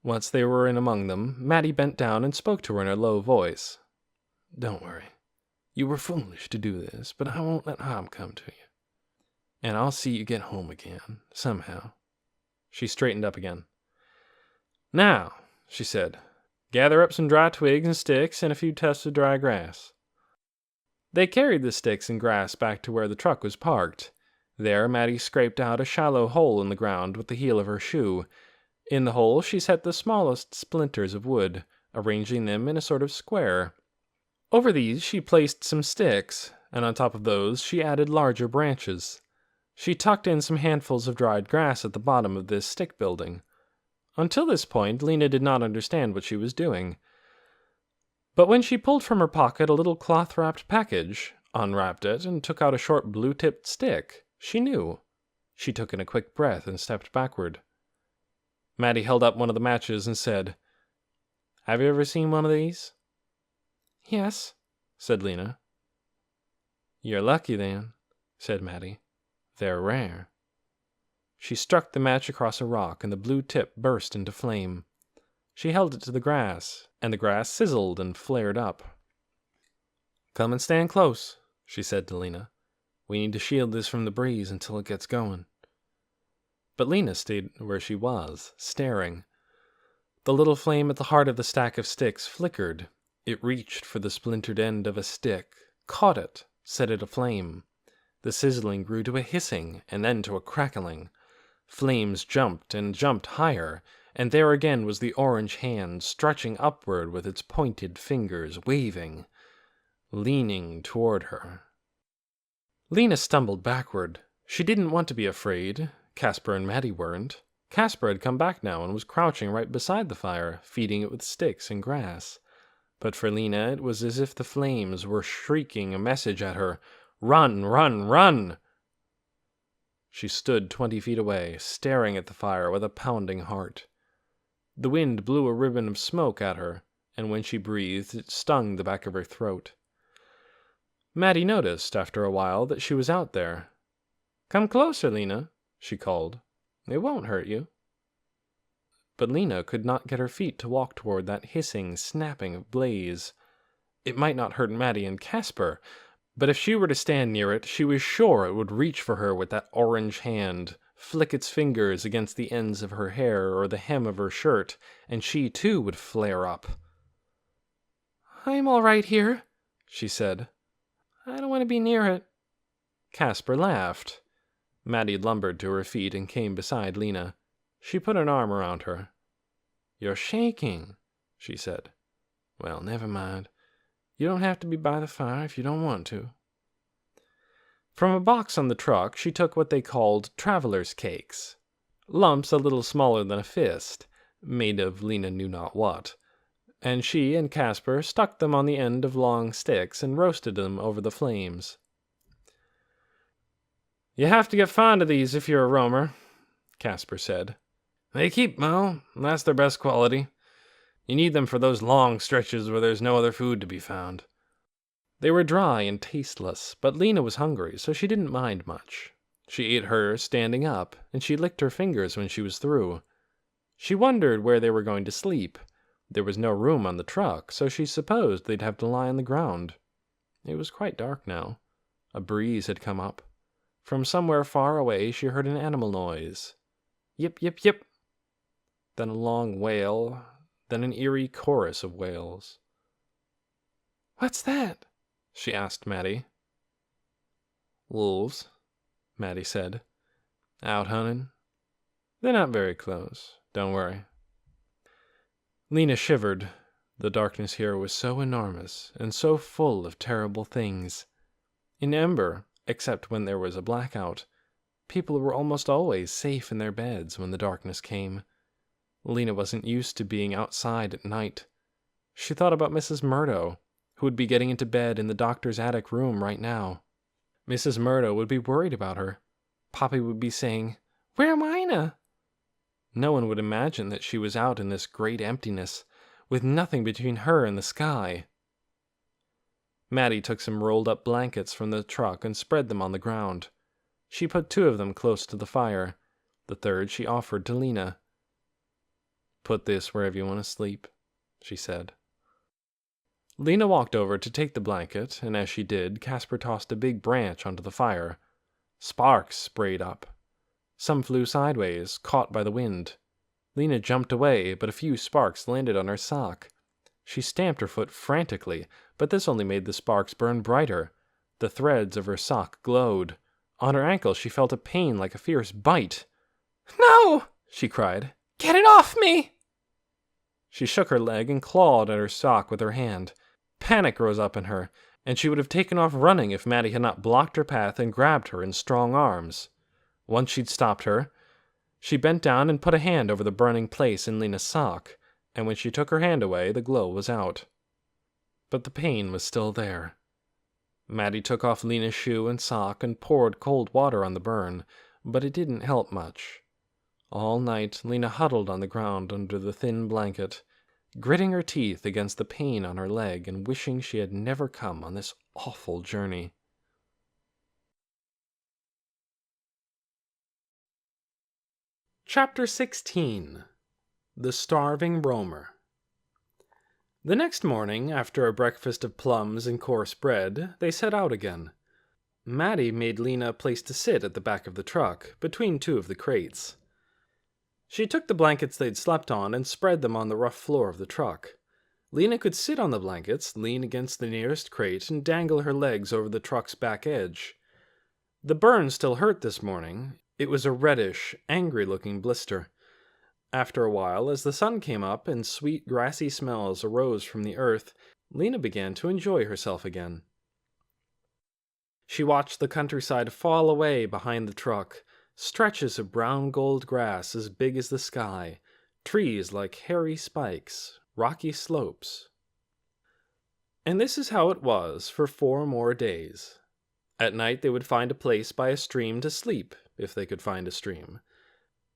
Once they were in among them, Maddie bent down and spoke to her in a low voice. "Don't worry. You were foolish to do this, but I won't let harm come to you. And I'll see you get home again, somehow." She straightened up again. "Now," she said, "gather up some dry twigs and sticks and a few tufts of dry grass." They carried the sticks and grass back to where the truck was parked. There, Maddie scraped out a shallow hole in the ground with the heel of her shoe. In the hole, she set the smallest splinters of wood, arranging them in a sort of square. Over these, she placed some sticks, and on top of those, she added larger branches. She tucked in some handfuls of dried grass at the bottom of this stick building. Until this point, Lena did not understand what she was doing. But when she pulled from her pocket a little cloth-wrapped package, unwrapped it, and took out a short blue-tipped stick, she knew. She took in a quick breath and stepped backward. Maddie held up one of the matches and said, "Have you ever seen one of these?" "Yes," said Lena. "You're lucky, then," said Maddie. "They're rare." She struck the match across a rock, and the blue tip burst into flame. She held it to the grass, and the grass sizzled and flared up. "Come and stand close," she said to Lena. "We need to shield this from the breeze until it gets going." But Lena stayed where she was, staring. The little flame at the heart of the stack of sticks flickered. It reached for the splintered end of a stick, caught it, set it aflame. The sizzling grew to a hissing, and then to a crackling. Flames jumped and jumped higher, and there again was the orange hand stretching upward with its pointed fingers, waving, leaning toward her. Lena stumbled backward. She didn't want to be afraid. Casper and Maddie weren't. Casper had come back now and was crouching right beside the fire, feeding it with sticks and grass. But for Lena, it was as if the flames were shrieking a message at her. "Run, run, run!" She stood 20 feet away, staring at the fire with a pounding heart. The wind blew a ribbon of smoke at her, and when she breathed, it stung the back of her throat. Maddie noticed, after a while, that she was out there. "Come closer, Lena," she called. "It won't hurt you." But Lena could not get her feet to walk toward that hissing, snapping of blaze. It might not hurt Maddie and Casper, but if she were to stand near it, she was sure it would reach for her with that orange hand, flick its fingers against the ends of her hair or the hem of her shirt, and she too would flare up. "I'm all right here," she said. "I don't want to be near it." Casper laughed. Maddie lumbered to her feet and came beside Lena. She put an arm around her. "You're shaking," she said. "Well, never mind. You don't have to be by the fire if you don't want to." From a box on the truck, she took what they called traveler's cakes, lumps a little smaller than a fist, made of Lena knew not what, and she and Casper stuck them on the end of long sticks and roasted them over the flames. "You have to get fond of these if you're a roamer," Casper said. "They keep well, that's their best quality. You need them for those long stretches where there's no other food to be found." They were dry and tasteless, but Lena was hungry, so she didn't mind much. She ate hers standing up, and she licked her fingers when she was through. She wondered where they were going to sleep. There was no room on the truck, so she supposed they'd have to lie on the ground. It was quite dark now. A breeze had come up. From somewhere far away she heard an animal noise. Yip, yip, yip. Then a long wail, then an eerie chorus of wails. "What's that?" she asked Maddie. "Wolves," Maddie said. "Out hunting. They're not very close. Don't worry." Lena shivered. The darkness here was so enormous and so full of terrible things. In Ember, except when there was a blackout, people were almost always safe in their beds when the darkness came. Lena wasn't used to being outside at night. She thought about Mrs. Murdo, who would be getting into bed in the doctor's attic room right now. Mrs. Murdo would be worried about her. Poppy would be saying, "Where am Ina?" No one would imagine that she was out in this great emptiness, with nothing between her and the sky. Maddie took some rolled-up blankets from the truck and spread them on the ground. She put 2 of them close to the fire. The third she offered to Lena. "Put this wherever you want to sleep," she said. Lena walked over to take the blanket, and as she did, Casper tossed a big branch onto the fire. Sparks sprayed up. Some flew sideways, caught by the wind. Lena jumped away, but a few sparks landed on her sock. She stamped her foot frantically, but this only made the sparks burn brighter. The threads of her sock glowed. On her ankle she felt a pain like a fierce bite. "No!" she cried. "Get it off me!" She shook her leg and clawed at her sock with her hand. Panic rose up in her, and she would have taken off running if Maddie had not blocked her path and grabbed her in strong arms. Once she'd stopped her, she bent down and put a hand over the burning place in Lena's sock, and when she took her hand away, the glow was out. But the pain was still there. Maddie took off Lena's shoe and sock and poured cold water on the burn, but it didn't help much. All night, Lena huddled on the ground under the thin blanket, gritting her teeth against the pain on her leg and wishing she had never come on this awful journey. Chapter 16. The Starving Roamer. The next morning, after a breakfast of plums and coarse bread, they set out again. Maddie made Lena a place to sit at the back of the truck, between 2 of the crates. She took the blankets they'd slept on and spread them on the rough floor of the truck. Lena could sit on the blankets, lean against the nearest crate, and dangle her legs over the truck's back edge. The burn still hurt this morning. It was a reddish, angry-looking blister. After a while, as the sun came up and sweet grassy smells arose from the earth, Lena began to enjoy herself again. She watched the countryside fall away behind the truck, stretches of brown gold grass as big as the sky, trees like hairy spikes, rocky slopes. And this is how it was for 4 more days. At night they would find a place by a stream to sleep, if they could find a stream.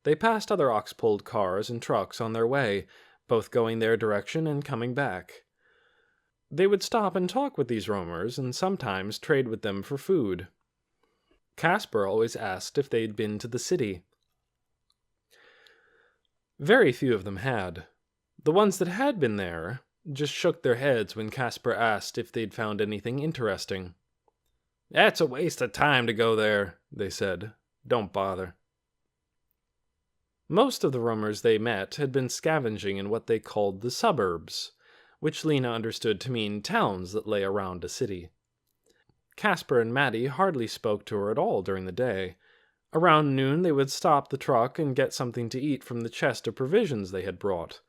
They passed other ox-pulled cars and trucks on their way, both going their direction and coming back. They would stop and talk with these roamers and sometimes trade with them for food. Casper always asked if they'd been to the city. Very few of them had. The ones that had been there just shook their heads when Casper asked if they'd found anything interesting. "That's a waste of time to go there," they said. "Don't bother." Most of the roamers they met had been scavenging in what they called the suburbs, which Lena understood to mean towns that lay around a city. Casper and Maddie hardly spoke to her at all during the day. Around noon they would stop the truck and get something to eat from the chest of provisions they had brought.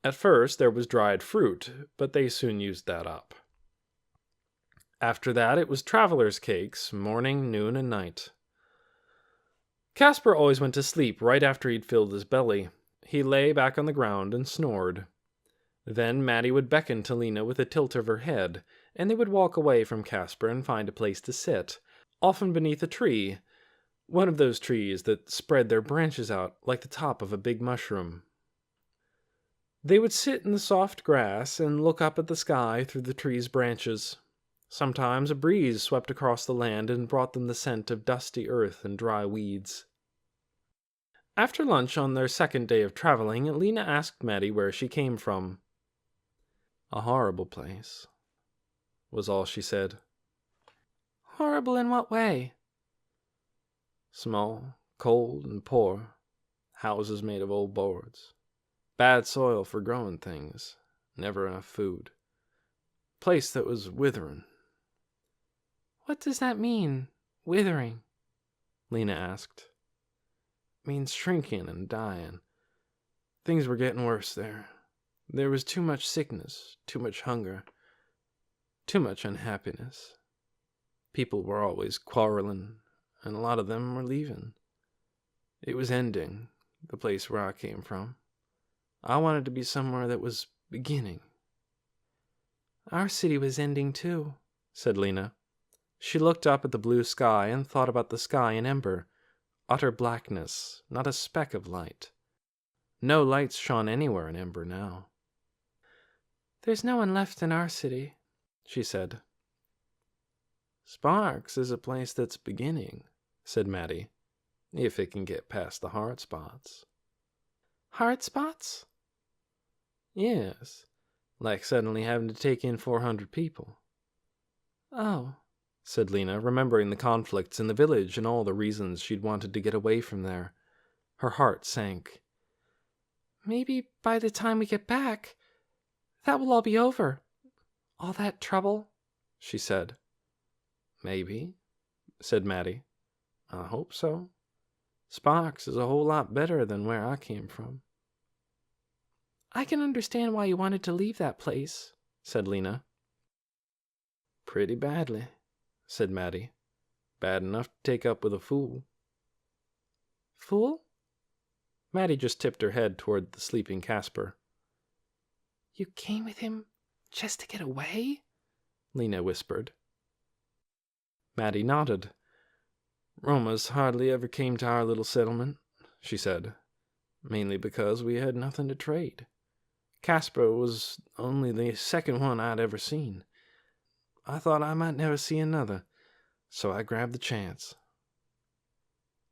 At first there was dried fruit, but they soon used that up. After that it was travelers' cakes, morning, noon, and night. Casper always went to sleep right after he'd filled his belly. He lay back on the ground and snored. Then Maddie would beckon to Lena with a tilt of her head, and they would walk away from Casper and find a place to sit, often beneath a tree, one of those trees that spread their branches out like the top of a big mushroom. They would sit in the soft grass and look up at the sky through the tree's branches. Sometimes a breeze swept across the land and brought them the scent of dusty earth and dry weeds. After lunch on their second day of traveling, Lena asked Maddie where she came from. "A horrible place," was all she said. "Horrible in what way?" "Small, cold, and poor. Houses made of old boards. Bad soil for growing things. Never enough food. Place that was withering." "What does that mean, withering?" Lena asked. "Means shrinking and dying. Things were getting worse there. There was too much sickness, too much hunger, too much unhappiness. People were always quarreling, and a lot of them were leaving. It was ending, the place where I came from. I wanted to be somewhere that was beginning." "Our city was ending too," said Lena. She looked up at the blue sky and thought about the sky in Ember. Utter blackness, not a speck of light. No lights shone anywhere in Ember now. "There's no one left in our city," she said. "Sparks is a place that's beginning," said Maddie, "if it can get past the hard spots." "Hard spots?" "Yes, like suddenly having to take in 400 people." "Oh," said Lena, remembering the conflicts in the village and all the reasons she'd wanted to get away from there. Her heart sank. "Maybe by the time we get back, that will all be over. All that trouble," she said. "Maybe," said Maddie. "I hope so. Sparks is a whole lot better than where I came from." "I can understand why you wanted to leave that place," said Lena. "Pretty badly," said Maddie. "Bad enough to take up with a fool." "Fool?" Maddie just tipped her head toward the sleeping Casper. "You came with him just to get away?" Lena whispered. Maddie nodded. "Romas hardly ever came to our little settlement," she said, "mainly because we had nothing to trade. Casper was only the second one I'd ever seen. I thought I might never see another, so I grabbed the chance."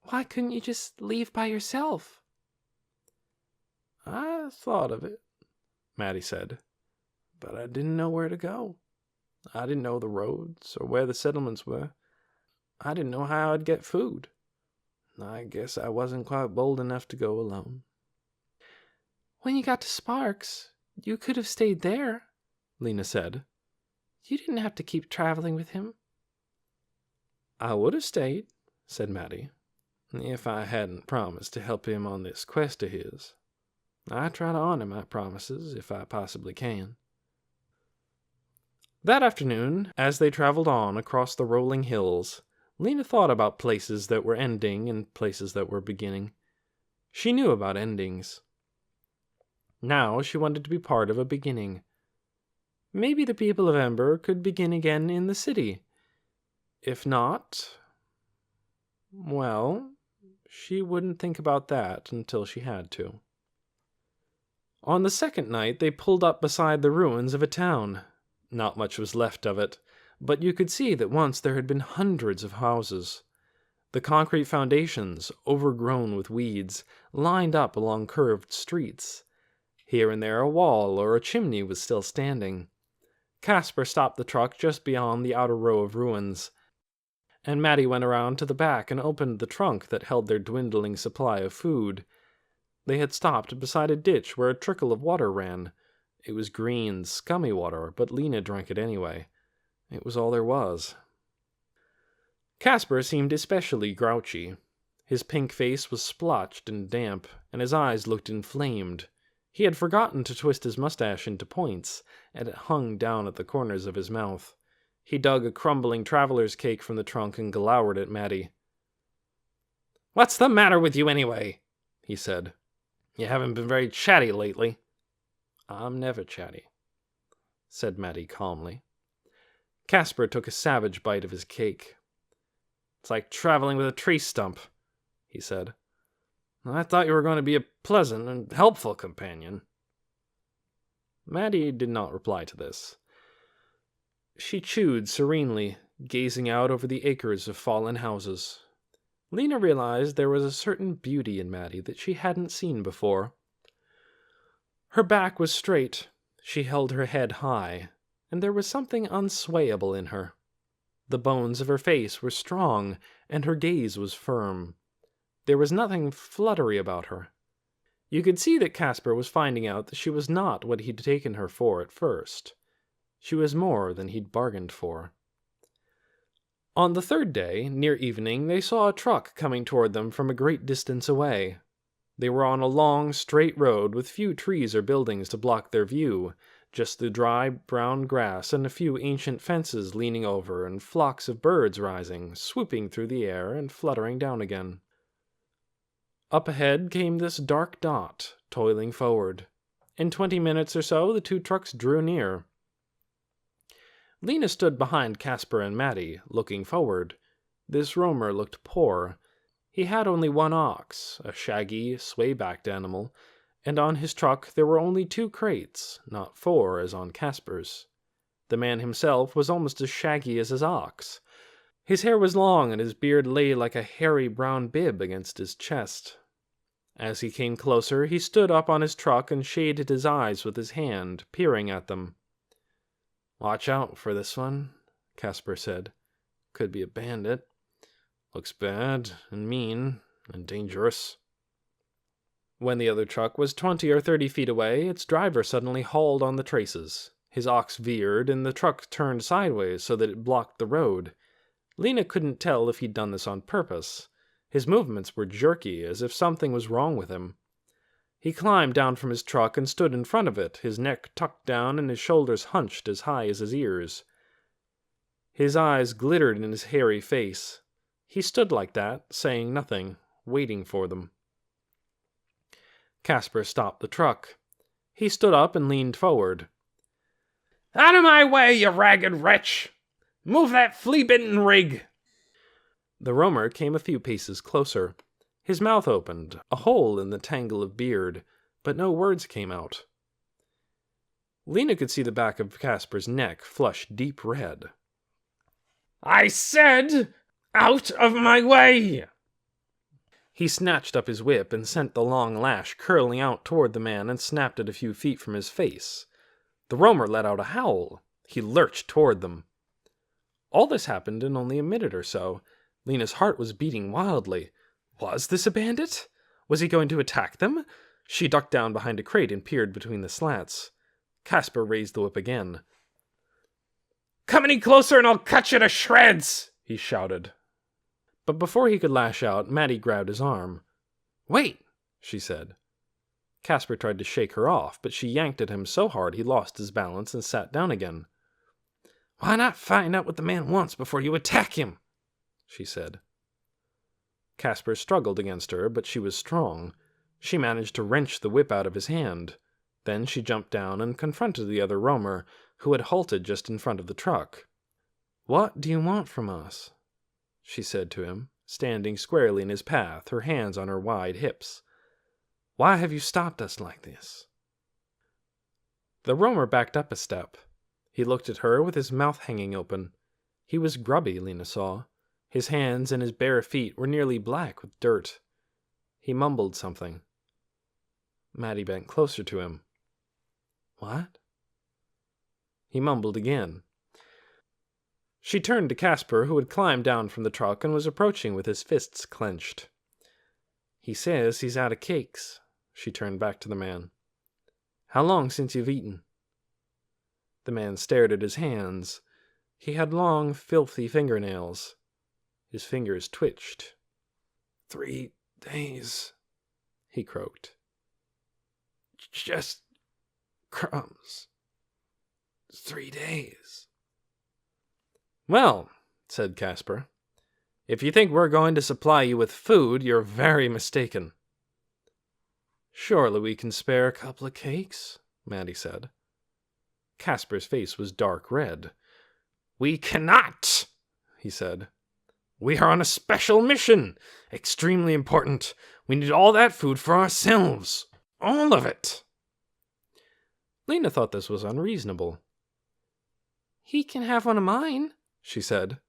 "Why couldn't you just leave by yourself?" "I thought of it," Maddie said, "but I didn't know where to go. I didn't know the roads or where the settlements were. I didn't know how I'd get food. I guess I wasn't quite bold enough to go alone." "When you got to Sparks, you could have stayed there," Lena said. "You didn't have to keep traveling with him." "I would have stayed," said Maddie, "if I hadn't promised to help him on this quest of his. I try to honor my promises if I possibly can." That afternoon, as they traveled on across the rolling hills, Lena thought about places that were ending and places that were beginning. She knew about endings. Now she wanted to be part of a beginning. Maybe the people of Ember could begin again in the city. If not, well, she wouldn't think about that until she had to. On the second night, they pulled up beside the ruins of a town. Not much was left of it, but you could see that once there had been hundreds of houses. The concrete foundations, overgrown with weeds, lined up along curved streets. Here and there a wall or a chimney was still standing. Casper stopped the truck just beyond the outer row of ruins, and Maddie went around to the back and opened the trunk that held their dwindling supply of food. They had stopped beside a ditch where a trickle of water ran. It was green, scummy water, but Lena drank it anyway. It was all there was. Casper seemed especially grouchy. His pink face was splotched and damp, and his eyes looked inflamed. He had forgotten to twist his mustache into points, and it hung down at the corners of his mouth. He dug a crumbling traveler's cake from the trunk and glowered at Maddie. "What's the matter with you anyway?" he said. "You haven't been very chatty lately." "I'm never chatty," said Maddie calmly. Casper took a savage bite of his cake. "It's like traveling with a tree stump," he said. "I thought you were going to be a pleasant and helpful companion." Maddie did not reply to this. She chewed serenely, gazing out over the acres of fallen houses. Lena realized there was a certain beauty in Maddie that she hadn't seen before. Her back was straight, she held her head high, and there was something unswayable in her. The bones of her face were strong, and her gaze was firm. There was nothing fluttery about her. You could see that Caspar was finding out that she was not what he'd taken her for at first. She was more than he'd bargained for. On the third day, near evening, they saw a truck coming toward them from a great distance away. They were on a long, straight road with few trees or buildings to block their view, just the dry, brown grass and a few ancient fences leaning over and flocks of birds rising, swooping through the air and fluttering down again. Up ahead came this dark dot, toiling forward. In 20 minutes or so, the two trucks drew near. Lena stood behind Caspar and Maddie, looking forward. This roamer looked poor. He had only one ox, a shaggy, sway-backed animal, and on his truck there were only 2 crates, not 4 as on Caspar's. The man himself was almost as shaggy as his ox. His hair was long and his beard lay like a hairy brown bib against his chest. As he came closer, he stood up on his truck and shaded his eyes with his hand, peering at them. "Watch out for this one," Caspar said. "Could be a bandit. Looks bad and mean and dangerous." When the other truck was 20 or 30 feet away, its driver suddenly hauled on the traces. His ox veered, and the truck turned sideways so that it blocked the road. Lena couldn't tell if he'd done this on purpose. His movements were jerky, as if something was wrong with him. He climbed down from his truck and stood in front of it, his neck tucked down and his shoulders hunched as high as his ears. His eyes glittered in his hairy face. He stood like that, saying nothing, waiting for them. Caspar stopped the truck. He stood up and leaned forward. "Out of my way, you ragged wretch! Move that flea-bitten rig!" The roamer came a few paces closer. His mouth opened, a hole in the tangle of beard, but no words came out. Lena could see the back of Caspar's neck flush deep red. "I said, out of my way!" He snatched up his whip and sent the long lash curling out toward the man and snapped it a few feet from his face. The roamer let out a howl. He lurched toward them. All this happened in only a minute or so. Lena's heart was beating wildly. Was this a bandit? Was he going to attack them? She ducked down behind a crate and peered between the slats. Caspar raised the whip again. "Come any closer and I'll cut you to shreds!" he shouted. But before he could lash out, Maddie grabbed his arm. "Wait," she said. Caspar tried to shake her off, but she yanked at him so hard he lost his balance and sat down again. "Why not find out what the man wants before you attack him?" she said. Caspar struggled against her, but she was strong. She managed to wrench the whip out of his hand. Then she jumped down and confronted the other roamer, who had halted just in front of the truck. "What do you want from us?" she said to him, standing squarely in his path, her hands on her wide hips. "Why have you stopped us like this?" The roamer backed up a step. He looked at her with his mouth hanging open. He was grubby, Lena saw. His hands and his bare feet were nearly black with dirt. He mumbled something. Maddie bent closer to him. "What?" He mumbled again. She turned to Caspar, who had climbed down from the truck and was approaching with his fists clenched. "He says he's out of cakes." She turned back to the man. "How long since you've eaten?" The man stared at his hands. He had long, filthy fingernails. His fingers twitched. 3 days, he croaked. "Just crumbs. 3 days. "Well," said Caspar, "if you think we're going to supply you with food, you're very mistaken." "Surely we can spare a couple of cakes," Maddie said. Caspar's face was dark red. "We cannot," he said. "We are on a special mission. Extremely important. We need all that food for ourselves. All of it." Lena thought this was unreasonable. "He can have one of mine," she said.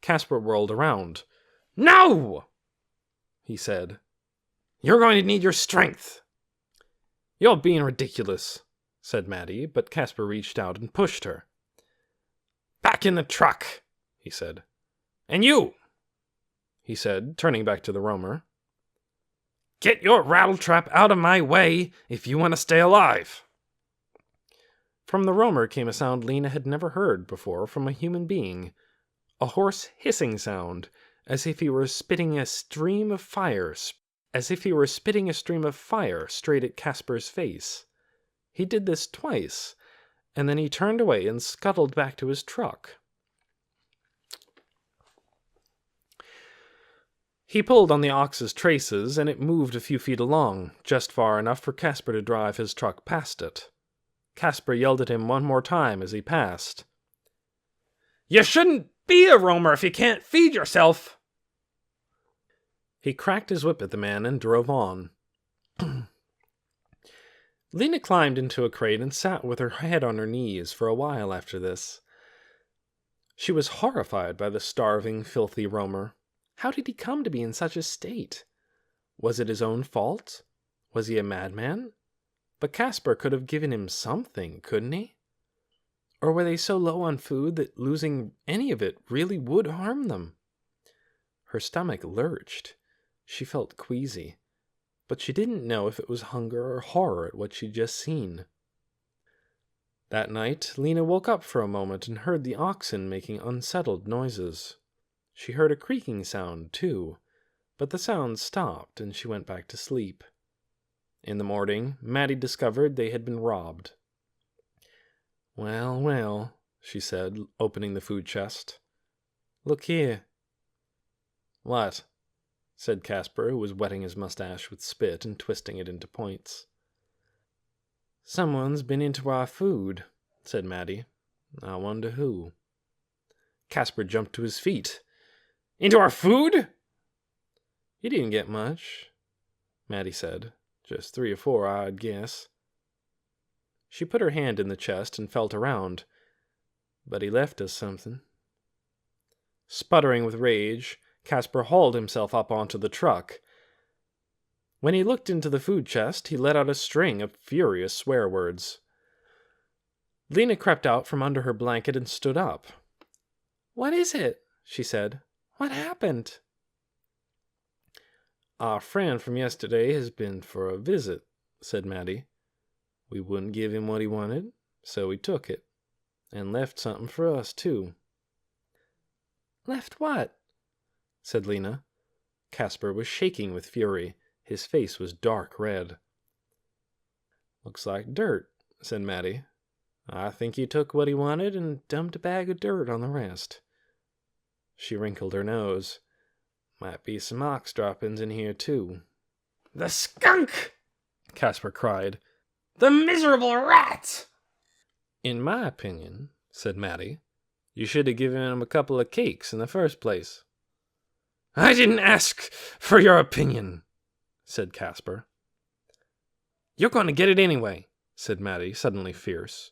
Caspar whirled around. "No!" he said. "You're going to need your strength." "You're being ridiculous," said Maddie, but Casper reached out and pushed her. "Back in the truck," he said. "And you," he said, turning back to the roamer. "Get your rattletrap out of my way if you want to stay alive." From the roamer came a sound Lena had never heard before from a human being. A hoarse hissing sound, as if he were spitting a stream of fire straight at Casper's face. He did this twice, and then he turned away and scuttled back to his truck. He pulled on the ox's traces, and it moved a few feet along, just far enough for Casper to drive his truck past it. Casper yelled at him one more time as he passed. "You shouldn't be a roamer if you can't feed yourself." He cracked his whip at the man and drove on. Lena climbed into a crate and sat with her head on her knees for a while after this. She was horrified by the starving, filthy roamer. How did he come to be in such a state? Was it his own fault? Was he a madman? But Casper could have given him something, couldn't he? Or were they so low on food that losing any of it really would harm them? Her stomach lurched. She felt queasy, but she didn't know if it was hunger or horror at what she'd just seen. That night, Lena woke up for a moment and heard the oxen making unsettled noises. She heard a creaking sound, too, but the sound stopped and she went back to sleep. In the morning, Maddie discovered they had been robbed. "Well, well," she said, opening the food chest. "Look here." "What?" said Casper, who was wetting his mustache with spit and twisting it into points. "Someone's been into our food," said Maddie. "I wonder who." Casper jumped to his feet. "Into our food?" "He didn't get much," Maddie said. "Just 3 or 4, I'd guess." She put her hand in the chest and felt around. "But he left us something." Sputtering with rage, Casper hauled himself up onto the truck. When he looked into the food chest, he let out a string of furious swear words. Lena crept out from under her blanket and stood up. "What is it?" she said. "What happened?" "Our friend from yesterday has been for a visit," said Maddie. "We wouldn't give him what he wanted, so he took it. And left something for us, too." "Left what?" said Lena. Casper was shaking with fury. His face was dark red. "Looks like dirt," said Maddie. "I think he took what he wanted and dumped a bag of dirt on the rest." She wrinkled her nose. "Might be some ox droppings in here, too." "The skunk!" Casper cried. "The miserable rat!" "In my opinion," said Maddie, "you should have given him a couple of cakes in the first place." "I didn't ask for your opinion," said Casper. "You're going to get it anyway," said Maddie, suddenly fierce.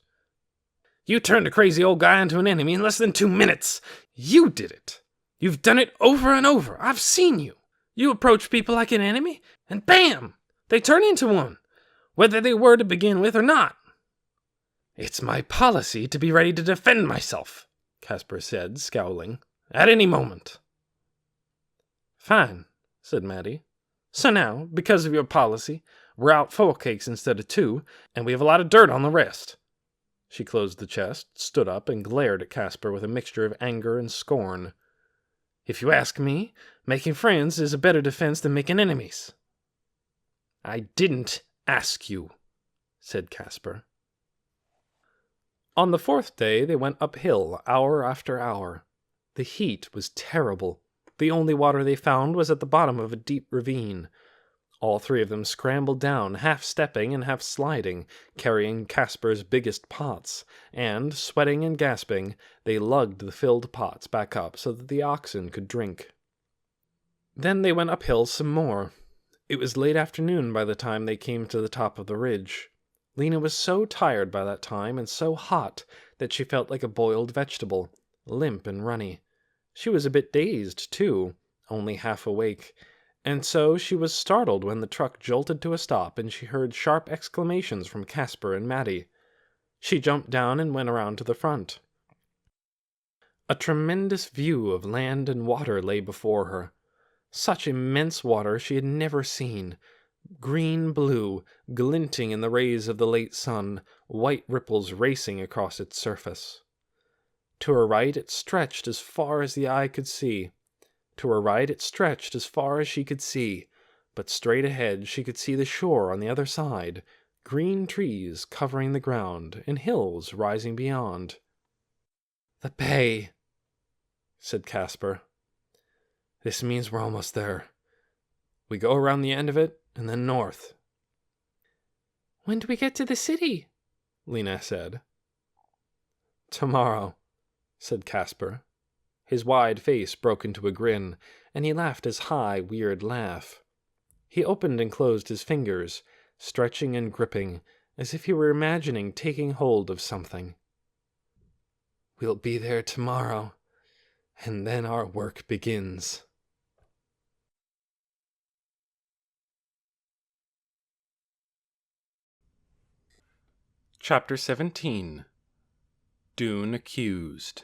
"You turned a crazy old guy into an enemy in less than 2 minutes. You did it. You've done it over and over. I've seen you. You approach people like an enemy, and bam! They turn into one, whether they were to begin with or not." "It's my policy to be ready to defend myself," Casper said, scowling, "at any moment." "Fine," said Maddie. "So now, because of your policy, we're out 4 cakes instead of 2, and we have a lot of dirt on the rest." She closed the chest, stood up, and glared at Casper with a mixture of anger and scorn. "If you ask me, making friends is a better defense than making enemies." "I didn't ask you," said Casper. On the 4th day, they went uphill, hour after hour. The heat was terrible. The only water they found was at the bottom of a deep ravine. All 3 of them scrambled down, half stepping and half sliding, carrying Casper's biggest pots, and, sweating and gasping, they lugged the filled pots back up so that the oxen could drink. Then they went uphill some more. It was late afternoon by the time they came to the top of the ridge. Lena was so tired by that time and so hot that she felt like a boiled vegetable, limp and runny. She was a bit dazed, too, only half awake, And so she was startled when the truck jolted to a stop and she heard sharp exclamations from Casper and Maddie. She jumped down and went around to the front. A tremendous view of land and water lay before her. Such immense water she had never seen. Green-blue, glinting in the rays of the late sun, white ripples racing across its surface. To her right it stretched as far as the eye could see. To her right it stretched as far as she could see, but straight ahead she could see the shore on the other side, green trees covering the ground, and hills rising beyond. "The bay," said Casper. "This means we're almost there. We go around the end of it, and then north." "When do we get to the city?" Lena said. "Tomorrow," said Casper. His wide face broke into a grin, and he laughed his high, weird laugh. He opened and closed his fingers, stretching and gripping, as if he were imagining taking hold of something. "We'll be there tomorrow, and then our work begins." Chapter 17. Dune Accused.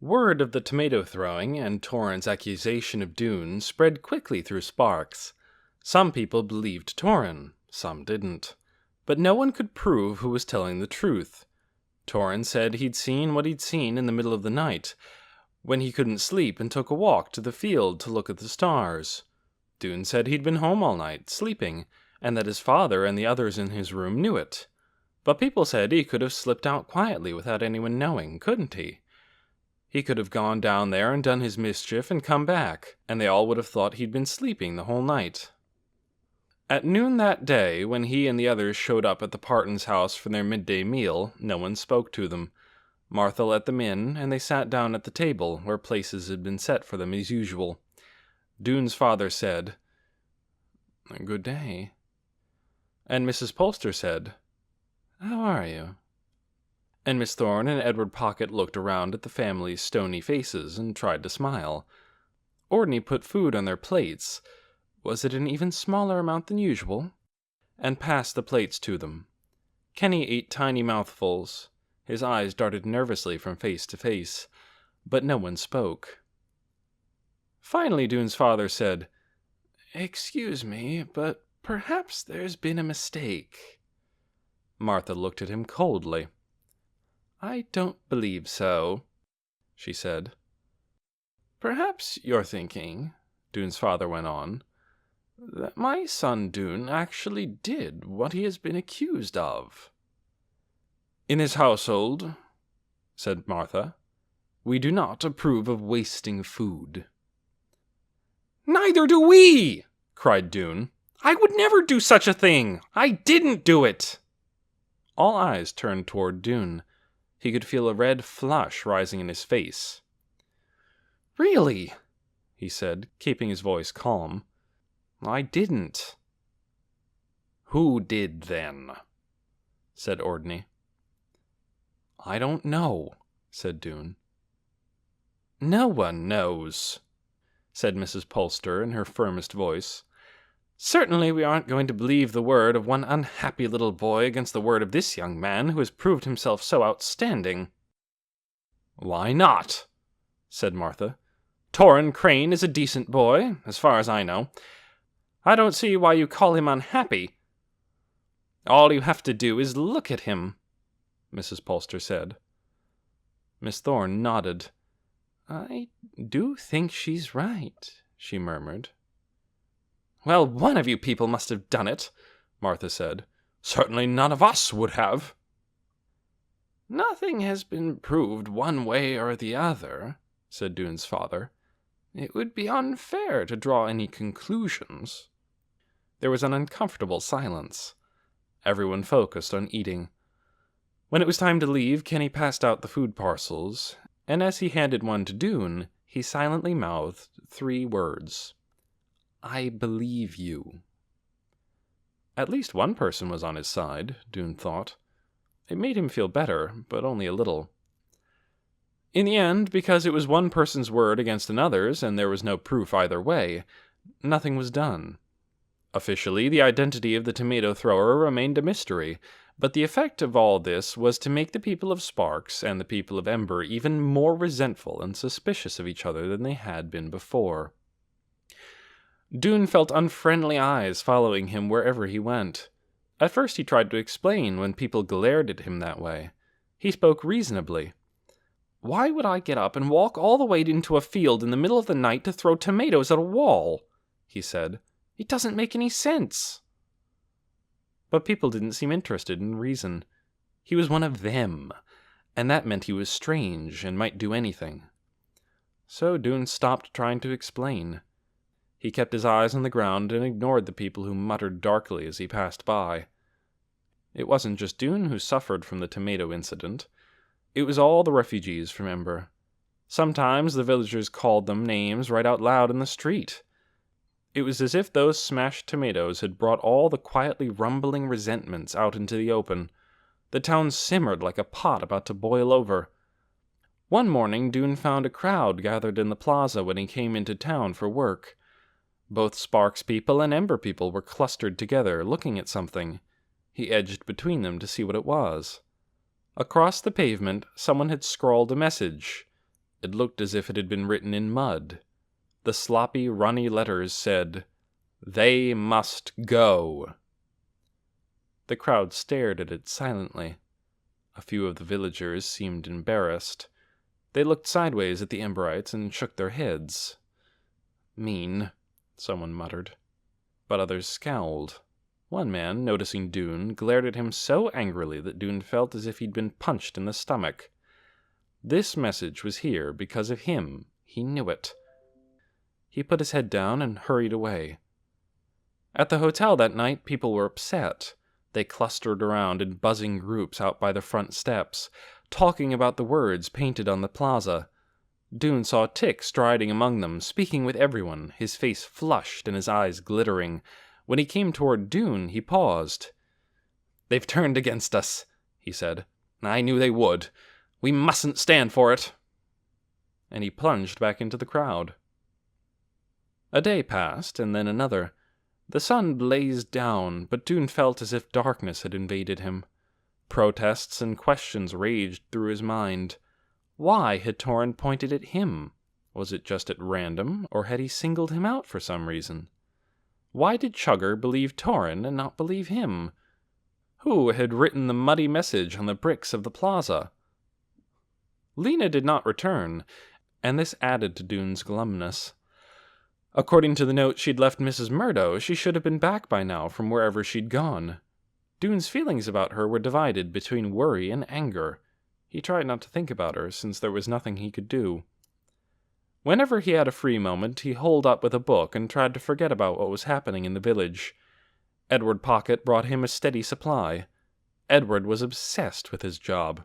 Word of the tomato throwing and Torrhen's accusation of Dune spread quickly through Sparks. Some people believed Torrhen, some didn't. But no one could prove who was telling the truth. Torrhen said he'd seen what he'd seen in the middle of the night, when he couldn't sleep and took a walk to the field to look at the stars. Dune said he'd been home all night, sleeping, and that his father and the others in his room knew it. But people said he could have slipped out quietly without anyone knowing, couldn't he? He could have gone down there and done his mischief and come back, and they all would have thought he'd been sleeping the whole night. At noon that day, when he and the others showed up at the Partons' house for their midday meal, no one spoke to them. Martha let them in, and they sat down at the table, where places had been set for them as usual. Dune's father said, "Good day." And Mrs. Polster said, "How are you?" And Miss Thorne and Edward Pocket looked around at the family's stony faces and tried to smile. Ordney put food on their plates, was it an even smaller amount than usual? And passed the plates to them. Kenny ate tiny mouthfuls. His eyes darted nervously from face to face, but no one spoke. Finally Dune's father said, "Excuse me, but perhaps there's been a mistake." Martha looked at him coldly. "I don't believe so," she said. "Perhaps you're thinking," Dune's father went on, "that my son Dune actually did what he has been accused of." "In this household," said Martha, "we do not approve of wasting food." "Neither do we!" cried Dune. "I would never do such a thing! I didn't do it!" All eyes turned toward Dune. He could feel a red flush rising in his face. "Really," he said, keeping his voice calm, "I didn't." "Who did, then?" said Ordney. "I don't know," said Dune. "No one knows," said Mrs. Polster in her firmest voice. "Certainly we aren't going to believe the word of one unhappy little boy against the word of this young man who has proved himself so outstanding." "Why not?" said Martha. "Torrhen Crane is a decent boy, as far as I know. I don't see why you call him unhappy." "All you have to do is look at him," Mrs. Polster said. Miss Thorne nodded. "I do think she's right," she murmured. "Well, one of you people must have done it," Martha said. "Certainly none of us would have." "Nothing has been proved one way or the other," said Dune's father. "It would be unfair to draw any conclusions." There was an uncomfortable silence. Everyone focused on eating. When it was time to leave, Kenny passed out the food parcels, and as he handed one to Dune, he silently mouthed 3 words. "I believe you." At least one person was on his side, Dune thought. It made him feel better, but only a little. In the end, because it was one person's word against another's, and there was no proof either way, nothing was done. Officially, the identity of the tomato thrower remained a mystery, but the effect of all this was to make the people of Sparks and the people of Ember even more resentful and suspicious of each other than they had been before. Doone felt unfriendly eyes following him wherever he went. At first he tried to explain when people glared at him that way. He spoke reasonably. "Why would I get up and walk all the way into a field in the middle of the night to throw tomatoes at a wall?" he said. "It doesn't make any sense." But people didn't seem interested in reason. He was one of them, and that meant he was strange and might do anything. So Doone stopped trying to explain. He kept his eyes on the ground and ignored the people who muttered darkly as he passed by. It wasn't just Doone who suffered from the tomato incident. It was all the refugees from Ember. Sometimes the villagers called them names right out loud in the street. It was as if those smashed tomatoes had brought all the quietly rumbling resentments out into the open. The town simmered like a pot about to boil over. One morning Doone found a crowd gathered in the plaza when he came into town for work. Both Sparks people and Ember people were clustered together, looking at something. He edged between them to see what it was. Across the pavement, someone had scrawled a message. It looked as if it had been written in mud. The sloppy, runny letters said, "They must go." The crowd stared at it silently. A few of the villagers seemed embarrassed. They looked sideways at the Emberites and shook their heads. "Mean," someone muttered. But others scowled. One man, noticing Doone, glared at him so angrily that Doone felt as if he'd been punched in the stomach. This message was here because of him. He knew it. He put his head down and hurried away. At the hotel that night, people were upset. They clustered around in buzzing groups out by the front steps, talking about the words painted on the plaza. Doone saw Tick striding among them, speaking with everyone, his face flushed and his eyes glittering. When he came toward Doone, he paused. "They've turned against us," he said. "I knew they would. We mustn't stand for it." And he plunged back into the crowd. A day passed, and then another. The sun blazed down, but Doone felt as if darkness had invaded him. Protests and questions raged through his mind. Why had Torrin pointed at him? Was it just at random, or had he singled him out for some reason? Why did Chugger believe Torrin and not believe him? Who had written the muddy message on the bricks of the plaza? Lena did not return, and this added to Doone's glumness. According to the note she'd left Mrs. Murdo, she should have been back by now from wherever she'd gone. Doone's feelings about her were divided between worry and anger. He tried not to think about her, since there was nothing he could do. Whenever he had a free moment, he holed up with a book and tried to forget about what was happening in the village. Edward Pocket brought him a steady supply. Edward was obsessed with his job.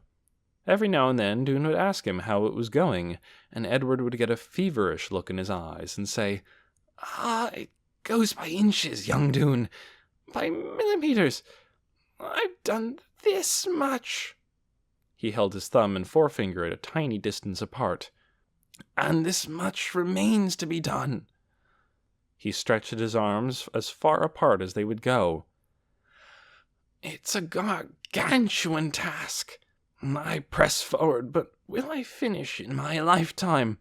Every now and then Doone would ask him how it was going, and Edward would get a feverish look in his eyes and say, "It goes by inches, young Doone. By millimeters. I've done this much." He held his thumb and forefinger at a tiny distance apart. "And this much remains to be done." He stretched his arms as far apart as they would go. "It's a gargantuan task. I press forward, but will I finish in my lifetime?"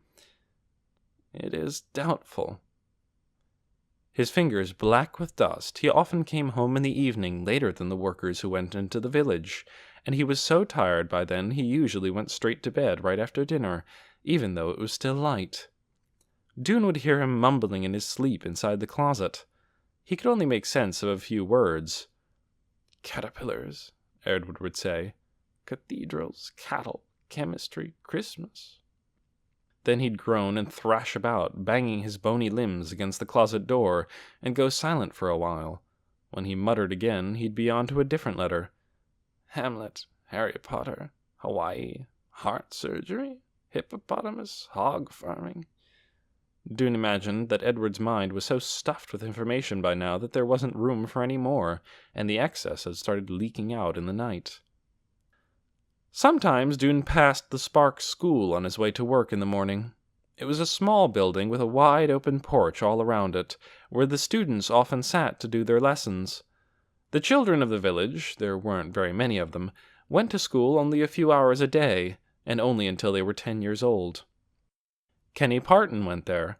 "It is doubtful." His fingers black with dust, he often came home in the evening later than the workers who went into the village, and he was so tired by then he usually went straight to bed right after dinner, even though it was still light. Doone would hear him mumbling in his sleep inside the closet. He could only make sense of a few words. "Caterpillars," Edward would say. "Cathedrals, cattle, chemistry, Christmas." Then he'd groan and thrash about, banging his bony limbs against the closet door, and go silent for a while. When he muttered again, he'd be on to a different letter. Hamlet, Harry Potter, Hawaii, heart surgery, hippopotamus, hog farming. Doone imagined that Edward's mind was so stuffed with information by now that there wasn't room for any more, and the excess had started leaking out in the night. Sometimes Doone passed the Sparks school on his way to work in the morning. It was a small building with a wide open porch all around it, where the students often sat to do their lessons. The children of the village, there weren't very many of them, went to school only a few hours a day, and only until they were 10 years old. Kenny Parton went there.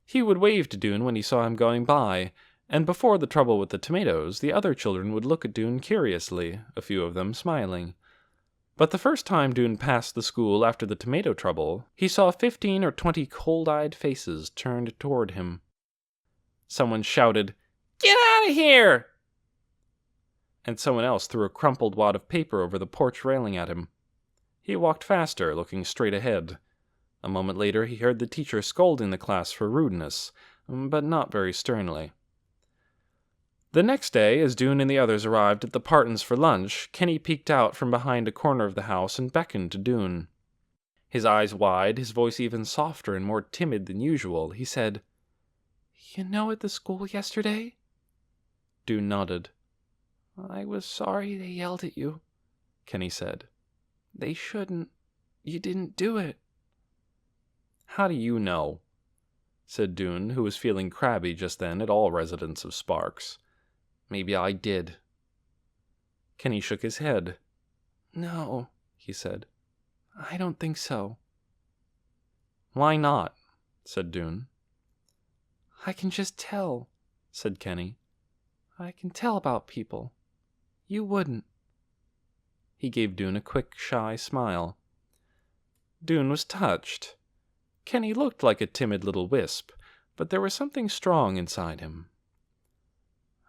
He would wave to Dune when he saw him going by, and before the trouble with the tomatoes, the other children would look at Dune curiously, a few of them smiling. But the first time Dune passed the school after the tomato trouble, he saw 15 or 20 cold-eyed faces turned toward him. Someone shouted, "Get out of here!" And someone else threw a crumpled wad of paper over the porch railing at him. He walked faster, looking straight ahead. A moment later, he heard the teacher scolding the class for rudeness, but not very sternly. The next day, as Dune and the others arrived at the Partons for lunch, Kenny peeked out from behind a corner of the house and beckoned to Dune. His eyes wide, his voice even softer and more timid than usual, he said, "You know, at the school yesterday?" Dune nodded. "I was sorry they yelled at you," Kenny said. "They shouldn't. You didn't do it." "How do you know?" said Dune, who was feeling crabby just then at all residents of Sparks. "Maybe I did." Kenny shook his head. "No," he said. "I don't think so." "Why not?" said Dune. "I can just tell," said Kenny. "I can tell about people. You wouldn't." He gave Dune a quick, shy smile. Dune was touched. Kenny looked like a timid little wisp, but there was something strong inside him.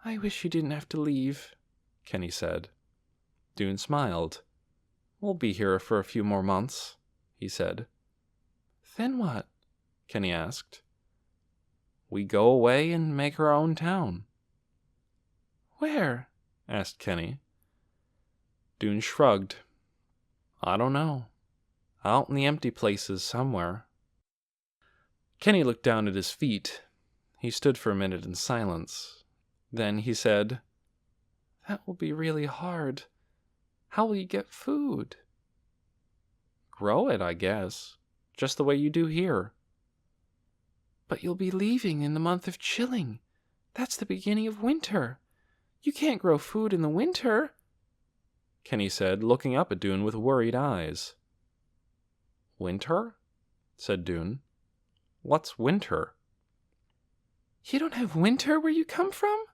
"I wish you didn't have to leave," Kenny said. Dune smiled. "We'll be here for a few more months," he said. "Then what?" Kenny asked. "We go away and make our own town." "Where?" asked Kenny. Dune shrugged. "I don't know. Out in the empty places somewhere." Kenny looked down at his feet. He stood for a minute in silence. Then he said, "That will be really hard. How will you get food?" "Grow it, I guess. Just the way you do here." "But you'll be leaving in the month of chilling. That's the beginning of winter. You can't grow food in the winter," Kenny said, looking up at Dune with worried eyes. "Winter?" said Dune. "What's winter?" "You don't have winter where you come from?"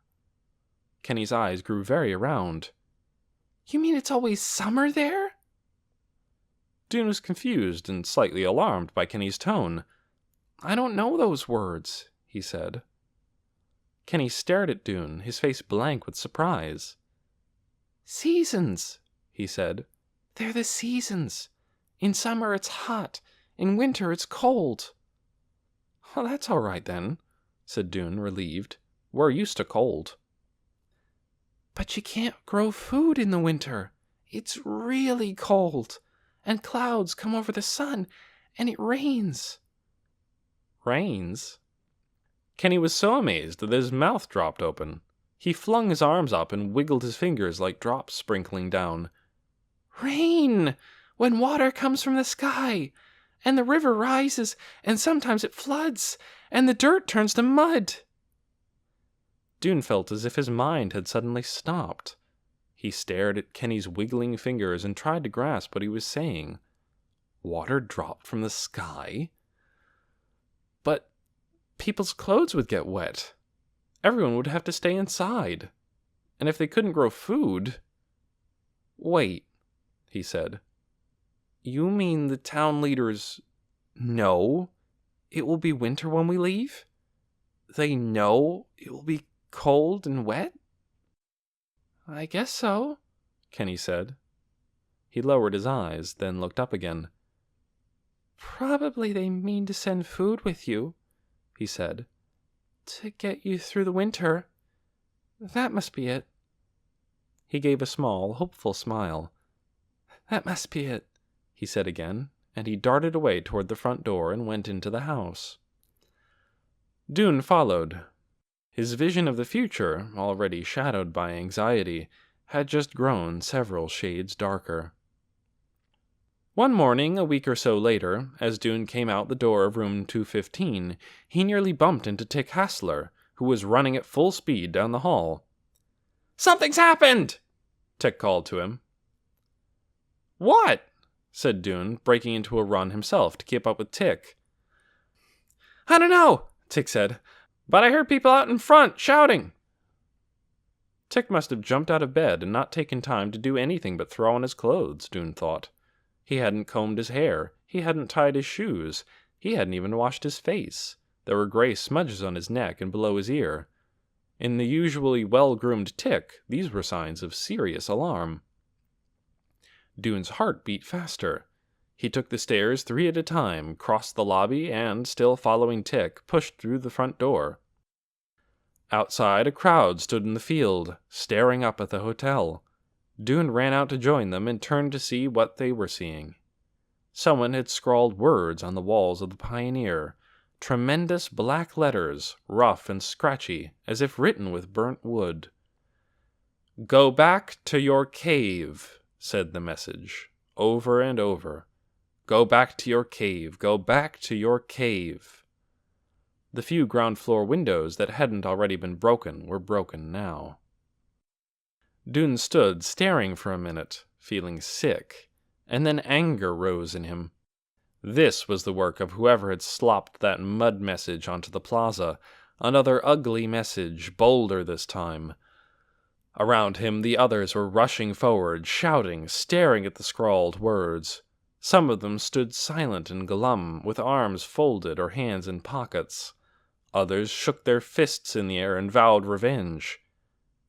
Kenny's eyes grew very round. "You mean it's always summer there?" Dune was confused and slightly alarmed by Kenny's tone. "I don't know those words," he said. Kenny stared at Dune, his face blank with surprise. "Seasons," he said. "They're the seasons. In summer it's hot. In winter it's cold." "Well, that's all right then," said Dune, relieved. "We're used to cold." "But you can't grow food in the winter. It's really cold. And clouds come over the sun, and it rains." "Rains?" Kenny was so amazed that his mouth dropped open. He flung his arms up and wiggled his fingers like drops sprinkling down. "Rain! When water comes from the sky, and the river rises, and sometimes it floods, and the dirt turns to mud." Dune felt as if his mind had suddenly stopped. He stared at Kenny's wiggling fingers and tried to grasp what he was saying. Water dropped from the sky? But people's clothes would get wet. Everyone would have to stay inside. And if they couldn't grow food... "Wait," he said. "You mean the town leaders know it will be winter when we leave? They know it will be cold and wet?" "I guess so," Kenny said. He lowered his eyes, then looked up again. "Probably they mean to send food with you," he said, "to get you through the winter. That must be it." He gave a small, hopeful smile. "That must be it," he said again, and he darted away toward the front door and went into the house. Dune followed. His vision of the future, already shadowed by anxiety, had just grown several shades darker. One morning, a week or so later, as Dune came out the door of room 215, he nearly bumped into Tick Hassler, who was running at full speed down the hall. "Something's happened!" Tick called to him. "What?" said Dune, breaking into a run himself to keep up with Tick. "I don't know," Tick said, "but I heard people out in front shouting." Tick must have jumped out of bed and not taken time to do anything but throw on his clothes, Dune thought. He hadn't combed his hair, he hadn't tied his shoes, he hadn't even washed his face. There were gray smudges on his neck and below his ear. In the usually well-groomed Tick, these were signs of serious alarm. Dune's heart beat faster. He took the stairs 3 at a time, crossed the lobby, and, still following Tick, pushed through the front door. Outside, a crowd stood in the field, staring up at the hotel. Dune ran out to join them and turned to see what they were seeing. Someone had scrawled words on the walls of the Pioneer, tremendous black letters, rough and scratchy, as if written with burnt wood. "Go back to your cave," said the message, over and over. "Go back to your cave. Go back to your cave." The few ground-floor windows that hadn't already been broken were broken now. Dune stood staring for a minute, feeling sick, and then anger rose in him. This was the work of whoever had slopped that mud message onto the plaza, another ugly message, bolder this time. Around him the others were rushing forward, shouting, staring at the scrawled words. Some of them stood silent and glum, with arms folded or hands in pockets. Others shook their fists in the air and vowed revenge.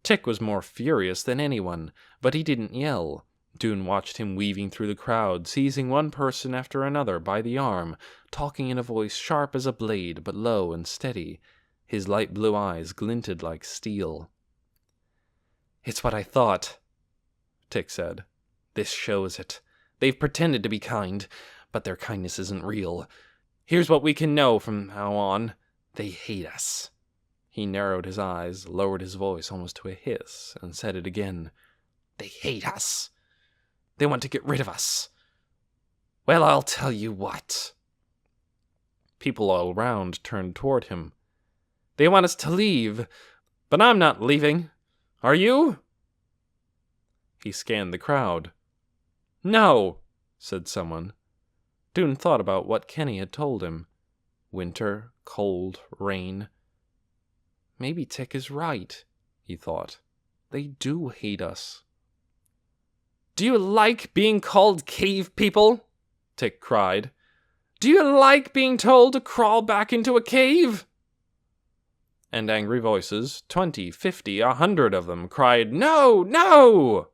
Tick was more furious than anyone, but he didn't yell. Dune watched him weaving through the crowd, seizing one person after another by the arm, talking in a voice sharp as a blade but low and steady. His light blue eyes glinted like steel. "It's what I thought," Tick said. "This shows it. They've pretended to be kind, but their kindness isn't real. Here's what we can know from now on. They hate us." He narrowed his eyes, lowered his voice almost to a hiss, and said it again. "They hate us. They want to get rid of us. Well, I'll tell you what." People all around turned toward him. "They want us to leave, but I'm not leaving. Are you?" He scanned the crowd. "No," said someone. Dune thought about what Kenny had told him. Winter, cold, rain. Maybe Tick is right, he thought. They do hate us. "Do you like being called cave people?" Tick cried. "Do you like being told to crawl back into a cave?" And angry voices, 20, 50, 100 of them, cried, "No! No!"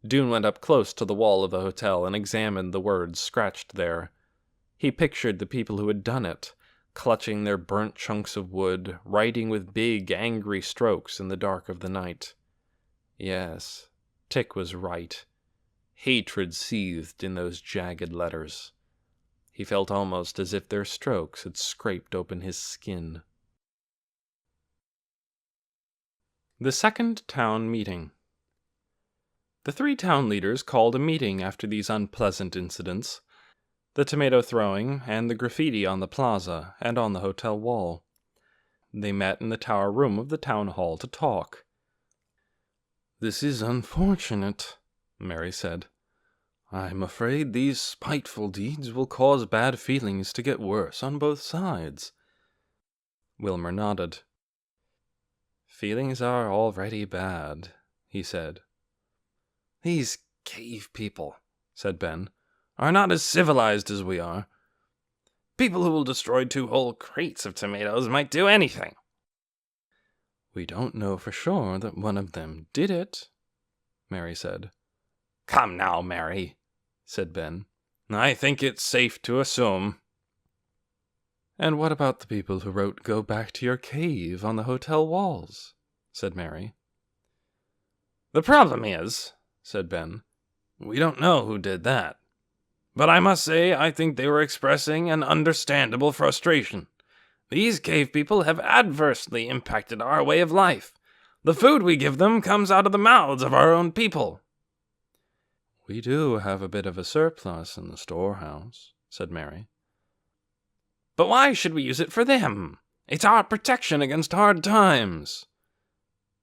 Dune went up close to the wall of the hotel and examined the words scratched there. He pictured the people who had done it, clutching their burnt chunks of wood, writing with big, angry strokes in the dark of the night. Yes, Tick was right. Hatred seethed in those jagged letters. He felt almost as if their strokes had scraped open his skin. The second town meeting. The 3 town leaders called a meeting after these unpleasant incidents, the tomato throwing and the graffiti on the plaza and on the hotel wall. They met in the tower room of the town hall to talk. "This is unfortunate," Mary said. "I'm afraid these spiteful deeds will cause bad feelings to get worse on both sides." Wilmer nodded. "Feelings are already bad," he said. "These cave people," said Ben, "are not as civilized as we are. People who will destroy 2 whole crates of tomatoes might do anything." "We don't know for sure that one of them did it," Mary said. "Come now, Mary," said Ben. "I think it's safe to assume." "And what about the people who wrote 'Go back to your cave' on the hotel walls?" said Mary. "The problem is," said Ben, "we don't know who did that. But I must say I think they were expressing an understandable frustration. These cave people have adversely impacted our way of life. The food we give them comes out of the mouths of our own people." We do have a bit of a surplus in the storehouse, said Mary. But why should we use it for them? It's our protection against hard times.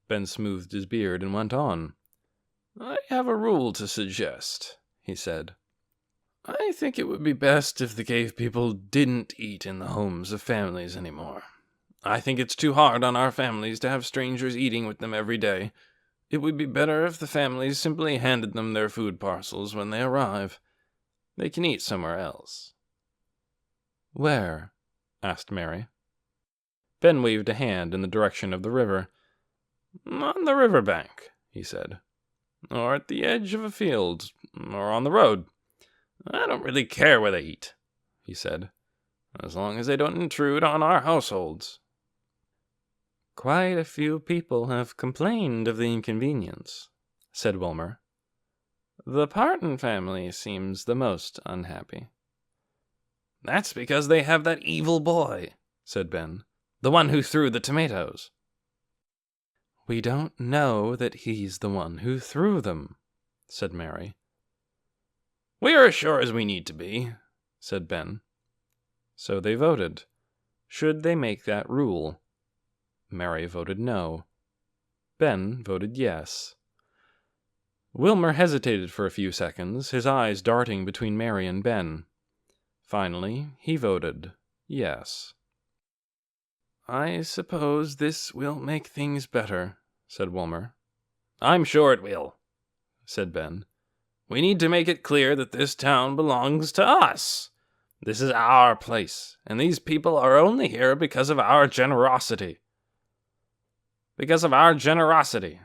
Ben smoothed his beard and went on. I have a rule to suggest, he said. I think it would be best if the cave people didn't eat in the homes of families anymore. I think it's too hard on our families to have strangers eating with them every day. It would be better if the families simply handed them their food parcels when they arrive. They can eat somewhere else. Where? Asked Mary. Ben waved a hand in the direction of the river. On the riverbank, he said. Or at the edge of a field, or on the road. I don't really care where they eat, he said, as long as they don't intrude on our households. Quite a few people have complained of the inconvenience, said Wilmer. The Parton family seems the most unhappy. That's because they have that evil boy, said Ben, the one who threw the tomatoes. We don't know that he's the one who threw them, said Mary. We're as sure as we need to be, said Ben. So they voted. Should they make that rule? Mary voted no. Ben voted yes. Wilmer hesitated for a few seconds, his eyes darting between Mary and Ben. Finally, he voted yes. I suppose this will make things better, said Wilmer. I'm sure it will, said Ben. We need to make it clear that this town belongs to us. This is our place, and these people are only here because of our generosity. Because of our generosity.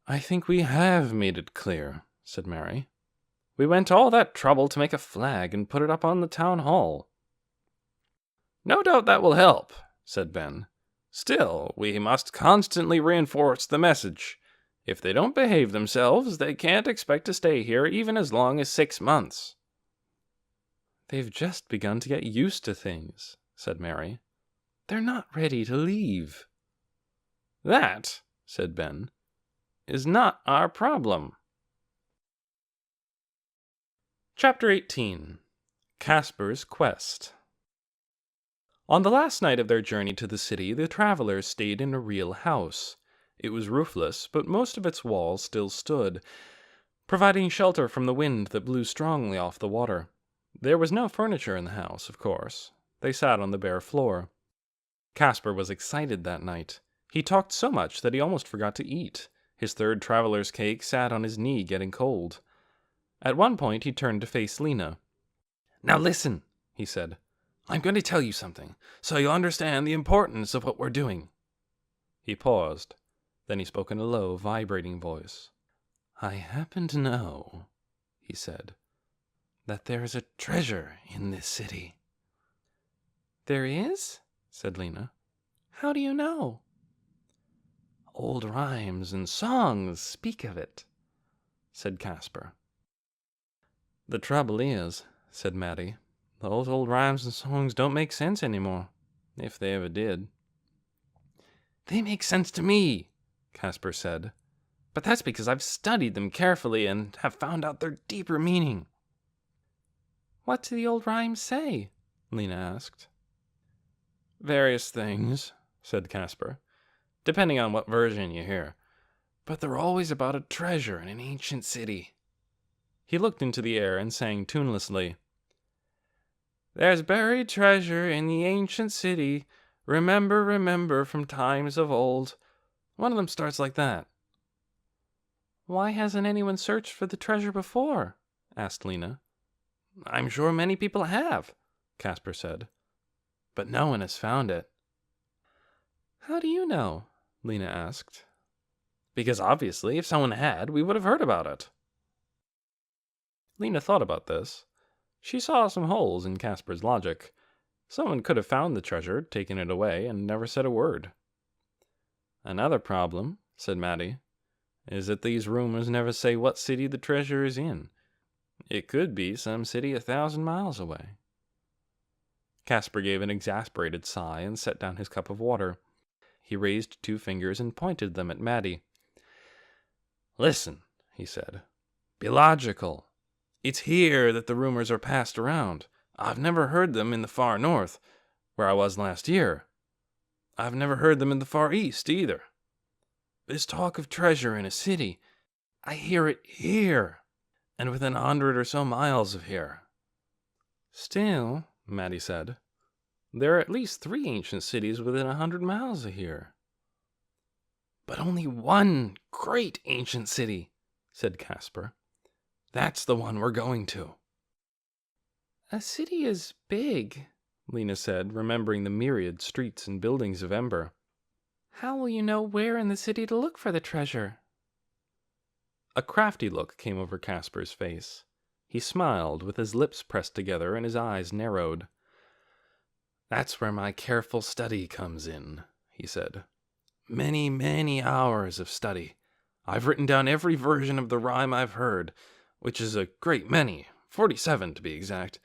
I think we have made it clear, said Mary. We went all that trouble to make a flag and put it up on the town hall. No doubt that will help, said Ben. Still, we must constantly reinforce the message. If they don't behave themselves, they can't expect to stay here even as long as 6 months. They've just begun to get used to things, said Mary. They're not ready to leave. That, said Ben, is not our problem. Chapter 18. Casper's Quest. On the last night of their journey to the city, the travelers stayed in a real house. It was roofless, but most of its walls still stood, providing shelter from the wind that blew strongly off the water. There was no furniture in the house, of course. They sat on the bare floor. Casper was excited that night. He talked so much that he almost forgot to eat. His third traveler's cake sat on his knee, getting cold. At one point, he turned to face Lena. Now listen, he said. I'm going to tell you something, so you'll understand the importance of what we're doing. He paused. Then he spoke in a low, vibrating voice. I happen to know, he said, that there is a treasure in this city. There is? Said Lena. How do you know? Old rhymes and songs speak of it, said Casper. The trouble is, said Maddie, those old rhymes and songs don't make sense anymore, if they ever did. They make sense to me, Casper said, but that's because I've studied them carefully and have found out their deeper meaning. What do the old rhymes say? Lena asked. Various things, said Casper, depending on what version you hear, but they're always about a treasure in an ancient city. He looked into the air and sang tunelessly. There's buried treasure in the ancient city, remember, remember from times of old. One of them starts like that. Why hasn't anyone searched for the treasure before? Asked Lena. I'm sure many people have, Casper said, but no one has found it. How do you know? Lena asked. Because obviously, if someone had, we would have heard about it. Lena thought about this. She saw some holes in Casper's logic. Someone could have found the treasure, taken it away, and never said a word. Another problem, said Maddie, is that these rumors never say what city the treasure is in. It could be some city 1,000 miles away. Casper gave an exasperated sigh and set down his cup of water. He raised 2 fingers and pointed them at Maddie. Listen, he said. Be logical. It's here that the rumors are passed around. I've never heard them in the far north, where I was last year. I've never heard them in the far east, either. This talk of treasure in a city, I hear it here, and within 100 or so miles of here. Still, Maddie said, there are at least 3 ancient cities within 100 miles of here. But only one great ancient city, said Caspar. That's the one we're going to. A city is big, Lena said, remembering the myriad streets and buildings of Ember. How will you know where in the city to look for the treasure? A crafty look came over Caspar's face. He smiled, with his lips pressed together and his eyes narrowed. That's where my careful study comes in, he said. Many, many hours of study. I've written down every version of the rhyme I've heard, which is a great many, 47 to be exact.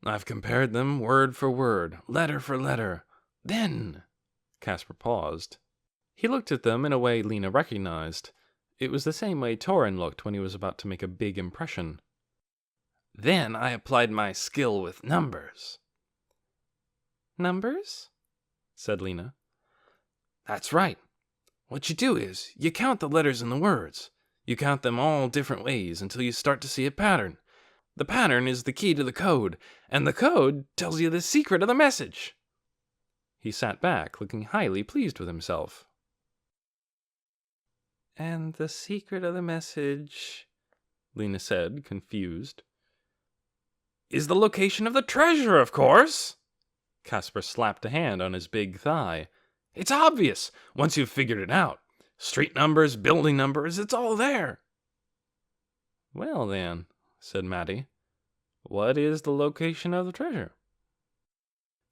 I've compared them word for word, letter for letter. Then... Caspar paused. He looked at them in a way Lena recognized. It was the same way Torin looked when he was about to make a big impression. Then I applied my skill with numbers. Numbers? Said Lena. That's right. What you do is, you count the letters in the words. You count them all different ways until you start to see a pattern. The pattern is the key to the code, and the code tells you the secret of the message. He sat back, looking highly pleased with himself. And the secret of the message, Lena said, confused. Is the location of the treasure, of course. Caspar slapped a hand on his big thigh. It's obvious, once you've figured it out. Street numbers, building numbers, it's all there. Well then, said Maddie, what is the location of the treasure?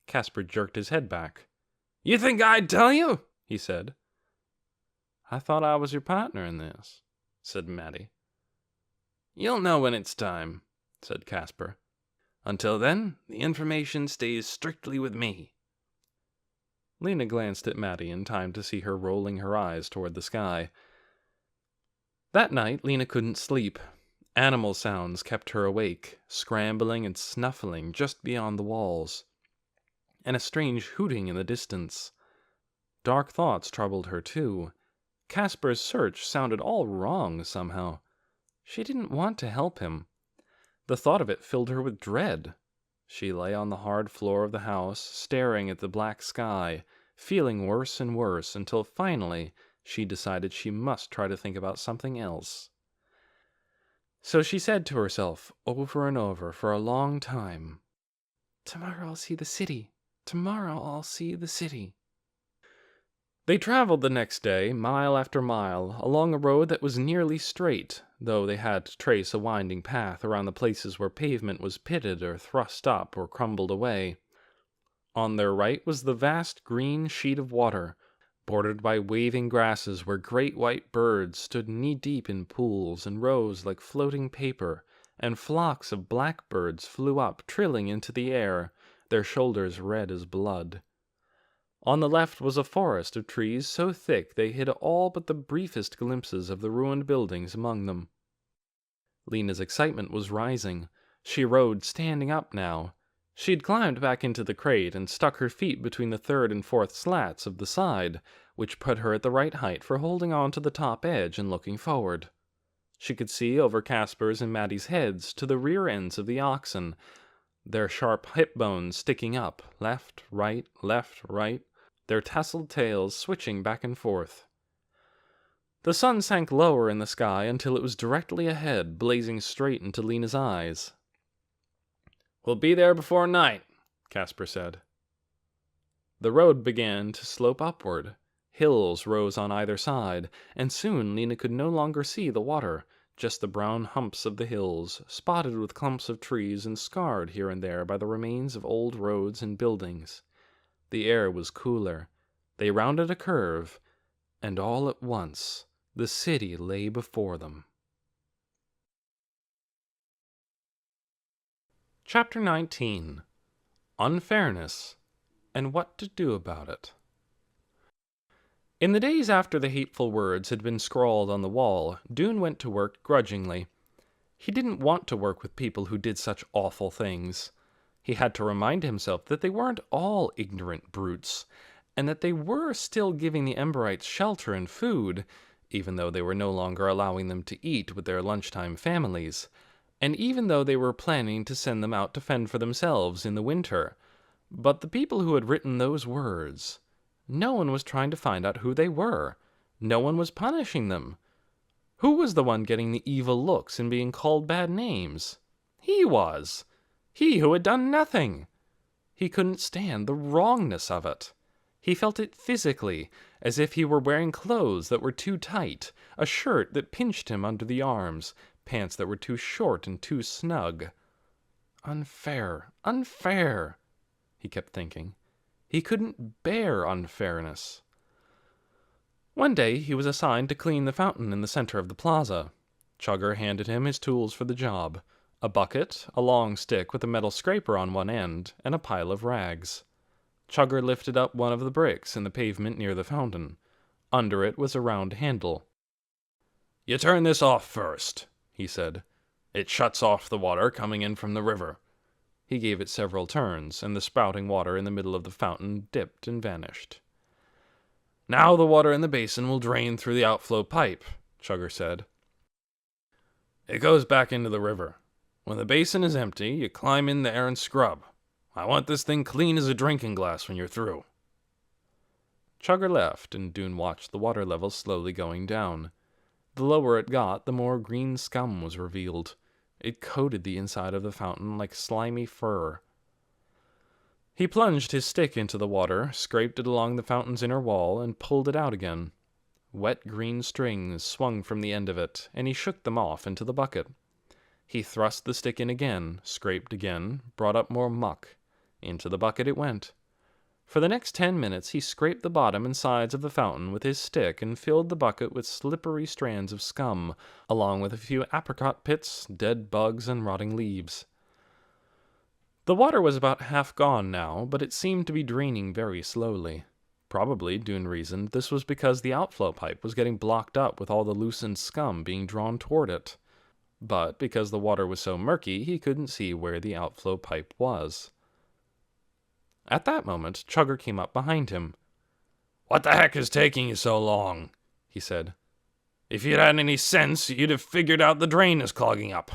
Caspar jerked his head back. You think I'd tell you? He said. I thought I was your partner in this, said Maddie. You'll know when it's time, said Caspar. Until then, the information stays strictly with me. Lena glanced at Maddie in time to see her rolling her eyes toward the sky. That night, Lena couldn't sleep. Animal sounds kept her awake, scrambling and snuffling just beyond the walls, and a strange hooting in the distance. Dark thoughts troubled her, too. Caspar's search sounded all wrong, somehow. She didn't want to help him. The thought of it filled her with dread. She lay on the hard floor of the house, staring at the black sky, feeling worse and worse, until finally she decided she must try to think about something else. So she said to herself, over and over, for a long time, "Tomorrow I'll see the city. Tomorrow I'll see the city." They traveled the next day, mile after mile, along a road that was nearly straight, though they had to trace a winding path around the places where pavement was pitted or thrust up or crumbled away. On their right was the vast green sheet of water, bordered by waving grasses where great white birds stood knee-deep in pools and rose like floating paper, and flocks of blackbirds flew up, trilling into the air, their shoulders red as blood. On the left was a forest of trees so thick they hid all but the briefest glimpses of the ruined buildings among them. Lena's excitement was rising. She rode standing up now. She had climbed back into the crate and stuck her feet between the third and fourth slats of the side, which put her at the right height for holding on to the top edge and looking forward. She could see over Caspar's and Maddie's heads to the rear ends of the oxen, their sharp hip bones sticking up, left, right, their tasseled tails switching back and forth. The sun sank lower in the sky until it was directly ahead, blazing straight into Lena's eyes. "We'll be there before night," Caspar said. The road began to slope upward. Hills rose on either side, and soon Lena could no longer see the water, just the brown humps of the hills, spotted with clumps of trees and scarred here and there by the remains of old roads and buildings. The air was cooler. They rounded a curve, and all at once the city lay before them. Chapter 19. Unfairness, and What to Do About It. In the days after the hateful words had been scrawled on the wall, Dune went to work grudgingly. He didn't want to work with people who did such awful things. He had to remind himself that they weren't all ignorant brutes, and that they were still giving the Emberites shelter and food, even though they were no longer allowing them to eat with their lunchtime families, and even though they were planning to send them out to fend for themselves in the winter. But the people who had written those words, no one was trying to find out who they were. No one was punishing them. Who was the one getting the evil looks and being called bad names? He was. He who had done nothing. He couldn't stand the wrongness of it. He felt it physically, as if he were wearing clothes that were too tight, a shirt that pinched him under the arms, pants that were too short and too snug. Unfair, unfair, he kept thinking. He couldn't bear unfairness. One day he was assigned to clean the fountain in the center of the plaza. Chugger handed him his tools for the job: a bucket, a long stick with a metal scraper on one end, and a pile of rags. Chugger lifted up one of the bricks in the pavement near the fountain. Under it was a round handle. "You turn this off first," he said. "It shuts off the water coming in from the river." He gave it several turns, and the spouting water in the middle of the fountain dipped and vanished. "Now the water in the basin will drain through the outflow pipe," Chugger said. "It goes back into the river. When the basin is empty, you climb in there and scrub. I want this thing clean as a drinking glass when you're through." Chugger left, and Dune watched the water level slowly going down. The lower it got, the more green scum was revealed. It coated the inside of the fountain like slimy fur. He plunged his stick into the water, scraped it along the fountain's inner wall, and pulled it out again. Wet green strings swung from the end of it, and he shook them off into the bucket. He thrust the stick in again, scraped again, brought up more muck. Into the bucket it went. For the next 10 minutes he scraped the bottom and sides of the fountain with his stick and filled the bucket with slippery strands of scum, along with a few apricot pits, dead bugs, and rotting leaves. The water was about half gone now, but it seemed to be draining very slowly. Probably, Dune reasoned, this was because the outflow pipe was getting blocked up with all the loosened scum being drawn toward it. But because the water was so murky, he couldn't see where the outflow pipe was. At that moment, Chugger came up behind him. "What the heck is taking you so long?" he said. "If you'd had any sense, you'd have figured out the drain is clogging up."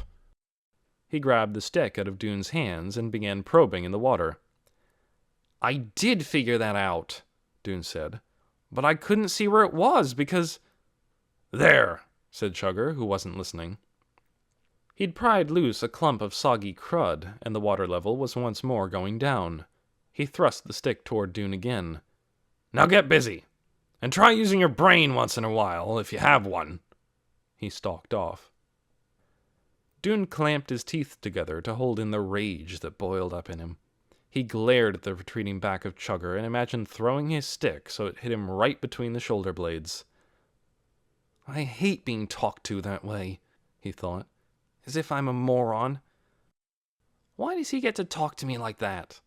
He grabbed the stick out of Dune's hands and began probing in the water. "I did figure that out," Dune said, "but I couldn't see where it was because—" "There," said Chugger, who wasn't listening. He'd pried loose a clump of soggy crud, and the water level was once more going down. He thrust the stick toward Dune again. "Now get busy, and try using your brain once in a while, if you have one." He stalked off. Dune clamped his teeth together to hold in the rage that boiled up in him. He glared at the retreating back of Chugger and imagined throwing his stick so it hit him right between the shoulder blades. "I hate being talked to that way," he thought, "as if I'm a moron. Why does he get to talk to me like that?"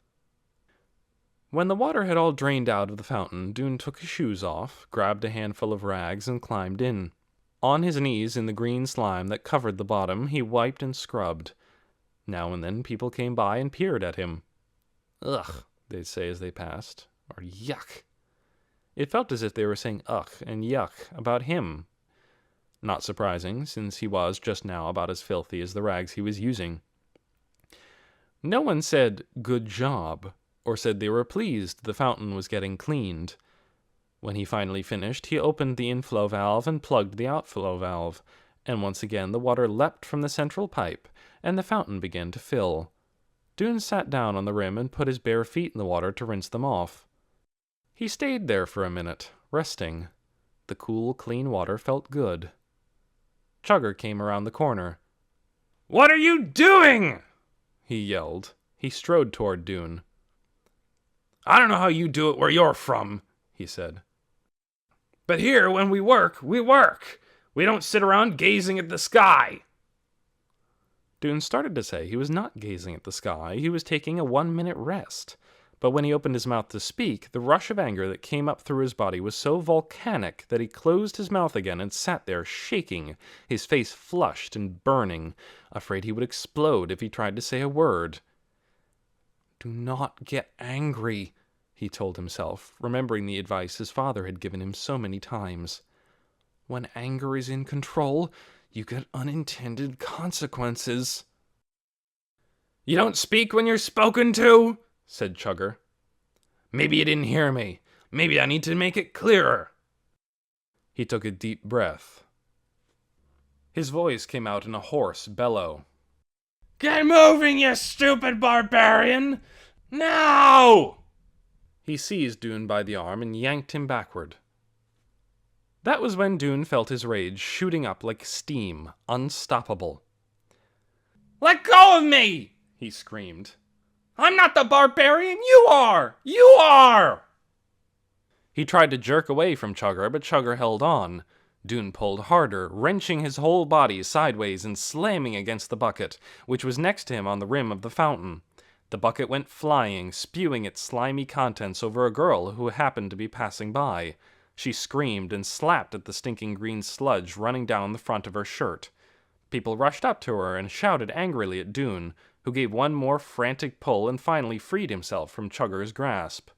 When the water had all drained out of the fountain, Dune took his shoes off, grabbed a handful of rags, and climbed in. On his knees in the green slime that covered the bottom, he wiped and scrubbed. Now and then people came by and peered at him. "Ugh," they'd say as they passed, or "yuck." It felt as if they were saying ugh and yuck about him. Not surprising, since he was just now about as filthy as the rags he was using. No one said, "Good job," or said they were pleased the fountain was getting cleaned. When he finally finished, he opened the inflow valve and plugged the outflow valve, and once again the water leapt from the central pipe, and the fountain began to fill. Dune sat down on the rim and put his bare feet in the water to rinse them off. He stayed there for a minute, resting. The cool, clean water felt good. Chugger came around the corner. "What are you doing?" he yelled. He strode toward Dune. "I don't know how you do it where you're from," he said. "But here, when we work, we work. We don't sit around gazing at the sky." Dune started to say he was not gazing at the sky, he was taking a 1-minute rest. But when he opened his mouth to speak, the rush of anger that came up through his body was so volcanic that he closed his mouth again and sat there shaking, his face flushed and burning, afraid he would explode if he tried to say a word. "Do not get angry," he told himself, remembering the advice his father had given him so many times. "When anger is in control, you get unintended consequences." "You don't speak when you're spoken to?" said Chugger. "Maybe you didn't hear me. Maybe I need to make it clearer." He took a deep breath. His voice came out in a hoarse bellow. "Get moving, you stupid barbarian! Now!" He seized Dune by the arm and yanked him backward. That was when Dune felt his rage shooting up like steam, unstoppable. "Let go of me!" he screamed. "I'm not the barbarian! You are! You are!" He tried to jerk away from Chugger, but Chugger held on. Dune pulled harder, wrenching his whole body sideways and slamming against the bucket, which was next to him on the rim of the fountain. The bucket went flying, spewing its slimy contents over a girl who happened to be passing by. She screamed and slapped at the stinking green sludge running down the front of her shirt. People rushed up to her and shouted angrily at Dune, who gave one more frantic pull and finally freed himself from Chugger's grasp.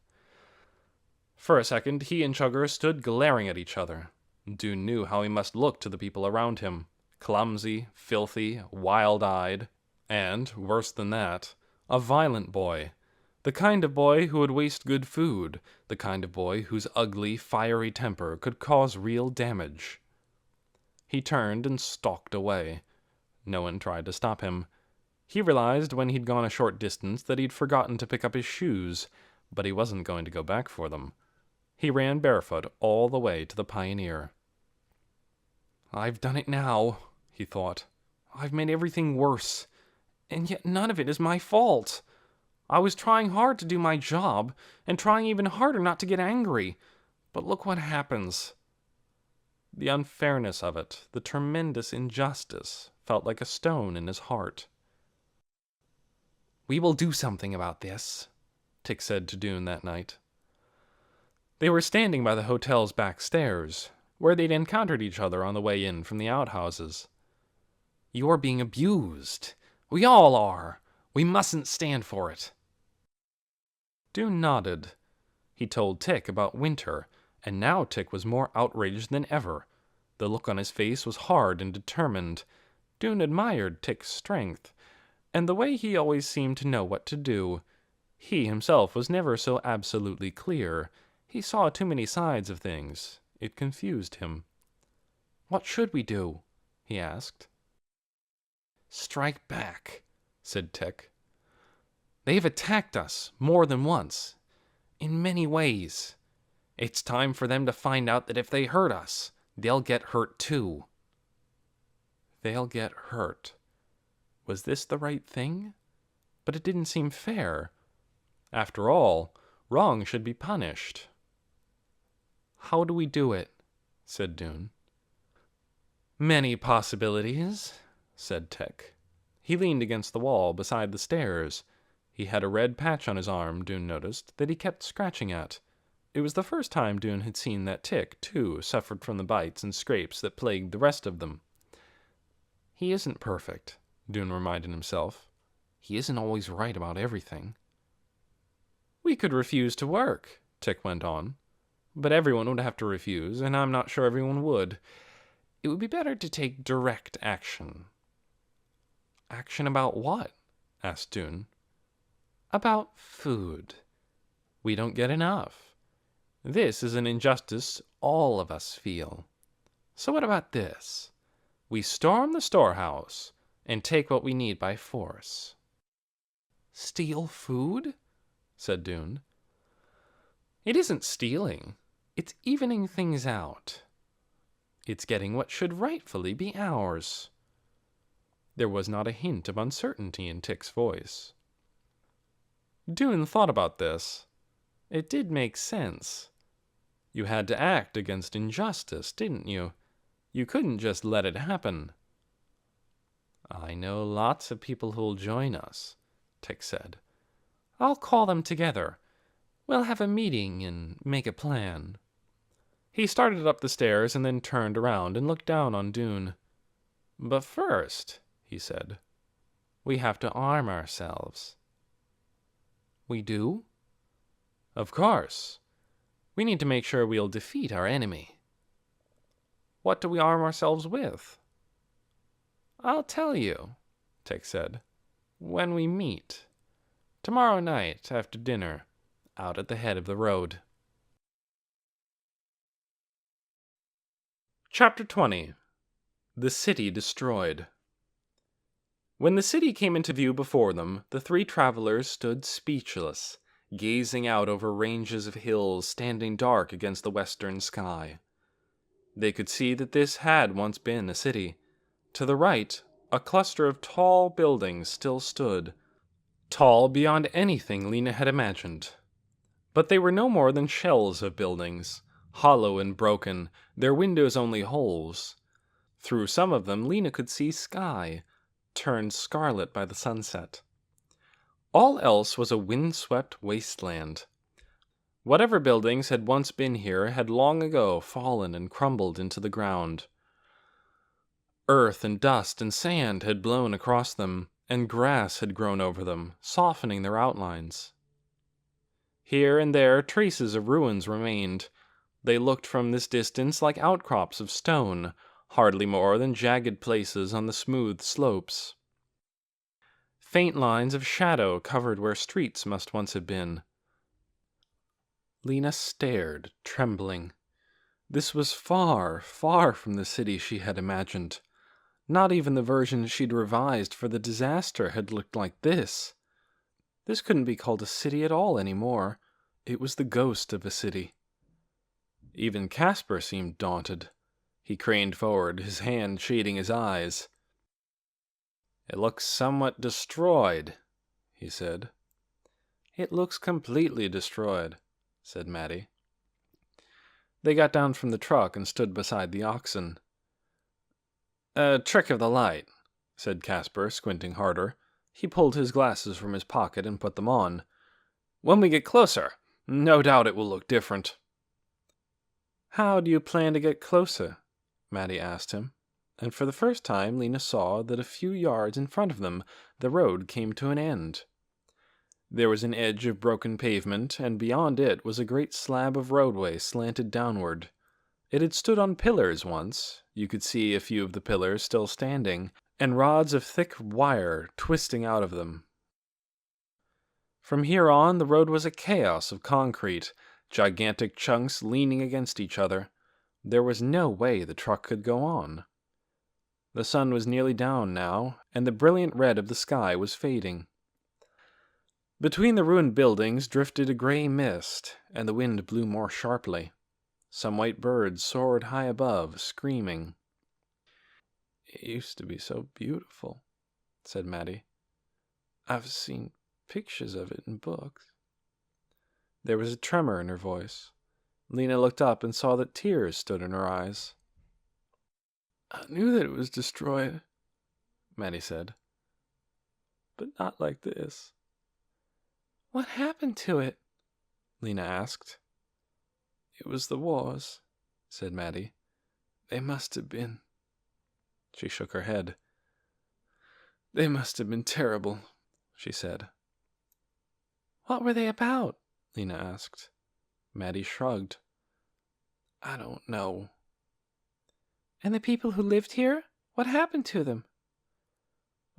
For a second, he and Chugger stood glaring at each other. Dune knew how he must look to the people around him. Clumsy, filthy, wild-eyed, and, worse than that, a violent boy. The kind of boy who would waste good food. The kind of boy whose ugly, fiery temper could cause real damage. He turned and stalked away. No one tried to stop him. He realized when he'd gone a short distance that he'd forgotten to pick up his shoes, but he wasn't going to go back for them. He ran barefoot all the way to the Pioneer. "I've done it now," he thought. "I've made everything worse. And yet none of it is my fault. I was trying hard to do my job, and trying even harder not to get angry. But look what happens." The unfairness of it, the tremendous injustice, felt like a stone in his heart. "We will do something about this," Tick said to Dune that night. They were standing by the hotel's back stairs, where they'd encountered each other on the way in from the outhouses. "You're being abused. We all are. We mustn't stand for it." Dune nodded. He told Tick about Winter, and now Tick was more outraged than ever. The look on his face was hard and determined. Dune admired Tick's strength, and the way he always seemed to know what to do. He himself was never so absolutely clear. He saw too many sides of things. It confused him. "What should we do?" he asked. "Strike back," said Tick. "They've attacked us more than once, in many ways. It's time for them to find out that if they hurt us, they'll get hurt too." They'll get hurt. Was this the right thing? But it didn't seem fair. After all, wrong should be punished. "How do we do it?" said Dune. "Many possibilities," said Tick. He leaned against the wall beside the stairs. He had a red patch on his arm, Dune noticed, that he kept scratching at. It was the first time Dune had seen that Tick, too, suffered from the bites and scrapes that plagued the rest of them. "He isn't perfect," Dune reminded himself. "He isn't always right about everything." "We could refuse to work," Tick went on. "But everyone would have to refuse, and I'm not sure everyone would. It would be better to take direct action." "Action about what?" asked Dune. "About food. We don't get enough. This is an injustice all of us feel. So what about this? We storm the storehouse and take what we need by force." "Steal food?" said Dune. "It isn't stealing. It's evening things out. It's getting what should rightfully be ours." There was not a hint of uncertainty in Tick's voice. Dune thought about this. It did make sense. You had to act against injustice, didn't you? You couldn't just let it happen. "I know lots of people who'll join us," Tick said. "I'll call them together. We'll have a meeting and make a plan." He started up the stairs and then turned around and looked down on Dune. "But first," he said, "we have to arm ourselves." "We do?" "Of course. We need to make sure we'll defeat our enemy." "What do we arm ourselves with?" "I'll tell you," Tech said, "when we meet. Tomorrow night, after dinner, out at the head of the road." Chapter 20. The City Destroyed. When the city came into view before them, the three travelers stood speechless, gazing out over ranges of hills standing dark against the western sky. They could see that this had once been a city. To the right, a cluster of tall buildings still stood, tall beyond anything Lena had imagined. But they were no more than shells of buildings, hollow and broken, their windows only holes. Through some of them Lena could see sky, turned scarlet by the sunset. All else was a wind-swept wasteland. Whatever buildings had once been here had long ago fallen and crumbled into the ground. Earth and dust and sand had blown across them, and grass had grown over them, softening their outlines. Here and there traces of ruins remained. They looked from this distance like outcrops of stone, hardly more than jagged places on the smooth slopes. Faint lines of shadow covered where streets must once have been. Lena stared, trembling. This was far, far from the city she had imagined. Not even the version she'd revised for the disaster had looked like this. This couldn't be called a city at all anymore. It was the ghost of a city. Even Casper seemed daunted. He craned forward, his hand shading his eyes. "It looks somewhat destroyed," he said. "It looks completely destroyed," said Maddie. They got down from the truck and stood beside the oxen. "A trick of the light," said Casper, squinting harder. He pulled his glasses from his pocket and put them on. "When we get closer, no doubt it will look different." "How do you plan to get closer?" Maddie asked him, and for the first time Lena saw that a few yards in front of them the road came to an end. There was an edge of broken pavement, and beyond it was a great slab of roadway slanted downward. It had stood on pillars once. You could see a few of the pillars still standing, and rods of thick wire twisting out of them. From here on, the road was a chaos of concrete, gigantic chunks leaning against each other. There was no way the truck could go on. The sun was nearly down now, and the brilliant red of the sky was fading. Between the ruined buildings drifted a gray mist, and the wind blew more sharply. Some white birds soared high above, screaming. "It used to be so beautiful," said Maddie. "I've seen pictures of it in books." There was a tremor in her voice. Lena looked up and saw that tears stood in her eyes. "I knew that it was destroyed," Maddie said. "But not like this." "What happened to it?" Lena asked. "It was the wars," said Maddie. "They must have been." She shook her head. "They must have been terrible," she said. "What were they about?" Lena asked. Maddie shrugged. "I don't know." "And the people who lived here? What happened to them?"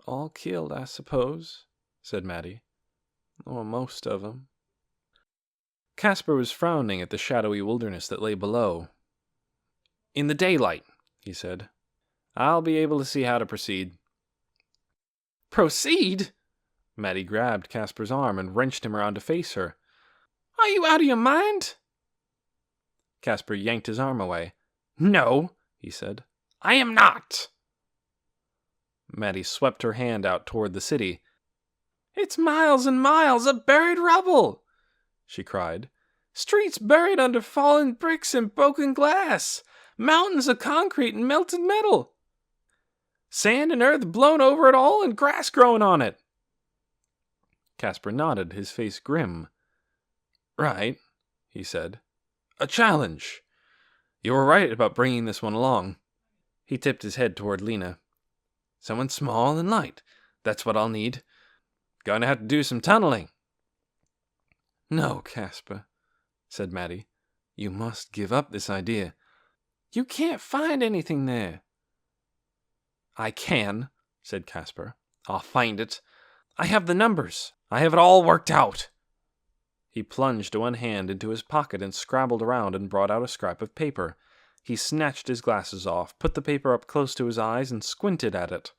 "All killed, I suppose," said Maddie. "Or most of them." Casper was frowning at the shadowy wilderness that lay below. "In the daylight," he said, "I'll be able to see how to proceed." "Proceed?" Maddie grabbed Casper's arm and wrenched him around to face her. "Are you out of your mind?" Casper yanked his arm away. "No," he said, "I am not." Maddie swept her hand out toward the city. "It's miles and miles of buried rubble," she cried. "Streets buried under fallen bricks and broken glass. Mountains of concrete and melted metal. Sand and earth blown over it all and grass growing on it." Casper nodded, his face grim. Right, he said. A challenge. You were right about bringing this one along. He tipped his head toward Lena. Someone small and light. That's what I'll need. Going to have to do some tunneling. No, Casper, said Maddie. You must give up this idea. You can't find anything there. I can, said Casper. I'll find it. I have the numbers. I have it all worked out. He plunged one hand into his pocket and scrabbled around and brought out a scrap of paper. He snatched his glasses off, put the paper up close to his eyes, and squinted at it.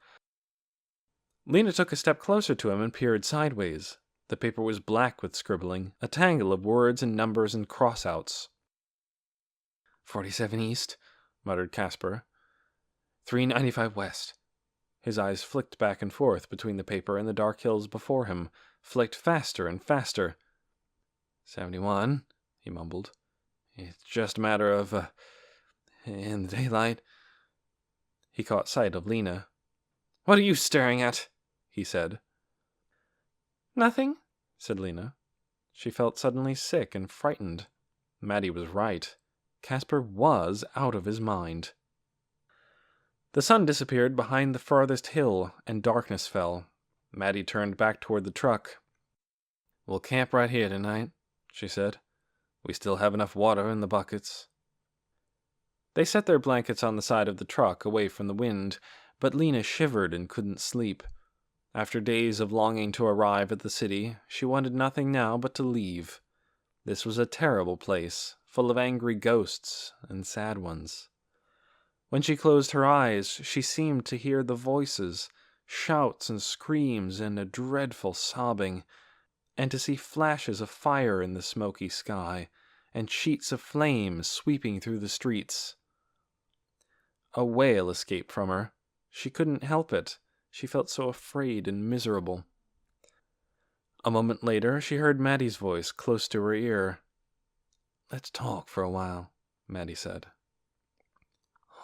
Lena took a step closer to him and peered sideways. The paper was black with scribbling, a tangle of words and numbers and cross-outs. 47 east, muttered Casper. 395 west. His eyes flicked back and forth between the paper and the dark hills before him, flicked faster and faster. 71, he mumbled. It's just a matter of, in the daylight. He caught sight of Lena. What are you staring at? He said. Nothing, said Lena. She felt suddenly sick and frightened. Maddie was right. Casper was out of his mind. The sun disappeared behind the farthest hill, and darkness fell. Maddie turned back toward the truck. We'll camp right here tonight, she said. We still have enough water in the buckets. They set their blankets on the side of the truck, away from the wind, but Lena shivered and couldn't sleep. After days of longing to arrive at the city, she wanted nothing now but to leave. This was a terrible place, full of angry ghosts and sad ones. When she closed her eyes, she seemed to hear the voices, shouts and screams and a dreadful sobbing, and to see flashes of fire in the smoky sky, and sheets of flame sweeping through the streets. A wail escaped from her. She couldn't help it. She felt so afraid and miserable. A moment later, she heard Maddie's voice close to her ear. Let's talk for a while, Maddie said.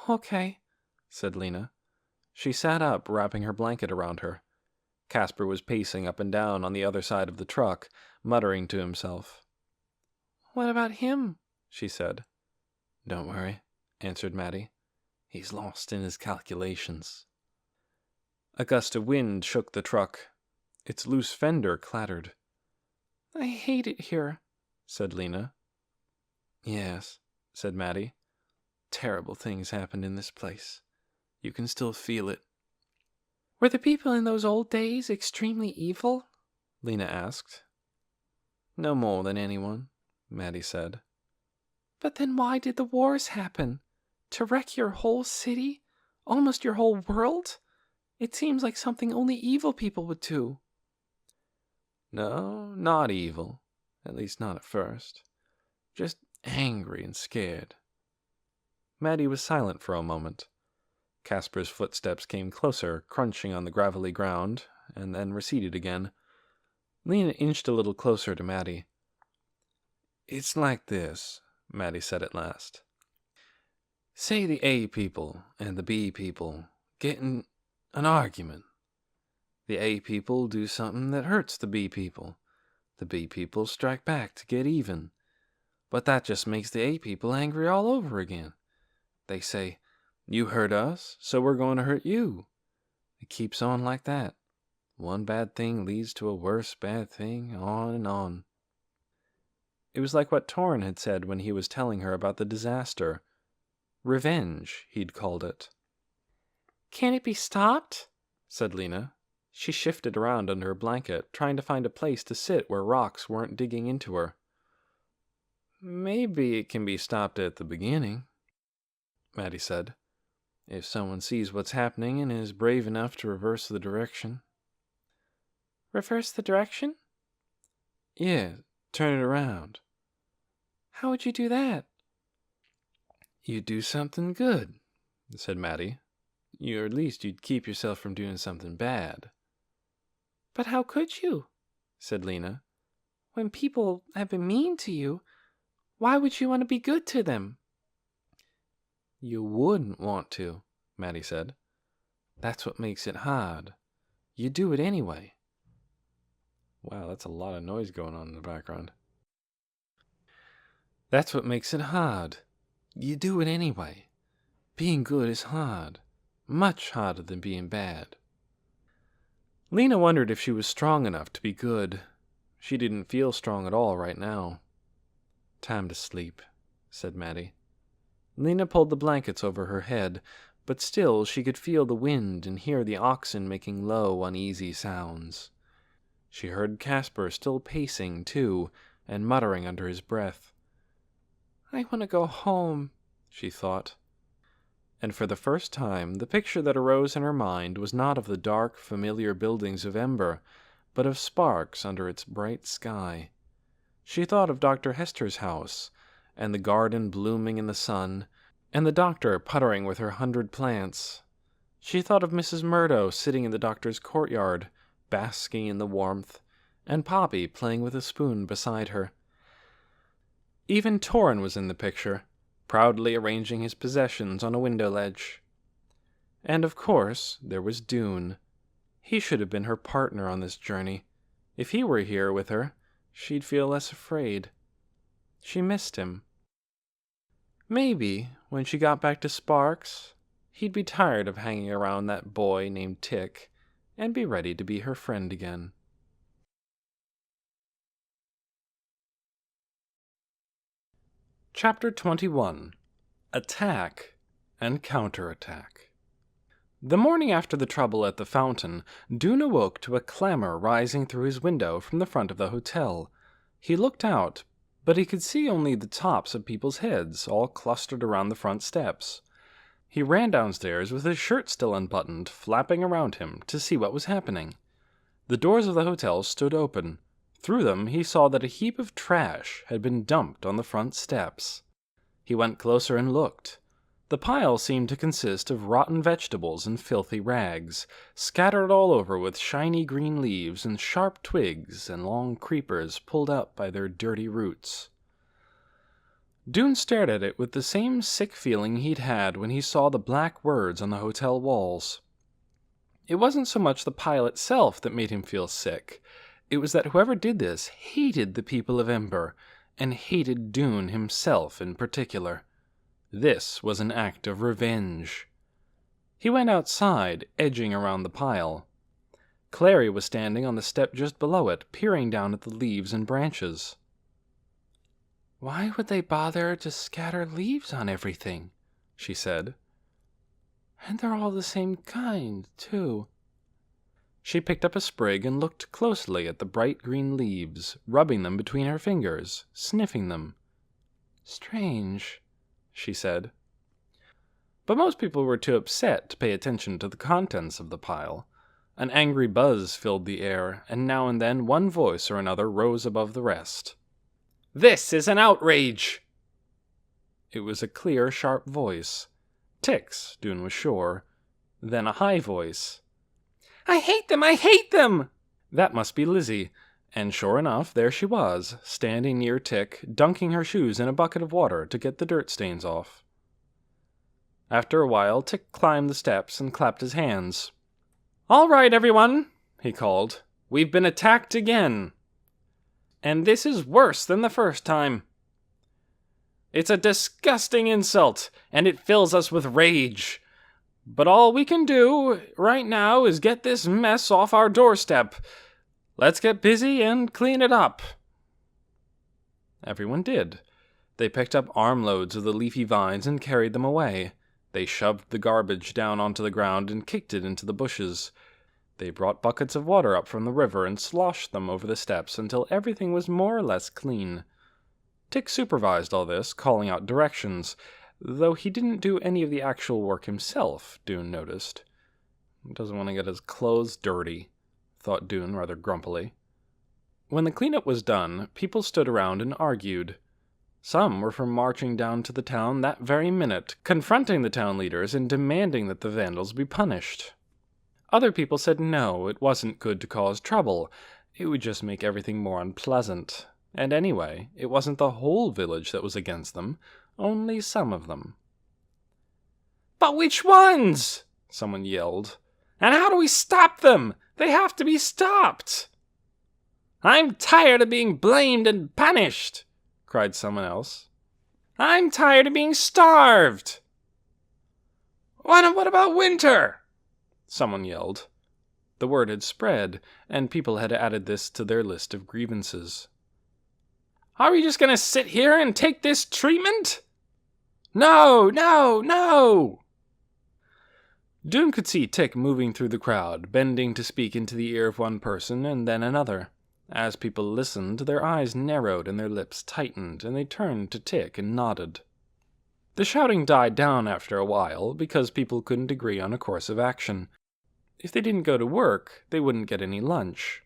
Okay, said Lena. She sat up, wrapping her blanket around her. Casper was pacing up and down on the other side of the truck, muttering to himself. What about him? She said. Don't worry, answered Maddie. He's lost in his calculations. A gust of wind shook the truck. Its loose fender clattered. I hate it here, said Lena. Yes, said Maddie. Terrible things happened in this place. You can still feel it. Were the people in those old days extremely evil? Lena asked. No more than anyone, Maddie said. But then why did the wars happen? To wreck your whole city? Almost your whole world? It seems like something only evil people would do. No, not evil. At least not at first. Just angry and scared. Maddie was silent for a moment. Casper's footsteps came closer, crunching on the gravelly ground, and then receded again. Lena inched a little closer to Maddie. It's like this, Maddie said at last. Say the A people and the B people get in an argument. The A people do something that hurts the B people. The B people strike back to get even. But that just makes the A people angry all over again. They say, you hurt us, so we're going to hurt you. It keeps on like that. One bad thing leads to a worse bad thing, on and on. It was like what Torrin had said when he was telling her about the disaster. Revenge, he'd called it. Can it be stopped? Said Lena. She shifted around under her blanket, trying to find a place to sit where rocks weren't digging into her. Maybe it can be stopped at the beginning, Maddie said. If someone sees what's happening and is brave enough to reverse the direction. Reverse the direction? Yeah, turn it around. How would you do that? You'd do something good, said Maddie. Or at least you'd keep yourself from doing something bad. But how could you? Said Lena. When people have been mean to you, why would you want to be good to them? You wouldn't want to, Maddie said. That's what makes it hard. You do it anyway. Wow, that's a lot of noise going on in the background. That's what makes it hard. You do it anyway. Being good is hard. Much harder than being bad. Lena wondered if she was strong enough to be good. She didn't feel strong at all right now. "Time to sleep," said Maddie. Lena pulled the blankets over her head, but still she could feel the wind and hear the oxen making low, uneasy sounds. She heard Casper still pacing, too, and muttering under his breath. "I want to go home," she thought. And for the first time, the picture that arose in her mind was not of the dark, familiar buildings of Ember, but of sparks under its bright sky. She thought of Dr. Hester's house, and the garden blooming in the sun, and the doctor puttering with her 100 plants. She thought of Mrs. Murdo sitting in the doctor's courtyard, basking in the warmth, and Poppy playing with a spoon beside her. Even Torrin was in the picture, proudly arranging his possessions on a window ledge. And of course, there was Dune. He should have been her partner on this journey. If he were here with her, she'd feel less afraid. She missed him. Maybe, when she got back to Sparks, he'd be tired of hanging around that boy named Tick, and be ready to be her friend again. Chapter 21. Attack and Counterattack. The morning after the trouble at the fountain, Dune awoke to a clamor rising through his window from the front of the hotel. He looked out, but he could see only the tops of people's heads, all clustered around the front steps. He ran downstairs with his shirt still unbuttoned, flapping around him, to see what was happening. The doors of the hotel stood open. Through them he saw that a heap of trash had been dumped on the front steps. He went closer and looked. The pile seemed to consist of rotten vegetables and filthy rags, scattered all over with shiny green leaves and sharp twigs and long creepers pulled up by their dirty roots. Dune stared at it with the same sick feeling he'd had when he saw the black words on the hotel walls. It wasn't so much the pile itself that made him feel sick. It was that whoever did this hated the people of Ember, and hated Dune himself in particular. This was an act of revenge. He went outside, edging around the pile. Clary was standing on the step just below it, peering down at the leaves and branches. "Why would they bother to scatter leaves on everything?" she said. "And they're all the same kind, too." She picked up a sprig and looked closely at the bright green leaves, rubbing them between her fingers, sniffing them. "Strange," she said. But most people were too upset to pay attention to the contents of the pile. An angry buzz filled the air, and now and then one voice or another rose above the rest. "This is an outrage!" It was a clear, sharp voice. Tick's, Dune was sure. Then a high voice. "I hate them! I hate them!" That must be Lizzie, and sure enough, there she was, standing near Tick, dunking her shoes in a bucket of water to get the dirt stains off. After a while, Tick climbed the steps and clapped his hands. "All right, everyone," he called. "We've been attacked again. And this is worse than the first time. It's a disgusting insult, and it fills us with rage. But all we can do right now is get this mess off our doorstep. Let's get busy and clean it up." Everyone did. They picked up armloads of the leafy vines and carried them away. They shoved the garbage down onto the ground and kicked it into the bushes. They brought buckets of water up from the river and sloshed them over the steps until everything was more or less clean. Tick supervised all this, calling out directions, though he didn't do any of the actual work himself, Dune noticed. He doesn't want to get his clothes dirty, thought Dune rather grumpily. When the cleanup was done, people stood around and argued. Some were for marching down to the town that very minute, confronting the town leaders and demanding that the vandals be punished. Other people said no, it wasn't good to cause trouble. It would just make everything more unpleasant. And anyway, it wasn't the whole village that was against them, only some of them. "But which ones?" someone yelled. "And how do we stop them? They have to be stopped." "I'm tired of being blamed and punished," cried someone else. I'm tired of being starved. What about winter? Someone yelled. The word had spread, and people had added this to their list of grievances. Are we just going to sit here and take this treatment? No, no, no! Doon could see Tick moving through the crowd, bending to speak into the ear of one person and then another. As people listened, their eyes narrowed and their lips tightened, and they turned to Tick and nodded. The shouting died down after a while, because people couldn't agree on a course of action. If they didn't go to work, they wouldn't get any lunch.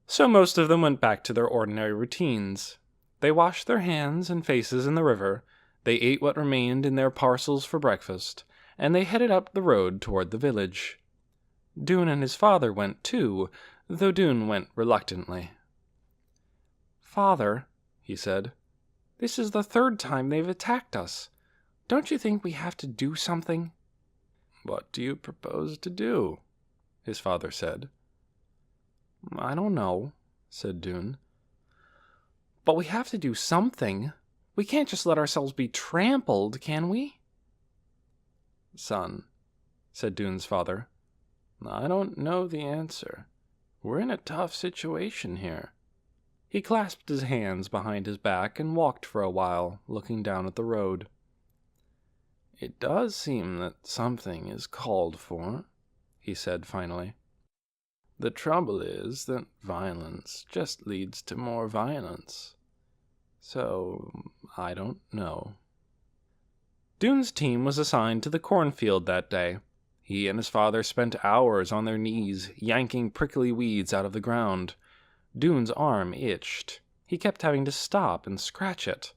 So most of them went back to their ordinary routines. They washed their hands and faces in the river, they ate what remained in their parcels for breakfast, and they headed up the road toward the village. Doon and his father went too, though Doon went reluctantly. "Father," he said, "this is the third time they've attacked us. Don't you think we have to do something?" "What do you propose to do?" his father said. "I don't know," said Doon. "But we have to do something. We can't just let ourselves be trampled, can we?" "Son," said Doon's father, "I don't know the answer. We're in a tough situation here." He clasped his hands behind his back and walked for a while, looking down at the road. "It does seem that something is called for," he said finally. "The trouble is that violence just leads to more violence. So, I don't know." Doon's team was assigned to the cornfield that day. He and his father spent hours on their knees, yanking prickly weeds out of the ground. Doon's arm itched. He kept having to stop and scratch it.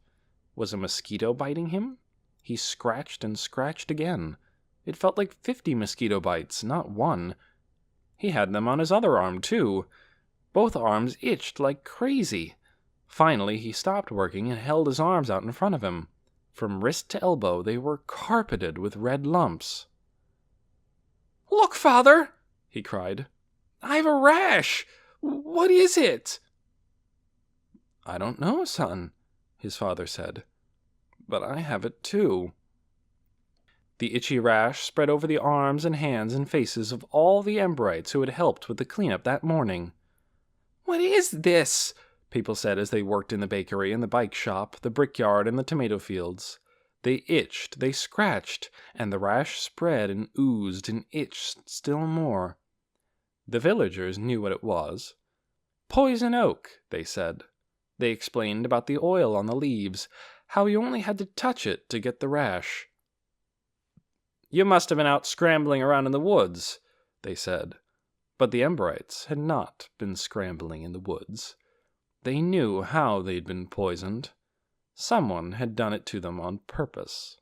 Was a mosquito biting him? He scratched and scratched again. It felt like 50 mosquito bites, not one. He had them on his other arm, too. Both arms itched like crazy. Finally, he stopped working and held his arms out in front of him. From wrist to elbow, they were carpeted with red lumps. "Look, Father!" he cried. "I have a rash! What is it?" "I don't know, son," his father said. "But I have it too." The itchy rash spread over the arms and hands and faces of all the Emberites who had helped with the cleanup that morning. "What is this?" people said as they worked in the bakery and the bike shop, the brickyard and the tomato fields. They itched, they scratched, and the rash spread and oozed and itched still more. The villagers knew what it was. "Poison oak," they said. They explained about the oil on the leaves, how you only had to touch it to get the rash. "You must have been out scrambling around in the woods," they said. But the Emberites had not been scrambling in the woods. They knew how they'd been poisoned. Someone had done it to them on purpose.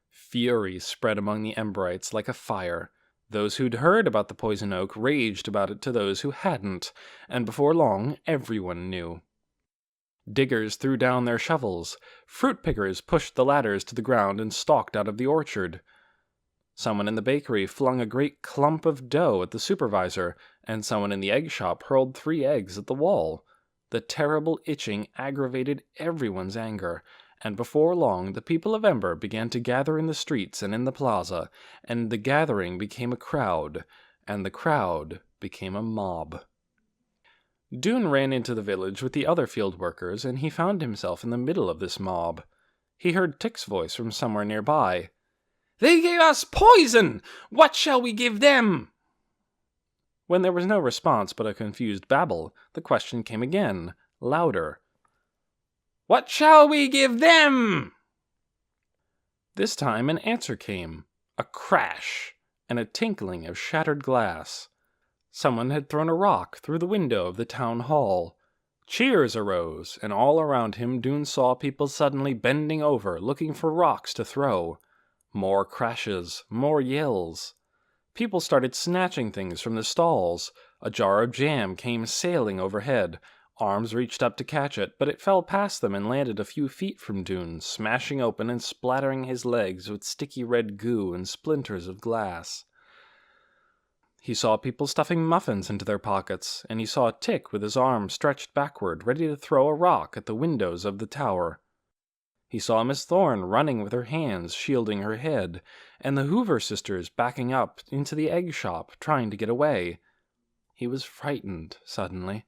Fury spread among the Emberites like a fire. Those who'd heard about the poison oak raged about it to those who hadn't, and before long everyone knew. Diggers threw down their shovels. Fruit pickers pushed the ladders to the ground and stalked out of the orchard. Someone in the bakery flung a great clump of dough at the supervisor, and someone in the egg shop hurled 3 eggs at the wall. The terrible itching aggravated everyone's anger, and before long the people of Ember began to gather in the streets and in the plaza, and the gathering became a crowd, and the crowd became a mob. Doon ran into the village with the other field workers, and he found himself in the middle of this mob. He heard Tick's voice from somewhere nearby. "They gave us poison! What shall we give them?" When there was no response but a confused babble, the question came again, louder. "What shall we give them?" This time an answer came, a crash, and a tinkling of shattered glass. Someone had thrown a rock through the window of the town hall. Cheers arose, and all around him Doon saw people suddenly bending over, looking for rocks to throw. More crashes, more yells. People started snatching things from the stalls. A jar of jam came sailing overhead. Arms reached up to catch it, but it fell past them and landed a few feet from Doon, smashing open and splattering his legs with sticky red goo and splinters of glass. He saw people stuffing muffins into their pockets, and he saw Tick with his arm stretched backward, ready to throw a rock at the windows of the tower. He saw Miss Thorne running with her hands shielding her head, and the Hoover sisters backing up into the egg shop, trying to get away. He was frightened, suddenly.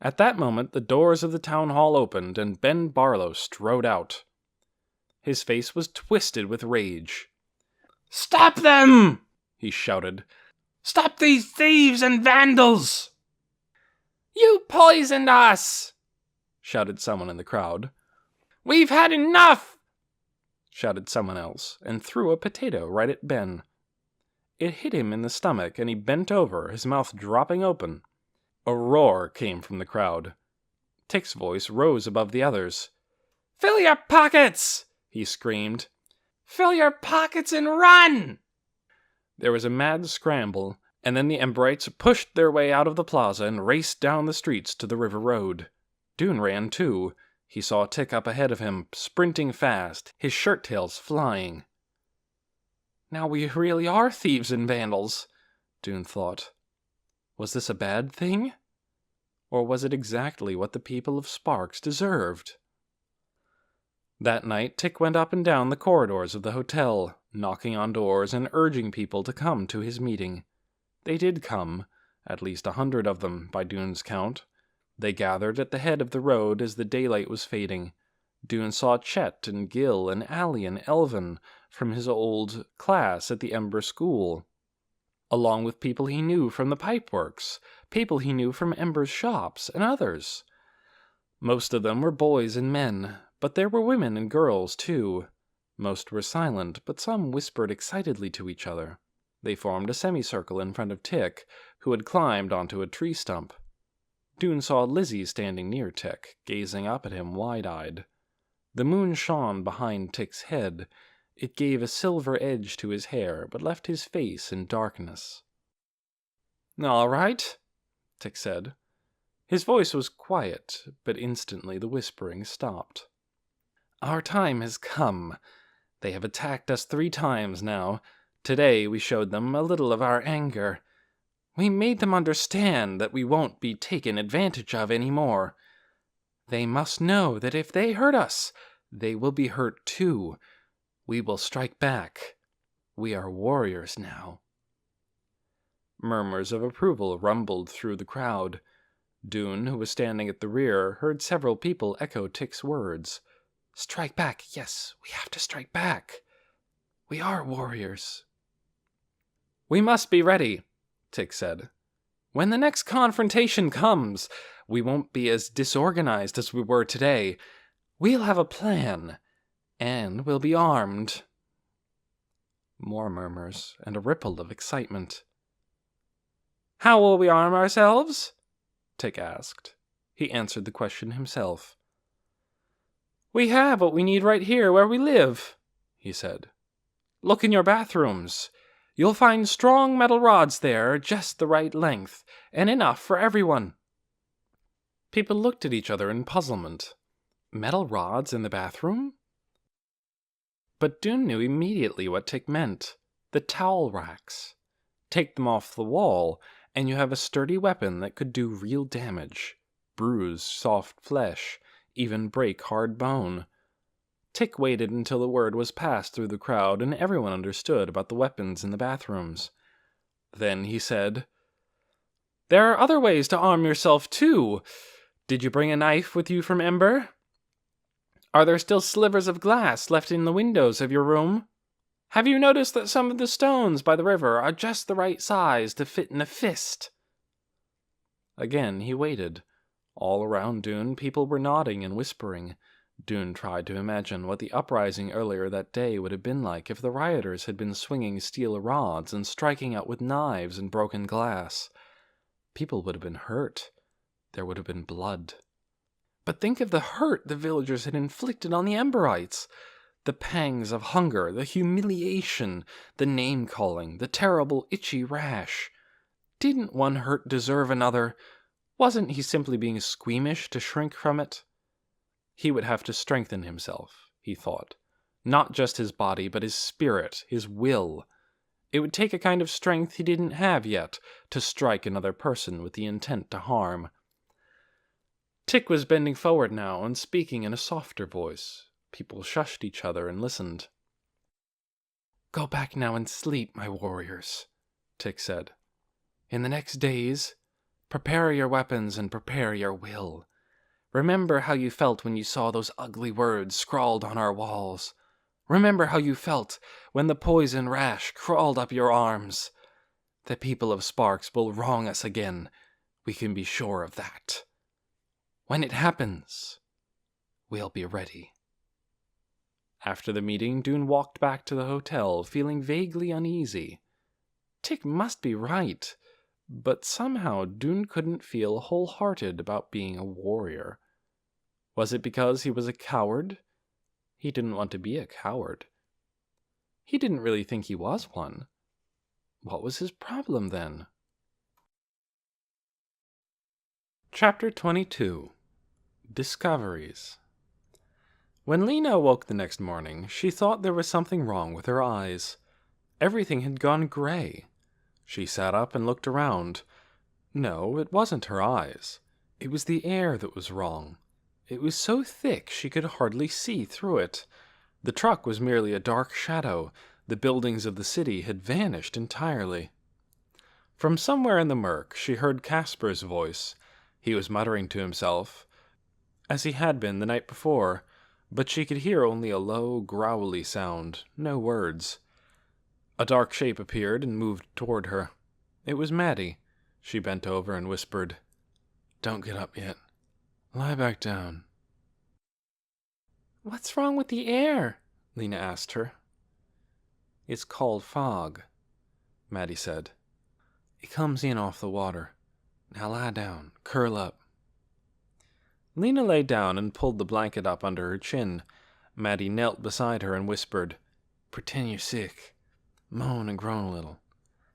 At that moment, the doors of the town hall opened, and Ben Barlow strode out. His face was twisted with rage. "Stop them!" he shouted. "Stop these thieves and vandals!" "You poisoned us!" shouted someone in the crowd. "We've had enough!" shouted someone else, and threw a potato right at Ben. It hit him in the stomach, and he bent over, his mouth dropping open. A roar came from the crowd. Tick's voice rose above the others. "Fill your pockets!" he screamed. "Fill your pockets and run!" There was a mad scramble, and then the Emberites pushed their way out of the plaza and raced down the streets to the river road. Dune ran too. He saw Tick up ahead of him, sprinting fast, his shirt-tails flying. "Now we really are thieves and vandals," Dune thought. Was this a bad thing? Or was it exactly what the people of Sparks deserved? That night, Tick went up and down the corridors of the hotel, knocking on doors and urging people to come to his meeting. They did come, at least 100 of them, by Dune's count. They gathered at the head of the road as the daylight was fading. Dune saw Chet and Gil and Allie and Elvin from his old class at the Ember School, along with people he knew from the pipeworks, people he knew from Ember's shops, and others. Most of them were boys and men, but there were women and girls, too. Most were silent, but some whispered excitedly to each other. They formed a semicircle in front of Tick, who had climbed onto a tree stump. Dune saw Lizzie standing near Tick, gazing up at him wide-eyed. The moon shone behind Tick's head. It gave a silver edge to his hair, but left his face in darkness. "All right," Tick said. His voice was quiet, but instantly the whispering stopped. "Our time has come. They have attacked us 3 times now. Today we showed them a little of our anger. We made them understand that we won't be taken advantage of any more. They must know that if they hurt us, they will be hurt too. We will strike back. We are warriors now." Murmurs of approval rumbled through the crowd. Dune, who was standing at the rear, heard several people echo Tick's words. "Strike back, yes, we have to strike back. We are warriors." "We must be ready," Tick said. "When the next confrontation comes, we won't be as disorganized as we were today. We'll have a plan, and we'll be armed." More murmurs, and a ripple of excitement. "How will we arm ourselves?" Tick asked. He answered the question himself. "We have what we need right here where we live," he said. "Look in your bathrooms. You'll find strong metal rods there, just the right length, and enough for everyone." People looked at each other in puzzlement. Metal rods in the bathroom? But Dune knew immediately what Tick meant. The towel racks. Take them off the wall, and you have a sturdy weapon that could do real damage. Bruise soft flesh, even break hard bone. Tick waited until the word was passed through the crowd and everyone understood about the weapons in the bathrooms. Then he said, "There are other ways to arm yourself, too. Did you bring a knife with you from Ember? Are there still slivers of glass left in the windows of your room? Have you noticed that some of the stones by the river are just the right size to fit in a fist?" Again he waited. All around Dune, people were nodding and whispering. Dune tried to imagine what the uprising earlier that day would have been like if the rioters had been swinging steel rods and striking out with knives and broken glass. People would have been hurt. There would have been blood. But think of the hurt the villagers had inflicted on the Emberites. The pangs of hunger, the humiliation, the name-calling, the terrible itchy rash. Didn't one hurt deserve another? Wasn't he simply being squeamish to shrink from it? He would have to strengthen himself, he thought. Not just his body, but his spirit, his will. It would take a kind of strength he didn't have yet to strike another person with the intent to harm. Tick was bending forward now and speaking in a softer voice. People shushed each other and listened. "Go back now and sleep, my warriors," Tick said. "In the next days, prepare your weapons and prepare your will. Remember how you felt when you saw those ugly words scrawled on our walls. Remember how you felt when the poison rash crawled up your arms. The people of Sparks will wrong us again. We can be sure of that. When it happens, we'll be ready." After the meeting, Dune walked back to the hotel, feeling vaguely uneasy. Tick must be right, but somehow Dune couldn't feel wholehearted about being a warrior. Was it because he was a coward? He didn't want to be a coward. He didn't really think he was one. What was his problem then? Chapter 22. Discoveries. When Lena awoke the next morning, she thought there was something wrong with her eyes. Everything had gone gray. She sat up and looked around. No, it wasn't her eyes. It was the air that was wrong. It was so thick she could hardly see through it. The truck was merely a dark shadow. The buildings of the city had vanished entirely. From somewhere in the murk, she heard Casper's voice. He was muttering to himself, as he had been the night before, but she could hear only a low, growly sound, no words. A dark shape appeared and moved toward her. It was Maddie. She bent over and whispered, "Don't get up yet. Lie back down." "What's wrong with the air?" Lena asked her. "It's called fog," Maddie said. "It comes in off the water. Now lie down, curl up." Lena lay down and pulled the blanket up under her chin. Maddie knelt beside her and whispered, "Pretend you're sick. Moan and groan a little.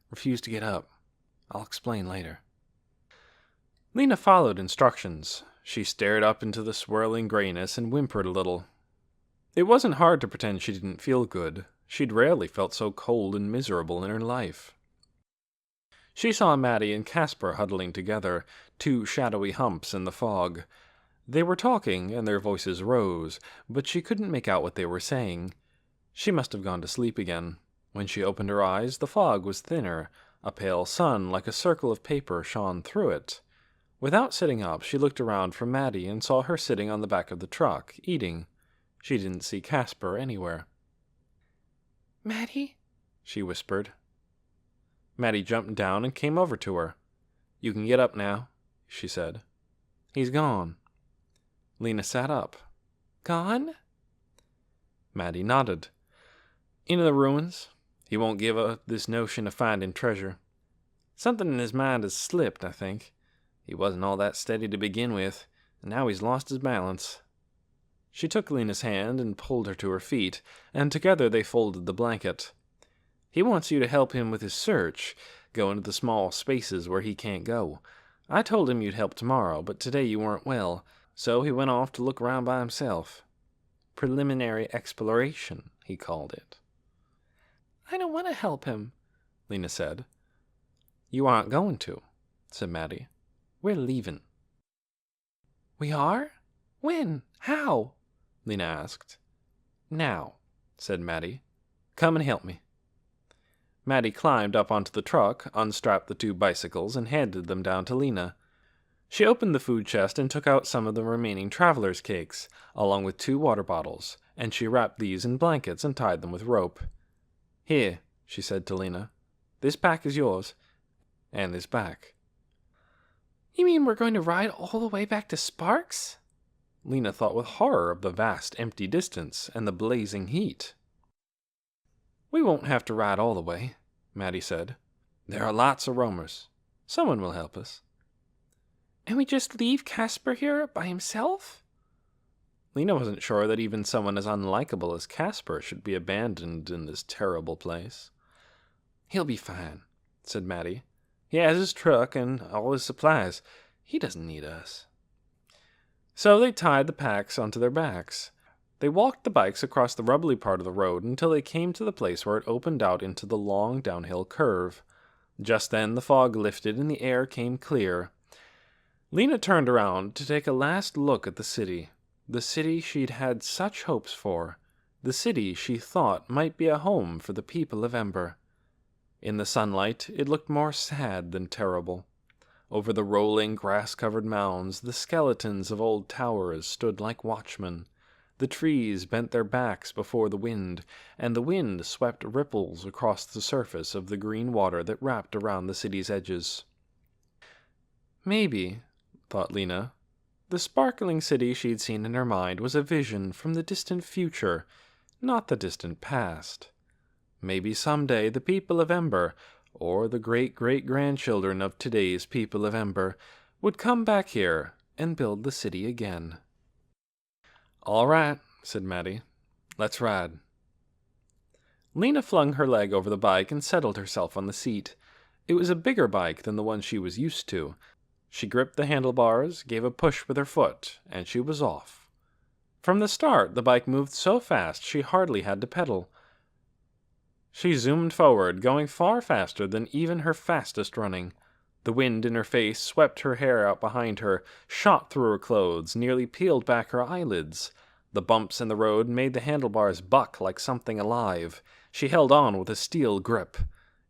Refuse to get up. I'll explain later." Lena followed instructions. She stared up into the swirling grayness and whimpered a little. It wasn't hard to pretend she didn't feel good. She'd rarely felt so cold and miserable in her life. She saw Maddie and Casper huddling together, two shadowy humps in the fog. They were talking, and their voices rose, but she couldn't make out what they were saying. She must have gone to sleep again. When she opened her eyes, the fog was thinner. A pale sun, like a circle of paper, shone through it. Without sitting up, she looked around for Maddie and saw her sitting on the back of the truck, eating. She didn't see Casper anywhere. "Maddie?" she whispered. Maddie jumped down and came over to her. "You can get up now," she said. "He's gone." Lena sat up. "Gone?" Maddie nodded. "Into the ruins. He won't give up this notion of finding treasure. Something in his mind has slipped, I think. He wasn't all that steady to begin with, and now he's lost his balance." She took Lena's hand and pulled her to her feet, and together they folded the blanket. "He wants you to help him with his search, go into the small spaces where he can't go. I told him you'd help tomorrow, but today you weren't well, so he went off to look around by himself. Preliminary exploration, he called it." "I don't want to help him," Lena said. "You aren't going to," said Maddie. "We're leaving." "We are? When? How?" Lena asked. "Now," said Maddie. "Come and help me." Maddie climbed up onto the truck, unstrapped the two bicycles, and handed them down to Lena. She opened the food chest and took out some of the remaining traveler's cakes, along with 2 water bottles, and she wrapped these in blankets and tied them with rope. "Here," she said to Lena. "This pack is yours, and this back." "You mean we're going to ride all the way back to Sparks?" Lena thought with horror of the vast empty distance and the blazing heat. "We won't have to ride all the way," Maddie said. "There are lots of roamers. Someone will help us." "And we just leave Casper here by himself?" Lena wasn't sure that even someone as unlikable as Casper should be abandoned in this terrible place. "He'll be fine," said Maddie. "He has his truck and all his supplies. He doesn't need us." So they tied the packs onto their backs. They walked the bikes across the rubbly part of the road until they came to the place where it opened out into the long downhill curve. Just then the fog lifted and the air came clear. Lena turned around to take a last look at the city she'd had such hopes for, the city she thought might be a home for the people of Ember. In the sunlight, it looked more sad than terrible. Over the rolling, grass-covered mounds, the skeletons of old towers stood like watchmen. The trees bent their backs before the wind, and the wind swept ripples across the surface of the green water that wrapped around the city's edges. Maybe, thought Lena, the sparkling city she'd seen in her mind was a vision from the distant future, not the distant past. Maybe someday the people of Ember, or the great-great-grandchildren of today's people of Ember, would come back here and build the city again. "All right," said Maddie. "Let's ride." Lena flung her leg over the bike and settled herself on the seat. It was a bigger bike than the one she was used to. She gripped the handlebars, gave a push with her foot, and she was off. From the start, the bike moved so fast she hardly had to pedal. She zoomed forward, going far faster than even her fastest running. The wind in her face swept her hair out behind her, shot through her clothes, nearly peeled back her eyelids. The bumps in the road made the handlebars buck like something alive. She held on with a steel grip.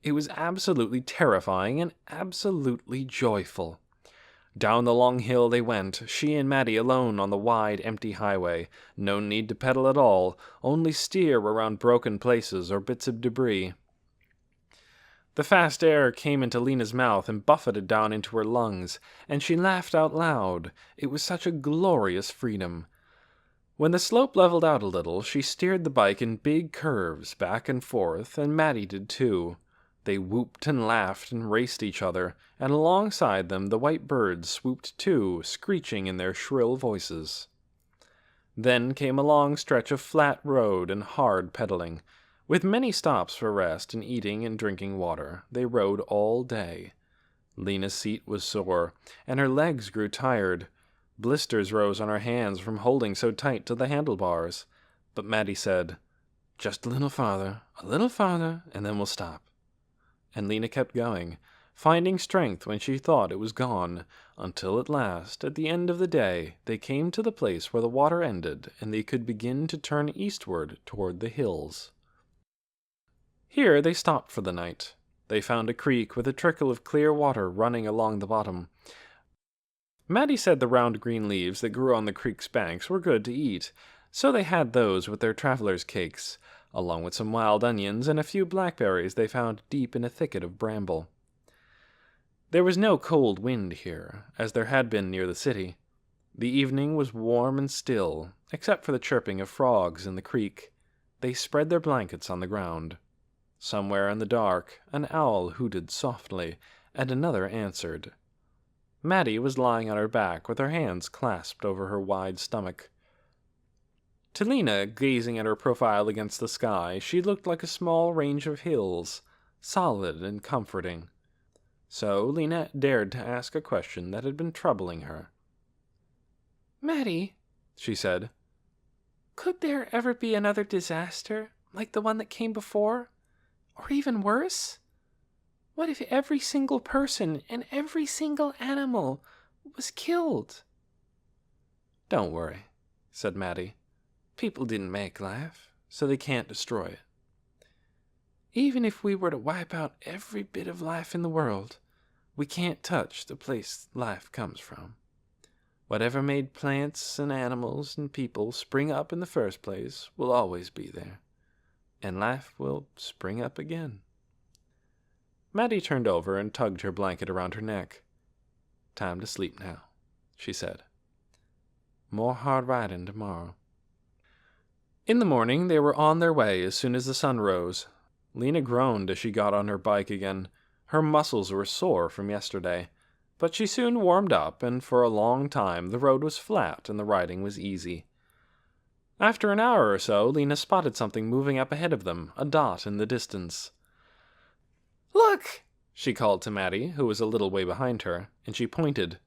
It was absolutely terrifying and absolutely joyful. Down the long hill they went, she and Maddie alone on the wide, empty highway. No need to pedal at all, only steer around broken places or bits of debris. The fast air came into Lena's mouth and buffeted down into her lungs, and she laughed out loud. It was such a glorious freedom. When the slope leveled out a little, she steered the bike in big curves, back and forth, and Maddie did too. They whooped and laughed and raced each other, and alongside them the white birds swooped too, screeching in their shrill voices. Then came a long stretch of flat road and hard pedaling. With many stops for rest and eating and drinking water, they rode all day. Lena's seat was sore, and her legs grew tired. Blisters rose on her hands from holding so tight to the handlebars. But Maddie said, "Just a little farther, and then we'll stop." And Lena kept going, finding strength when she thought it was gone, until at last, at the end of the day, they came to the place where the water ended, and they could begin to turn eastward toward the hills. Here they stopped for the night. They found a creek with a trickle of clear water running along the bottom. Maddie said the round green leaves that grew on the creek's banks were good to eat, so they had those with their traveler's cakes, along with some wild onions and a few blackberries they found deep in a thicket of bramble. There was no cold wind here, as there had been near the city. The evening was warm and still, except for the chirping of frogs in the creek. They spread their blankets on the ground. Somewhere in the dark, an owl hooted softly, and another answered. Maddie was lying on her back with her hands clasped over her wide stomach. To Lena, gazing at her profile against the sky, she looked like a small range of hills, solid and comforting. So Lena dared to ask a question that had been troubling her. "Maddie," she said, "could there ever be another disaster like the one that came before? Or even worse? What if every single person and every single animal was killed?" "Don't worry," said Maddie. "People didn't make life, so they can't destroy it." "Even if we were to wipe out every bit of life in the world, we can't touch the place life comes from. Whatever made plants and animals and people spring up in the first place will always be there, and life will spring up again." Maddie turned over and tugged her blanket around her neck. "Time to sleep now," she said. "More hard riding tomorrow." In the morning, they were on their way as soon as the sun rose. Lena groaned as she got on her bike again. Her muscles were sore from yesterday, but she soon warmed up, and for a long time the road was flat and the riding was easy. After an hour or so, Lena spotted something moving up ahead of them, a dot in the distance. "Look!" she called to Maddie, who was a little way behind her, and she pointed.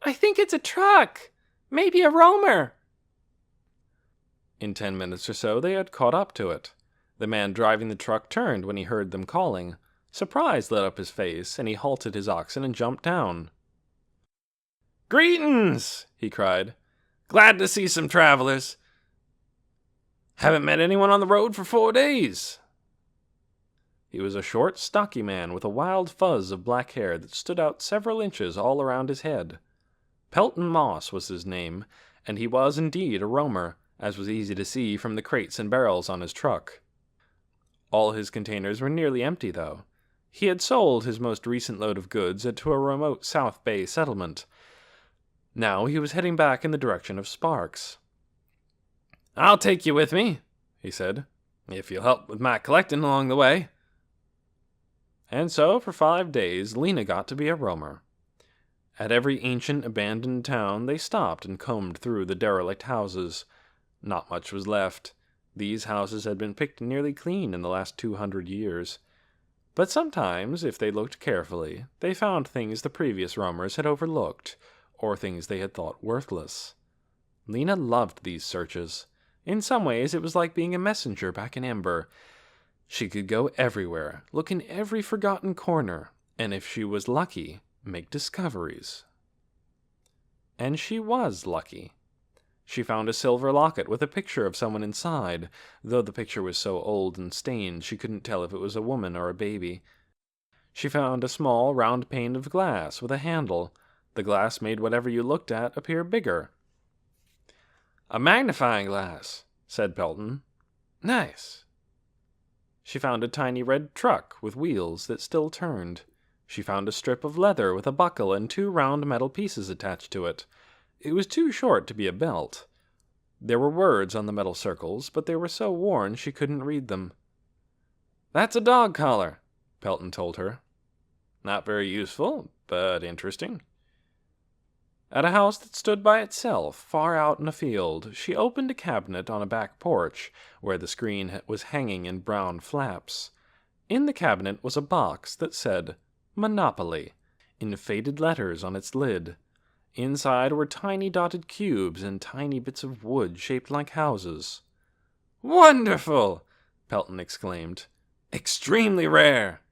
"I think it's a truck! Maybe a roamer!" In 10 minutes or so, they had caught up to it. The man driving the truck turned when he heard them calling. Surprise lit up his face, and he halted his oxen and jumped down. "Greetings!" he cried. "Glad to see some travelers. Haven't met anyone on the road for 4 days." He was a short, stocky man with a wild fuzz of black hair that stood out several inches all around his head. Pelton Moss was his name, and he was indeed a roamer, as was easy to see from the crates and barrels on his truck. All his containers were nearly empty, though. He had sold his most recent load of goods to a remote South Bay settlement. Now he was heading back in the direction of Sparks. "I'll take you with me," he said, "if you'll help with my collecting along the way." And so, for 5 days, Lena got to be a roamer. At every ancient abandoned town, they stopped and combed through the derelict houses. Not much was left. These houses had been picked nearly clean in the last 200 years. But sometimes, if they looked carefully, they found things the previous roamers had overlooked, or things they had thought worthless. Lena loved these searches. In some ways, it was like being a messenger back in Ember. She could go everywhere, look in every forgotten corner, and if she was lucky, make discoveries. And she was lucky. She found a silver locket with a picture of someone inside, though the picture was so old and stained she couldn't tell if it was a woman or a baby. She found a small, round pane of glass with a handle. The glass made whatever you looked at appear bigger. "A magnifying glass," said Pelton. "Nice." She found a tiny red truck with wheels that still turned. She found a strip of leather with a buckle and 2 round metal pieces attached to it. It was too short to be a belt. There were words on the metal circles, but they were so worn she couldn't read them. "That's a dog collar," Pelton told her. "Not very useful, but interesting." At a house that stood by itself, far out in a field, she opened a cabinet on a back porch, where the screen was hanging in brown flaps. In the cabinet was a box that said, "Monopoly," in faded letters on its lid. Inside were tiny dotted cubes and tiny bits of wood shaped like houses. "Wonderful!" Pelton exclaimed. "Extremely rare!"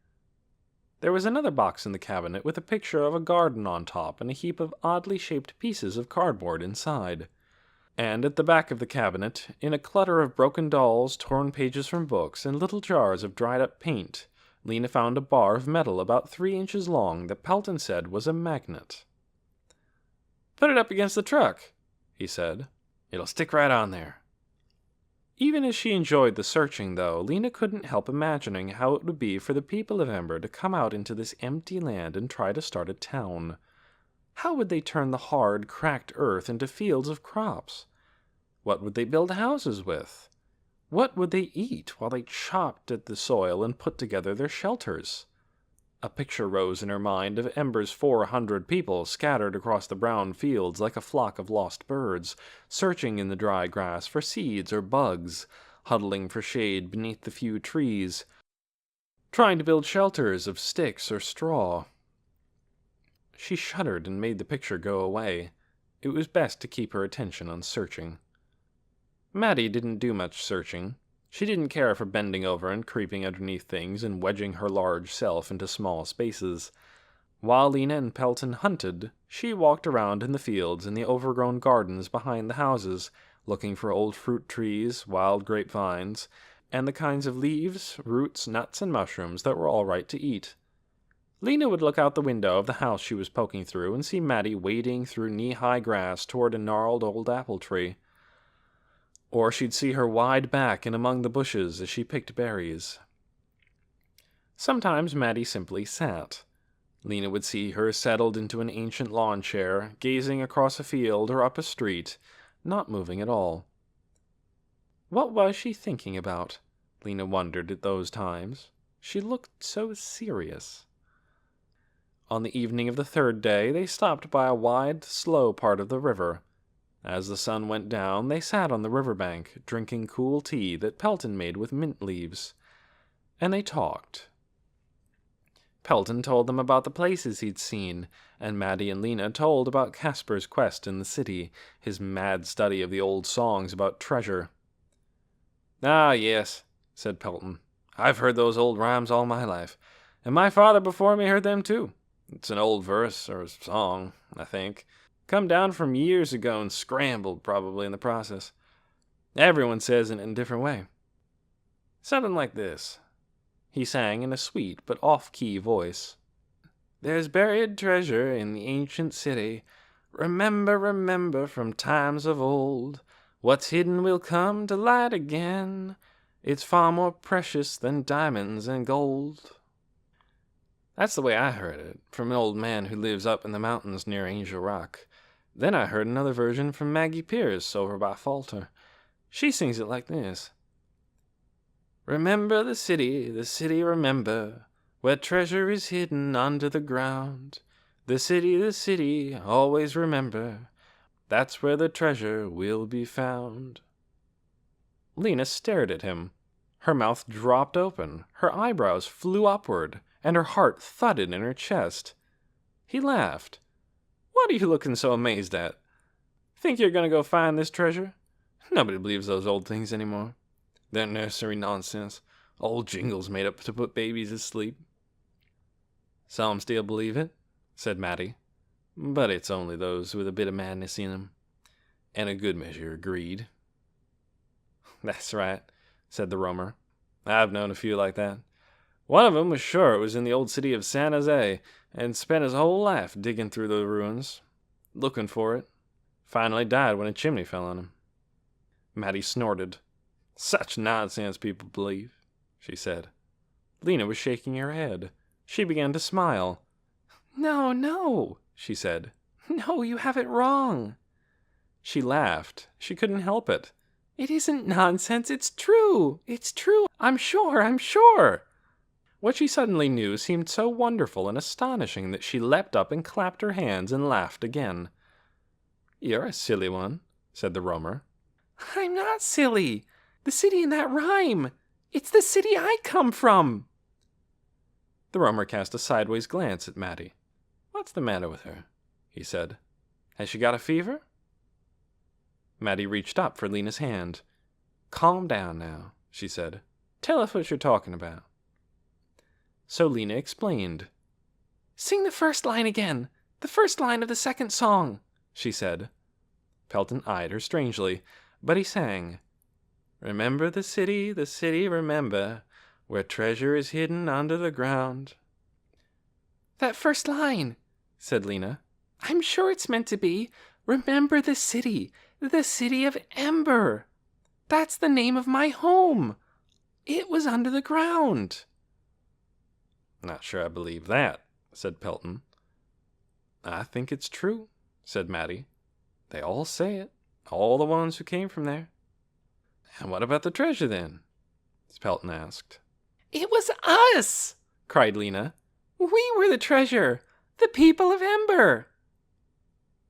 There was another box in the cabinet with a picture of a garden on top and a heap of oddly shaped pieces of cardboard inside. And at the back of the cabinet, in a clutter of broken dolls, torn pages from books, and little jars of dried-up paint, Lena found a bar of metal about 3 inches long that Pelton said was a magnet. "Put it up against the truck," he said. "It'll stick right on there." Even as she enjoyed the searching, though, Lena couldn't help imagining how it would be for the people of Ember to come out into this empty land and try to start a town. How would they turn the hard, cracked earth into fields of crops? What would they build houses with? What would they eat while they chopped at the soil and put together their shelters? A picture rose in her mind of Ember's 400 people scattered across the brown fields like a flock of lost birds, searching in the dry grass for seeds or bugs, huddling for shade beneath the few trees, trying to build shelters of sticks or straw. She shuddered and made the picture go away. It was best to keep her attention on searching. Maddie didn't do much searching. She didn't care for bending over and creeping underneath things and wedging her large self into small spaces. While Lena and Pelton hunted, she walked around in the fields and the overgrown gardens behind the houses, looking for old fruit trees, wild grapevines, and the kinds of leaves, roots, nuts, and mushrooms that were all right to eat. Lena would look out the window of the house she was poking through and see Maddie wading through knee-high grass toward a gnarled old apple tree. Or she'd see her wide back and among the bushes as she picked berries. Sometimes Maddie simply sat. Lena would see her settled into an ancient lawn chair, gazing across a field or up a street, not moving at all. What was she thinking about? Lena wondered at those times. She looked so serious. On the evening of the 3rd day, they stopped by a wide, slow part of the river. As the sun went down, they sat on the riverbank, drinking cool tea that Pelton made with mint leaves. And they talked. Pelton told them about the places he'd seen, and Maddie and Lena told about Casper's quest in the city, his mad study of the old songs about treasure. Ah, yes, said Pelton. I've heard those old rhymes all my life, and my father before me heard them too. It's an old verse or song, I think. Come down from years ago and scrambled, probably, in the process. Everyone says it in a different way. Something like this. He sang in a sweet but off-key voice. There's buried treasure in the ancient city. Remember, remember from times of old. What's hidden will come to light again. It's far more precious than diamonds and gold. That's the way I heard it, from an old man who lives up in the mountains near Angel Rock. Then I heard another version from Maggie Pierce over by Falter. She sings it like this. Remember the city, remember, where treasure is hidden under the ground. The city, always remember, that's where the treasure will be found. Lena stared at him. Her mouth dropped open, her eyebrows flew upward, and her heart thudded in her chest. He laughed. What are you looking so amazed at? Think you're going to go find this treasure? Nobody believes those old things anymore. They're nursery nonsense, old jingles made up to put babies to sleep. Some still believe it, said Mattie, but it's only those with a bit of madness in them, and a good measure of greed. That's right, said the roamer. I've known a few like that. One of 'em was sure it was in the old city of San Jose, and spent his whole life digging through the ruins, looking for it. Finally died when a chimney fell on him. Mattie snorted. Such nonsense people believe, she said. Lena was shaking her head. She began to smile. No, no, she said. No, you have it wrong. She laughed. She couldn't help it. It isn't nonsense. It's true. It's true. I'm sure. What she suddenly knew seemed so wonderful and astonishing that she leapt up and clapped her hands and laughed again. You're a silly one, said the roamer. I'm not silly. The city in that rhyme. It's the city I come from. The roamer cast a sideways glance at Mattie. What's the matter with her? He said. Has she got a fever? Mattie reached up for Lena's hand. Calm down now, she said. Tell us what you're talking about. So Lena explained. Sing the first line again. The first line of the second song, she said. Pelton eyed her strangely, but he sang. Remember the city, remember, where treasure is hidden under the ground. That first line, said Lena. I'm sure it's meant to be, remember the City of Ember. That's the name of my home. It was under the ground. Not sure I believe that, said Pelton. I think it's true, said Mattie. They all say it, all the ones who came from there. And what about the treasure, then? Pelton asked. It was us, cried Lena. We were the treasure, the people of Ember.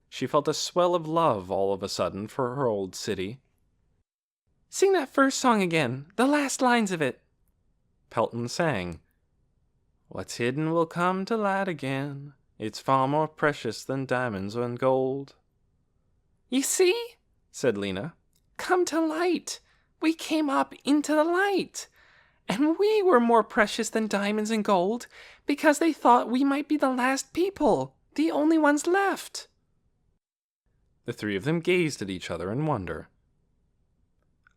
She felt a swell of love all of a sudden for her old city. Sing that first song again, the last lines of it. Pelton sang. What's hidden will come to light again. It's far more precious than diamonds and gold. You see, said Lena. Come to light. We came up into the light. And we were more precious than diamonds and gold because they thought we might be the last people, the only ones left. The three of them gazed at each other in wonder.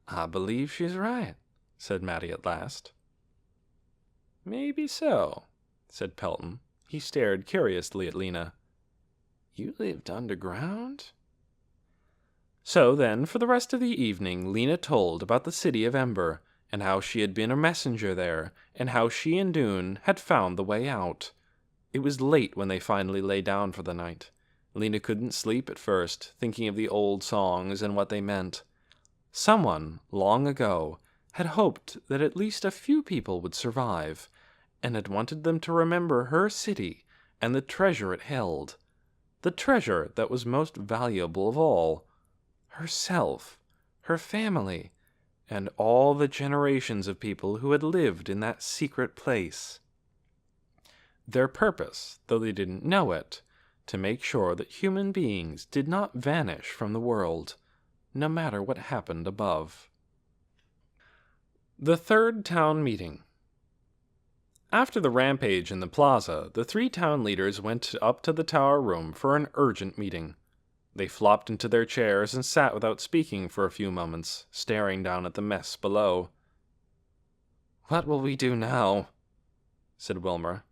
I believe she's right, said Mattie at last. Maybe so, said Pelton. He stared curiously at Lena. You lived underground? So then, for the rest of the evening, Lena told about the City of Ember, and how she had been a messenger there, and how she and Dune had found the way out. It was late when they finally lay down for the night. Lena couldn't sleep at first, thinking of the old songs and what they meant. Someone, long ago, had hoped that at least a few people would survive, and had wanted them to remember her city and the treasure it held, the treasure that was most valuable of all, herself, her family, and all the generations of people who had lived in that secret place. Their purpose, though they didn't know it, to make sure that human beings did not vanish from the world, no matter what happened above. The third town meeting. After the rampage in the plaza, the 3 town leaders went up to the tower room for an urgent meeting. They flopped into their chairs and sat without speaking for a few moments, staring down at the mess below. "What will we do now?" said Wilmer.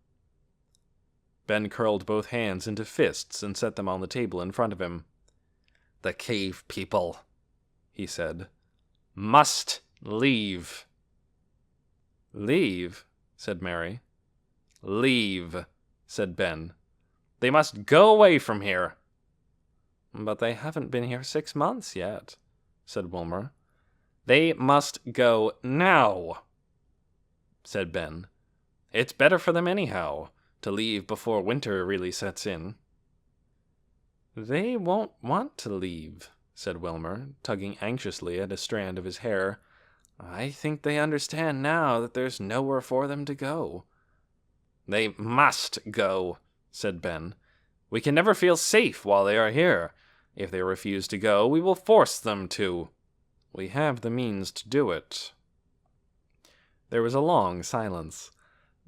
Ben curled both hands into fists and set them on the table in front of him. "The cave people," he said, "must leave." "Leave?" said Mary. "Leave," said Ben. "They must go away from here." "But they haven't been here 6 months yet," said Wilmer. "They must go now," said Ben. "It's better for them anyhow, to leave before winter really sets in." "They won't want to leave," said Wilmer, tugging anxiously at a strand of his hair. "I think they understand now that there's nowhere for them to go." "They must go," said Ben. "We can never feel safe while they are here. If they refuse to go, we will force them to." "We have the means to do it." There was a long silence.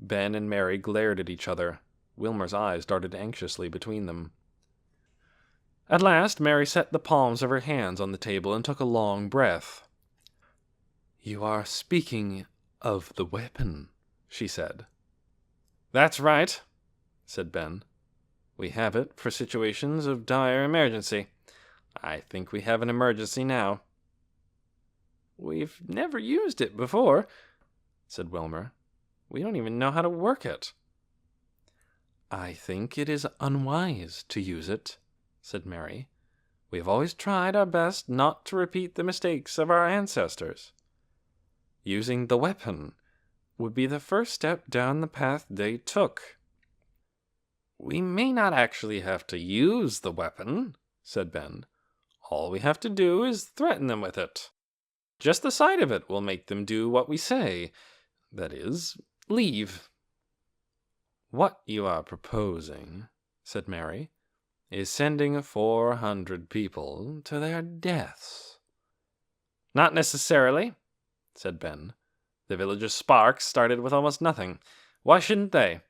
Ben and Mary glared at each other. Wilmer's eyes darted anxiously between them. At last, Mary set the palms of her hands on the table and took a long breath. "You are speaking of the weapon," she said. "That's right," said Ben. "We have it for situations of dire emergency. I think we have an emergency now." "We've never used it before," said Wilmer. "We don't even know how to work it." "I think it is unwise to use it," said Mary. "We have always tried our best not to repeat the mistakes of our ancestors. Using the weapon would be the first step down the path they took." "We may not actually have to use the weapon," said Ben. "All we have to do is threaten them with it. Just the sight of it will make them do what we say. That is, leave." "What you are proposing," said Mary, "is sending 400 people to their deaths." "Not necessarily," said Ben. "The village of Sparks started with almost nothing. Why shouldn't they?"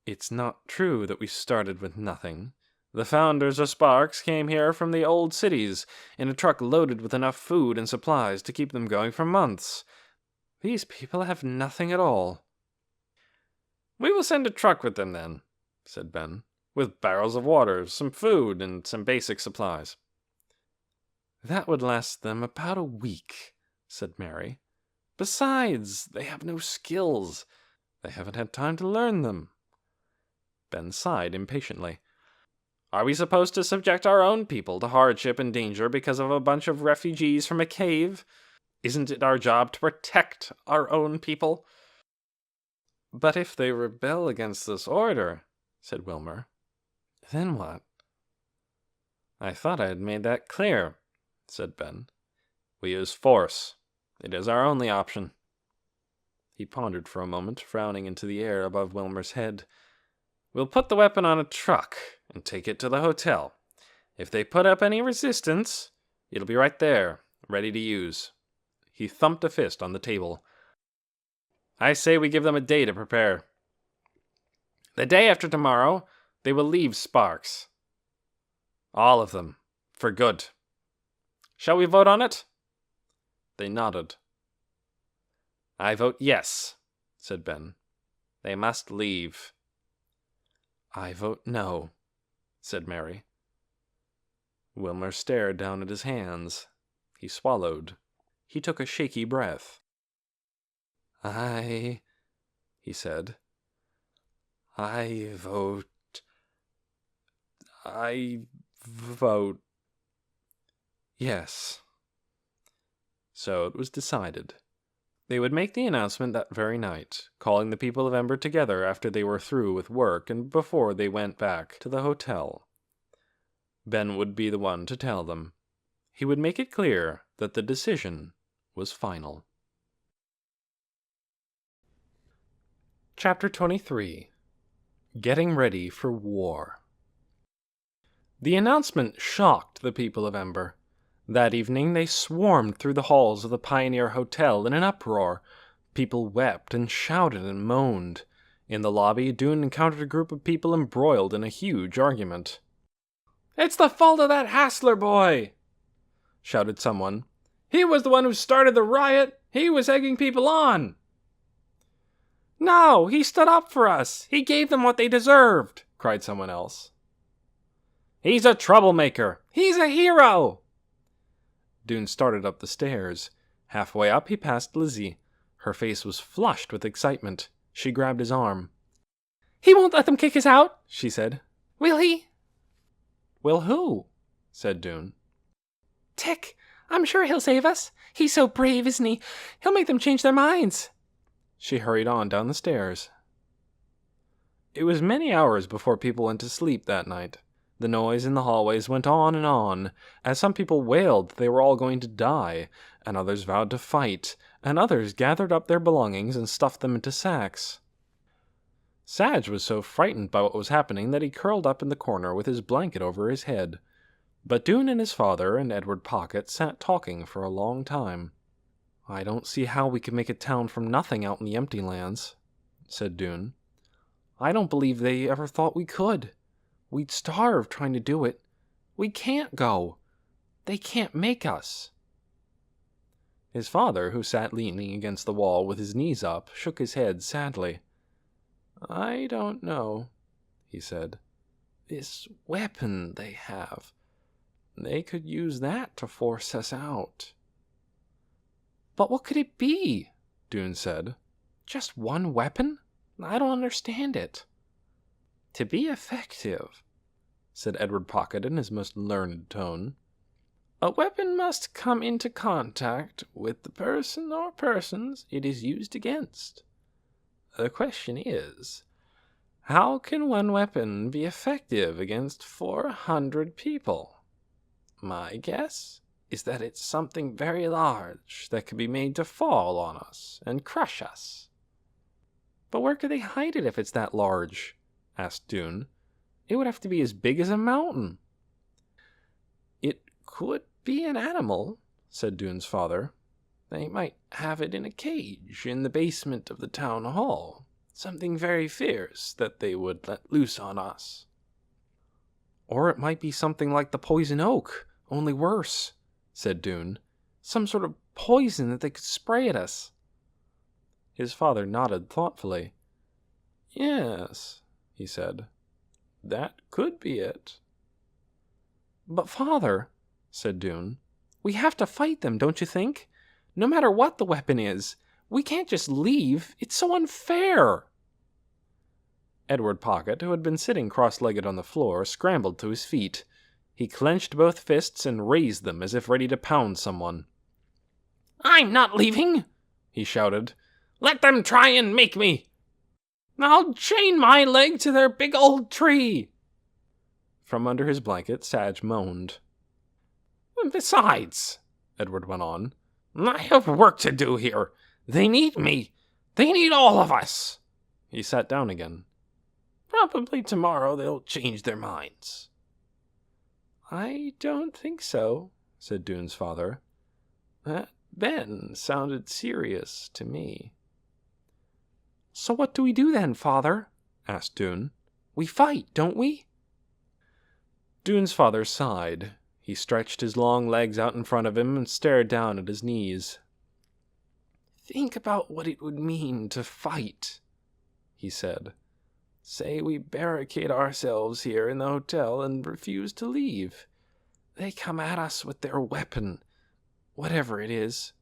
"It's not true that we started with nothing. The founders of Sparks came here from the old cities in a truck loaded with enough food and supplies to keep them going for months. These people have nothing at all." "We will send a truck with them then," said Ben, "with barrels of water, some food, and some basic supplies." "That would last them about a week," said Mary. "Besides, they have no skills. They haven't had time to learn them." Ben sighed impatiently. "Are we supposed to subject our own people to hardship and danger because of a bunch of refugees from a cave? Isn't it our job to protect our own people?" "But if they rebel against this order," said Wilmer, "then what?" "I thought I had made that clear," said Ben. "We use force. It is our only option." He pondered for a moment, frowning into the air above Wilmer's head. "We'll put the weapon on a truck and take it to the hotel. If they put up any resistance, it'll be right there, ready to use." He thumped a fist on the table. "I say we give them a day to prepare. The day after tomorrow, they will leave Sparks. All of them, for good. Shall we vote on it?" They nodded. "I vote yes," said Ben. "They must leave." "I vote no," said Mary. Wilmer stared down at his hands. He swallowed. He took a shaky breath. "I," he said, "I vote yes." So it was decided. They would make the announcement that very night, calling the people of Ember together after they were through with work and before they went back to the hotel. Ben would be the one to tell them. He would make it clear that the decision was final. Chapter 23. Getting Ready for War. The announcement shocked the people of Ember. That evening they swarmed through the halls of the Pioneer Hotel in an uproar. People wept and shouted and moaned. In the lobby, Dune encountered a group of people embroiled in a huge argument. "It's the fault of that Hassler boy!" shouted someone. "He was the one who started the riot! He was egging people on!" "No, he stood up for us! He gave them what they deserved!" cried someone else. "He's a troublemaker! He's a hero!" Dune started up the stairs. Halfway up, he passed Lizzie. Her face was flushed with excitement. She grabbed his arm. "He won't let them kick us out," she said. "Will he?" "Will who?" said Dune. "Tick. I'm sure he'll save us. He's so brave, isn't he? He'll make them change their minds." She hurried on down the stairs. It was many hours before people went to sleep that night. The noise in the hallways went on, as some people wailed that they were all going to die, and others vowed to fight, and others gathered up their belongings and stuffed them into sacks. Sadge was so frightened by what was happening that he curled up in the corner with his blanket over his head. But Dune and his father and Edward Pocket sat talking for a long time. "I don't see how we can make a town from nothing out in the empty lands," said Dune. "I don't believe they ever thought we could. We'd starve trying to do it. We can't go. They can't make us." His father, who sat leaning against the wall with his knees up, shook his head sadly. "I don't know," he said. "This weapon they have, they could use that to force us out." "But what could it be?" Dune said. "Just one weapon? I don't understand it." "To be effective," said Edward Pocket in his most learned tone, "a weapon must come into contact with the person or persons it is used against. The question is, how can one weapon be effective against 400 people? My guess is that it's something very large that could be made to fall on us and crush us." "But where could they hide it if it's that large?" asked Dune. "It would have to be as big as a mountain." "It could be an animal," said Dune's father. "They might have it in a cage in the basement of the town hall. Something very fierce that they would let loose on us." "Or it might be something like the poison oak, only worse," said Dune. "Some sort of poison that they could spray at us." His father nodded thoughtfully. "Yes," he said. "That could be it." "But father," said Dune, "we have to fight them, don't you think? No matter what the weapon is. We can't just leave. It's so unfair." Edward Pocket, who had been sitting cross-legged on the floor, scrambled to his feet. He clenched both fists and raised them as if ready to pound someone. "I'm not leaving," he shouted. "Let them try and make me. I'll chain my leg to their big old tree." From under his blanket, Sadge moaned. "Besides," Edward went on, "I have work to do here. They need me. They need all of us." He sat down again. "Probably tomorrow they'll change their minds." "I don't think so," said Dune's father. "That Ben sounded serious to me." "So what do we do then, father?" asked Dune. "We fight, don't we?" Dune's father sighed. He stretched his long legs out in front of him and stared down at his knees. "Think about what it would mean to fight," he said. "Say we barricade ourselves here in the hotel and refuse to leave. They come at us with their weapon, whatever it is.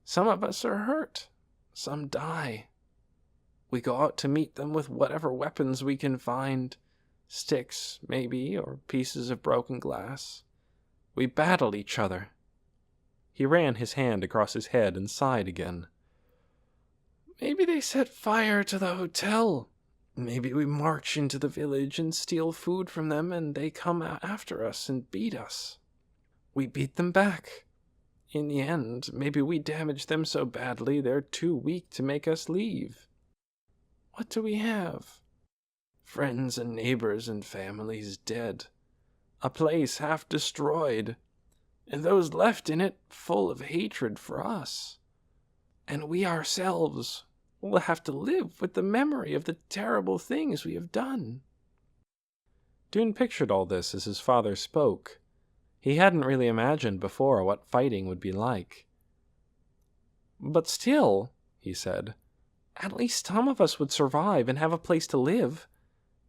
Some of us are hurt. Some die. We go out to meet them with whatever weapons we can find. Sticks, maybe, or pieces of broken glass. We battle each other." He ran his hand across his head and sighed again. "Maybe they set fire to the hotel. Maybe we march into the village and steal food from them, and they come after us and beat us. We beat them back. In the end, maybe we damage them so badly they're too weak to make us leave. What do we have? Friends and neighbors and families dead. A place half destroyed. and those left in it full of hatred for us. And we ourselves will have to live with the memory of the terrible things we have done. Dune pictured all this as his father spoke. He hadn't really imagined before what fighting would be like. But still, he said, at least some of us would survive and have a place to live.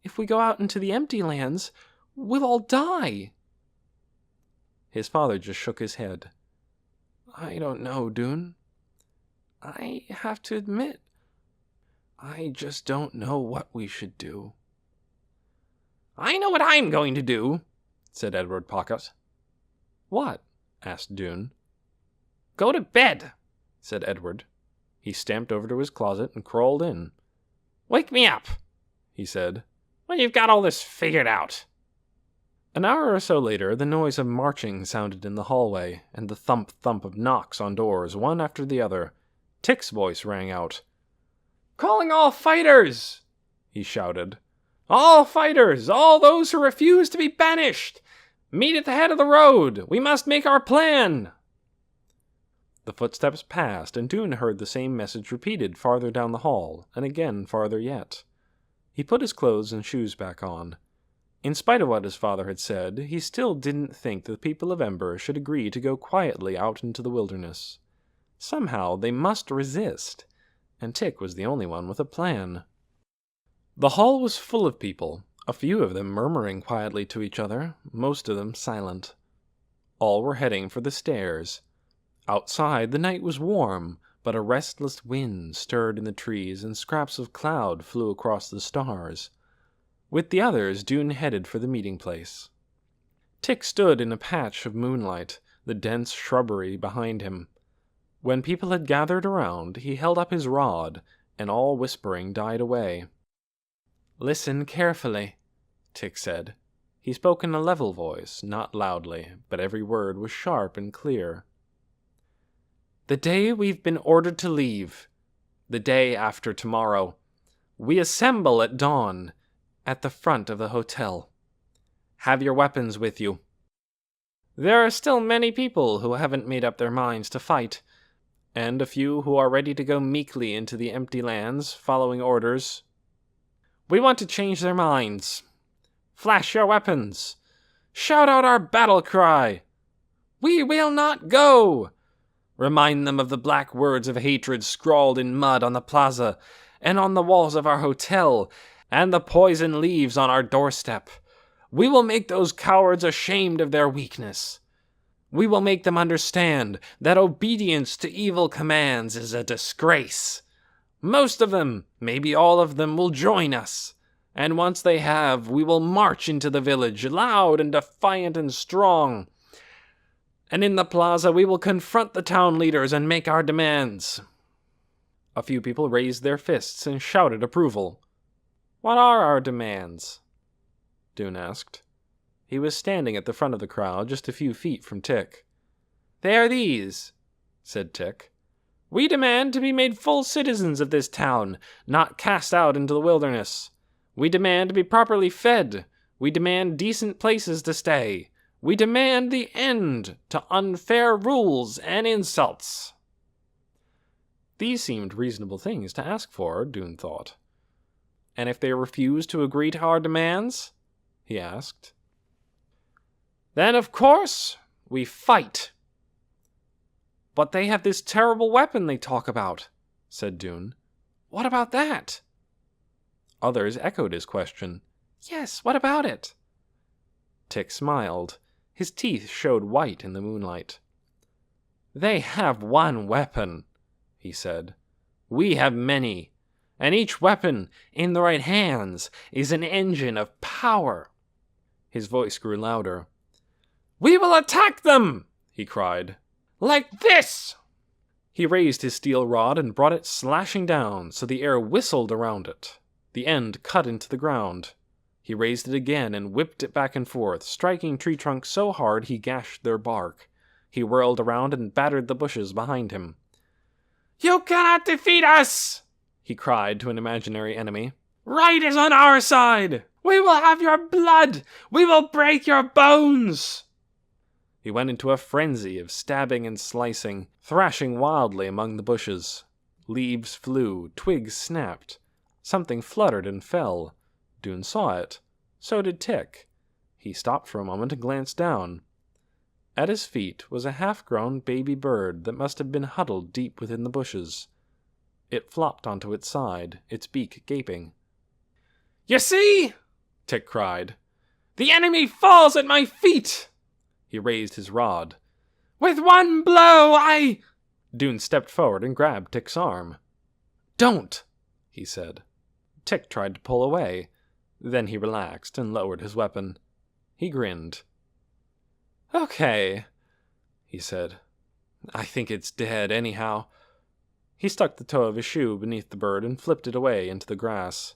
If we go out into the empty lands, we'll all die. His father just shook his head. I don't know, Dune. I have to admit, I just don't know what we should do. I know what I'm going to do, said Edward Pocket. What? Asked Dune. Go to bed, said Edward. He stamped over to his closet and crawled in. Wake me up, he said, when you've got all this figured out. An hour or so later, the noise of marching sounded in the hallway, and the thump-thump of knocks on doors, one after the other. Tick's voice rang out. Calling all fighters, he shouted. All fighters, all those who refuse to be banished. Meet at the head of the road. We must make our plan. The footsteps passed, and Dune heard the same message repeated farther down the hall, and again farther yet. He put his clothes and shoes back on. In spite of what his father had said, he still didn't think the people of Ember should agree to go quietly out into the wilderness. Somehow they must resist, and Tick was the only one with a plan. The hall was full of people, a few of them murmuring quietly to each other, most of them silent. All were heading for the stairs. Outside the night was warm, but a restless wind stirred in the trees and scraps of cloud flew across the stars. With the others, Dune headed for the meeting place. Tick stood in a patch of moonlight, the dense shrubbery behind him. When people had gathered around, he held up his rod, and all whispering died away. Listen carefully, Tick said. He spoke in a level voice, not loudly, but every word was sharp and clear. The day we've been ordered to leave, the day after tomorrow, we assemble at dawn, at the front of the hotel. Have your weapons with you. There are still many people who haven't made up their minds to fight, and a few who are ready to go meekly into the empty lands, following orders. We want to change their minds. Flash your weapons. Shout out our battle cry. We will not go. Remind them of the black words of hatred scrawled in mud on the plaza and on the walls of our hotel, and the poison leaves on our doorstep. We will make those cowards ashamed of their weakness. We will make them understand that obedience to evil commands is a disgrace. Most of them, maybe all of them, will join us. And once they have, we will march into the village, loud and defiant and strong. And in the plaza, we will confront the town leaders and make our demands. A few people raised their fists and shouted approval. What are our demands? Dune asked. He was standing at the front of the crowd, just a few feet from Tick. They are these, said Tick. We demand to be made full citizens of this town, not cast out into the wilderness. We demand to be properly fed. We demand decent places to stay. We demand the end to unfair rules and insults. These seemed reasonable things to ask for, Dune thought. And if they refuse to agree to our demands? He asked. Then, of course, we fight. But they have this terrible weapon they talk about, said Dune. What about that? Others echoed his question. Yes, what about it? Tick smiled. His teeth showed white in the moonlight. They have one weapon, he said. We have many, and each weapon, in the right hands, is an engine of power. His voice grew louder. We will attack them, he cried. Like this! He raised his steel rod and brought it slashing down so the air whistled around it. The end cut into the ground. He raised it again and whipped it back and forth, striking tree trunks so hard he gashed their bark. He whirled around and battered the bushes behind him. You cannot defeat us, he cried to an imaginary enemy. Right is on our side. We will have your blood. We will break your bones. He went into a frenzy of stabbing and slicing, thrashing wildly among the bushes. Leaves flew, twigs snapped. Something fluttered and fell. Dune saw it. So did Tick. He stopped for a moment and glanced down. At his feet was a half-grown baby bird that must have been huddled deep within the bushes. It flopped onto its side, its beak gaping. "You see?" Tick cried. "The enemy falls at my feet!" He raised his rod. "With one blow, I—" Dune stepped forward and grabbed Tick's arm. "Don't!" he said. Tick tried to pull away. Then he relaxed and lowered his weapon. He grinned. "Okay," he said. "I think it's dead, anyhow." He stuck the toe of his shoe beneath the bird and flipped it away into the grass.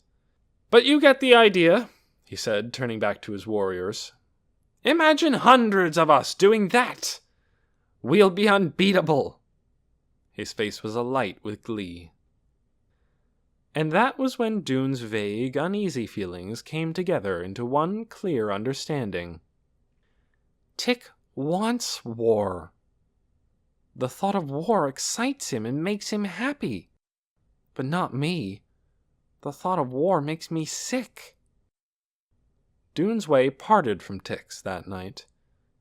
"But you get the idea," he said, turning back to his warriors. "Imagine hundreds of us doing that! We'll be unbeatable!" His face was alight with glee. And that was when Dune's vague, uneasy feelings came together into one clear understanding. Tick wants war. The thought of war excites him and makes him happy. But not me. The thought of war makes me sick. Dune's way parted from Tick's that night.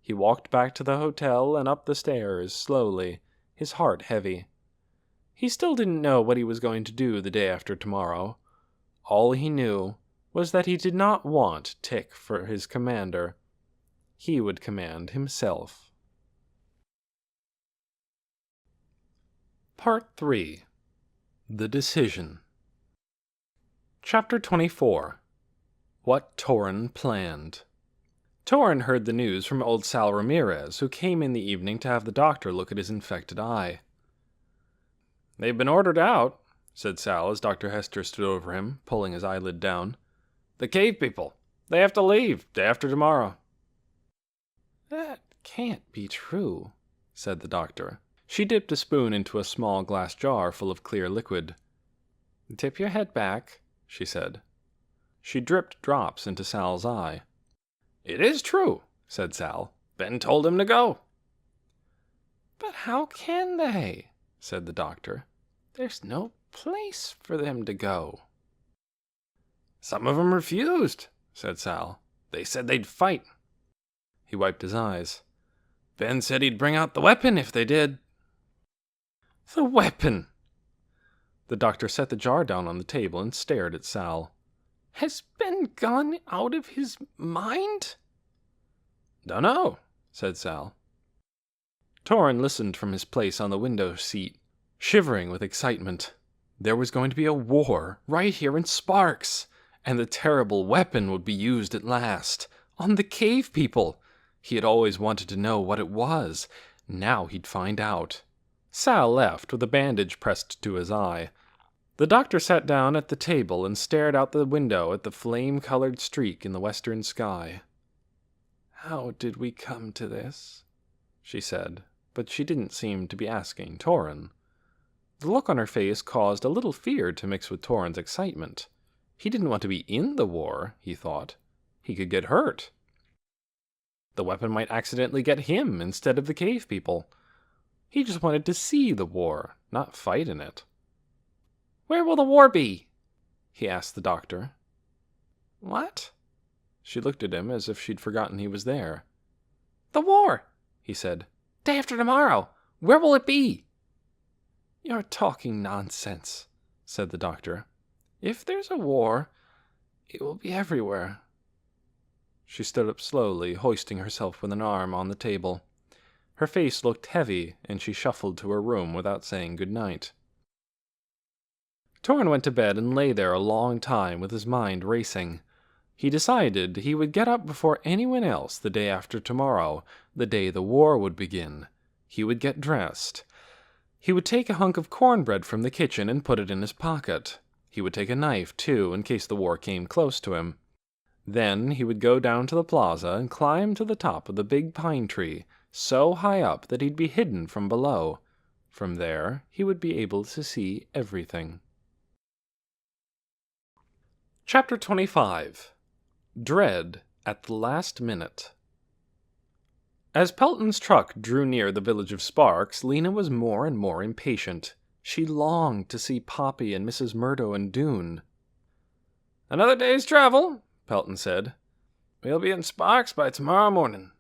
He walked back to the hotel and up the stairs, slowly, his heart heavy. He still didn't know what he was going to do the day after tomorrow. All he knew was that he did not want Tick for his commander. He would command himself. Part 3. The Decision. Chapter 24. What Torrin Planned. Torrin heard the news from old Sal Ramirez, who came in the evening to have the doctor look at his infected eye. "They've been ordered out," said Sal as Dr. Hester stood over him, pulling his eyelid down. "The cave people. They have to leave day after tomorrow." "That can't be true," said the doctor. She dipped a spoon into a small glass jar full of clear liquid. "Tip your head back," she said. She dripped drops into Sal's eye. "It is true," said Sal. "Ben told him to go." "But how can they?" said the doctor. "There's no place for them to go." "Some of them refused," said Sal. "They said they'd fight." He wiped his eyes. "Ben said he'd bring out the weapon if they did." "The weapon!" The doctor set the jar down on the table and stared at Sal. "Has Ben gone out of his mind?" "Dunno," said Sal. Torrin listened from his place on the window seat, shivering with excitement. There was going to be a war right here in Sparks, and the terrible weapon would be used at last, on the cave people. He had always wanted to know what it was. Now he'd find out. Sal left with a bandage pressed to his eye. The doctor sat down at the table and stared out the window at the flame-colored streak in the western sky. "How did we come to this?" she said, but she didn't seem to be asking Torrin. The look on her face caused a little fear to mix with Torrin's excitement. He didn't want to be in the war, he thought. He could get hurt. The weapon might accidentally get him instead of the cave people. He just wanted to see the war, not fight in it. "Where will the war be?" he asked the doctor. "What?" She looked at him as if she'd forgotten he was there. "The war," he said. "Day after tomorrow. Where will it be?" "You're talking nonsense," said the doctor. "If there's a war, it will be everywhere." She stood up slowly, hoisting herself with an arm on the table. Her face looked heavy, and she shuffled to her room without saying good night. Torrin went to bed and lay there a long time with his mind racing. He decided he would get up before anyone else the day after tomorrow, the day the war would begin. He would get dressed. He would take a hunk of cornbread from the kitchen and put it in his pocket. He would take a knife, too, in case the war came close to him. Then he would go down to the plaza and climb to the top of the big pine tree, so high up that he'd be hidden from below. From there, he would be able to see everything. Chapter 25. Dread at the Last Minute. As Pelton's truck drew near the village of Sparks, Lena was more and more impatient. She longed to see Poppy and Mrs. Murdo and Dune. "Another day's travel," Pelton said. "We'll be in Sparks by tomorrow morning."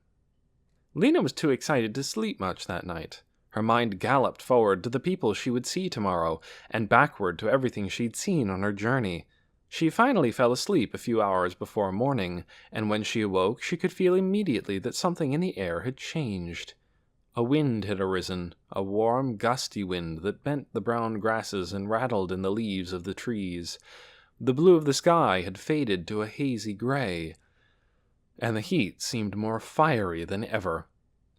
Lena was too excited to sleep much that night. Her mind galloped forward to the people she would see tomorrow, and backward to everything she'd seen on her journey. She finally fell asleep a few hours before morning, and when she awoke she could feel immediately that something in the air had changed. A wind had arisen, a warm, gusty wind that bent the brown grasses and rattled in the leaves of the trees. The blue of the sky had faded to a hazy gray, and the heat seemed more fiery than ever.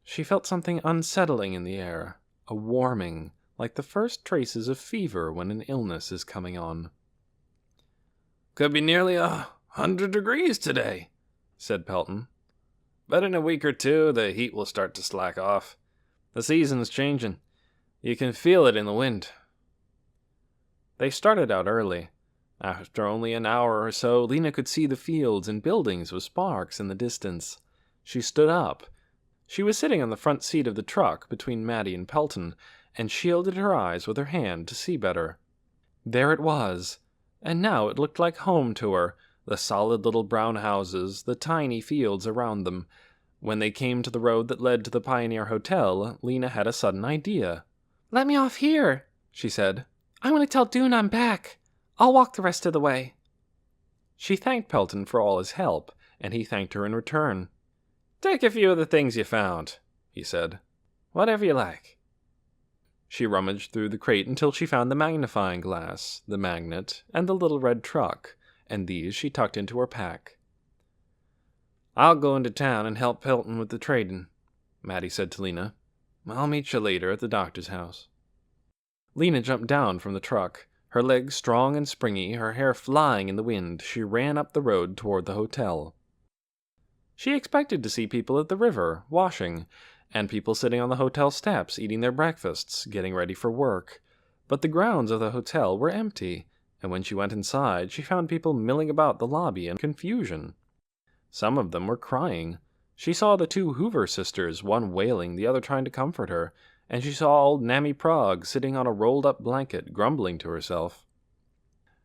She felt something unsettling in the air, a warming, like the first traces of fever when an illness is coming on. "Could be nearly 100 degrees today," said Pelton. "But in a week or two, the heat will start to slack off. The season's changing. You can feel it in the wind." They started out early. After only an hour or so, Lena could see the fields and buildings with Sparks in the distance. She stood up. She was sitting on the front seat of the truck between Maddie and Pelton, and shielded her eyes with her hand to see better. There it was, and now it looked like home to her, the solid little brown houses, the tiny fields around them. When they came to the road that led to the Pioneer Hotel, Lena had a sudden idea. "Let me off here," she said. "I want to tell Dune I'm back. I'll walk the rest of the way." She thanked Pelton for all his help, and he thanked her in return. "Take a few of the things you found," he said. "Whatever you like." She rummaged through the crate until she found the magnifying glass, the magnet, and the little red truck, and these she tucked into her pack. "I'll go into town and help Pelton with the trading," Maddie said to Lena. "I'll meet you later at the doctor's house." Lena jumped down from the truck. Her legs strong and springy, her hair flying in the wind, she ran up the road toward the hotel. She expected to see people at the river, washing, and people sitting on the hotel steps eating their breakfasts, getting ready for work. But the grounds of the hotel were empty, and when she went inside, she found people milling about the lobby in confusion. Some of them were crying. She saw the two Hoover sisters, one wailing, the other trying to comfort her, and she saw old Nammy Progg sitting on a rolled-up blanket, grumbling to herself.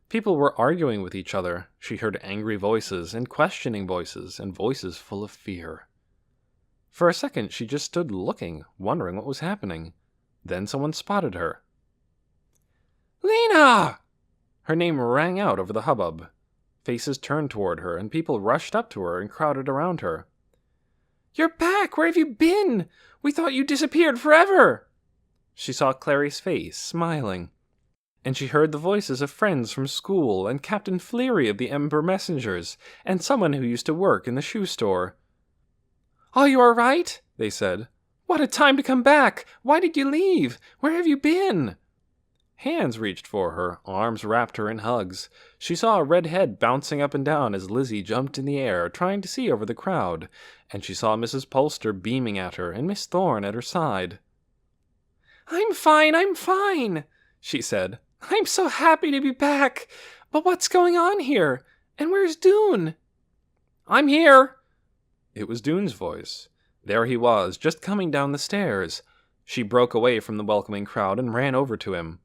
People were arguing with each other. She heard angry voices and questioning voices, and voices full of fear. For a second, she just stood looking, wondering what was happening. Then someone spotted her. "Lena!" Her name rang out over the hubbub. Faces turned toward her, and people rushed up to her and crowded around her. "You're back! Where have you been? We thought you disappeared forever!" She saw Clary's face, smiling. And she heard the voices of friends from school, and Captain Fleary of the Ember Messengers, and someone who used to work in the shoe store. "Are you all right?" they said. "What a time to come back! Why did you leave? Where have you been?" Hands reached for her, arms wrapped her in hugs. She saw a red head bouncing up and down as Lizzie jumped in the air, trying to see over the crowd, and she saw Mrs. Polster beaming at her and Miss Thorne at her side. I'm fine," she said. "I'm so happy to be back. But what's going on here? And where's Dune?" "I'm here." It was Dune's voice. There he was, just coming down the stairs. She broke away from the welcoming crowd and ran over to him.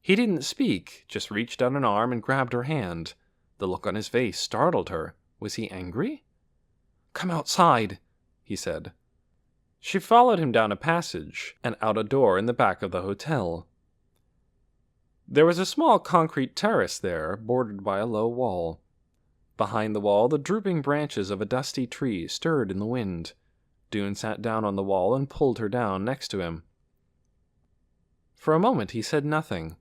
He didn't speak, just reached out an arm and grabbed her hand. The look on his face startled her. Was he angry? "Come outside," he said. She followed him down a passage and out a door in the back of the hotel. There was a small concrete terrace there, bordered by a low wall. Behind the wall, the drooping branches of a dusty tree stirred in the wind. Dune sat down on the wall and pulled her down next to him. For a moment he said nothing.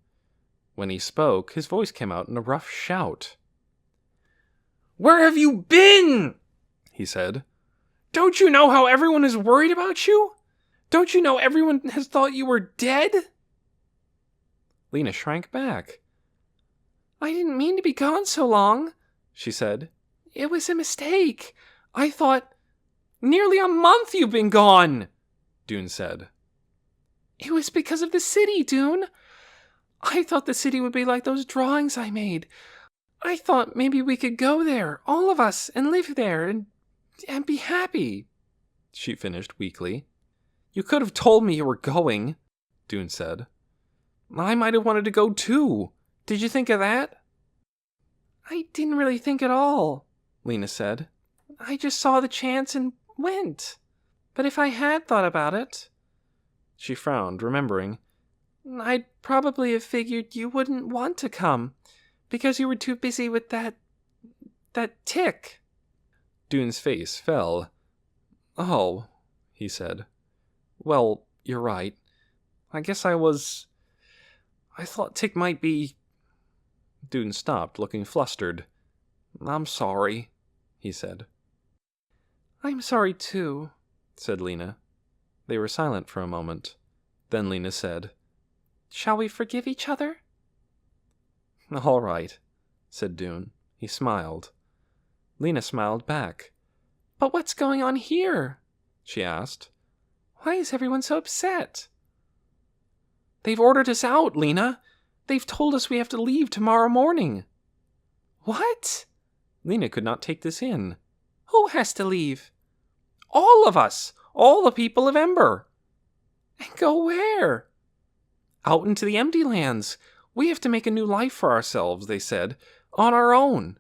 When he spoke, his voice came out in a rough shout. "Where have you been?" he said. "Don't you know how everyone is worried about you? Don't you know everyone has thought you were dead?" Lena shrank back. "I didn't mean to be gone so long," she said. "It was a mistake. I thought... Nearly a month you've been gone," Dune said. "It was because of the city, Dune. I thought the city would be like those drawings I made. I thought maybe we could go there, all of us, and live there, and be happy." she finished weakly. You could have told me you were going, Dune said. I might have wanted to go too. Did you think of that? I didn't really think at all, Lena said. I just saw the chance and went. But if I had thought about it, she frowned, remembering, I'd probably have figured you wouldn't want to come, because you were too busy with that tick. Dune's face fell. Oh, he said. Well, you're right. I guess I thought tick might be... Dune stopped, looking flustered. I'm sorry, he said. I'm sorry too, said Lena. They were silent for a moment. Then Lena said, Shall we forgive each other? All right, said Dune. He smiled. Lena smiled back. But what's going on here? She asked. Why is everyone so upset? They've ordered us out, Lena. They've told us we have to leave tomorrow morning. What? Lena could not take this in. Who has to leave? All of us. All the people of Ember. And go where? Out into the empty lands. We have to make a new life for ourselves, they said, on our own.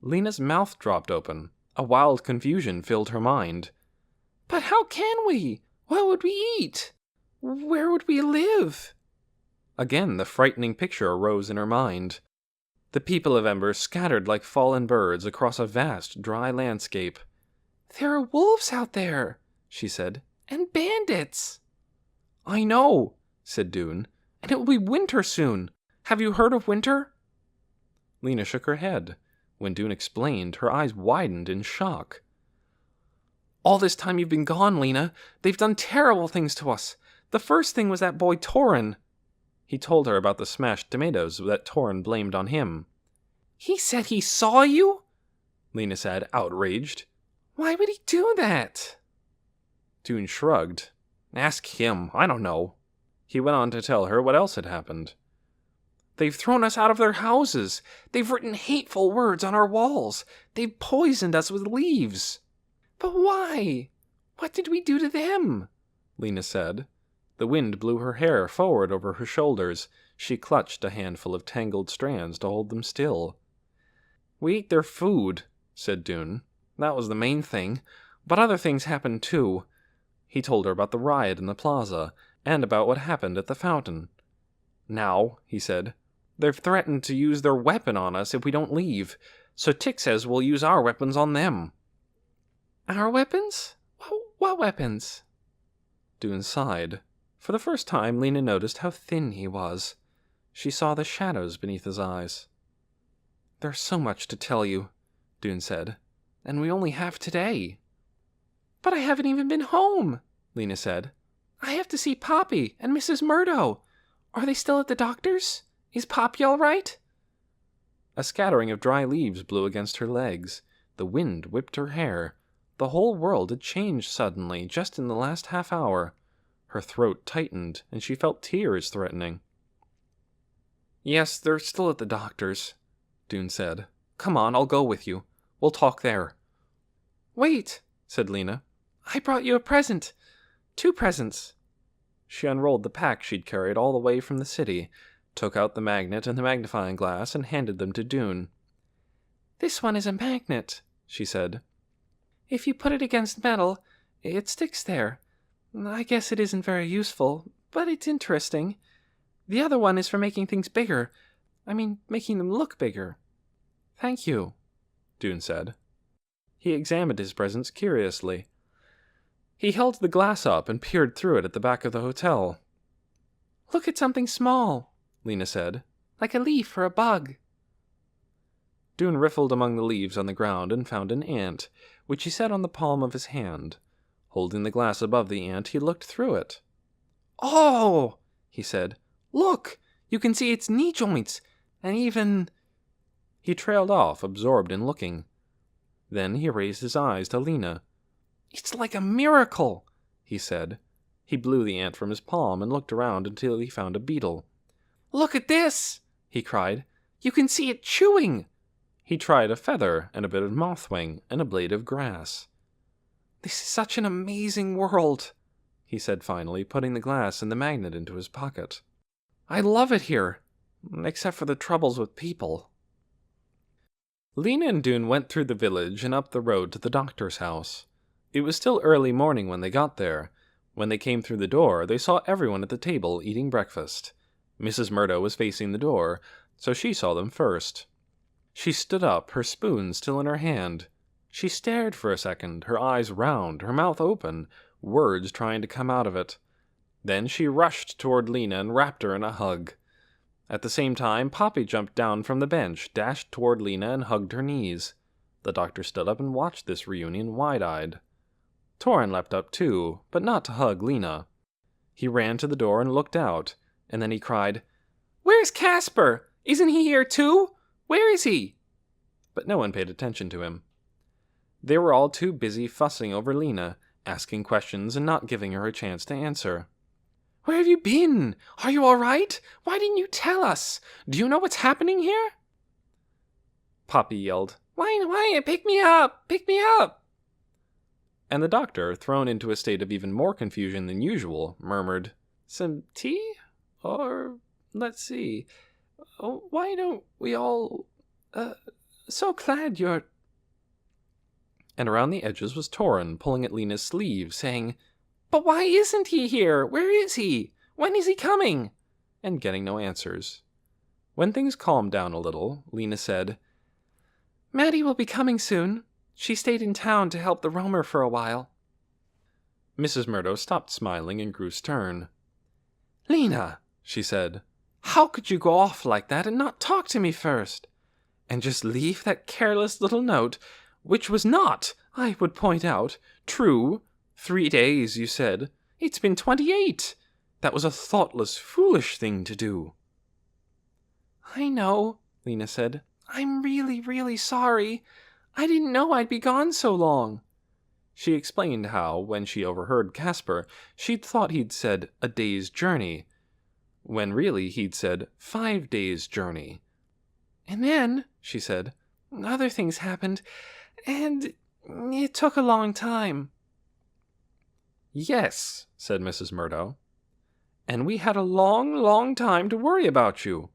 Lena's mouth dropped open. A wild confusion filled her mind. But how can we? What would we eat? Where would we live? Again the frightening picture arose in her mind. The people of Ember scattered like fallen birds across a vast, dry landscape. There are wolves out there, she said, and bandits. I know, said Dune, and it will be winter soon. Have you heard of winter? Lena shook her head. When Dune explained, her eyes widened in shock. All this time you've been gone, Lena, they've done terrible things to us. The first thing was that boy Torin. He told her about the smashed tomatoes that Torin blamed on him. He said he saw you? Lena said, outraged. Why would he do that? Dune shrugged. Ask him, I don't know. He went on to tell her what else had happened. They've thrown us out of their houses. They've written hateful words on our walls. They've poisoned us with leaves. But why? What did we do to them? Lena said. The wind blew her hair forward over her shoulders. She clutched a handful of tangled strands to hold them still. We ate their food, said Dune. That was the main thing. But other things happened too. He told her about the riot in the plaza, and about what happened at the fountain. Now, he said, they've threatened to use their weapon on us if we don't leave, so Tick says we'll use our weapons on them. Our weapons? What weapons? Dune sighed. For the first time, Lena noticed how thin he was. She saw the shadows beneath his eyes. There's so much to tell you, Dune said, and we only have today. But I haven't even been home, Lena said. I have to see Poppy and Mrs. Murdo. Are they still at the doctor's? Is Poppy all right? A scattering of dry leaves blew against her legs. The wind whipped her hair. The whole world had changed suddenly, just in the last half hour. Her throat tightened, and she felt tears threatening. Yes, they're still at the doctor's, Dune said. Come on, I'll go with you. We'll talk there. Wait, said Lena. I brought you a present. 2 presents. She unrolled the pack she'd carried all the way from the city, took out the magnet and the magnifying glass, and handed them to Dune. This one is a magnet, she said. If you put it against metal, it sticks there. I guess it isn't very useful, but it's interesting. The other one is for making things bigger. Making them look bigger. Thank you, Dune said. He examined his presents curiously. He held the glass up and peered through it at the back of the hotel. Look at something small, Lena said, like a leaf or a bug. Dune riffled among the leaves on the ground and found an ant, which he set on the palm of his hand. Holding the glass above the ant, he looked through it. Oh, he said, look, you can see its knee joints, and even... He trailed off, absorbed in looking. Then he raised his eyes to Lena. It's like a miracle, he said. He blew the ant from his palm and looked around until he found a beetle. Look at this, he cried. You can see it chewing. He tried a feather and a bit of mothwing and a blade of grass. This is such an amazing world, he said finally, putting the glass and the magnet into his pocket. I love it here, except for the troubles with people. Lena and Dune went through the village and up the road to the doctor's house. It was still early morning when they got there. When they came through the door, they saw everyone at the table eating breakfast. Mrs. Murdo was facing the door, so she saw them first. She stood up, her spoon still in her hand. She stared for a second, her eyes round, her mouth open, words trying to come out of it. Then she rushed toward Lena and wrapped her in a hug. At the same time, Poppy jumped down from the bench, dashed toward Lena, and hugged her knees. The doctor stood up and watched this reunion wide-eyed. Torin leapt up too, but not to hug Lena. He ran to the door and looked out, and then he cried, "Where's Casper? Isn't he here too? Where is he?" But no one paid attention to him. They were all too busy fussing over Lena, asking questions and not giving her a chance to answer. Where have you been? Are you all right? Why didn't you tell us? Do you know what's happening here? Poppy yelled, Why, pick me up! Pick me up! And the doctor, thrown into a state of even more confusion than usual, murmured, "Some tea? Or, let's see, why don't we all, so glad you're—" And around the edges was Torin, pulling at Lena's sleeve, saying, "But why isn't he here? Where is he? When is he coming?" and getting no answers. When things calmed down a little, Lena said, "Maddie will be coming soon. She stayed in town to help the roamer for a while." Mrs. Murdo stopped smiling and grew stern. "Lena," she said, "how could you go off like that and not talk to me first? And just leave that careless little note, which was not, I would point out, true. 3 days, you said. It's been 28. That was a thoughtless, foolish thing to do." "I know," Lena said. "I'm really, really sorry. I didn't know I'd be gone so long." She explained how, when she overheard Casper, she'd thought he'd said a day's journey, when really he'd said 5 days' journey. "And then," she said, "other things happened, and it took a long time." "Yes," said Mrs. Murdo. "And we had a long, long time to worry about you."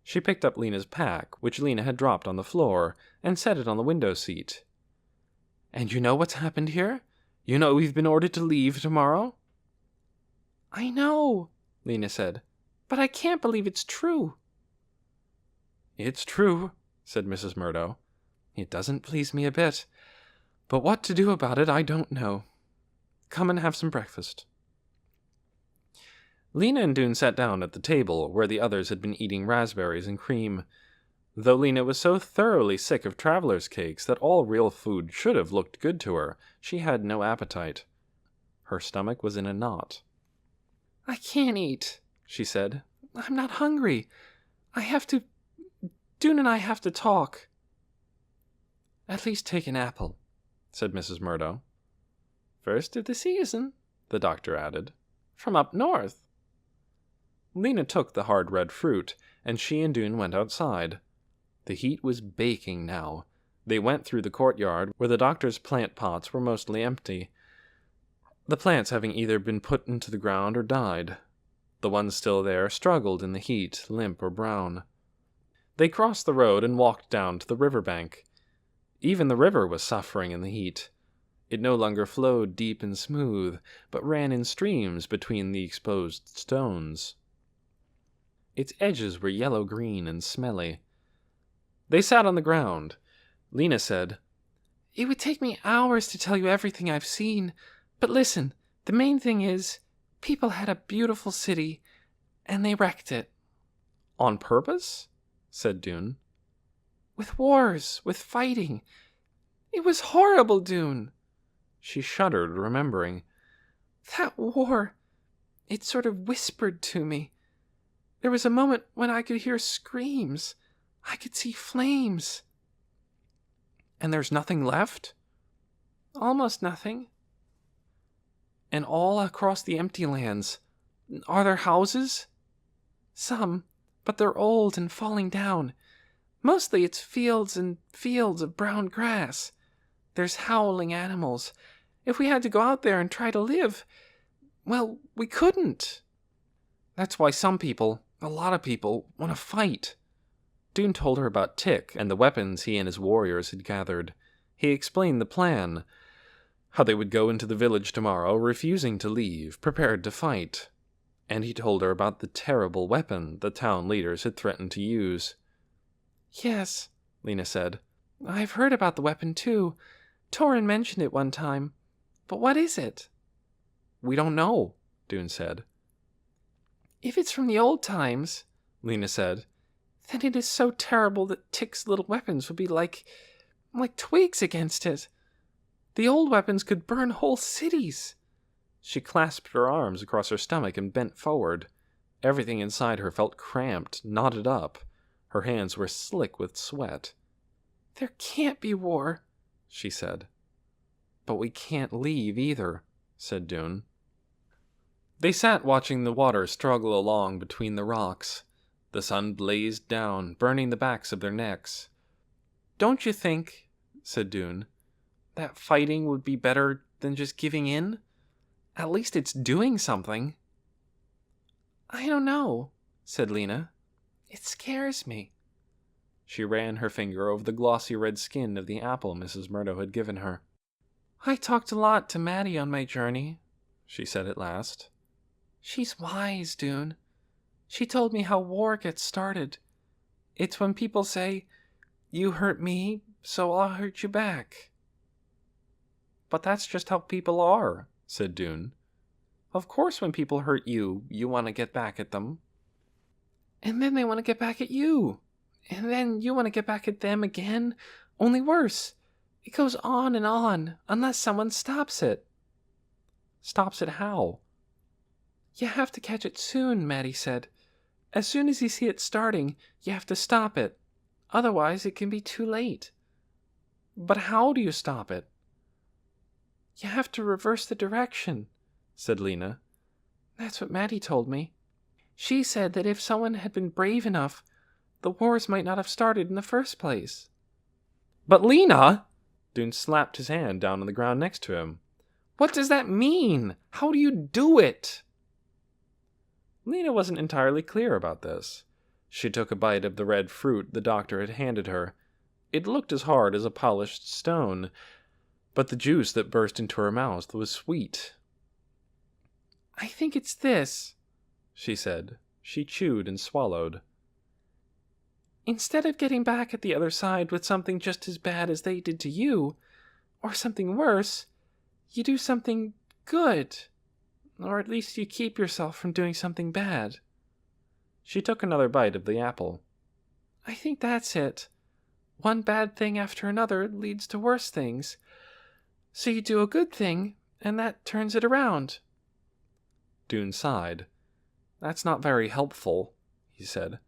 She picked up Lena's pack, which Lena had dropped on the floor, and set it on the window seat. "And you know what's happened here? You know we've been ordered to leave tomorrow?" "I know," Lena said, "but I can't believe it's true." "It's true," said Mrs. Murdo. "It doesn't please me a bit, but what to do about it I don't know. Come and have some breakfast." Lena and Dune sat down at the table where the others had been eating raspberries and cream. Though Lena was so thoroughly sick of traveler's cakes that all real food should have looked good to her, she had no appetite. Her stomach was in a knot. "I can't eat," she said. "I'm not hungry. Dune and I have to talk." "At least take an apple," said Mrs. Murdo. "First of the season," the doctor added. "From up north." Lena took the hard red fruit, and she and Dune went outside. The heat was baking now. They went through the courtyard, where the doctor's plant pots were mostly empty, the plants having either been put into the ground or died. The ones still there struggled in the heat, limp or brown. They crossed the road and walked down to the river bank. Even the river was suffering in the heat. It no longer flowed deep and smooth, but ran in streams between the exposed stones. Its edges were yellow-green and smelly. They sat on the ground. Lena said, "It would take me hours to tell you everything I've seen, but listen, the main thing is, people had a beautiful city, and they wrecked it." "On purpose?" said Dune. "With wars, with fighting. It was horrible, Dune." She shuddered, remembering. "That war, it sort of whispered to me. There was a moment when I could hear screams. I could see flames." "And there's nothing left?" "Almost nothing." "And all across the empty lands, are there houses?" "Some, but they're old and falling down. Mostly it's fields and fields of brown grass. There's howling animals, If we had to go out there and try to live, well, we couldn't. That's why some people, a lot of people, want to fight. Dune told her about Tick and the weapons he and his warriors had gathered. He explained the plan, how they would go into the village tomorrow, refusing to leave, prepared to fight. And he told her about the terrible weapon the town leaders had threatened to use. Yes, Lena said. I've heard about the weapon too. Torin mentioned it one time. But what is it? We don't know, Dune said. If it's from the old times, Lena said, then it is so terrible that Tick's little weapons would be like twigs against it. The old weapons could burn whole cities. She clasped her arms across her stomach and bent forward. Everything inside her felt cramped, knotted up. Her hands were slick with sweat. There can't be war, she said. But we can't leave either, said Dune. They sat watching the water struggle along between the rocks. The sun blazed down, burning the backs of their necks. Don't you think, said Dune, that fighting would be better than just giving in? At least it's doing something. I don't know, said Lena. It scares me. She ran her finger over the glossy red skin of the apple Mrs. Murdo had given her. I talked a lot to Maddie on my journey, she said at last. She's wise, Dune. She told me how war gets started. It's when people say, you hurt me, so I'll hurt you back. But that's just how people are, said Dune. Of course when people hurt you, you want to get back at them. And then they want to get back at you. And then you want to get back at them again, only worse. It goes on, unless someone stops it. Stops it how? You have to catch it soon, Maddie said. As soon as you see it starting, you have to stop it. Otherwise, it can be too late. But how do you stop it? You have to reverse the direction, said Lena. That's what Maddie told me. She said that if someone had been brave enough, the wars might not have started in the first place. But Lena! Dune slapped his hand down on the ground next to him. What does that mean? How do you do it? Lena wasn't entirely clear about this. She took a bite of the red fruit the doctor had handed her. It looked as hard as a polished stone, but the juice that burst into her mouth was sweet. I think it's this, she said. She chewed and swallowed. Instead of getting back at the other side with something just as bad as they did to you, or something worse, you do something good. Or at least you keep yourself from doing something bad. She took another bite of the apple. I think that's it. One bad thing after another leads to worse things. So you do a good thing, and that turns it around. Dune sighed. That's not very helpful, he said.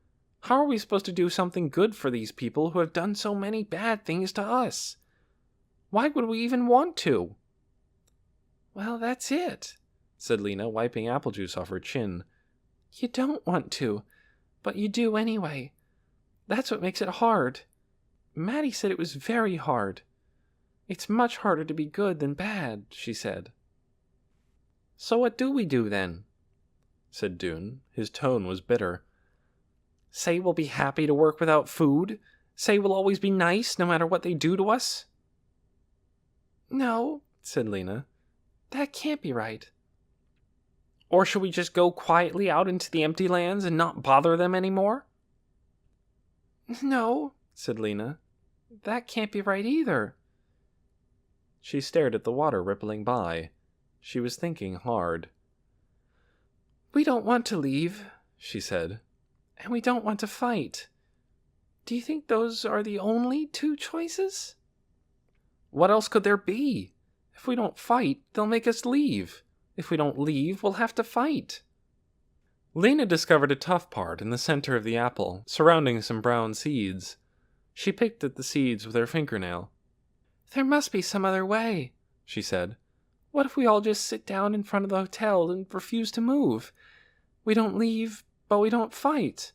How are we supposed to do something good for these people who have done so many bad things to us? Why would we even want to? Well, that's it, said Lena, wiping apple juice off her chin. You don't want to, but you do anyway. That's what makes it hard. Maddie said it was very hard. It's much harder to be good than bad, she said. So what do we do then? Said Dune. His tone was bitter. Say we'll be happy to work without food? Say we'll always be nice no matter what they do to us? No, said Lena. That can't be right. Or should we just go quietly out into the empty lands and not bother them anymore? No, said Lena. That can't be right either. She stared at the water rippling by. She was thinking hard. We don't want to leave, she said. And we don't want to fight. Do you think those are the only two choices? What else could there be? If we don't fight, they'll make us leave. If we don't leave, we'll have to fight. Lena discovered a tough part in the center of the apple, surrounding some brown seeds. She picked at the seeds with her fingernail. There must be some other way, she said. What if we all just sit down in front of the hotel and refuse to move? We don't leave, but we don't fight.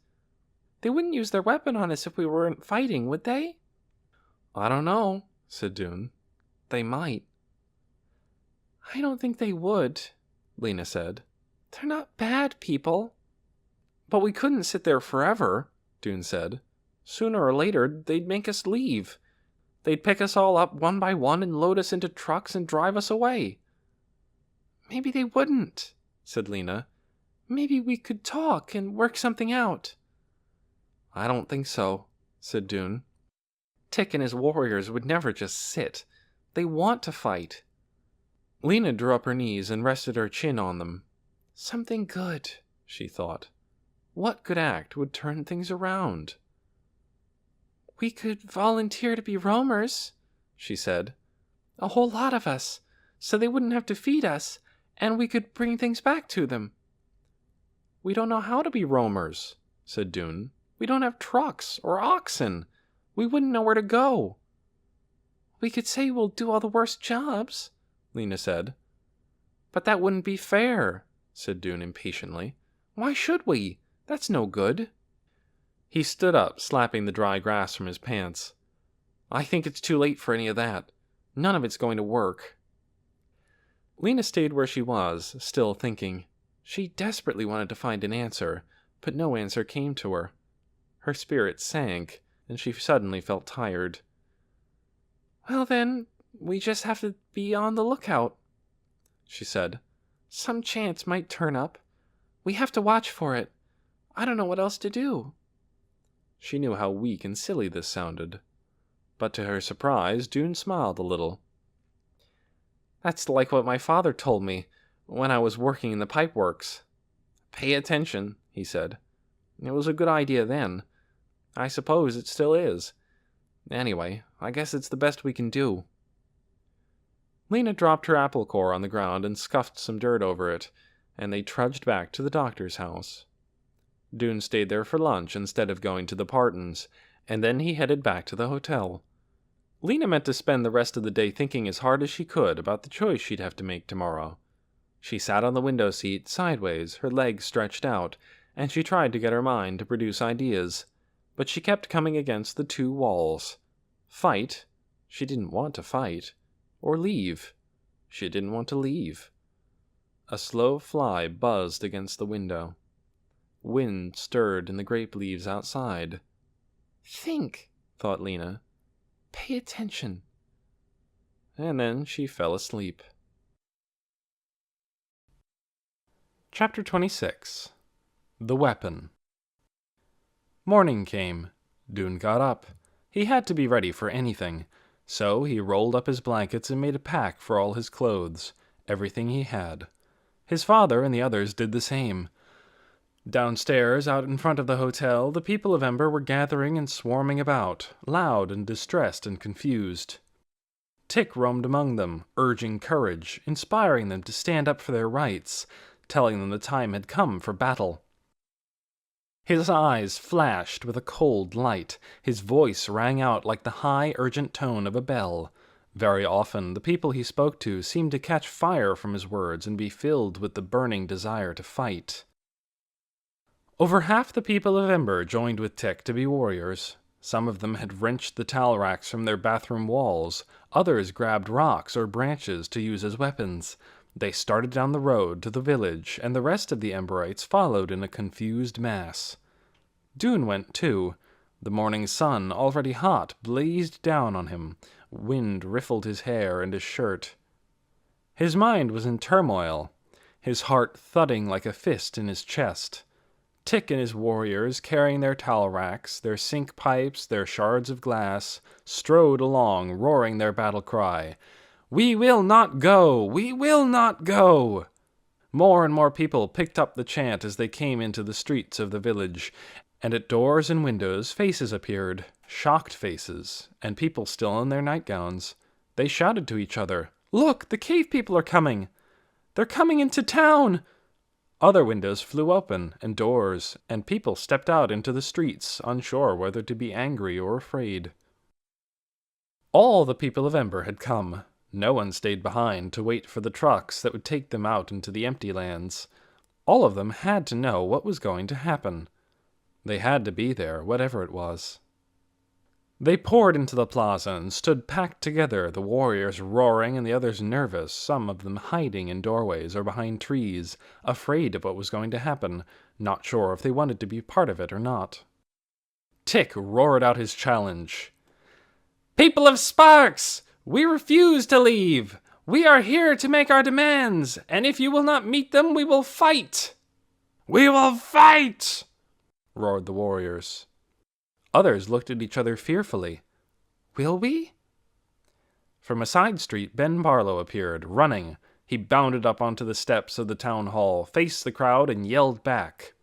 They wouldn't use their weapon on us if we weren't fighting, would they? I don't know, said Dune. They might. I don't think they would, Lena said. They're not bad people. But we couldn't sit there forever, Dune said. Sooner or later, they'd make us leave. They'd pick us all up one by one and load us into trucks and drive us away. Maybe they wouldn't, said Lena. Maybe we could talk and work something out. I don't think so, said Dune. Tick and his warriors would never just sit. They want to fight. Lena drew up her knees and rested her chin on them. Something good, she thought. What good act would turn things around? We could volunteer to be roamers, she said. A whole lot of us, so they wouldn't have to feed us, and we could bring things back to them. We don't know how to be roamers, said Dune. We don't have trucks or oxen. We wouldn't know where to go. We could say we'll do all the worst jobs, Lena said. But that wouldn't be fair, said Dune impatiently. Why should we? That's no good. He stood up, slapping the dry grass from his pants. I think it's too late for any of that. None of it's going to work. Lena stayed where she was, still thinking. She desperately wanted to find an answer, but no answer came to her. Her spirits sank, and she suddenly felt tired. Well then, we just have to be on the lookout, she said. Some chance might turn up. We have to watch for it. I don't know what else to do. She knew how weak and silly this sounded. But to her surprise, Dune smiled a little. That's like what my father told me when I was working in the pipeworks. Pay attention, he said. It was a good idea then. I suppose it still is. Anyway, I guess it's the best we can do. Lena dropped her apple core on the ground and scuffed some dirt over it, and they trudged back to the doctor's house. Dune stayed there for lunch instead of going to the Partons, and then he headed back to the hotel. Lena meant to spend the rest of the day thinking as hard as she could about the choice she'd have to make tomorrow. She sat on the window seat, sideways, her legs stretched out, and she tried to get her mind to produce ideas, but she kept coming against the two walls. Fight? She didn't want to fight. Or leave? She didn't want to leave. A slow fly buzzed against the window. Wind stirred in the grape leaves outside. Think, thought Lena. Pay attention. And then she fell asleep. Chapter 26. The Weapon. Morning came. Dune got up. He had to be ready for anything, so he rolled up his blankets and made a pack for all his clothes, everything he had. His father and the others did the same. Downstairs, out in front of the hotel, the people of Ember were gathering and swarming about, loud and distressed and confused. Tick roamed among them, urging courage, inspiring them to stand up for their rights, telling them the time had come for battle. His eyes flashed with a cold light. His voice rang out like the high, urgent tone of a bell. Very often, the people he spoke to seemed to catch fire from his words and be filled with the burning desire to fight. Over half the people of Ember joined with Tick to be warriors. Some of them had wrenched the towel racks from their bathroom walls. Others grabbed rocks or branches to use as weapons. They started down the road to the village, and the rest of the Emberites followed in a confused mass. Dune went too. The morning sun, already hot, blazed down on him. Wind riffled his hair and his shirt. His mind was in turmoil, his heart thudding like a fist in his chest. Tick and his warriors, carrying their towel racks, their sink pipes, their shards of glass, strode along, roaring their battle cry. "We will not go! We will not go!" More and more people picked up the chant as they came into the streets of the village, and at doors and windows faces appeared, shocked faces, and people still in their nightgowns. They shouted to each other, "Look, the cave people are coming! They're coming into town!" Other windows flew open, and doors, and people stepped out into the streets, unsure whether to be angry or afraid. All the people of Ember had come. No one stayed behind to wait for the trucks that would take them out into the empty lands. All of them had to know what was going to happen. They had to be there, whatever it was. They poured into the plaza and stood packed together, the warriors roaring and the others nervous, some of them hiding in doorways or behind trees, afraid of what was going to happen, not sure if they wanted to be part of it or not. Tick roared out his challenge. "People of Sparks, we refuse to leave. We are here to make our demands, and if you will not meet them, we will fight." "We will fight!" roared the warriors. Others looked at each other fearfully. "Will we?" From a side street, Ben Barlow appeared, running. He bounded up onto the steps of the town hall, faced the crowd, and yelled back.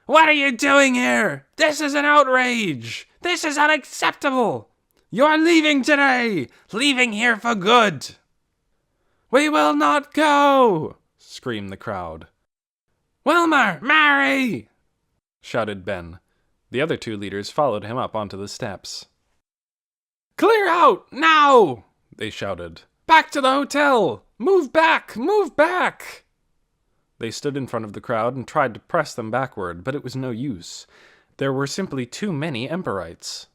"What are you doing here? This is an outrage! This is unacceptable! You're leaving today! Leaving here for good!" "We will not go!" screamed the crowd. "Wilmer! Mary!" shouted Ben. The other two leaders followed him up onto the steps. "Clear out, now!" they shouted. "Back to the hotel! Move back! Move back!" They stood in front of the crowd and tried to press them backward, but it was no use. There were simply too many Emberites.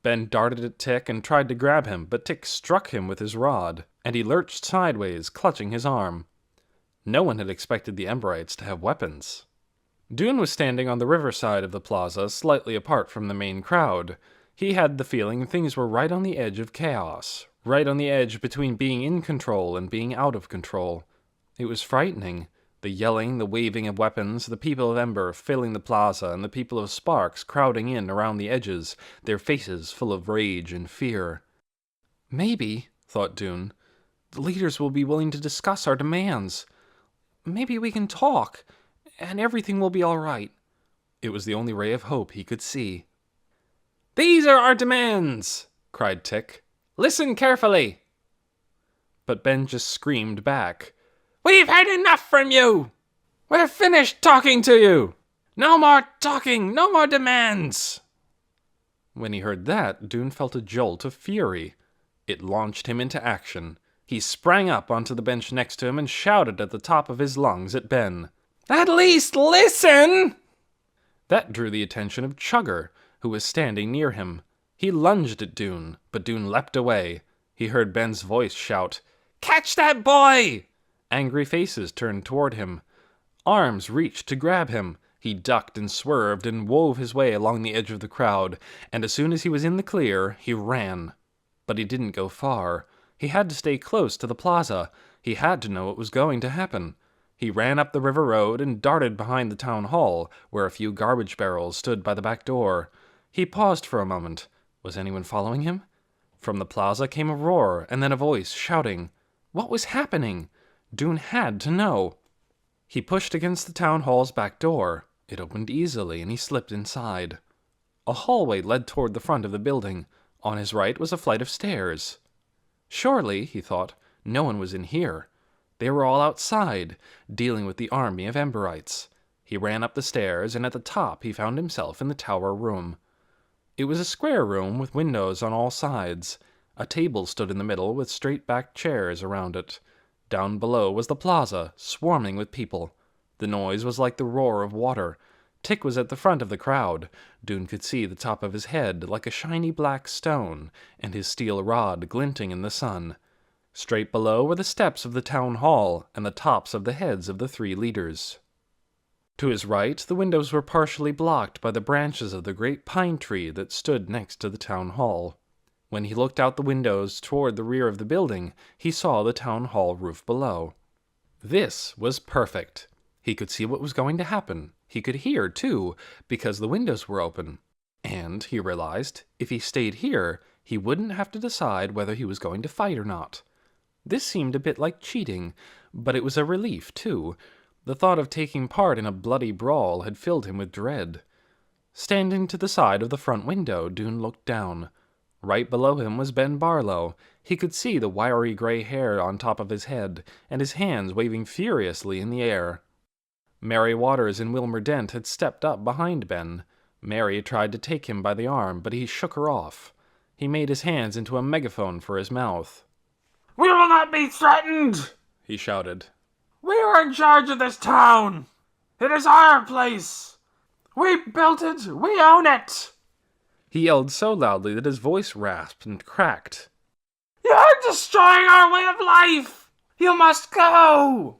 Ben darted at Tick and tried to grab him, but Tick struck him with his rod, and he lurched sideways, clutching his arm. No one had expected the Emberites to have weapons. Dune was standing on the riverside of the plaza, slightly apart from the main crowd. He had the feeling things were right on the edge of chaos, right on the edge between being in control and being out of control. It was frightening. The yelling, the waving of weapons, the people of Ember filling the plaza, and the people of Sparks crowding in around the edges, their faces full of rage and fear. "Maybe," thought Dune, "the leaders will be willing to discuss our demands. Maybe we can talk, and everything will be all right." It was the only ray of hope he could see. "These are our demands!" cried Tick. "Listen carefully!" But Ben just screamed back. "We've had enough from you! We're finished talking to you! No more talking! No more demands!" When he heard that, Dune felt a jolt of fury. It launched him into action. He sprang up onto the bench next to him and shouted at the top of his lungs at Ben. "At least listen!" That drew the attention of Chugger, who was standing near him. He lunged at Dune, but Dune leapt away. He heard Ben's voice shout, "Catch that boy!" Angry faces turned toward him. Arms reached to grab him. He ducked and swerved and wove his way along the edge of the crowd, and as soon as he was in the clear, he ran. But he didn't go far. He had to stay close to the plaza. He had to know what was going to happen. He ran up the river road and darted behind the town hall, where a few garbage barrels stood by the back door. He paused for a moment. Was anyone following him? From the plaza came a roar, and then a voice shouting. What was happening? Dune had to know. He pushed against the town hall's back door. It opened easily, and he slipped inside. A hallway led toward the front of the building. On his right was a flight of stairs. Surely, he thought, no one was in here. They were all outside, dealing with the army of Emberites. He ran up the stairs, and at the top he found himself in the tower room. It was a square room with windows on all sides. A table stood in the middle with straight-backed chairs around it. Down below was the plaza, swarming with people. The noise was like the roar of water. Tick was at the front of the crowd. Dune could see the top of his head like a shiny black stone, and his steel rod glinting in the sun. Straight below were the steps of the town hall, and the tops of the heads of the three leaders. To his right, the windows were partially blocked by the branches of the great pine tree that stood next to the town hall. When he looked out the windows toward the rear of the building, he saw the town hall roof below. This was perfect. He could see what was going to happen. He could hear, too, because the windows were open. And, he realized, if he stayed here, he wouldn't have to decide whether he was going to fight or not. This seemed a bit like cheating, but it was a relief, too. The thought of taking part in a bloody brawl had filled him with dread. Standing to the side of the front window, Dune looked down. Right below him was Ben Barlow. He could see the wiry gray hair on top of his head, and his hands waving furiously in the air. Mary Waters and Wilmer Dent had stepped up behind Ben. Mary tried to take him by the arm, but he shook her off. He made his hands into a megaphone for his mouth. "We will not be threatened!" he shouted. "We are in charge of this town! It is our place! We built it! We own it!" He yelled so loudly that his voice rasped and cracked. You're destroying our way of life! You must go!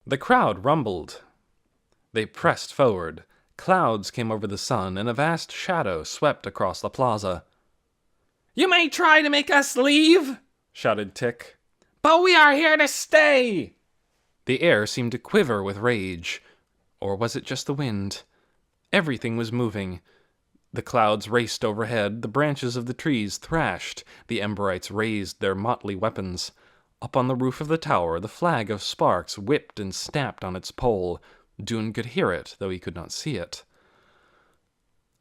The crowd rumbled. They pressed forward. Clouds came over the sun, and a vast shadow swept across the plaza. You may try to make us leave, shouted Tick, but we are here to stay! The air seemed to quiver with rage. Or was it just the wind? Everything was moving. The clouds raced overhead, the branches of the trees thrashed, the Emberites raised their motley weapons. Up on the roof of the tower, the flag of sparks whipped and snapped on its pole. Dune could hear it, though he could not see it.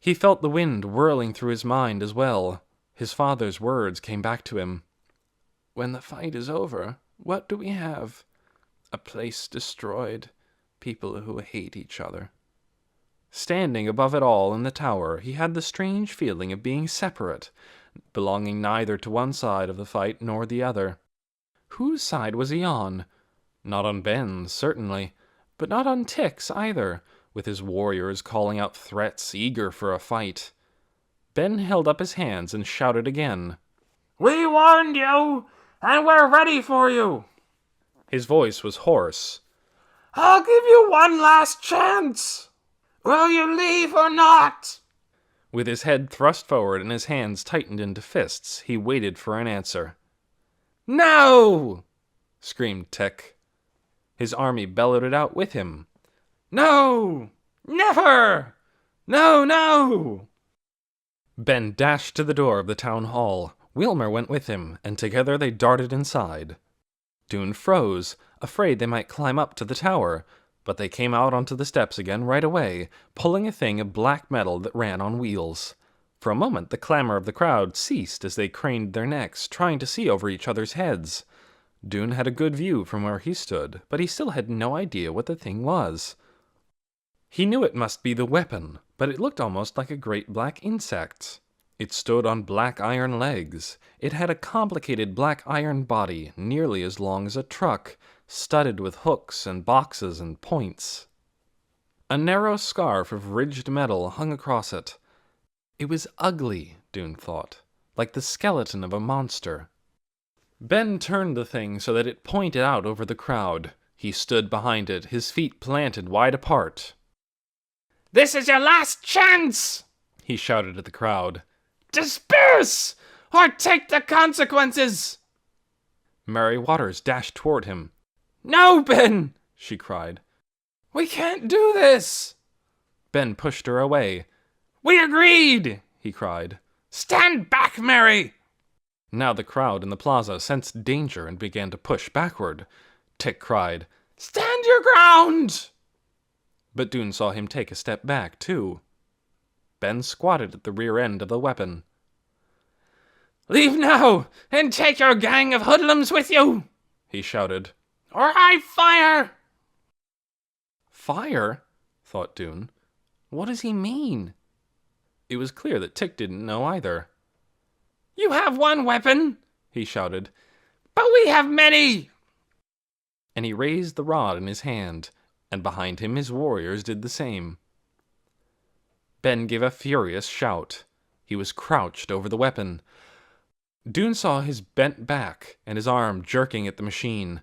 He felt the wind whirling through his mind as well. His father's words came back to him. When the fight is over, what do we have? A place destroyed, people who hate each other. Standing above it all in the tower, he had the strange feeling of being separate, belonging neither to one side of the fight nor the other. Whose side was he on? Not on Ben's, certainly, but not on Tick's either, with his warriors calling out threats, eager for a fight. Ben held up his hands and shouted again. We warned you, and we're ready for you! His voice was hoarse. I'll give you one last chance! Will you leave or not? With his head thrust forward and his hands tightened into fists, he waited for an answer. No! Screamed Tick. His army bellowed it out with him. No! Never! No, no! Ben dashed to the door of the town hall. Wilmer went with him, and together they darted inside. Dune froze, afraid they might climb up to the tower, but they came out onto the steps again right away, pulling a thing of black metal that ran on wheels. For a moment the clamor of the crowd ceased as they craned their necks, trying to see over each other's heads. Dune had a good view from where he stood, but he still had no idea what the thing was. He knew it must be the weapon, but it looked almost like a great black insect. It stood on black iron legs. It had a complicated black iron body, nearly as long as a truck, studded with hooks and boxes and points. A narrow scarf of ridged metal hung across it. It was ugly, Dune thought, like the skeleton of a monster. Ben turned the thing so that it pointed out over the crowd. He stood behind it, his feet planted wide apart. This is your last chance! He shouted at the crowd. Disperse, or take the consequences! Mary Waters dashed toward him. No, Ben! She cried. We can't do this! Ben pushed her away. We agreed! He cried. Stand back, Mary! Now the crowd in the plaza sensed danger and began to push backward. Tick cried, Stand your ground! But Dune saw him take a step back, too. Ben squatted at the rear end of the weapon. Leave now, and take your gang of hoodlums with you! He shouted. Or I fire! Fire? Thought Dune. What does he mean? It was clear that Tick didn't know either. You have one weapon, he shouted. But we have many! And he raised the rod in his hand, and behind him his warriors did the same. Ben gave a furious shout. He was crouched over the weapon. Dune saw his bent back and his arm jerking at the machine.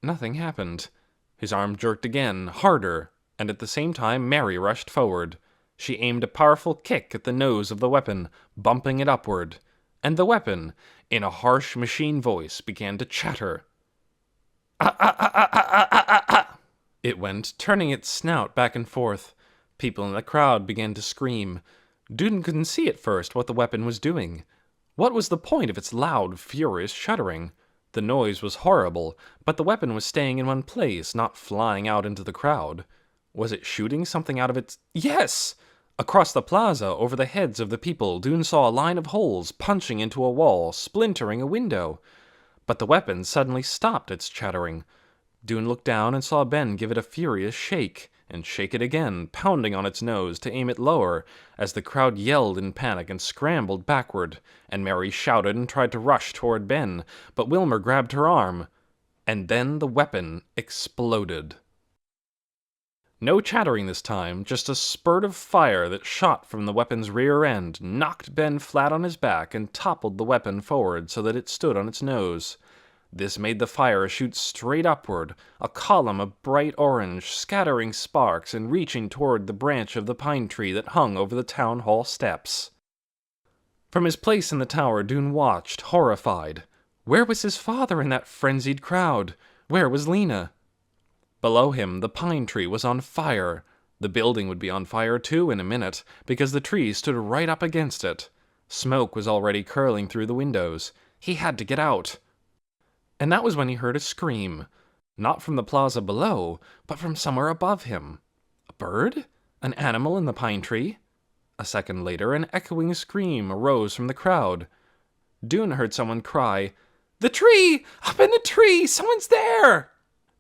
Nothing happened. His arm jerked again, harder, and at the same time Mary rushed forward. She aimed a powerful kick at the nose of the weapon, bumping it upward, and the weapon, in a harsh machine voice, began to chatter. It went, turning its snout back and forth. People in the crowd began to scream. Dune couldn't see at first what the weapon was doing. What was the point of its loud, furious shuddering? The noise was horrible, but the weapon was staying in one place, not flying out into the crowd. Was it shooting something out of its... Yes! Across the plaza, over the heads of the people, Dune saw a line of holes punching into a wall, splintering a window. But the weapon suddenly stopped its chattering. Dune looked down and saw Ben give it a furious shake, and shake it again, pounding on its nose to aim it lower, as the crowd yelled in panic and scrambled backward, and Mary shouted and tried to rush toward Ben, but Wilmer grabbed her arm, and then the weapon exploded. No chattering this time, just a spurt of fire that shot from the weapon's rear end, knocked Ben flat on his back, and toppled the weapon forward so that it stood on its nose. This made the fire shoot straight upward, a column of bright orange, scattering sparks and reaching toward the branch of the pine tree that hung over the town hall steps. From his place in the tower, Dune watched, horrified. Where was his father in that frenzied crowd? Where was Lena? Below him, the pine tree was on fire. The building would be on fire too in a minute, because the tree stood right up against it. Smoke was already curling through the windows. He had to get out. And that was when he heard a scream. Not from the plaza below, but from somewhere above him. A bird? An animal in the pine tree? A second later, an echoing scream arose from the crowd. Dune heard someone cry, "The tree! Up in the tree! Someone's there!"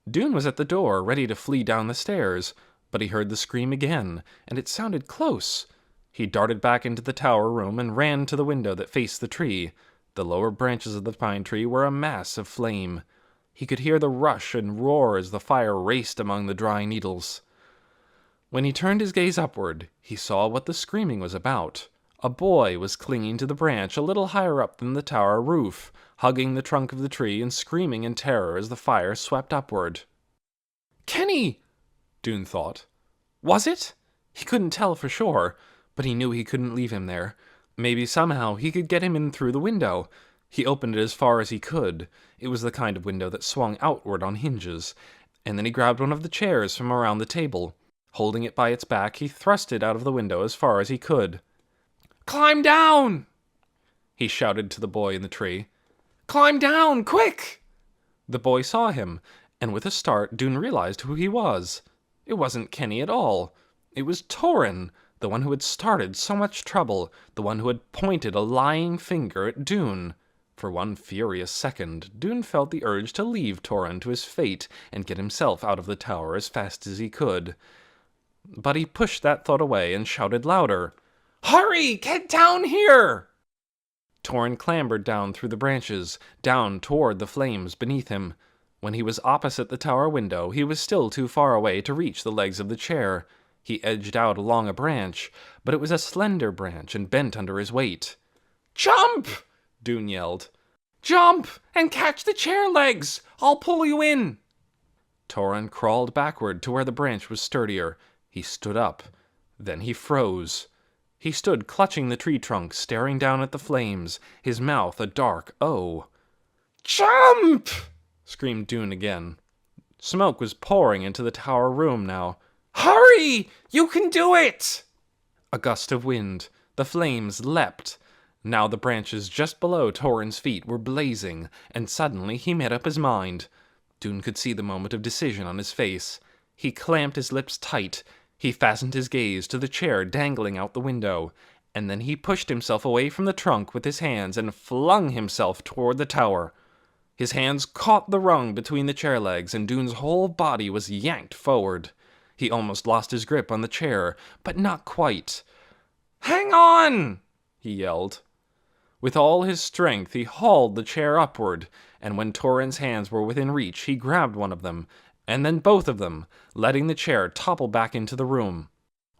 Dune was at the door, ready to flee down the stairs, but he heard the scream again, and it sounded close. He darted back into the tower room and ran to the window that faced the tree. The lower branches of the pine tree were a mass of flame. He could hear the rush and roar as the fire raced among the dry needles. When he turned his gaze upward, he saw what the screaming was about. A boy was clinging to the branch a little higher up than the tower roof, hugging the trunk of the tree and screaming in terror as the fire swept upward. Kenny! Dune thought. Was it? He couldn't tell for sure, but he knew he couldn't leave him there. Maybe somehow he could get him in through the window. He opened it as far as he could. It was the kind of window that swung outward on hinges, and then he grabbed one of the chairs from around the table. Holding it by its back, he thrust it out of the window as far as he could. "Climb down!" he shouted to the boy in the tree. "Climb down, quick!" The boy saw him, and with a start, Dune realized who he was. It wasn't Kenny at all. It was Torin, the one who had started so much trouble, the one who had pointed a lying finger at Dune. For one furious second, Dune felt the urge to leave Torin to his fate and get himself out of the tower as fast as he could. But he pushed that thought away and shouted louder, "Hurry! Get down here!" Torin clambered down through the branches, down toward the flames beneath him. When he was opposite the tower window, he was still too far away to reach the legs of the chair. He edged out along a branch, but it was a slender branch and bent under his weight. "Jump!" Dune yelled. "Jump and catch the chair legs! I'll pull you in!" Torin crawled backward to where the branch was sturdier. He stood up. Then he froze. He stood clutching the tree trunk, staring down at the flames, his mouth a dark O. "Jump!" screamed Dune again. Smoke was pouring into the tower room now. "Hurry! You can do it!" A gust of wind. The flames leapt. Now the branches just below Torin's feet were blazing, and suddenly he made up his mind. Dune could see the moment of decision on his face. He clamped his lips tight. He fastened his gaze to the chair dangling out the window, and then he pushed himself away from the trunk with his hands and flung himself toward the tower. His hands caught the rung between the chair legs, and Dune's whole body was yanked forward. He almost lost his grip on the chair, but not quite. "Hang on!" he yelled. With all his strength, he hauled the chair upward, and when Torin's hands were within reach, he grabbed one of them, and then both of them, letting the chair topple back into the room.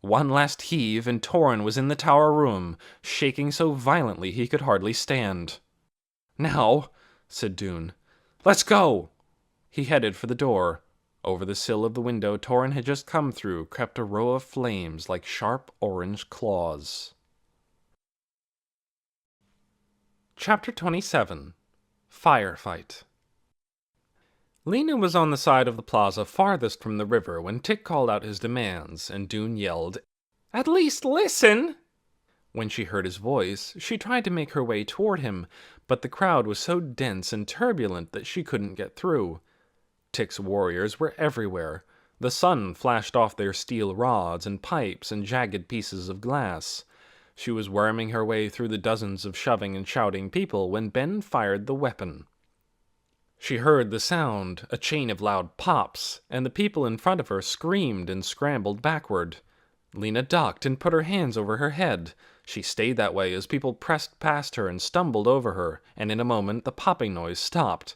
One last heave, and Torin was in the tower room, shaking so violently he could hardly stand. "Now," said Dune, "let's go!" He headed for the door. Over the sill of the window Torin had just come through crept a row of flames like sharp orange claws. Chapter 27. Firefight. Lena was on the side of the plaza farthest from the river when Tick called out his demands, and Dune yelled, "At least listen!" When she heard his voice, she tried to make her way toward him, but the crowd was so dense and turbulent that she couldn't get through. Tick's warriors were everywhere. The sun flashed off their steel rods and pipes and jagged pieces of glass. She was worming her way through the dozens of shoving and shouting people when Ben fired the weapon. She heard the sound, a chain of loud pops, and the people in front of her screamed and scrambled backward. Lena ducked and put her hands over her head. She stayed that way as people pressed past her and stumbled over her, and in a moment the popping noise stopped.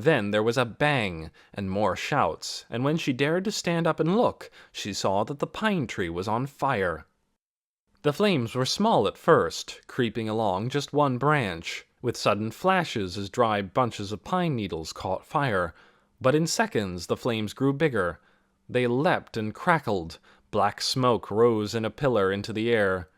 Then there was a bang and more shouts, and when she dared to stand up and look, she saw that the pine tree was on fire. The flames were small at first, creeping along just one branch, with sudden flashes as dry bunches of pine needles caught fire. But in seconds the flames grew bigger. They leapt and crackled. Black smoke rose in a pillar into the air.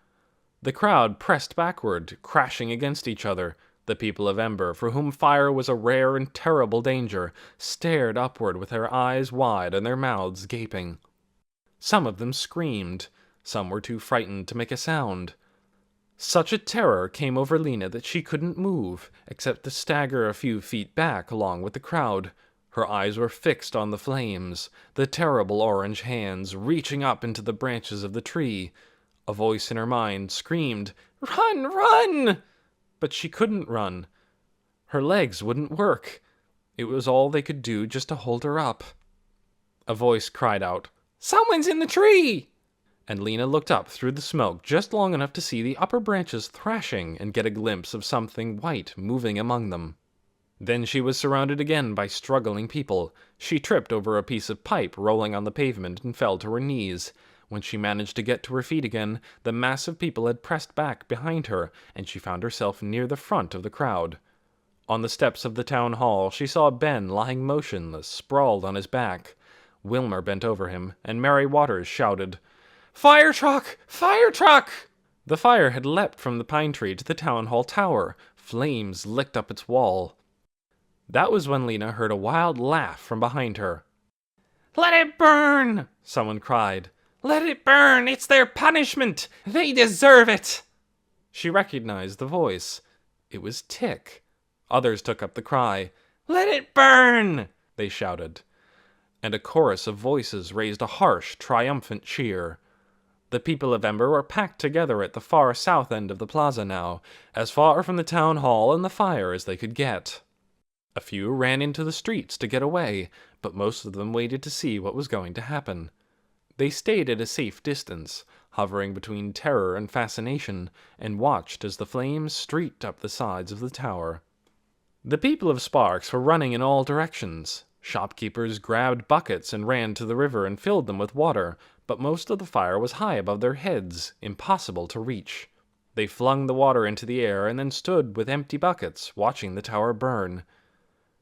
The crowd pressed backward, crashing against each other. The people of Ember, for whom fire was a rare and terrible danger, stared upward with their eyes wide and their mouths gaping. Some of them screamed. Some were too frightened to make a sound. Such a terror came over Lena that she couldn't move, except to stagger a few feet back along with the crowd. Her eyes were fixed on the flames, the terrible orange hands reaching up into the branches of the tree. A voice in her mind screamed, "Run, run!" But she couldn't run. Her legs wouldn't work. It was all they could do just to hold her up. A voice cried out, "Someone's in the tree!" And Lena looked up through the smoke just long enough to see the upper branches thrashing and get a glimpse of something white moving among them. Then she was surrounded again by struggling people. She tripped over a piece of pipe rolling on the pavement and fell to her knees. When she managed to get to her feet again, the mass of people had pressed back behind her, and she found herself near the front of the crowd. On the steps of the town hall, she saw Ben lying motionless, sprawled on his back. Wilmer bent over him, and Mary Waters shouted, "Fire truck! Fire truck!" The fire had leapt from the pine tree to the town hall tower. Flames licked up its wall. That was when Lena heard a wild laugh from behind her. "Let it burn!" someone cried. "Let it burn! It's their punishment! They deserve it!" She recognized the voice. It was Tick. Others took up the cry. "Let it burn!" they shouted. And a chorus of voices raised a harsh, triumphant cheer. The people of Ember were packed together at the far south end of the plaza now, as far from the town hall and the fire as they could get. A few ran into the streets to get away, but most of them waited to see what was going to happen. They stayed at a safe distance, hovering between terror and fascination, and watched as the flames streaked up the sides of the tower. The people of Sparks were running in all directions. Shopkeepers grabbed buckets and ran to the river and filled them with water, but most of the fire was high above their heads, impossible to reach. They flung the water into the air and then stood with empty buckets, watching the tower burn.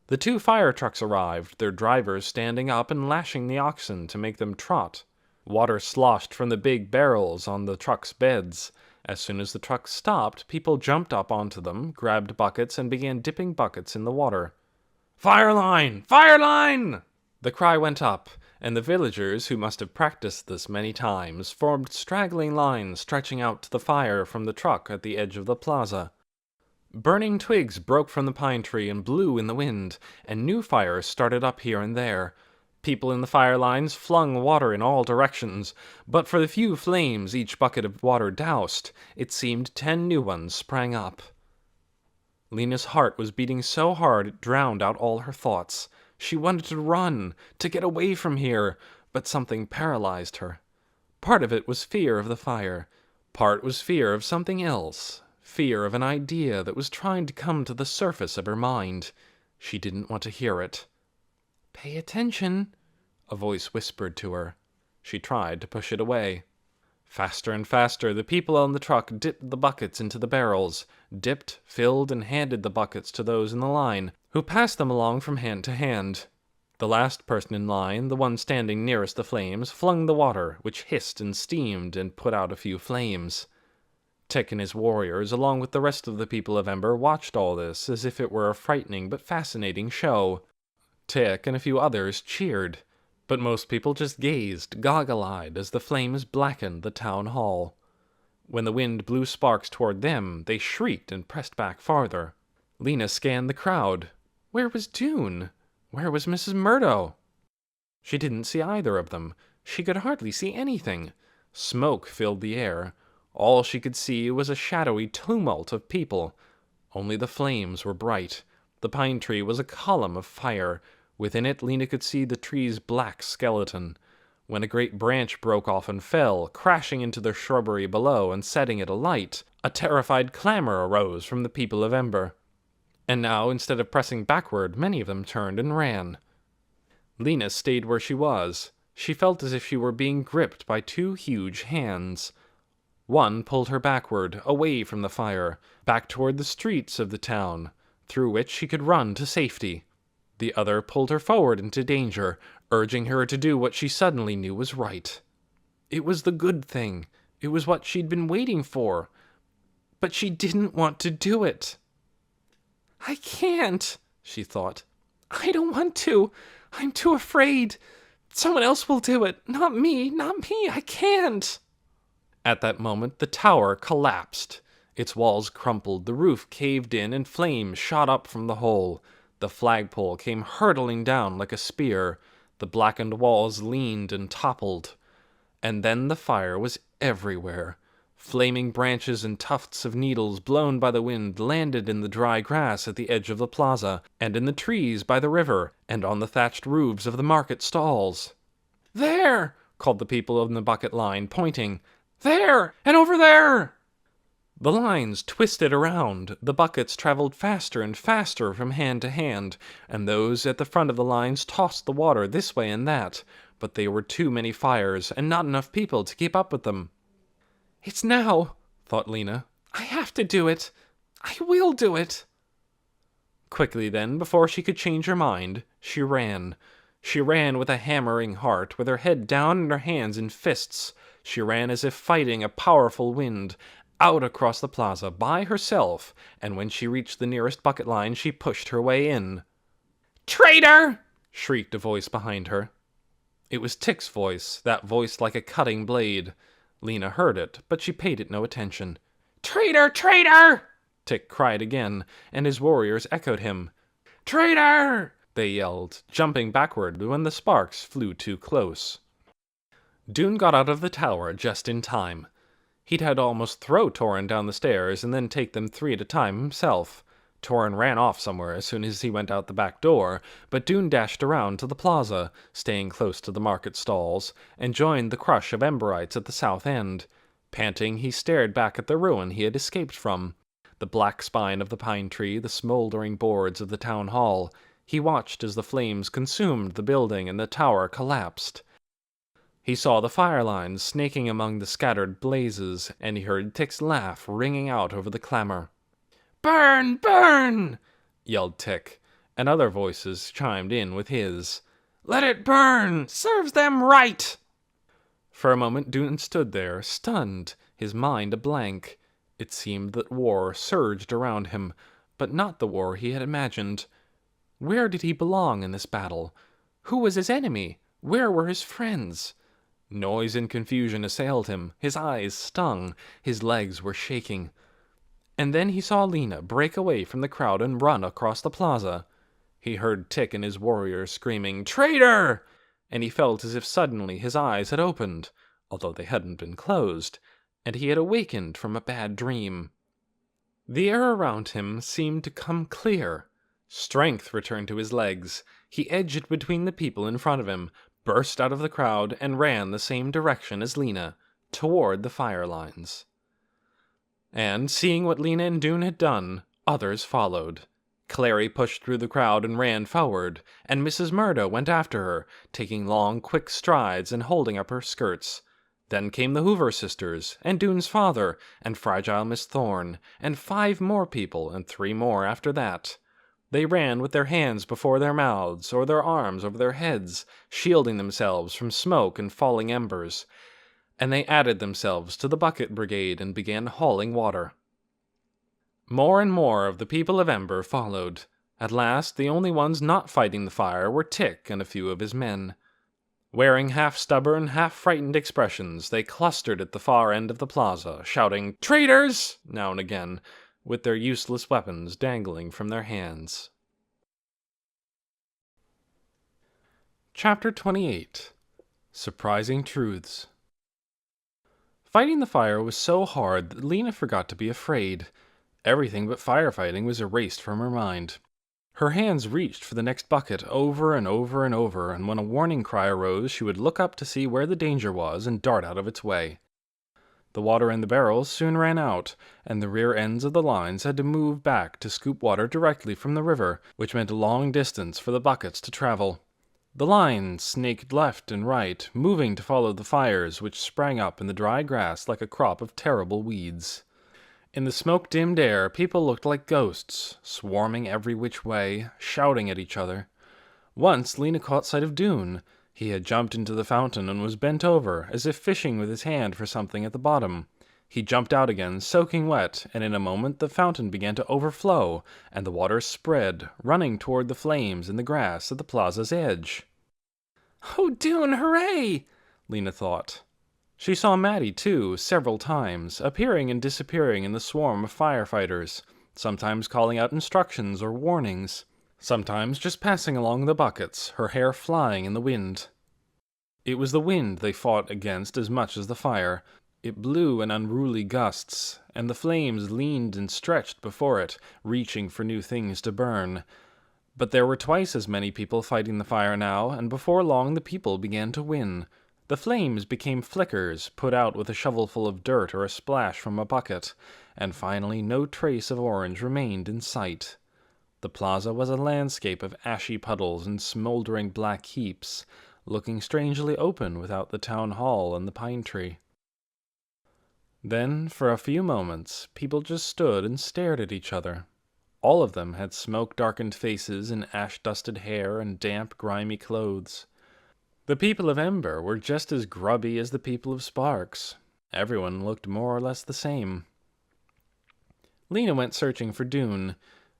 The 2 fire trucks arrived, their drivers standing up and lashing the oxen to make them trot. Water sloshed from the big barrels on the trucks' beds. As soon as the trucks stopped, people jumped up onto them, grabbed buckets, and began dipping buckets in the water. "Fire line! Fire line!" The cry went up, and the villagers, who must have practiced this many times, formed straggling lines stretching out to the fire from the truck at the edge of the plaza. Burning twigs broke from the pine tree and blew in the wind, and new fires started up here and there. People in the fire lines flung water in all directions, but for the few flames each bucket of water doused, it seemed 10 new ones sprang up. Lena's heart was beating so hard it drowned out all her thoughts. She wanted to run, to get away from here, but something paralyzed her. Part of it was fear of the fire. Part was fear of something else. Fear of an idea that was trying to come to the surface of her mind. She didn't want to hear it. "Pay attention," a voice whispered to her. She tried to push it away. Faster and faster, the people on the truck dipped the buckets into the barrels, dipped, filled, and handed the buckets to those in the line, who passed them along from hand to hand. The last person in line, the one standing nearest the flames, flung the water, which hissed and steamed and put out a few flames. Tick and his warriors, along with the rest of the people of Ember, watched all this as if it were a frightening but fascinating show. Tick and a few others cheered, but most people just gazed, goggle-eyed, as the flames blackened the town hall. When the wind blew sparks toward them, they shrieked and pressed back farther. Lena scanned the crowd. Where was June? Where was Mrs. Murdo? She didn't see either of them. She could hardly see anything. Smoke filled the air. All she could see was a shadowy tumult of people. Only the flames were bright. The pine tree was a column of fire. Within it, Lena could see the tree's black skeleton. When a great branch broke off and fell, crashing into the shrubbery below and setting it alight, a terrified clamor arose from the people of Ember. And now, instead of pressing backward, many of them turned and ran. Lena stayed where she was. She felt as if she were being gripped by two huge hands. One pulled her backward, away from the fire, back toward the streets of the town, through which she could run to safety. The other pulled her forward into danger, urging her to do what she suddenly knew was right. It was the good thing. It was what she'd been waiting for. But she didn't want to do it. "I can't," she thought. "I don't want to. I'm too afraid. Someone else will do it. Not me. I can't." At that moment, the tower collapsed. Its walls crumpled, the roof caved in, and flames shot up from the hole. The flagpole came hurtling down like a spear. The blackened walls leaned and toppled. And then the fire was everywhere. Flaming branches and tufts of needles blown by the wind landed in the dry grass at the edge of the plaza, and in the trees by the river, and on the thatched roofs of the market stalls. "There!" called the people in the bucket line, pointing. "There! And over there!" The lines twisted around, the buckets traveled faster and faster from hand to hand, and those at the front of the lines tossed the water this way and that, but there were too many fires, and not enough people to keep up with them. "It's now," thought Lena. "I have to do it. I will do it." Quickly then, before she could change her mind, she ran. She ran with a hammering heart, with her head down and her hands in fists. She ran as if fighting a powerful wind, out across the plaza by herself, and when she reached the nearest bucket line, she pushed her way in. "Traitor!" shrieked a voice behind her. It was Tick's voice, that voice like a cutting blade. Lena heard it, but she paid it no attention. "Traitor! Traitor!" Tick cried again, and his warriors echoed him. "Traitor!" they yelled, jumping backward when the sparks flew too close. Dune got out of the tower just in time. He'd had to almost throw Torin down the stairs and then take them 3 at a time himself. Torin ran off somewhere as soon as he went out the back door, but Dune dashed around to the plaza, staying close to the market stalls, and joined the crush of Emberites at the south end. Panting, he stared back at the ruin he had escaped from. The black spine of the pine tree, the smoldering boards of the town hall. He watched as the flames consumed the building and the tower collapsed. He saw the fire lines snaking among the scattered blazes, and he heard Tick's laugh ringing out over the clamor. "Burn! Burn!" yelled Tick, and other voices chimed in with his. "Let it burn! Serves them right!" For a moment Dune stood there, stunned, his mind a blank. It seemed that war surged around him, but not the war he had imagined. Where did he belong in this battle? Who was his enemy? Where were his friends? Noise and confusion assailed him, his eyes stung, his legs were shaking. And then he saw Lena break away from the crowd and run across the plaza. He heard Tick and his warriors screaming, "Traitor!" and he felt as if suddenly his eyes had opened, although they hadn't been closed, and he had awakened from a bad dream. The air around him seemed to come clear. Strength returned to his legs. He edged between the people in front of him, burst out of the crowd, and ran the same direction as Lena, toward the fire lines. And, seeing what Lena and Dune had done, others followed. Clary pushed through the crowd and ran forward, and Mrs. Murdo went after her, taking long, quick strides and holding up her skirts. Then came the Hoover sisters, and Dune's father, and Fragile Miss Thorne, and 5 more people, and 3 more after that. They ran with their hands before their mouths, or their arms over their heads, shielding themselves from smoke and falling embers. And they added themselves to the bucket brigade and began hauling water. More and more of the people of Ember followed. At last, the only ones not fighting the fire were Tick and a few of his men. Wearing half-stubborn, half-frightened expressions, they clustered at the far end of the plaza, shouting, "Traitors!" now and again, with their useless weapons dangling from their hands. Chapter 28. Surprising Truths. Fighting the fire was so hard that Lena forgot to be afraid. Everything but firefighting was erased from her mind. Her hands reached for the next bucket over and over and over, and when a warning cry arose, she would look up to see where the danger was and dart out of its way. The water in the barrels soon ran out, and the rear ends of the lines had to move back to scoop water directly from the river, which meant a long distance for the buckets to travel. The line snaked left and right, moving to follow the fires which sprang up in the dry grass like a crop of terrible weeds. In the smoke-dimmed air, people looked like ghosts, swarming every which way, shouting at each other. Once Lena caught sight of Dune. He had jumped into the fountain and was bent over, as if fishing with his hand for something at the bottom. He jumped out again, soaking wet, and in a moment the fountain began to overflow, and the water spread, running toward the flames in the grass at the plaza's edge. "Oh, Dune, hooray!" Lena thought. She saw Maddie, too, several times, appearing and disappearing in the swarm of firefighters, sometimes calling out instructions or warnings, sometimes just passing along the buckets, her hair flying in the wind. It was the wind they fought against as much as the fire. It blew in unruly gusts, and the flames leaned and stretched before it, reaching for new things to burn. But there were twice as many people fighting the fire now, and before long the people began to win. The flames became flickers, put out with a shovelful of dirt or a splash from a bucket, and finally no trace of orange remained in sight. The plaza was a landscape of ashy puddles and smoldering black heaps, looking strangely open without the town hall and the pine tree. Then, for a few moments, people just stood and stared at each other. All of them had smoke-darkened faces and ash-dusted hair and damp, grimy clothes. The people of Ember were just as grubby as the people of Sparks. Everyone looked more or less the same. Lena went searching for Dune.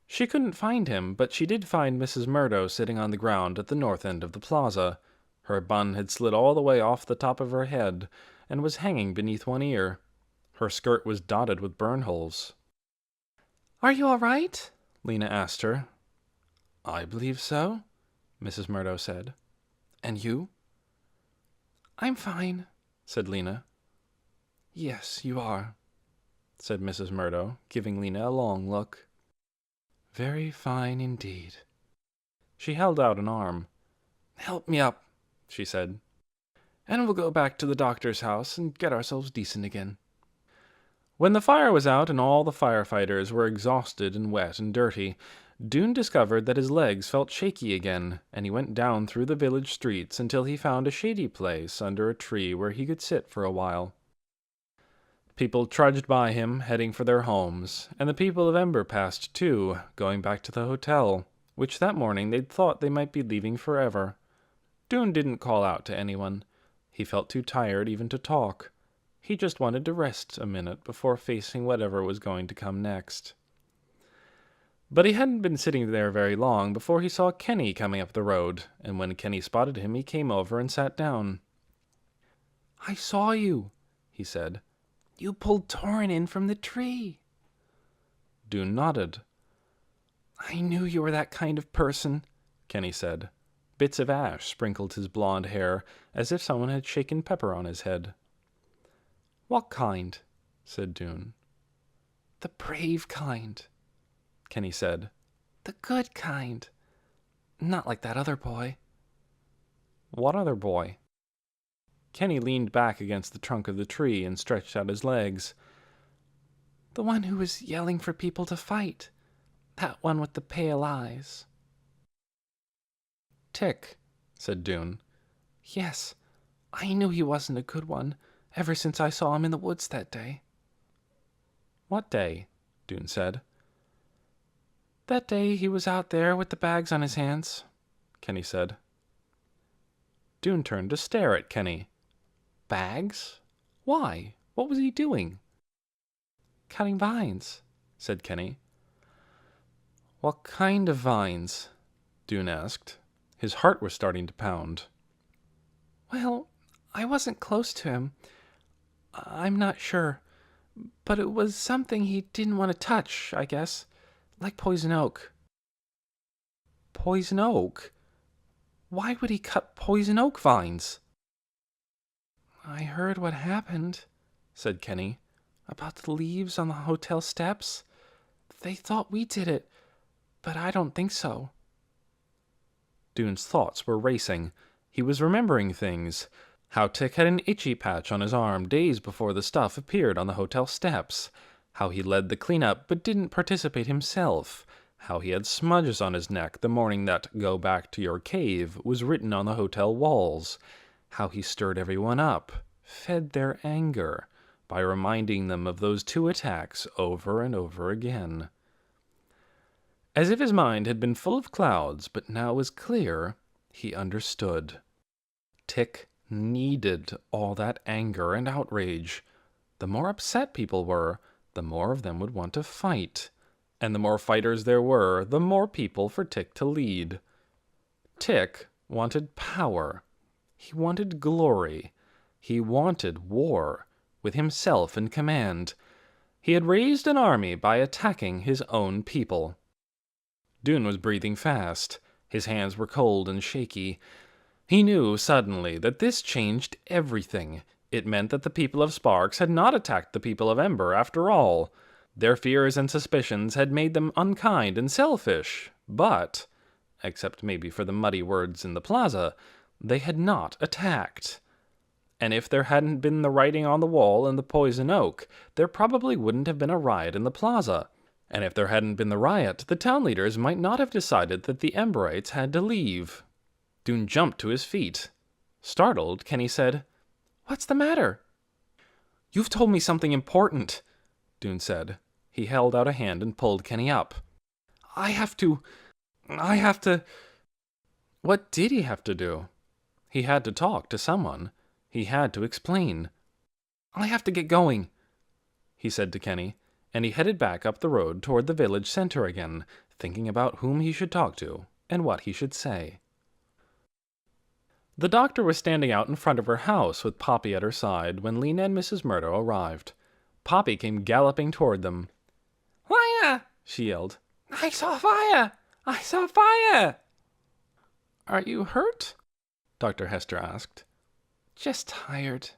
She couldn't find him, but she did find Mrs. Murdo sitting on the ground at the north end of the plaza. Her bun had slid all the way off the top of her head, and was hanging beneath one ear. Her skirt was dotted with burn holes. "Are you all right?" Lena asked her. "I believe so," Mrs. Murdo said. "And you?" "I'm fine," said Lena. "Yes, you are," said Mrs. Murdo, giving Lena a long look. "Very fine indeed." She held out an arm. "Help me up," she said, "and we'll go back to the doctor's house and get ourselves decent again." When the fire was out and all the firefighters were exhausted and wet and dirty, Dune discovered that his legs felt shaky again, and he went down through the village streets until he found a shady place under a tree where he could sit for a while. People trudged by him, heading for their homes, and the people of Ember passed too, going back to the hotel, which that morning they'd thought they might be leaving forever. Dune didn't call out to anyone. He felt too tired even to talk. He just wanted to rest a minute before facing whatever was going to come next. But he hadn't been sitting there very long before he saw Kenny coming up the road, and when Kenny spotted him, he came over and sat down. "I saw you," he said. "You pulled Torin in from the tree." Dune nodded. "I knew you were that kind of person," Kenny said. Bits of ash sprinkled his blond hair, as if someone had shaken pepper on his head. "What kind?" said Dune. "The brave kind," Kenny said. "The good kind. Not like that other boy." "What other boy?" Kenny leaned back against the trunk of the tree and stretched out his legs. "The one who was yelling for people to fight. That one with the pale eyes." "Tick," said Dune. "Yes, I knew he wasn't a good one, ever since I saw him in the woods that day." "What day?" Dune said. "That day he was out there with the bags on his hands," Kenny said. Dune turned to stare at Kenny. "Bags? Why? What was he doing?" "Cutting vines," said Kenny. "What kind of vines?" Dune asked. His heart was starting to pound. "Well, I wasn't close to him. I'm not sure. But it was something he didn't want to touch, I guess. Like poison oak." "Poison oak? Why would he cut poison oak vines?" "I heard what happened," said Kenny, "about the leaves on the hotel steps. They thought we did it, but I don't think so." Dune's thoughts were racing. He was remembering things. How Tick had an itchy patch on his arm days before the stuff appeared on the hotel steps. How he led the cleanup but didn't participate himself. How he had smudges on his neck the morning that "Go back to your cave" was written on the hotel walls. How he stirred everyone up, fed their anger, by reminding them of those 2 attacks over and over again. As if his mind had been full of clouds, but now was clear, he understood. Tick needed all that anger and outrage. The more upset people were, the more of them would want to fight. And the more fighters there were, the more people for Tick to lead. Tick wanted power. He wanted glory. He wanted war, with himself in command. He had raised an army by attacking his own people. Dune was breathing fast. His hands were cold and shaky. He knew suddenly that this changed everything. It meant that the people of Sparks had not attacked the people of Ember after all. Their fears and suspicions had made them unkind and selfish, but, except maybe for the muddy words in the plaza, they had not attacked. And if there hadn't been the writing on the wall and the poison oak, there probably wouldn't have been a riot in the plaza. And if there hadn't been the riot, the town leaders might not have decided that the Emberites had to leave. Dune jumped to his feet. Startled, Kenny said, "What's the matter?" "You've told me something important," Dune said. He held out a hand and pulled Kenny up. I have to... What did he have to do? He had to talk to someone. He had to explain. "I have to get going," he said to Kenny, and he headed back up the road toward the village center again, thinking about whom he should talk to and what he should say. The doctor was standing out in front of her house with Poppy at her side when Lena and Mrs. Murdo arrived. Poppy came galloping toward them. "Fire!" she yelled. "I saw fire! I saw fire!" "Are you hurt?" Dr. Hester asked. "Just tired,"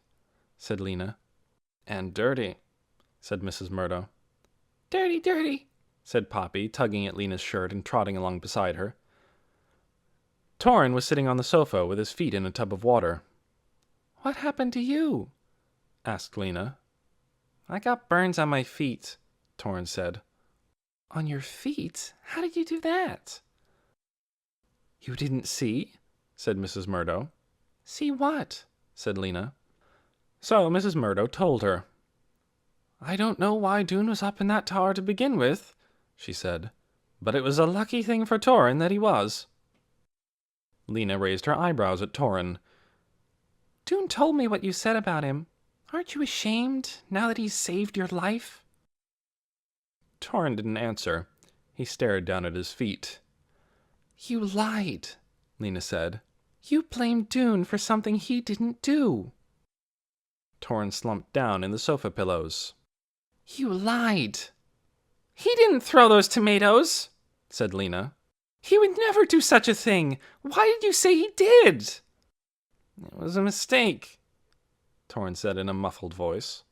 said Lena. "And dirty," said Mrs. Murdo. "Dirty, dirty," said Poppy, tugging at Lena's shirt and trotting along beside her. Torrin was sitting on the sofa with his feet in a tub of water. "What happened to you?" asked Lena. "I got burns on my feet," Torrin said. "On your feet? How did you do that?" "You didn't see?" said Mrs. Murdo. "See what?" said Lena. So Mrs. Murdo told her. "I don't know why Dune was up in that tower to begin with," she said, "but it was a lucky thing for Torrin that he was." Lena raised her eyebrows at Torrin. "Dune told me what you said about him. Aren't you ashamed, now that he's saved your life?" Torrin didn't answer. He stared down at his feet. "You lied," Lena said. "You blamed Dune for something he didn't do." Torrin slumped down in the sofa pillows. "You lied." "He didn't throw those tomatoes," said Lena. "He would never do such a thing. Why did you say he did?" "It was a mistake," Torrin said in a muffled voice.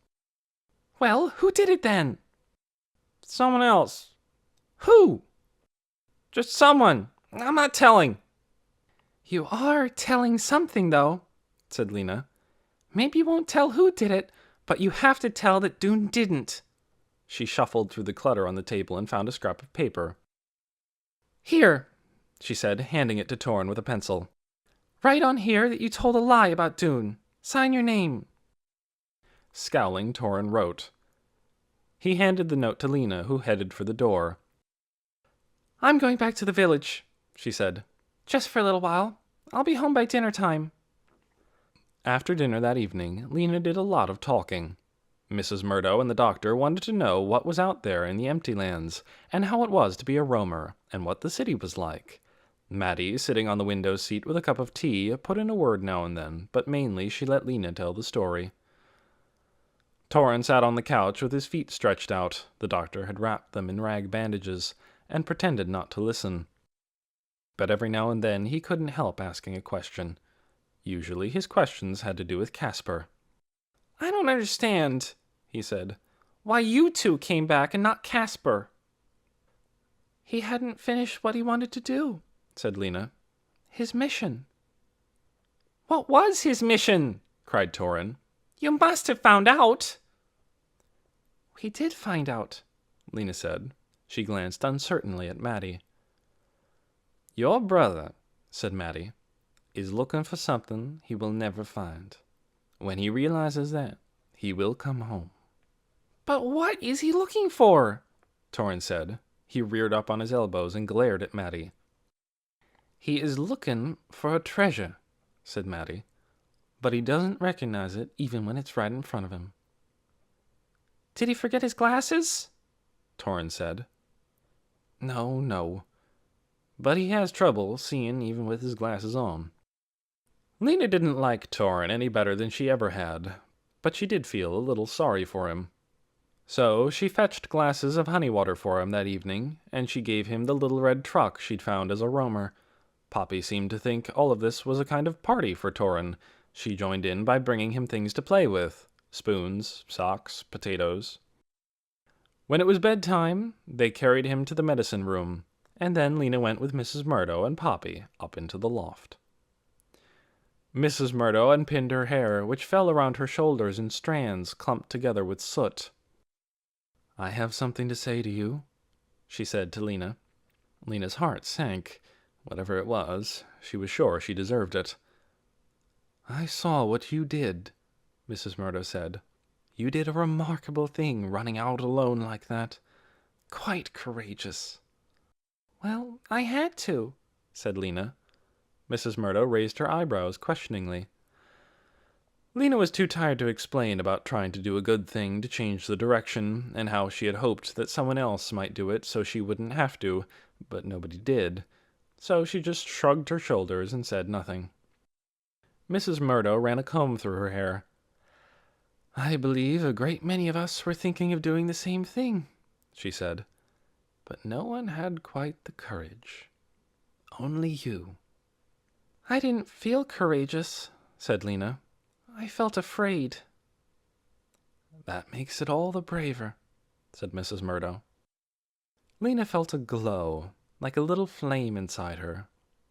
"Well, who did it then?" "Someone else." "Who?" "Just someone. I'm not telling." "You are telling something, though," said Lena. "Maybe you won't tell who did it, but you have to tell that Dune didn't." She shuffled through the clutter on the table and found a scrap of paper. "Here," she said, handing it to Torrin with a pencil. "Write on here that you told a lie about Dune. Sign your name." Scowling, Torrin wrote. He handed the note to Lena, who headed for the door. "I'm going back to the village," she said. "Just for a little while. I'll be home by dinner time." After dinner that evening, Lena did a lot of talking. Mrs. Murdo and the doctor wanted to know what was out there in the empty lands, and how it was to be a roamer, and what the city was like. Maddie, sitting on the window seat with a cup of tea, put in a word now and then, but mainly she let Lena tell the story. Torrin sat on the couch with his feet stretched out. The doctor had wrapped them in rag bandages, and pretended not to listen. But every now and then he couldn't help asking a question. Usually his questions had to do with Casper. "I don't understand," he said, "why you two came back and not Casper." "He hadn't finished what he wanted to do," said Lena. "His mission." "What was his mission?" cried Torin. You must have found out. We did find out, Lena said. She glanced uncertainly at Maddie. Your brother, said Maddie, is looking for something he will never find. When he realizes that, he will come home. But what is he looking for? Torin said. He reared up on his elbows and glared at Maddie. He is looking for a treasure, said Maddie, but he doesn't recognize it even when it's right in front of him. Did he forget his glasses? Torin said. No. But he has trouble seeing even with his glasses on. Lena didn't like Torin any better than she ever had, but she did feel a little sorry for him. So she fetched glasses of honey water for him that evening, and she gave him the little red truck she'd found as a roamer. Poppy seemed to think all of this was a kind of party for Torin. She joined in by bringing him things to play with. Spoons, socks, potatoes. When it was bedtime, they carried him to the medicine room, and then Lena went with Mrs. Murdo and Poppy up into the loft. Mrs. Murdo unpinned her hair, which fell around her shoulders in strands clumped together with soot. I have something to say to you, she said to Lena. Lena's heart sank. Whatever it was, she was sure she deserved it. I saw what you did, Mrs. Murdo said. You did a remarkable thing running out alone like that. Quite courageous. Well, I had to, said Lena. Mrs. Murdo raised her eyebrows questioningly. Lena was too tired to explain about trying to do a good thing to change the direction, and how she had hoped that someone else might do it so she wouldn't have to, but nobody did. So she just shrugged her shoulders and said nothing. Mrs. Murdo ran a comb through her hair. I believe a great many of us were thinking of doing the same thing, she said. But no one had quite the courage. Only you. I didn't feel courageous, said Lena. I felt afraid. That makes it all the braver, said Mrs. Murdo. Lena felt a glow, like a little flame inside her.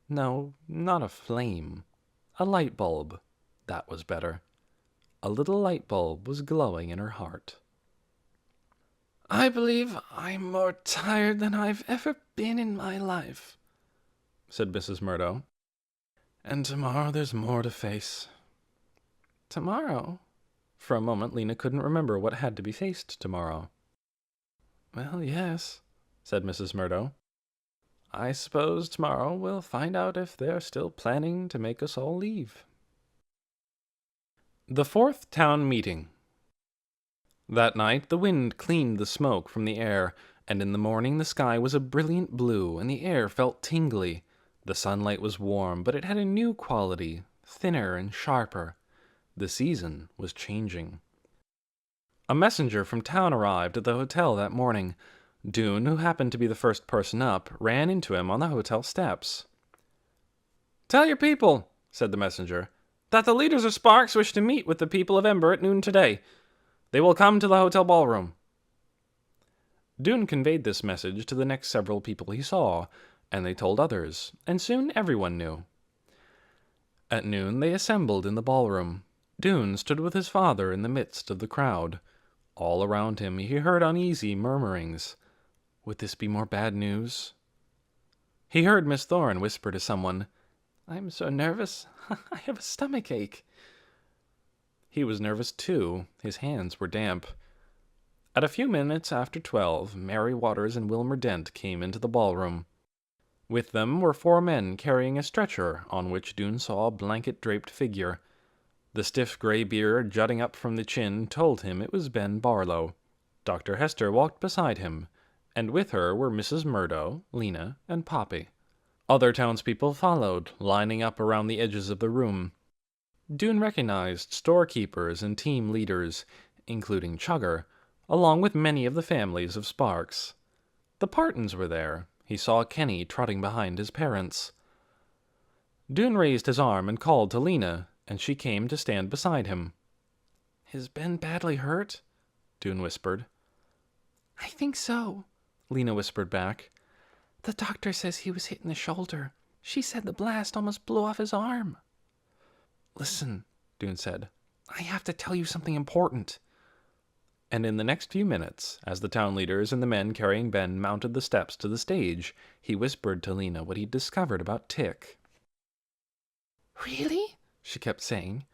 No, not a flame. A light bulb. That was better. A little light bulb was glowing in her heart. I believe I'm more tired than I've ever been in my life, said Mrs. Murdo. And tomorrow there's more to face. Tomorrow? For a moment, Lena couldn't remember what had to be faced tomorrow. Well, yes, said Mrs. Murdo. I suppose tomorrow we'll find out if they're still planning to make us all leave. The fourth town meeting. That night, the wind cleaned the smoke from the air, and in the morning the sky was a brilliant blue, and the air felt tingly. The sunlight was warm, but it had a new quality, thinner and sharper. The season was changing. A messenger from town arrived at the hotel that morning. Dune, who happened to be the first person up, ran into him on the hotel steps. "Tell your people," said the messenger, "that the leaders of Sparks wish to meet with the people of Ember at noon today. They will come to the hotel ballroom." Dune conveyed this message to the next several people he saw, and they told others, and soon everyone knew. At noon they assembled in the ballroom. Dune stood with his father in the midst of the crowd. All around him he heard uneasy murmurings. Would this be more bad news? He heard Miss Thorne whisper to someone, "I'm so nervous. I have a stomach ache." He was nervous too. His hands were damp. At a few minutes after 12, Mary Waters and Wilmer Dent came into the ballroom. With them were 4 men carrying a stretcher on which Dune saw a blanket-draped figure. The stiff gray beard jutting up from the chin told him it was Ben Barlow. Dr. Hester walked beside him, and with her were Mrs. Murdo, Lena, and Poppy. Other townspeople followed, lining up around the edges of the room. Dune recognized storekeepers and team leaders, including Chugger, along with many of the families of Sparks. The Partons were there. He saw Kenny trotting behind his parents. Dune raised his arm and called to Lena, and she came to stand beside him. "Is Ben badly hurt?" Dune whispered. "I think so," Lena whispered back. "The doctor says he was hit in the shoulder. She said the blast almost blew off his arm." "Listen," Dune said. I have to tell you something important. And in the next few minutes, as the town leaders and the men carrying Ben mounted the steps to the stage, he whispered to Lena what he'd discovered about Tick. Really? She kept saying.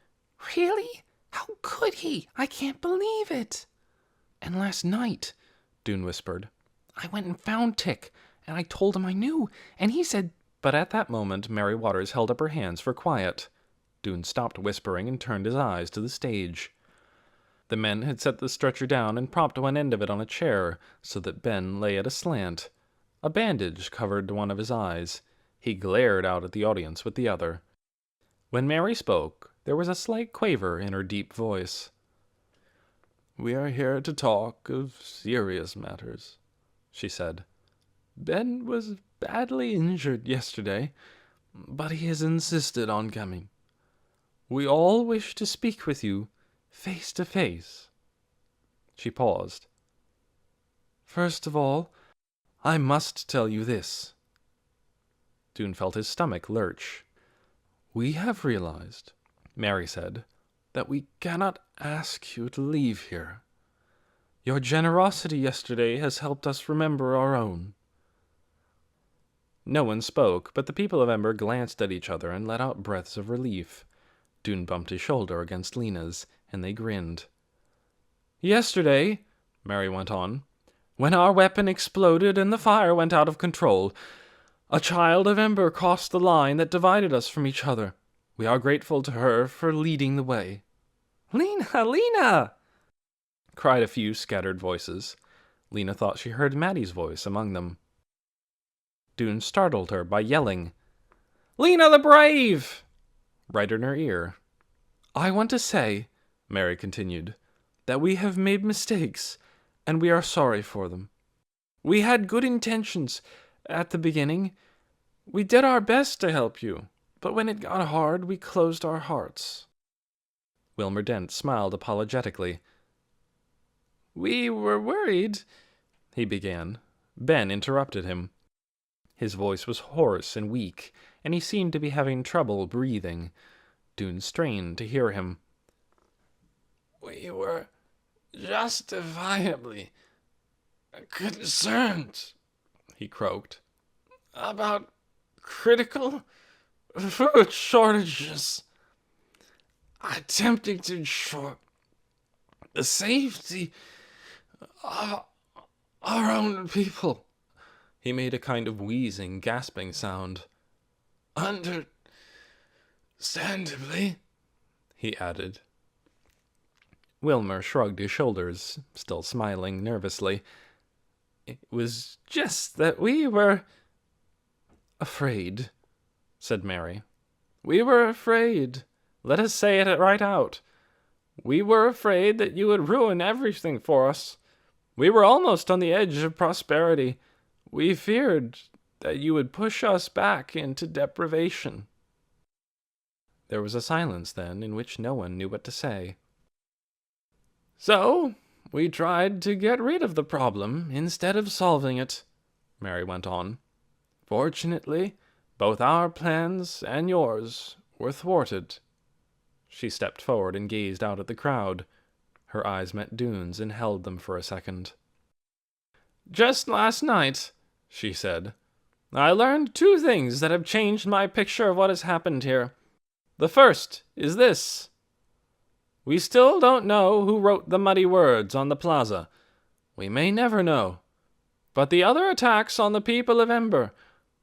Really? How could he? I can't believe it. And last night, Dune whispered, I went and found Tick, and I told him I knew, and he said... But at that moment, Mary Waters held up her hands for quiet. Dune stopped whispering and turned his eyes to the stage. The men had set the stretcher down and propped one end of it on a chair, so that Ben lay at a slant. A bandage covered one of his eyes. He glared out at the audience with the other. When Mary spoke, there was a slight quaver in her deep voice. "We are here to talk of serious matters," she said. "Ben was badly injured yesterday, but he has insisted on coming. We all wish to speak with you, face to face." She paused. "First of all, I must tell you this." Dune felt his stomach lurch. "We have realized," Mary said, "that we cannot ask you to leave here. Your generosity yesterday has helped us remember our own." No one spoke, but the people of Ember glanced at each other and let out breaths of relief. Dune bumped his shoulder against Lena's, and they grinned. "Yesterday," Mary went on, "when our weapon exploded and the fire went out of control, a child of Ember crossed the line that divided us from each other. We are grateful to her for leading the way." Lena! Lena! cried a few scattered voices. Lena thought she heard Maddie's voice among them. Dune startled her by yelling, Lena the Brave! right in her ear. "I want to say," Mary continued, "that we have made mistakes, and we are sorry for them. We had good intentions at the beginning. We did our best to help you, but when it got hard, we closed our hearts." Wilmer Dent smiled apologetically. "We were worried," he began. Ben interrupted him. His voice was hoarse and weak, and he seemed to be having trouble breathing. Dune strained to hear him. "We were justifiably concerned," he croaked, "about critical food shortages, attempting to ensure the safety of our own people." He made a kind of wheezing, gasping sound. "Understandably," he added. Wilmer shrugged his shoulders, still smiling nervously. "It was just that we were afraid," said Mary. "We were afraid. Let us say it right out. We were afraid that you would ruin everything for us. We were almost on the edge of prosperity. We feared that you would push us back into deprivation." There was a silence then in which no one knew what to say. "So, we tried to get rid of the problem instead of solving it," Mary went on. "Fortunately, both our plans and yours were thwarted." She stepped forward and gazed out at the crowd. Her eyes met Dune's and held them for a second. "Just last night," she said, "I learned 2 things that have changed my picture of what has happened here. The first is this. We still don't know who wrote the muddy words on the plaza. We may never know. But the other attacks on the people of Ember,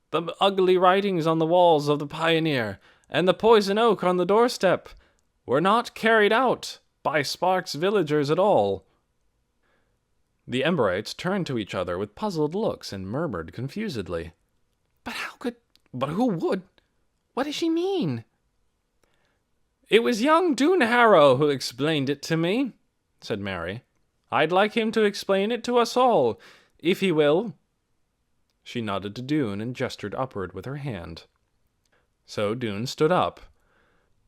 the ugly writings on the walls of the Pioneer, and the poison oak on the doorstep, were not carried out by Sparks villagers at all." The Emberites turned to each other with puzzled looks and murmured confusedly. But who would? What does she mean?" "It was young Dune Harrow who explained it to me," said Mary. "I'd like him to explain it to us all, if he will." She nodded to Dune and gestured upward with her hand. So Dune stood up.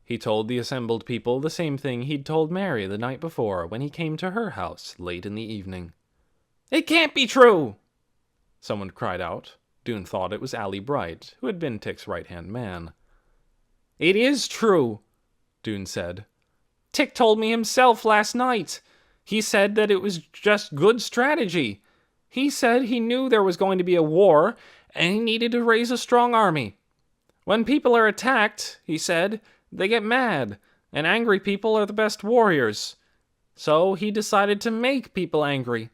He told the assembled people the same thing he'd told Mary the night before when he came to her house late in the evening. "It can't be true!" Someone cried out. Dune thought it was Allie Bright, who had been Tick's right-hand man. "It is true," Dune said. Tick told me himself last night. He said that it was just good strategy. He said he knew there was going to be a war, and he needed to raise a strong army. When people are attacked, he said, they get mad, and angry people are the best warriors. So he decided to make people angry.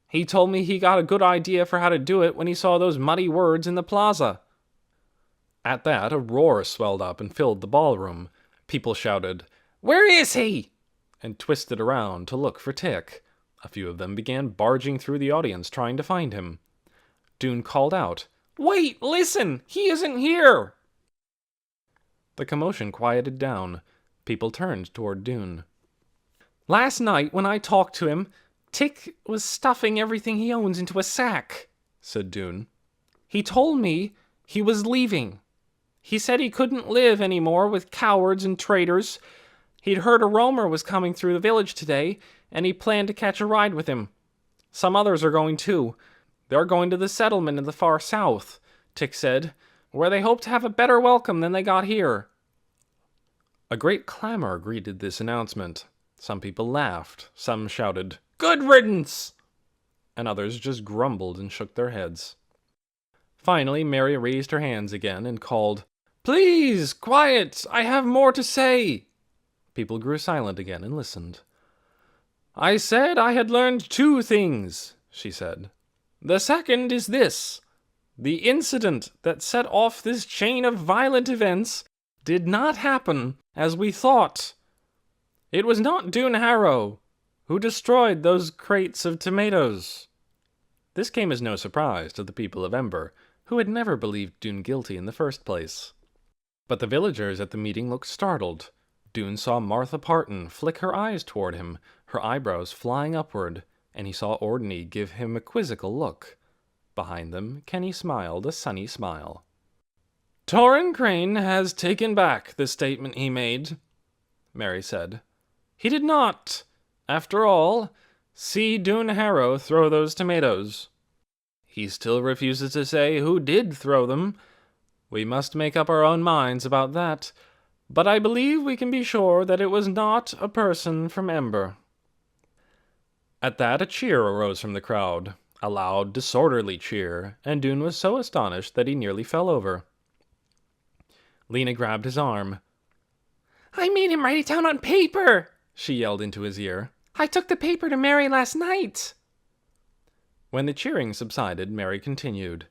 He told me he got a good idea for how to do it when he saw those muddy words in the plaza. At that, a roar swelled up and filled the ballroom. People shouted, "Where is he?" and twisted around to look for Tick. A few of them began barging through the audience trying to find him. Dune called out, "Wait, listen! He isn't here!" The commotion quieted down. People turned toward Dune. "Last night, when I talked to him, Tick was stuffing everything he owns into a sack," said Dune. "He told me he was leaving. He said he couldn't live anymore with cowards and traitors. He'd heard a roamer was coming through the village today, and he planned to catch a ride with him. Some others are going too. They're going to the settlement in the far south," Tick said, "where they hope to have a better welcome than they got here." A great clamor greeted this announcement. Some people laughed, some shouted, "Good riddance!" and others just grumbled and shook their heads. Finally, Mary raised her hands again and called, "Please, quiet! I have more to say." People grew silent again and listened. "I said I had learned 2 things," she said. "The second is this. The incident that set off this chain of violent events did not happen as we thought. It was not Dune Harrow who destroyed those crates of tomatoes." This came as no surprise to the people of Ember, who had never believed Dune guilty in the first place. But the villagers at the meeting looked startled. Dune saw Martha Parton flick her eyes toward him, her eyebrows flying upward, and he saw Ordney give him a quizzical look. Behind them, Kenny smiled a sunny smile. "Torrin Crane has taken back the statement he made," Mary said. "He did not, after all, see Dune Harrow throw those tomatoes. He still refuses to say who did throw them. We must make up our own minds about that, but I believe we can be sure that it was not a person from Ember." At that, a cheer arose from the crowd, a loud, disorderly cheer, and Dune was so astonished that he nearly fell over. Lena grabbed his arm. "I made him write it down on paper," she yelled into his ear. "I took the paper to Mary last night." When the cheering subsided, Mary continued.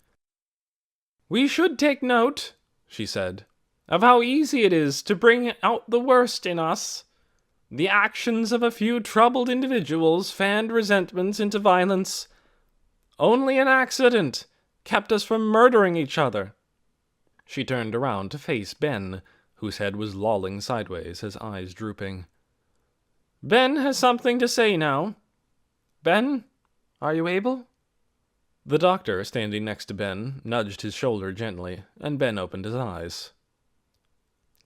"We should take note," she said, "of how easy it is to bring out the worst in us. The actions of a few troubled individuals fanned resentments into violence. Only an accident kept us from murdering each other." She turned around to face Ben, whose head was lolling sideways, his eyes drooping. "Ben has something to say now. Ben, are you able?" The doctor, standing next to Ben, nudged his shoulder gently, and Ben opened his eyes.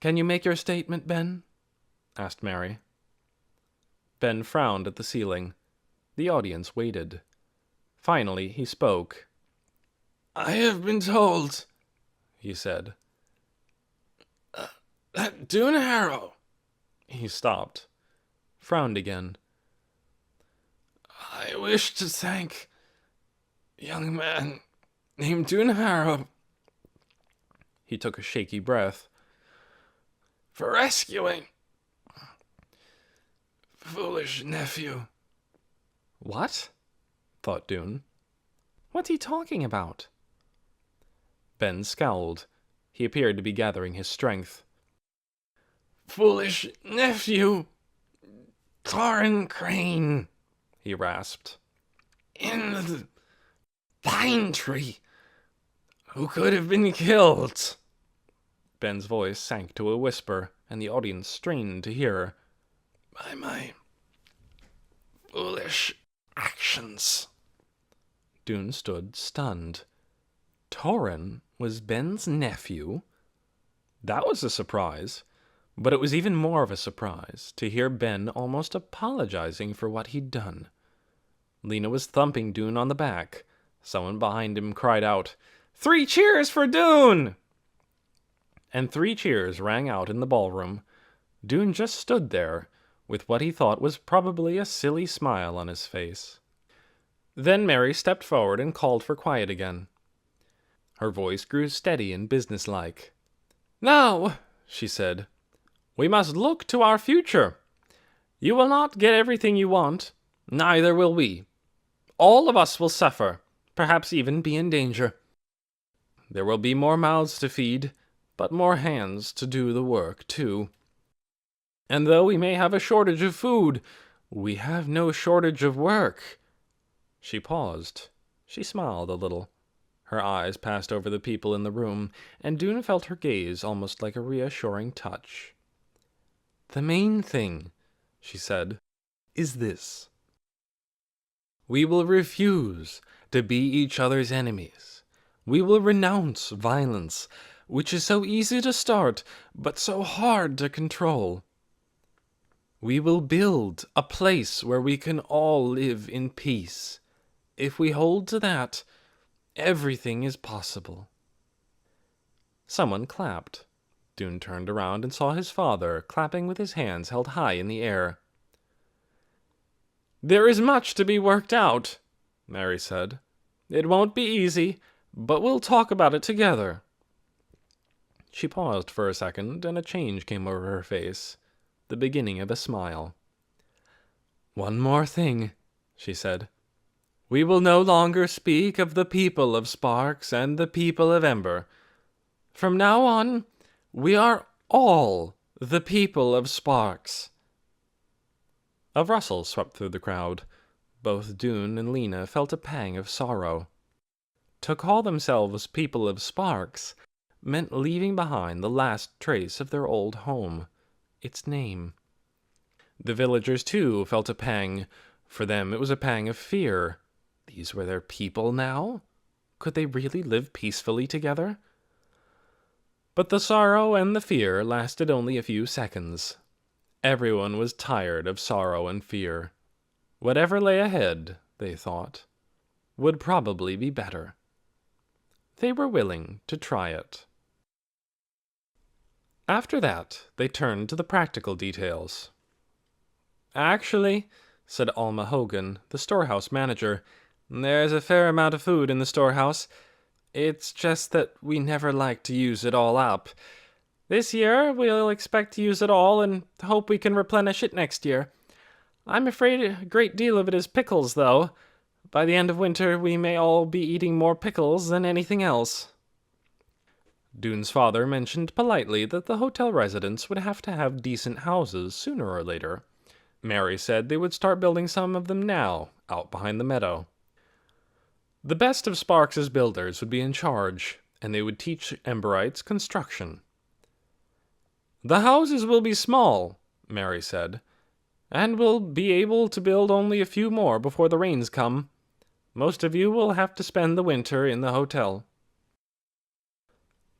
"Can you make your statement, Ben?" asked Mary. Ben frowned at the ceiling. The audience waited. Finally, he spoke. "I have been told," he said, "that Dune Harrow—" He stopped, frowned again. "I wish to thank a young man named Dune Harrow," he took a shaky breath, "for rescuing foolish nephew." "What?" thought Dune. "What's he talking about?" Ben scowled. He appeared to be gathering his strength. "Foolish nephew, Torrin Crane," he rasped, "in the pine tree, who could have been killed." Ben's voice sank to a whisper, and the audience strained to hear. "By my foolish actions." Dune stood stunned. Torrin was Ben's nephew? That was a surprise, but it was even more of a surprise to hear Ben almost apologizing for what he'd done. Lena was thumping Dune on the back. Someone behind him cried out, "3 cheers for Dune!" And 3 cheers rang out in the ballroom. Dune just stood there, with what he thought was probably a silly smile on his face. Then Mary stepped forward and called for quiet again. Her voice grew steady and businesslike. "Now," she said, "we must look to our future. You will not get everything you want, neither will we. All of us will suffer, perhaps even be in danger. There will be more mouths to feed, but more hands to do the work, too. And though we may have a shortage of food, we have no shortage of work." She paused. She smiled a little. Her eyes passed over the people in the room, and Dune felt her gaze almost like a reassuring touch. "The main thing," she said, "is this. We will refuse to be each other's enemies. We will renounce violence, which is so easy to start, but so hard to control. We will build a place where we can all live in peace. If we hold to that, everything is possible." Someone clapped. Dune turned around and saw his father clapping with his hands held high in the air. "There is much to be worked out," Mary said. "It won't be easy, but we'll talk about it together." She paused for a second, and a change came over her face, the beginning of a smile. "One more thing," she said. "We will no longer speak of the people of Sparks and the people of Ember. From now on, we are all the people of Sparks." A rustle swept through the crowd. Both Dune and Lena felt a pang of sorrow. To call themselves people of Sparks meant leaving behind the last trace of their old home, its name. The villagers, too, felt a pang. For them it was a pang of fear. These were their people now? Could they really live peacefully together? But the sorrow and the fear lasted only a few seconds. Everyone was tired of sorrow and fear. Whatever lay ahead, they thought, would probably be better. They were willing to try it. After that, they turned to the practical details. "Actually," said Alma Hogan, the storehouse manager, "there's a fair amount of food in the storehouse. It's just that we never like to use it all up. This year, we'll expect to use it all and hope we can replenish it next year. I'm afraid a great deal of it is pickles, though. By the end of winter, we may all be eating more pickles than anything else." Dune's father mentioned politely that the hotel residents would have to have decent houses sooner or later. Mary said they would start building some of them now, out behind the meadow. The best of Sparks's builders would be in charge, and they would teach Emberites construction. "The houses will be small," Mary said, "and we'll be able to build only a few more before the rains come. Most of you will have to spend the winter in the hotel."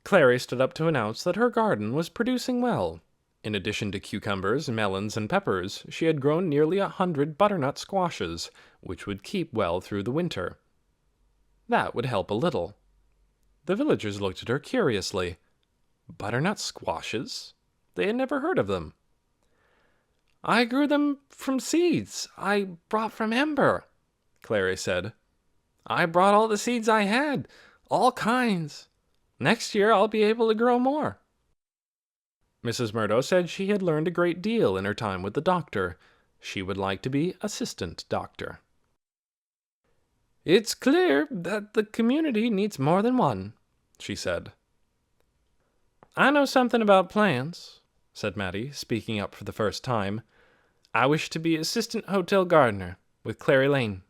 Clary stood up to announce that her garden was producing well. In addition to cucumbers, melons, and peppers, she had grown nearly 100 butternut squashes, which would keep well through the winter. That would help a little. The villagers looked at her curiously. Butternut squashes? They had never heard of them. "I grew them from seeds I brought from Ember," Clary said. "I brought all the seeds I had, all kinds. Next year I'll be able to grow more." Mrs. Murdo said she had learned a great deal in her time with the doctor. She would like to be assistant doctor. "It's clear that the community needs more than one," she said. "I know something about plants," said Mattie, speaking up for the first time. "I wish to be assistant hotel gardener with Clary Lane."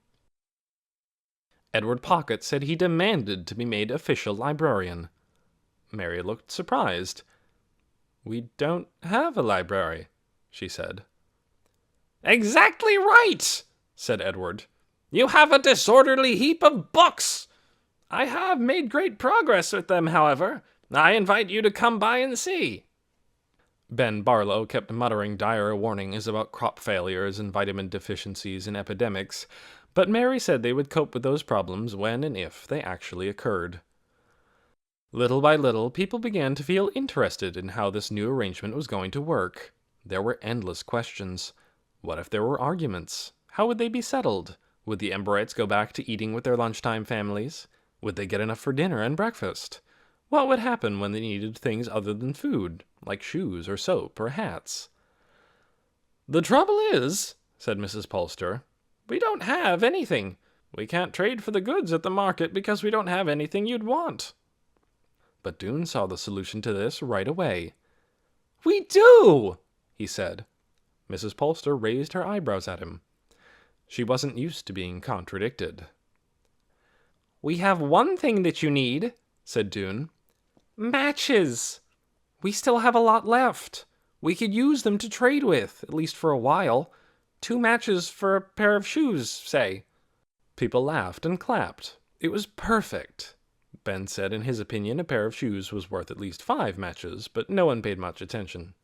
Edward Pocket said he demanded to be made official librarian. Mary looked surprised. "We don't have a library," she said. "Exactly right," said Edward. "You have a disorderly heap of books. I have made great progress with them, however. I invite you to come by and see." Ben Barlow kept muttering dire warnings about crop failures and vitamin deficiencies and epidemics, but Mary said they would cope with those problems when and if they actually occurred. Little by little, people began to feel interested in how this new arrangement was going to work. There were endless questions. What if there were arguments? How would they be settled? Would the Emberites go back to eating with their lunchtime families? Would they get enough for dinner and breakfast? What would happen when they needed things other than food, like shoes or soap or hats? "The trouble is," said Mrs. Polster, "we don't have anything. We can't trade for the goods at the market because we don't have anything you'd want." But Doone saw the solution to this right away. "We do!" he said. Mrs. Polster raised her eyebrows at him. She wasn't used to being contradicted. "We have one thing that you need," said Doone. "Matches. We still have a lot left. We could use them to trade with, at least for a while. 2 matches for a pair of shoes, say." People laughed and clapped. It was perfect. Ben said in his opinion a pair of shoes was worth at least 5 matches, but no one paid much attention.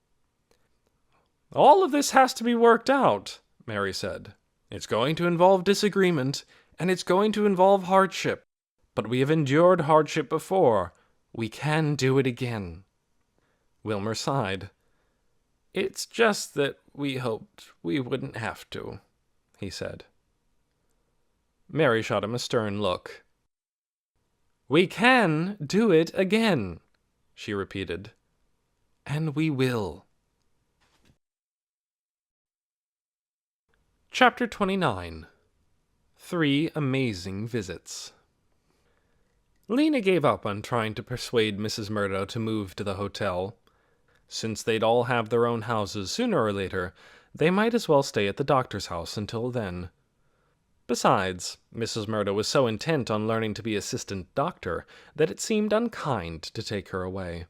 "All of this has to be worked out," Mary said. "It's going to involve disagreement, and it's going to involve hardship. But we have endured hardship before. We can do it again." Wilmer sighed. "It's just that we hoped we wouldn't have to," he said. Mary shot him a stern look. "We can do it again," she repeated. "And we will." Chapter 29. 3 Amazing Visits. Lena gave up on trying to persuade Mrs. Murdo to move to the hotel. Since they'd all have their own houses sooner or later, they might as well stay at the doctor's house until then. Besides, Mrs. Murdo was so intent on learning to be assistant doctor that it seemed unkind to take her away.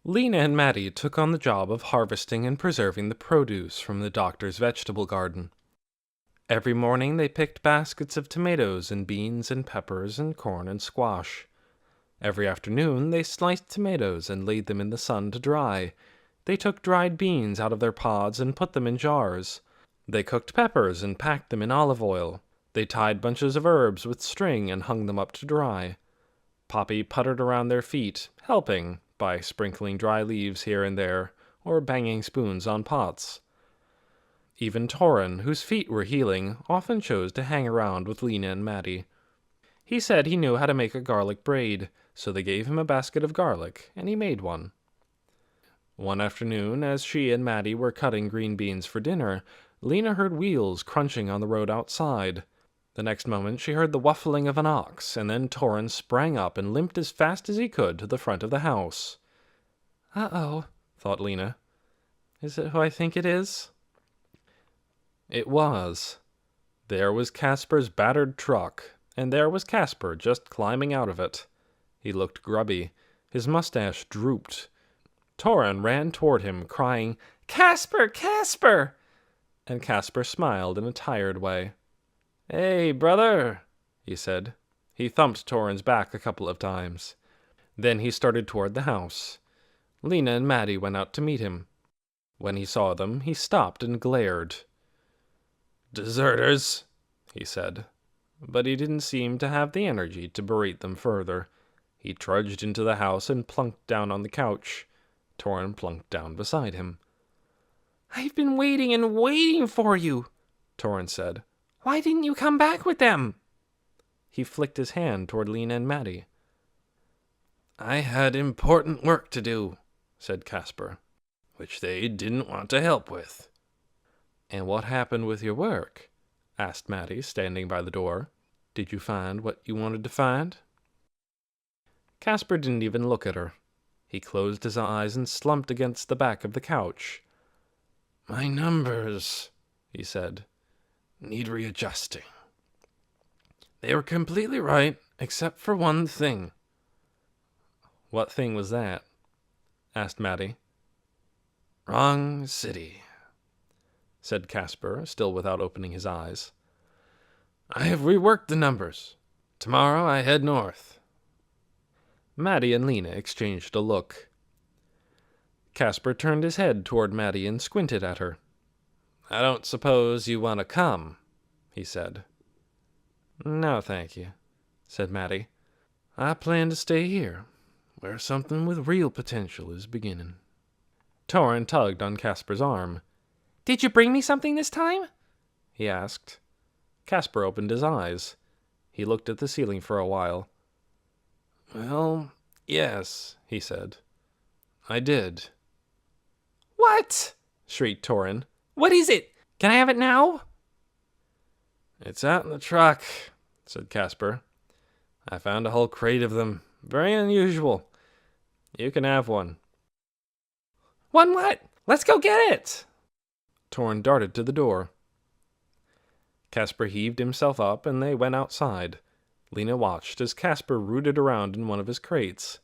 Lena and Maddie took on the job of harvesting and preserving the produce from the doctor's vegetable garden. Every morning they picked baskets of tomatoes and beans and peppers and corn and squash. Every afternoon they sliced tomatoes and laid them in the sun to dry. They took dried beans out of their pods and put them in jars. They cooked peppers and packed them in olive oil. They tied bunches of herbs with string and hung them up to dry. Poppy puttered around their feet, helping by sprinkling dry leaves here and there, or banging spoons on pots. Even Torrin, whose feet were healing, often chose to hang around with Lena and Maddie. He said he knew how to make a garlic braid, so they gave him a basket of garlic, and he made one. One afternoon, as she and Maddie were cutting green beans for dinner, Lena heard wheels crunching on the road outside. The next moment she heard the whiffling of an ox, and then Torrin sprang up and limped as fast as he could to the front of the house. "Uh-oh," thought Lena. "Is it who I think it is?" It was. There was Casper's battered truck, and there was Casper just climbing out of it. He looked grubby. His mustache drooped. Torrin ran toward him, crying, "Casper! Casper!" And Casper smiled in a tired way. "Hey, brother," he said. He thumped Torrin's back a couple of times. Then he started toward the house. Lena and Maddie went out to meet him. When he saw them, he stopped and glared. "Deserters," he said. But he didn't seem to have the energy to berate them further. He trudged into the house and plunked down on the couch. Torrin plunked down beside him. "I've been waiting and waiting for you," Torrin said. "Why didn't you come back with them?" He flicked his hand toward Lena and Maddie. "I had important work to do," said Casper, "which they didn't want to help with." "And what happened with your work?" asked Maddie, standing by the door. "Did you find what you wanted to find?" Casper didn't even look at her. He closed his eyes and slumped against the back of the couch. "My numbers," he said, "need readjusting. They were completely right, except for one thing." "What thing was that?" asked Maddie. "Wrong city," said Casper, still without opening his eyes. "I have reworked the numbers. Tomorrow I head north." Maddie and Lena exchanged a look. Casper turned his head toward Maddie and squinted at her. "I don't suppose you want to come," he said. "No, thank you," said Maddie. "I plan to stay here, where something with real potential is beginning." Torrin tugged on Casper's arm. Did you bring me something this time? he asked. Casper opened his eyes. He looked at the ceiling for a while. Well, yes, he said. I did. What? Shrieked Torin. What is it? Can I have it now? It's out in the truck, said Casper. I found a whole crate of them. Very unusual. You can have one. One what? Let's go get it! Torin darted to the door. Casper heaved himself up, and they went outside. Lena watched as Casper rooted around in one of his crates.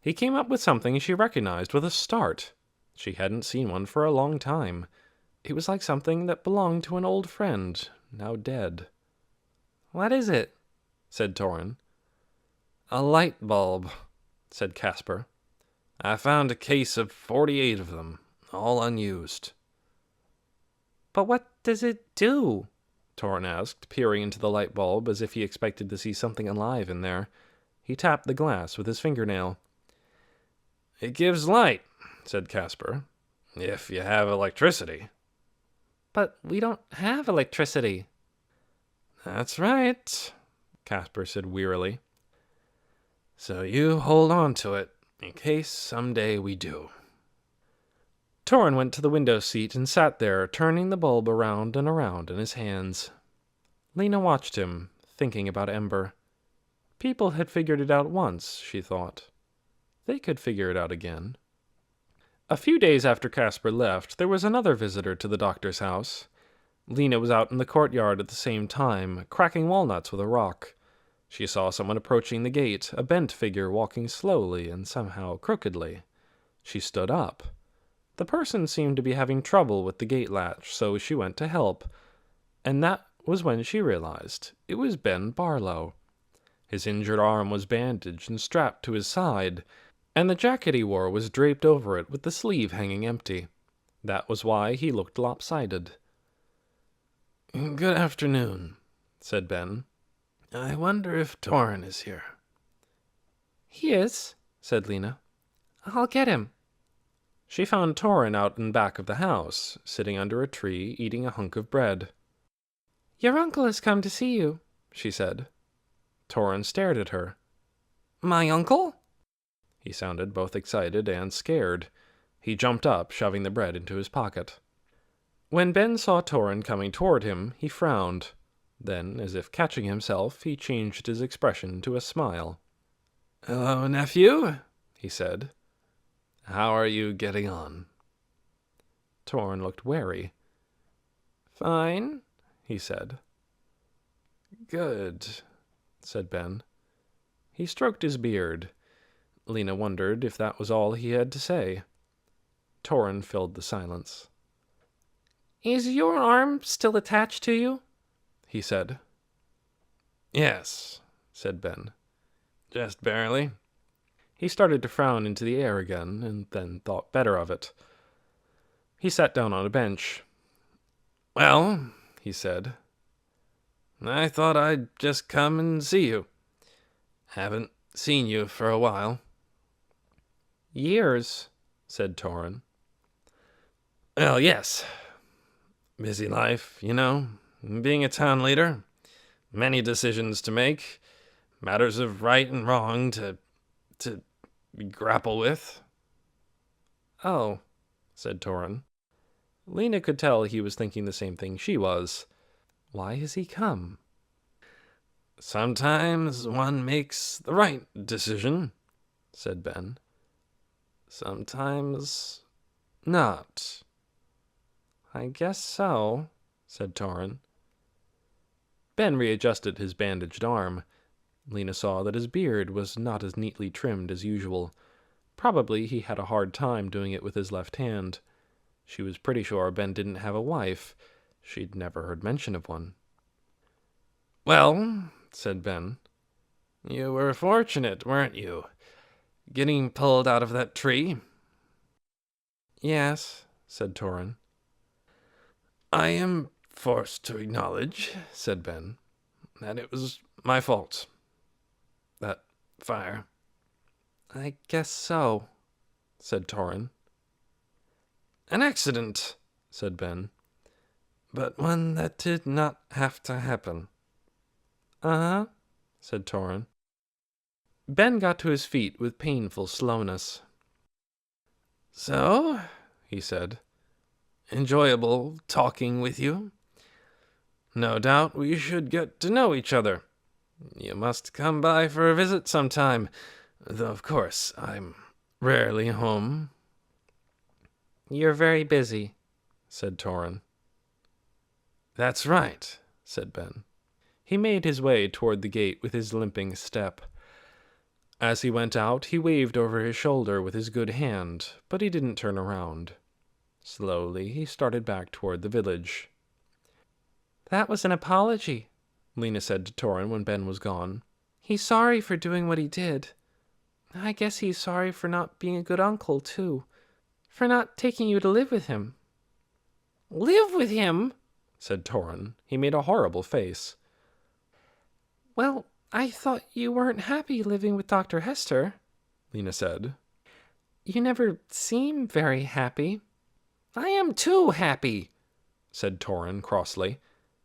He came up with something she recognized with a start. She hadn't seen one for a long time. It was like something that belonged to an old friend, now dead. What is it? Said Torin. A light bulb, said Casper. I found a case of 48 of them, all unused. But what does it do? Torin asked, peering into the light bulb as if he expected to see something alive in there. He tapped the glass with his fingernail. It gives light, said Casper, if you have electricity. But we don't have electricity. That's right, Casper said wearily. So you hold on to it, in case someday we do. Torin went to the window seat and sat there, turning the bulb around and around in his hands. Lena watched him, thinking about Ember. People had figured it out once, she thought. They could figure it out again. A few days after Casper left, there was another visitor to the doctor's house. Lena was out in the courtyard at the same time, cracking walnuts with a rock. She saw someone approaching the gate, a bent figure walking slowly and somehow crookedly. She stood up. The person seemed to be having trouble with the gate latch, so she went to help. And that was when she realized it was Ben Barlow. His injured arm was bandaged and strapped to his side, and the jacket he wore was draped over it with the sleeve hanging empty. That was why he looked lopsided. Good afternoon, said Ben. I wonder if Torin is here. He is, said Lena. I'll get him. She found Torin out in back of the house, sitting under a tree, eating a hunk of bread. Your uncle has come to see you, she said. Torin stared at her. My uncle? He sounded both excited and scared. He jumped up, shoving the bread into his pocket. When Ben saw Torin coming toward him, he frowned. Then, as if catching himself, he changed his expression to a smile. Hello, nephew, he said. How are you getting on? Torin looked wary. Fine, he said. Good, said Ben. He stroked his beard. Lena wondered if that was all he had to say. Torin filled the silence. Is your arm still attached to you? He said. Yes, said Ben. Just barely. He started to frown into the air again, and then thought better of it. He sat down on a bench. Well, he said, I thought I'd just come and see you. Haven't seen you for a while. Years, said Torin. Well, yes. Busy life, you know. Being a town leader. Many decisions to make. Matters of right and wrong to grapple with. Oh, said Torin. Lena could tell he was thinking the same thing she was. Why has he come? Sometimes one makes the right decision, said Ben. Sometimes not. I guess so, said Torin. Ben readjusted his bandaged arm. Lena saw that his beard was not as neatly trimmed as usual. Probably he had a hard time doing it with his left hand. She was pretty sure Ben didn't have a wife. She'd never heard mention of one. Well, said Ben, you were fortunate, weren't you? Getting pulled out of that tree. Yes, said Torin. I am forced to acknowledge, said Ben, that it was my fault. That fire. I guess so, said Torin. An accident, said Ben. But one that did not have to happen. Uh-huh, said Torin. Ben got to his feet with painful slowness. So, he said, enjoyable talking with you. No doubt we should get to know each other. You must come by for a visit sometime, though of course I'm rarely home. You're very busy, said Torin. That's right, said Ben. He made his way toward the gate with his limping step. As he went out, he waved over his shoulder with his good hand, but he didn't turn around. Slowly, he started back toward the village. That was an apology, Lena said to Torin when Ben was gone. He's sorry for doing what he did. I guess he's sorry for not being a good uncle, too. For not taking you to live with him. Live with him? Said Torin. He made a horrible face. Well, I thought you weren't happy living with Dr. Hester, Lena said. You never seem very happy. I am too happy, said Torin crossly.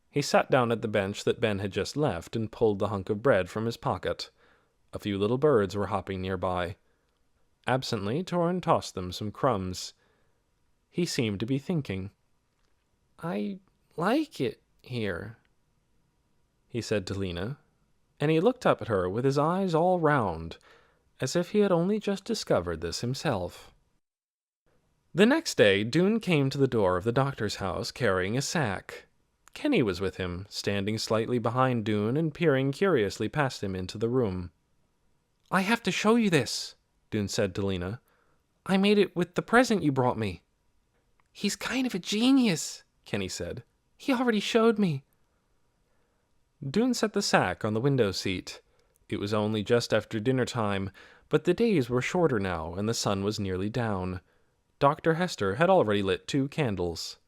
He sat down at the bench that Ben had just left and pulled the hunk of bread from his pocket. A few little birds were hopping nearby. Absently, Torin tossed them some crumbs. He seemed to be thinking. I like it here, he said to Lena, and he looked up at her with his eyes all round, as if he had only just discovered this himself. The next day, Dune came to the door of the doctor's house carrying a sack. Kenny was with him, standing slightly behind Dune and peering curiously past him into the room. I have to show you this, Dune said to Lena. I made it with the present you brought me. He's kind of a genius, Kenny said. He already showed me. Dune set the sack on the window seat. It was only just after dinner time, but the days were shorter now and the sun was nearly down. Dr. Hester had already lit 2 candles.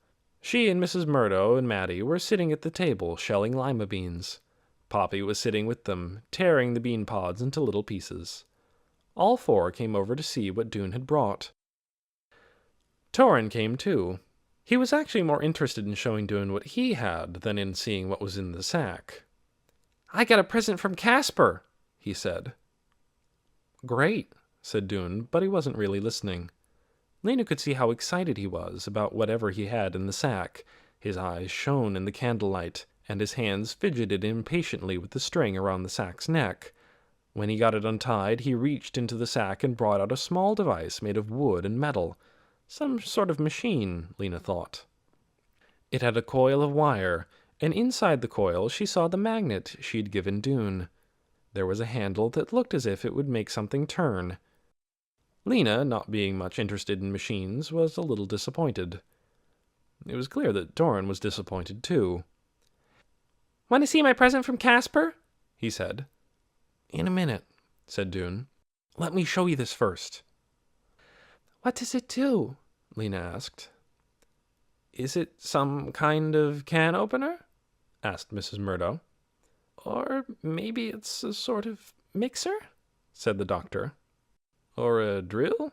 She and Mrs. Murdo and Mattie were sitting at the table shelling lima beans. Poppy was sitting with them, tearing the bean pods into little pieces. All 4 came over to see what Dune had brought. Torin came too. He was actually more interested in showing Dune what he had than in seeing what was in the sack. I got a present from Casper, he said. Great, said Dune, but he wasn't really listening. Lena could see how excited he was about whatever he had in the sack. His eyes shone in the candlelight, and his hands fidgeted impatiently with the string around the sack's neck. When he got it untied, he reached into the sack and brought out a small device made of wood and metal. Some sort of machine, Lena thought. It had a coil of wire, and inside the coil she saw the magnet she'd given Dune. There was a handle that looked as if it would make something turn. Lena, not being much interested in machines, was a little disappointed. It was clear that Torin was disappointed too. Want to see my present from Casper? He said. In a minute, said Dune. Let me show you this first. What does it do? Lena asked. Is it some kind of can opener? Asked Mrs. Murdo. Or maybe it's a sort of mixer? Said the doctor. Or a drill?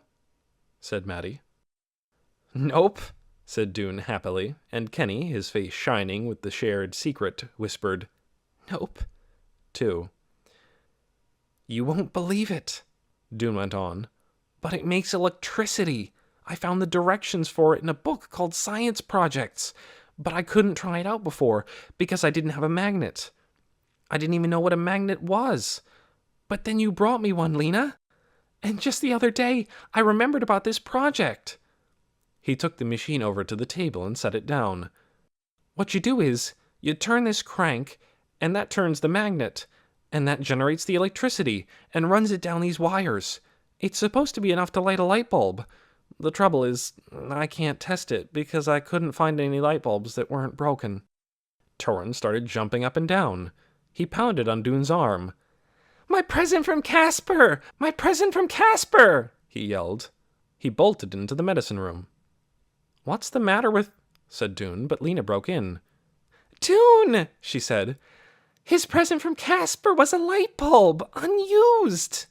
Said Mattie. Nope, said Dune happily, and Kenny, his face shining with the shared secret, whispered, Nope, too. You won't believe it, Dune went on, but it makes electricity. I found the directions for it in a book called Science Projects, but I couldn't try it out before because I didn't have a magnet. I didn't even know what a magnet was. But then you brought me one, Lena. And just the other day, I remembered about this project. He took the machine over to the table and set it down. What you do is, you turn this crank, and that turns the magnet, and that generates the electricity, and runs it down these wires. It's supposed to be enough to light a light bulb. The trouble is, I can't test it, because I couldn't find any light bulbs that weren't broken. Torin started jumping up and down. He pounded on Dune's arm. My present from Casper! My present from Casper! He yelled. He bolted into the medicine room. What's the matter with... said Dune, but Lena broke in. Dune, she said. His present from Casper was a light bulb, unused.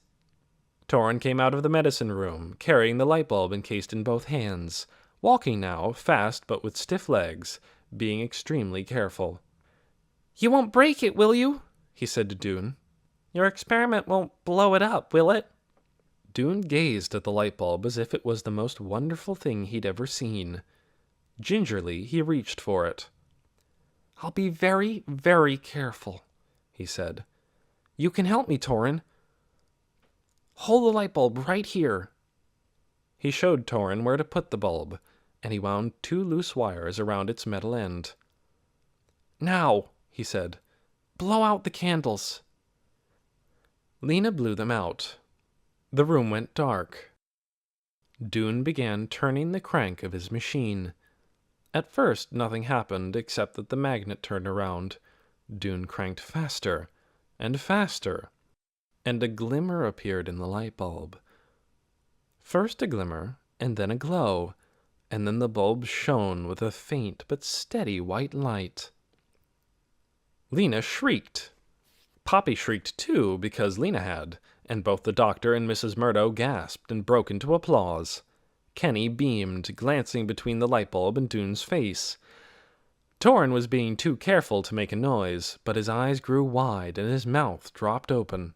Torin came out of the medicine room, carrying the light bulb encased in both hands. walking now, fast but with stiff legs, being extremely careful. You won't break it, will you? He said to Dune. Your experiment won't blow it up, will it? Dune gazed at the light bulb as if it was the most wonderful thing he'd ever seen. Gingerly, he reached for it. I'll be very, very careful, he said. You can help me, Torin. Hold the light bulb right here. He showed Torin where to put the bulb, and he wound 2 loose wires around its metal end. Now, he said, blow out the candles. Lena blew them out. The room went dark. Dune began turning the crank of his machine. At first, nothing happened except that the magnet turned around. Dune cranked faster and faster, and a glimmer appeared in the light bulb. First a glimmer, and then a glow, and then the bulb shone with a faint but steady white light. Lena shrieked. Poppy shrieked too, because Lena had, and both the doctor and Mrs. Murdo gasped and broke into applause. Kenny beamed, glancing between the light bulb and Dune's face. Torin was being too careful to make a noise, but his eyes grew wide and his mouth dropped open.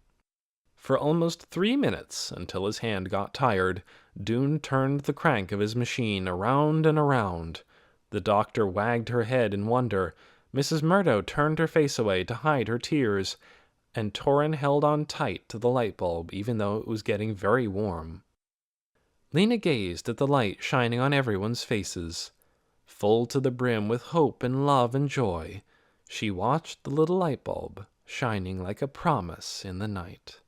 For almost 3 minutes, until his hand got tired, Dune turned the crank of his machine around and around. The doctor wagged her head in wonder. Mrs. Murdo turned her face away to hide her tears, and Torin held on tight to the light bulb even though it was getting very warm. Lena gazed at the light shining on everyone's faces. Full to the brim with hope and love and joy, she watched the little light bulb shining like a promise in the night.